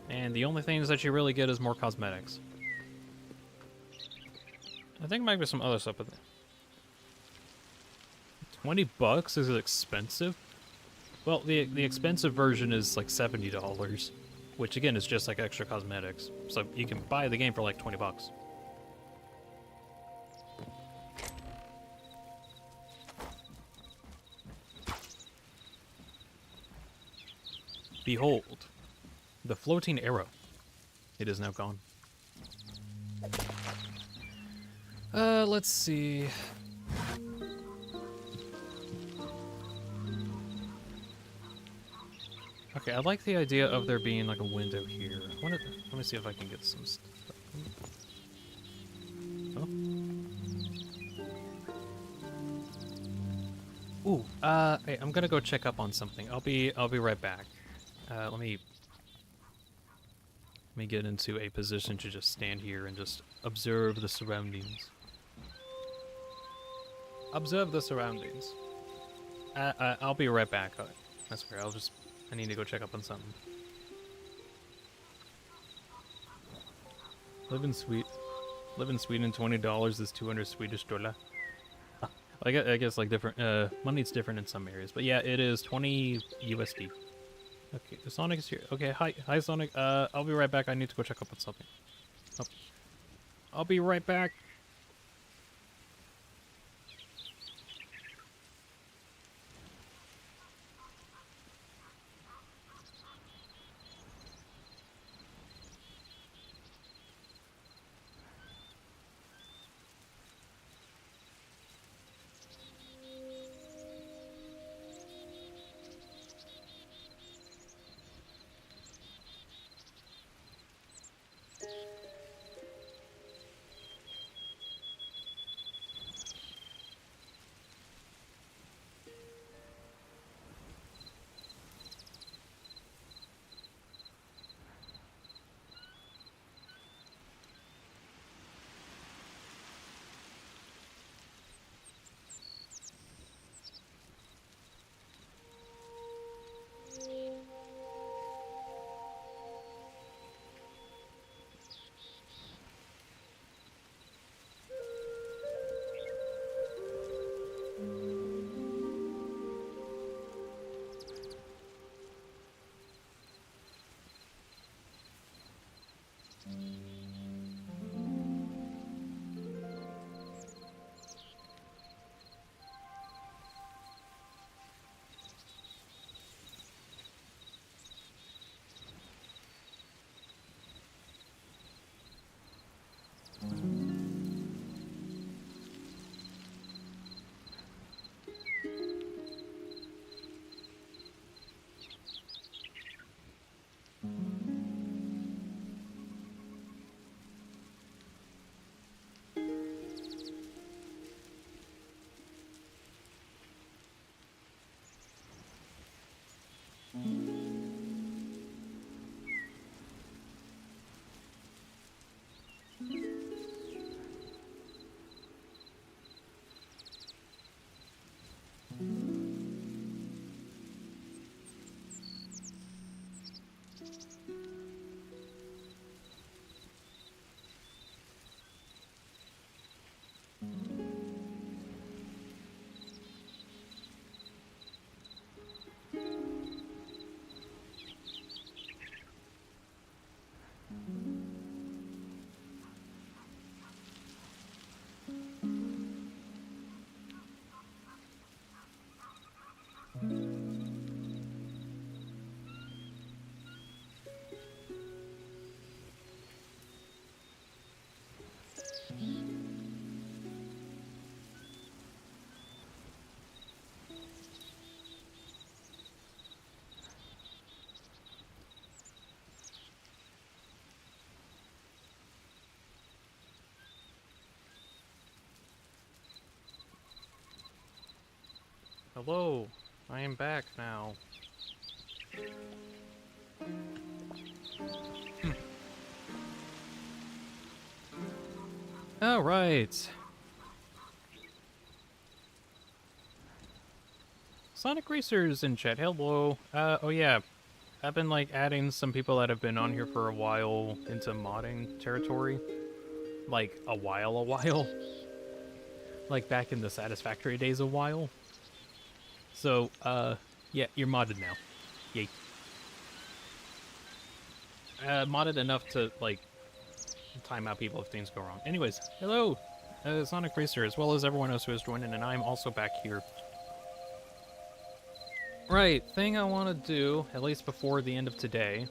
And the only things that you really get is more cosmetics. I think maybe some other stuff in there. 20 bucks is expensive? Well, the expensive version is like $70. Which again is just like extra cosmetics. So you can buy the game for like 20 bucks. Behold, the floating arrow. It is now gone. Let's see. Okay, I like the idea of there being like a window here. Let me see if I can get some stuff. Oh. Ooh, hey, I'm gonna go check up on something. I'll be right back. Let me get into a position to just stand here and just observe the surroundings. Observe the surroundings. I'll be right back. That's fair. I need to go check up on something. Live in Sweden, $20 is 200 Swedish dollar. I guess like different, money's different in some areas, but yeah, it is 20 USD. Okay, the Sonic is here. Okay, hi Sonic. I'll be right back. I need to go check up on something. Oh. I'll be right back. Hello, I am back now. All right. Sonic Racers in chat. Hello. Oh yeah. I've been like adding some people that have been on here for a while into modding territory. Like a while. Like back in the Satisfactory days a while. So, yeah, you're modded now. Yay. Modded enough to, like, time out people if things go wrong. Anyways, hello, Sonic Racer, as well as everyone else who has joined in, and I'm also back here. Right, thing I want to do, at least before the end of today,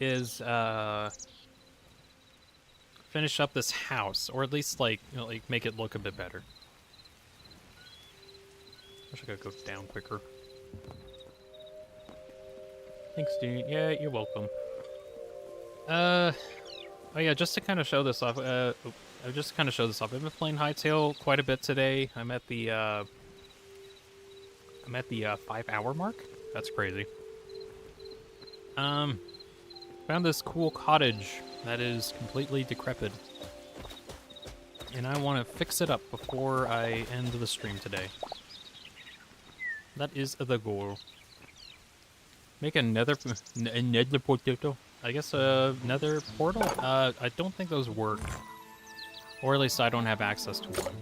is, finish up this house, or at least, like, you know, like, make it look a bit better. Wish I could go down quicker. Thanks, dude. Yeah, you're welcome. Oh yeah, just to kind of show this off, I've been playing Hytale quite a bit today. I'm at the 5-hour mark. That's crazy. Found this cool cottage that is completely decrepit. And I want to fix it up before I end the stream today. That is the goal. Make another potato. I guess a nether portal? I don't think those work. Or at least I don't have access to one.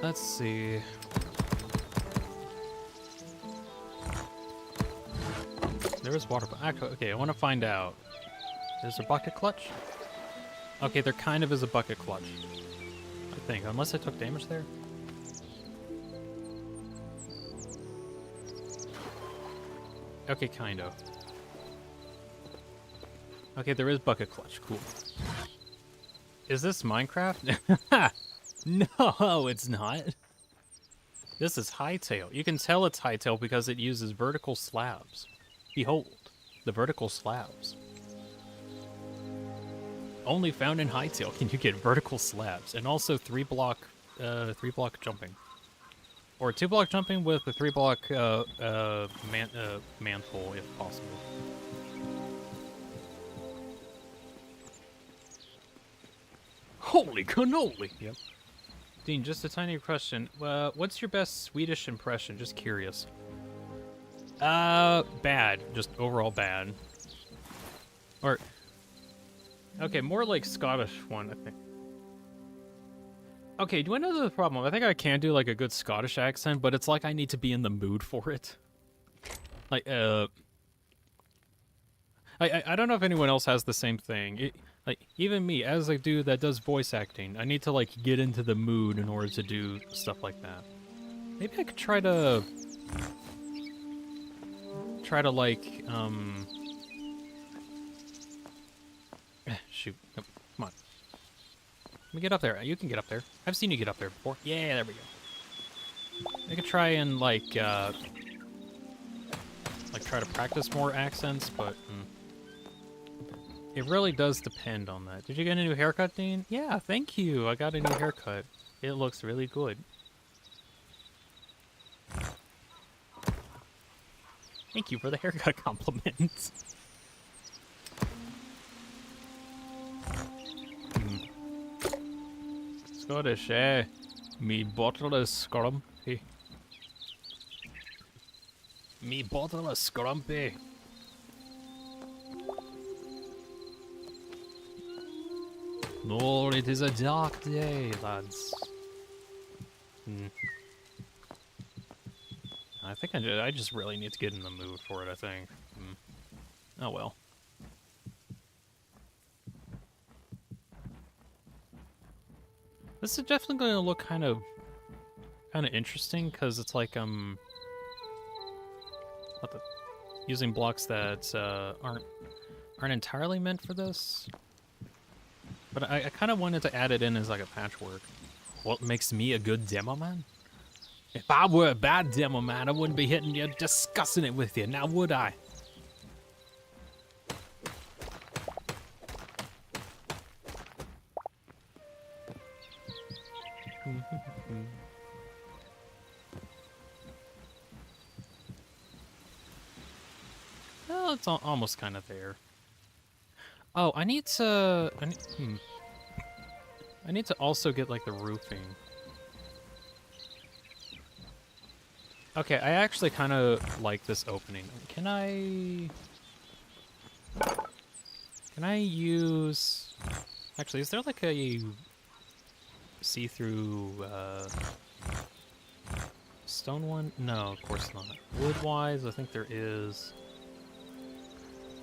Let's see. There is water. Okay, I want to find out. Is there bucket clutch? Okay, there kind of is a bucket clutch. I think, unless I took damage there. Okay, kind of. Okay, there is bucket clutch. Cool. Is this Minecraft? No, it's not. This is Hytale. You can tell it's Hytale because it uses vertical slabs. Behold, the vertical slabs. Only found in Hytale can you get vertical slabs, and also 3-block jumping. Or 2-block jumping with a 3-block mantle, if possible. Holy cannoli! Yep. Dean, just a tiny question. What's your best Swedish impression? Just curious. Bad. Just overall bad. Or, okay, more like Scottish one, I think. Okay, do I know the problem? I think I can do like a good Scottish accent, but it's like I need to be in the mood for it. Like, I don't know if anyone else has the same thing. Like, even me, as a dude that does voice acting, I need to, like, get into the mood in order to do stuff like that. Maybe I could try to, like, shoot. Nope. Come on. Let me get up there. You can get up there. I've seen you get up there before. Yeah, there we go. I could try and, like, try to practice more accents, but... It really does depend on that. Did you get a new haircut, Dean? Yeah, thank you. I got a new haircut. It looks really good. Thank you for the haircut compliment. Scottish, me bottle of scrumpy. Me bottle of scrumpy. No, it is a dark day, lads. I think I just really need to get in the mood for it, I think. Oh well. This is definitely going to look kind of interesting, because it's like, using blocks that, aren't entirely meant for this. But I kind of wanted to add it in as like a patchwork. What makes me a good demo man? If I were a bad demo man, I wouldn't be hitting you, discussing it with you, now would I? Well, it's almost kind of there. Oh, I need to... I need to also get, like, the roofing. Okay, I actually kind of like this opening. Can I use... Actually, is there, like, a see-through, stone one? No, of course not. Wood-wise, I think there is...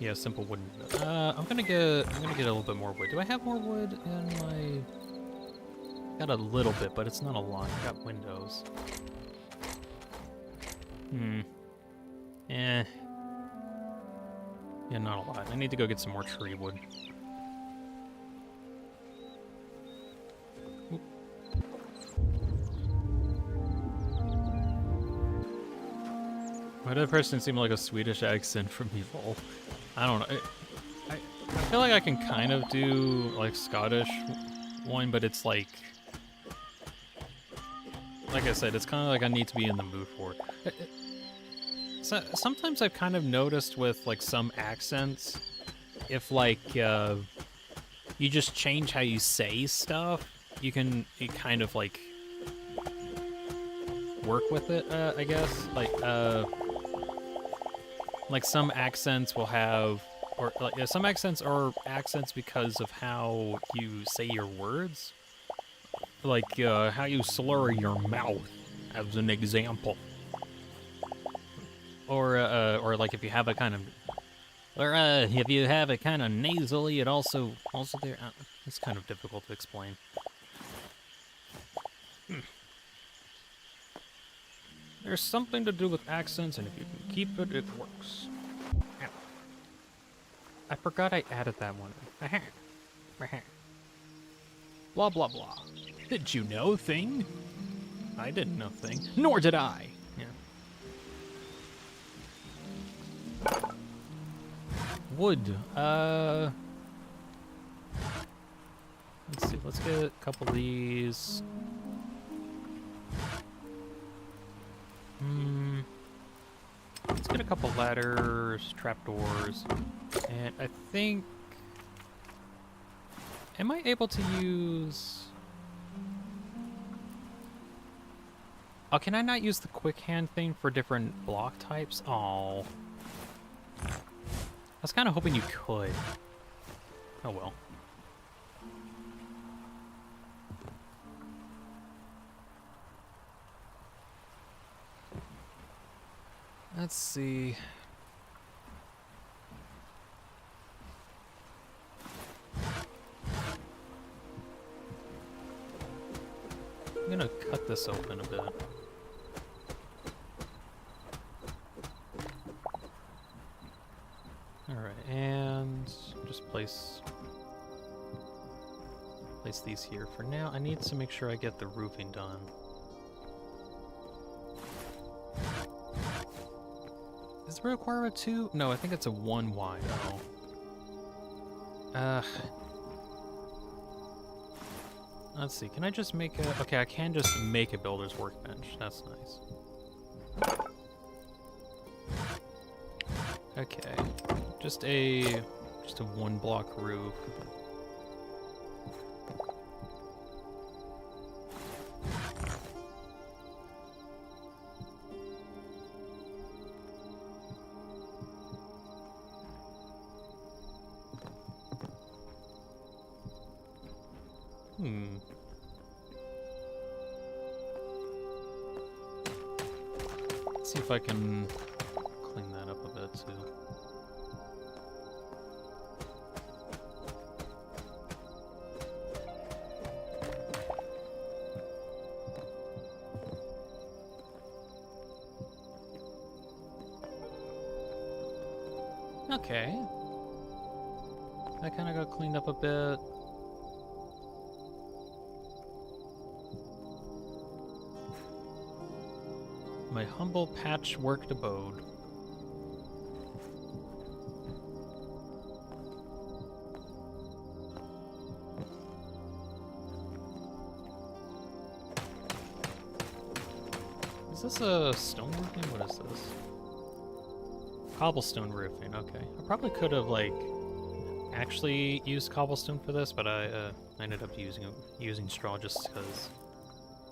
Yeah, simple wooden. I'm gonna get a little bit more wood. Do I have more wood in my... Got a little bit, but it's not a lot. I got windows. Eh. Yeah, not a lot. I need to go get some more tree wood. Oop. Why did that person seem like a Swedish accent from Evil? I don't know. I feel like I can kind of do like Scottish one, but it's like I said, it's kind of like I need to be in the mood for it. So, sometimes I've kind of noticed with like some accents, if like you just change how you say stuff, you kind of like work with it. I guess like some accents will have, or like some accents are accents because of how you say your words, like how you slur your mouth, as an example. Or like if you have a kind of, if you have it kind of nasally, it also there. It's kind of difficult to explain. There's something to do with accents, and if you can keep it, it works. Ow. I forgot I added that one. Blah blah blah. Did you know thing? I didn't know thing. Nor did I. Wood. Let's see. Let's get a couple of these. Let's get a couple ladders, trapdoors, and I think... Am I able to use... Oh, can I not use the quick hand thing for different block types? Oh. I was kind of hoping you could. Oh well. Let's see. I'm gonna cut this open a bit. Alright, and just place these here for now. I need to make sure I get the roofing done. Does it require a 2? No, I think it's a 1 wide. Oh. Let's see, can I just make a... Okay, I can just make a builder's workbench. That's nice. Okay. Just a 1 block roof. Let's see if I can clean that up a bit too. Okay. That kind of got cleaned up a bit. My humble patchworked abode. Is this a stone roofing? What is this? Cobblestone roofing, okay. I probably could have, like, actually used cobblestone for this, but I ended up using straw just because,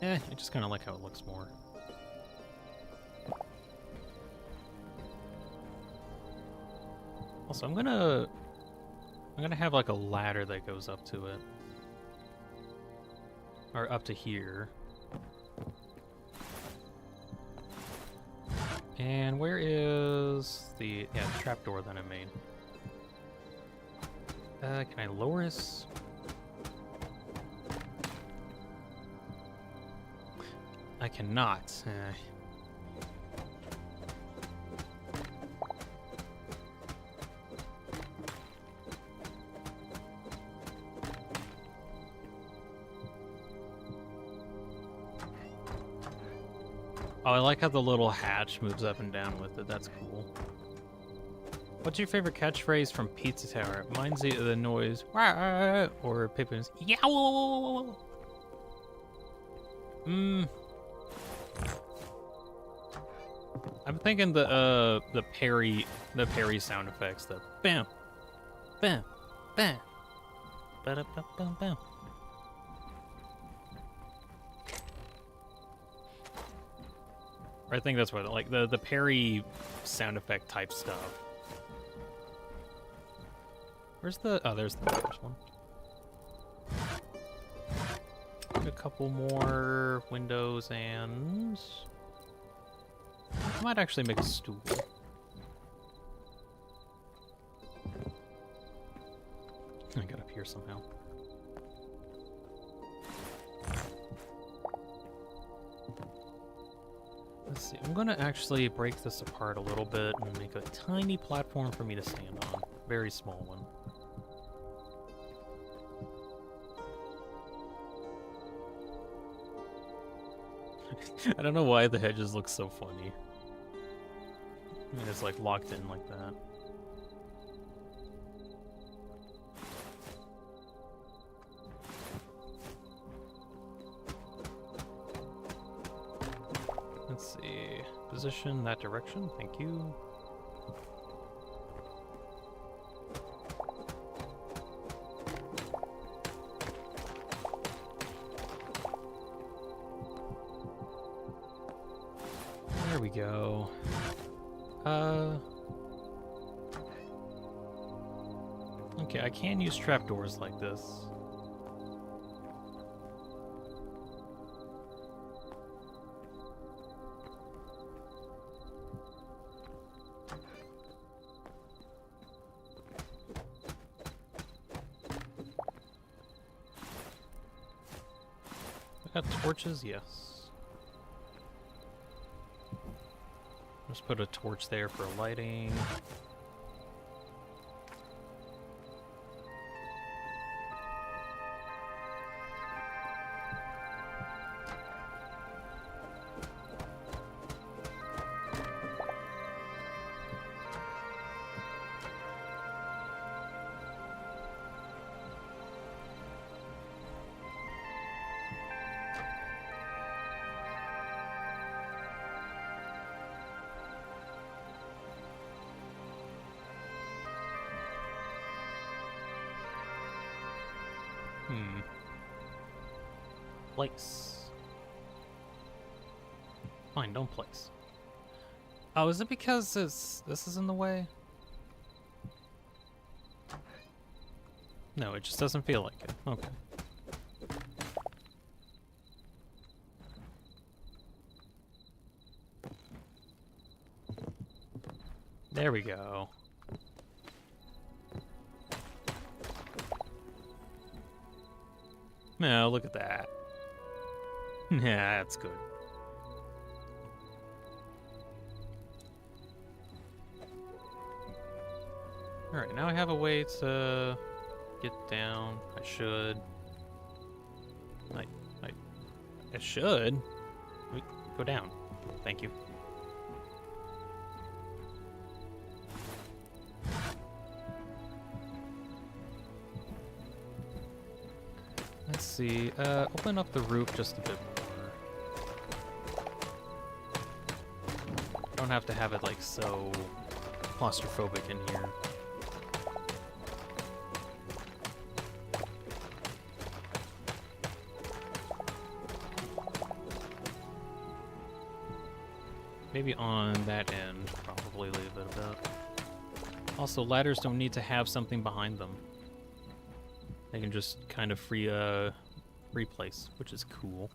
I just kind of like how it looks more. Also, I'm gonna have, like, a ladder that goes up to it. Or up to here. And where is the trapdoor that I made? Can I lower this? I cannot. Oh, I like how the little hatch moves up and down with it. That's cool. What's your favorite catchphrase from Pizza Tower? Mine's the noise, or Pippin's yow. I'm thinking the parry sound effects. The bam, bam, bam, ba bam, bam, bam. I think that's what, like, the parry sound effect type stuff. Where's the... Oh, there's the first one. A couple more windows and... I might actually make a stool. I got up here somehow. Let's see, I'm gonna actually break this apart a little bit and make a tiny platform for me to stand on. Very small one. I don't know why the hedges look so funny. I mean, it's like locked in like that. Let's see. Position that direction. Thank you. There we go. Okay, I can use trapdoors like this. I got torches? Yes. Just put a torch there for lighting. Place. Fine, don't place. Oh, is it because this is in the way? No, it just doesn't feel like it. Okay. There we go. No, look at that. Yeah, that's good. Alright, now I have a way to get down. I should. I should. Wait, go down. Thank you. Let's see. Open up the roof just a bit more. Don't have to have it like so claustrophobic in here. Maybe on that end, probably leave it a bit. Also, ladders don't need to have something behind them. They can just kind of free place, which is cool.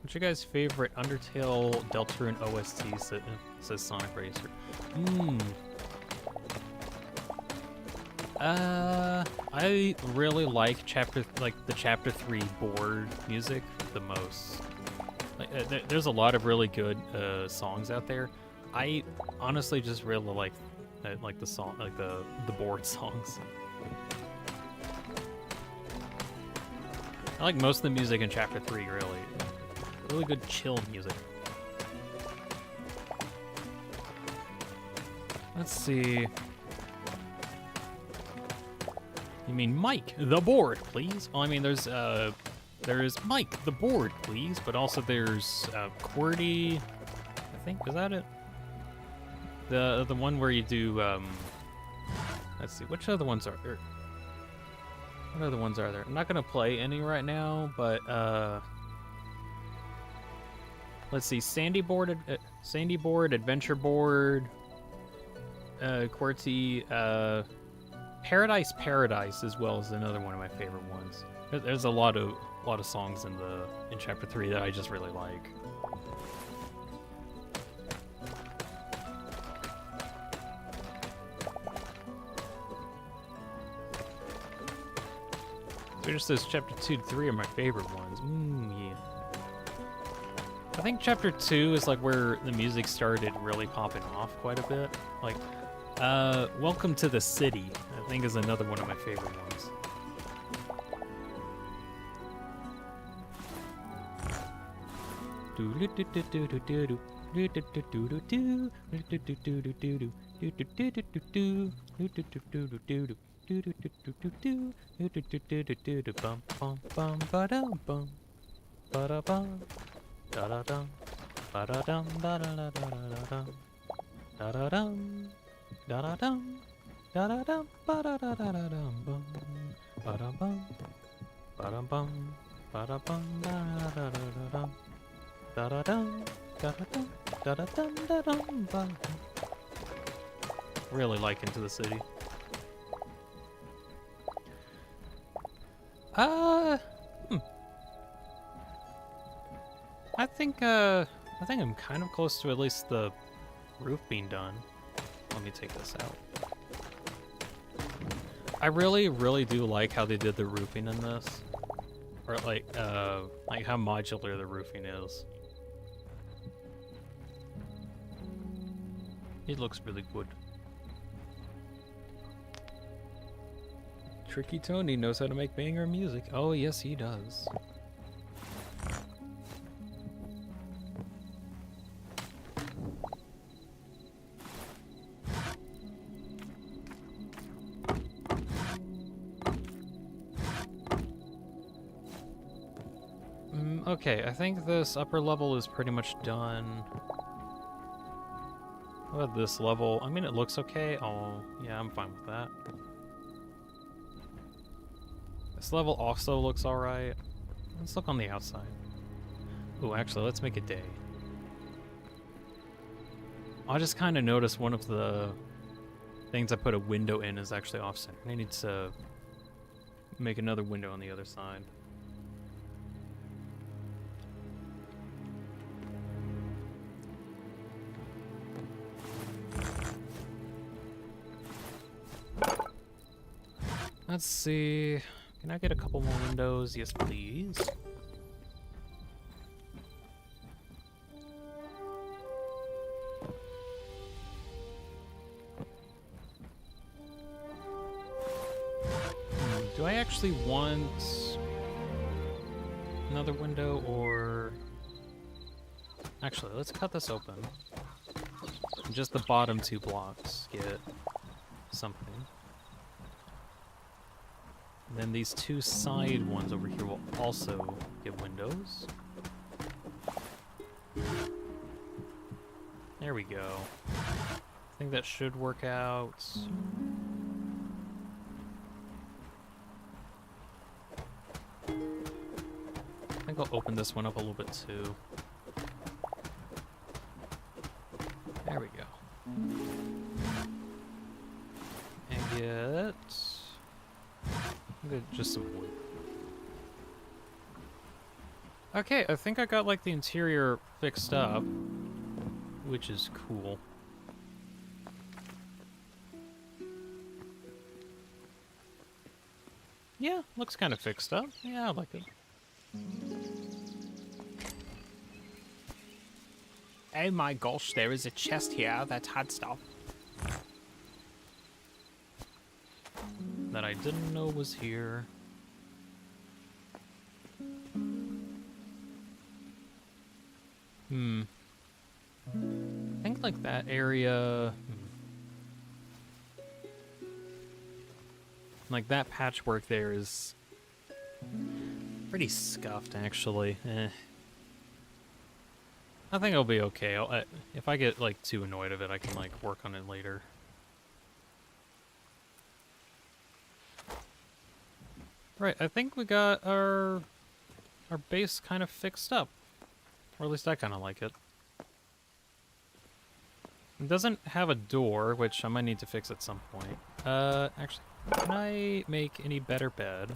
What's your guys' favorite Undertale Deltarune OST? Says Sonic Racer. I really like the chapter 3 board music the most. Like, there's a lot of really good songs out there. I honestly just really like the song, like the board songs. I like most of the music in chapter 3, really good chill music. Let's see. You mean Mike, the board, please? Well, I mean, there is Mike, the board, please, but also there's QWERTY, I think, is that it? The one where you do, let's see, which other ones are there? What other ones are there? I'm not gonna play any right now, but, let's see, Sandy Board, Adventure Board, QWERTY, Paradise as well is another one of my favorite ones. There's a lot of songs in chapter 3 that I just really like. So just those chapter 2 to 3 are my favorite ones. Yeah. I think chapter 2 is like where the music started really popping off quite a bit. Like, Welcome to the City, I think, is another one of my favorite ones. Really like Into the City. I think I'm kind of close to at least the roof being done. Let me take this out. I really do like how they did the roofing in this. Or like how modular the roofing is. It looks really good. Tricky Tony knows how to make banger music. Oh, yes, he does. Okay, I think this upper level is pretty much done. What about this level? I mean, it looks okay. Oh, yeah, I'm fine with that. This level also looks alright. Let's look on the outside. Ooh, actually, let's make it day. I just kind of noticed one of the things I put a window in is actually off-center. I need to make another window on the other side. Let's see. Can I get a couple more windows? Yes, please. Do I actually want another window, or... Actually, let's cut this open. And just the bottom 2 blocks get something. And then these 2 side ones over here will also get windows. There we go. I think that should work out. I think I'll open this one up a little bit too. There we go. And get just some wood. Okay, I think I got like the interior fixed up, which is cool. Yeah, looks kind of fixed up. Yeah, I like it. Oh my gosh, there is a chest here that had stuff that I didn't know was here. I think like that area, like that patchwork there is pretty scuffed actually. I think it'll be okay. If I get like too annoyed of it, I can like work on it later. Right, I think we got our base kind of fixed up. Or at least I kind of like it. It doesn't have a door, which I might need to fix at some point. Actually, can I make any better bed?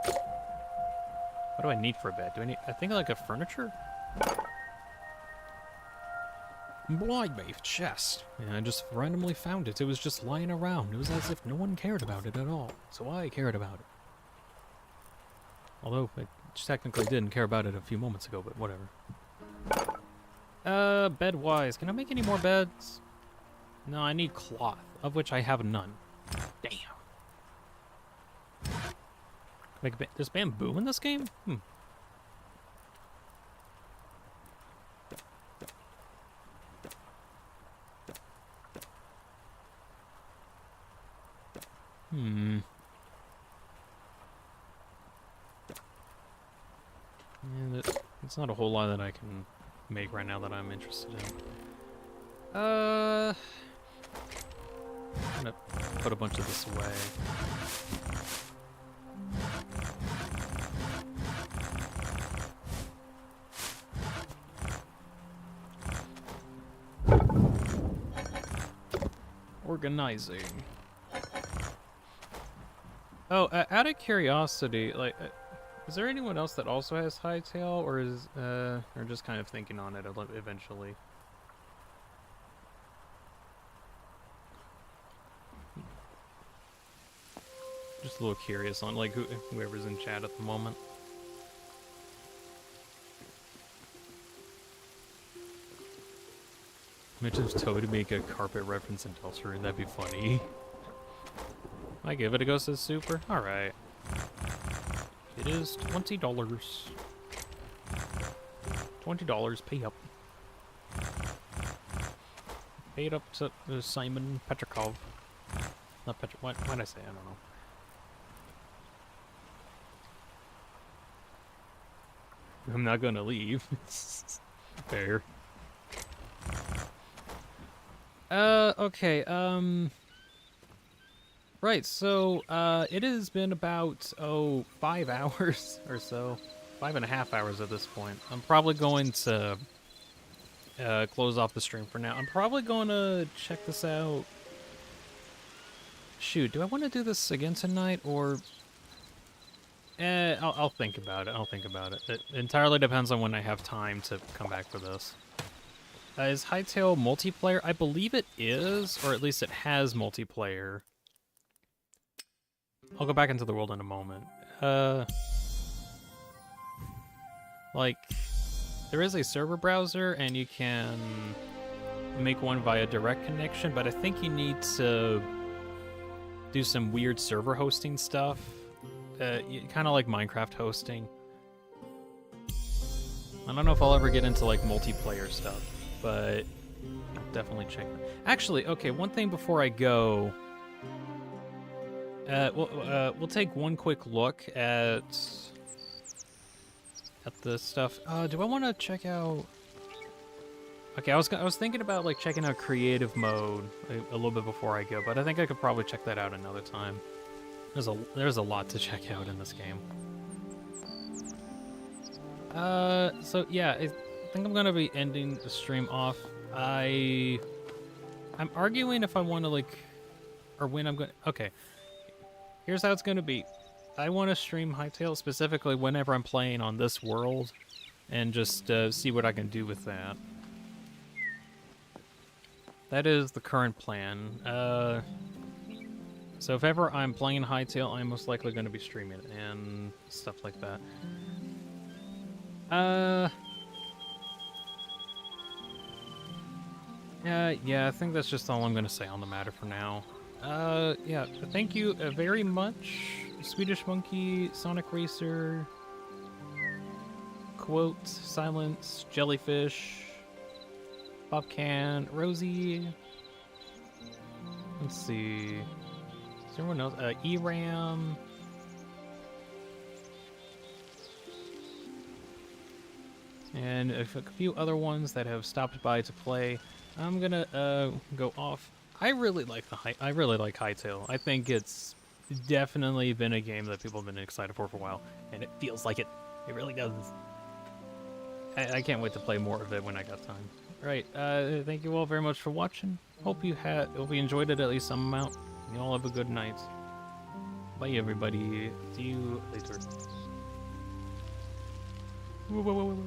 What do I need for a bed? Do I need, I think like a furniture? Blimey, chest. Yeah, I just randomly found it. It was just lying around. It was as if no one cared about it at all. So I cared about it. Although I technically didn't care about it a few moments ago, but whatever. Bed-wise, can I make any more beds? No, I need cloth, of which I have none. Damn. Like, there's bamboo in this game? And it's not a whole lot that I can make right now that I'm interested in. I'm gonna put a bunch of this away. Organizing. Oh, out of curiosity, like, is there anyone else that also has Hytale, or is, or just kind of thinking on it eventually? Just a little curious on, like, whoever's in chat at the moment. Imagine if Toad make a carpet reference in Delta, that'd be funny. I give it a go, says Super. Alright. It is $20. $20, pay up. Pay it up to Simon Petrikov. Not Petr. What did I say? I don't know. I'm not gonna leave. Fair. Okay, right, so, it has been about, 5 hours or so. 5.5 hours at this point. I'm probably going to, close off the stream for now. I'm probably going to check this out. Shoot, do I want to do this again tonight, or... I'll think about it. I'll think about it. It entirely depends on when I have time to come back for this. Is Hytale multiplayer? I believe it is, or at least it has multiplayer. I'll go back into the world in a moment. Like, there is a server browser, and you can make one via direct connection, but I think you need to do some weird server hosting stuff. Kind of like Minecraft hosting. I don't know if I'll ever get into, like, multiplayer stuff, but I'll definitely check. Actually, okay, one thing before I go... we'll take one quick look at the stuff. Do I want to check out... Okay, I was thinking about like checking out creative mode a little bit before I go, but I think I could probably check that out another time. There's a lot to check out in this game. So yeah, I think I'm gonna be ending the stream off. I'm arguing if I want to like, or when I'm gonna. Okay, here's how it's gonna be. I want to stream Hytale specifically whenever I'm playing on this world, and just see what I can do with that. That is the current plan. So if ever I'm playing Hytale, I'm most likely going to be streaming it and stuff like that. Yeah, I think that's just all I'm going to say on the matter for now. Yeah, thank you very much, Swedish Monkey, Sonic Racer, Quote, Silence, Jellyfish, Bobcan, Rosie. Let's see. Is there anyone else? ERAM. And a few other ones that have stopped by to play. I'm gonna go off. I really like Hytale. I think it's definitely been a game that people have been excited for a while, and it feels like it. It really does. I can't wait to play more of it when I got time. Right. Thank you all very much for watching. Hope you enjoyed it at least some amount. You all have a good night. Bye, everybody. See you later. Whoa, whoa, whoa, whoa.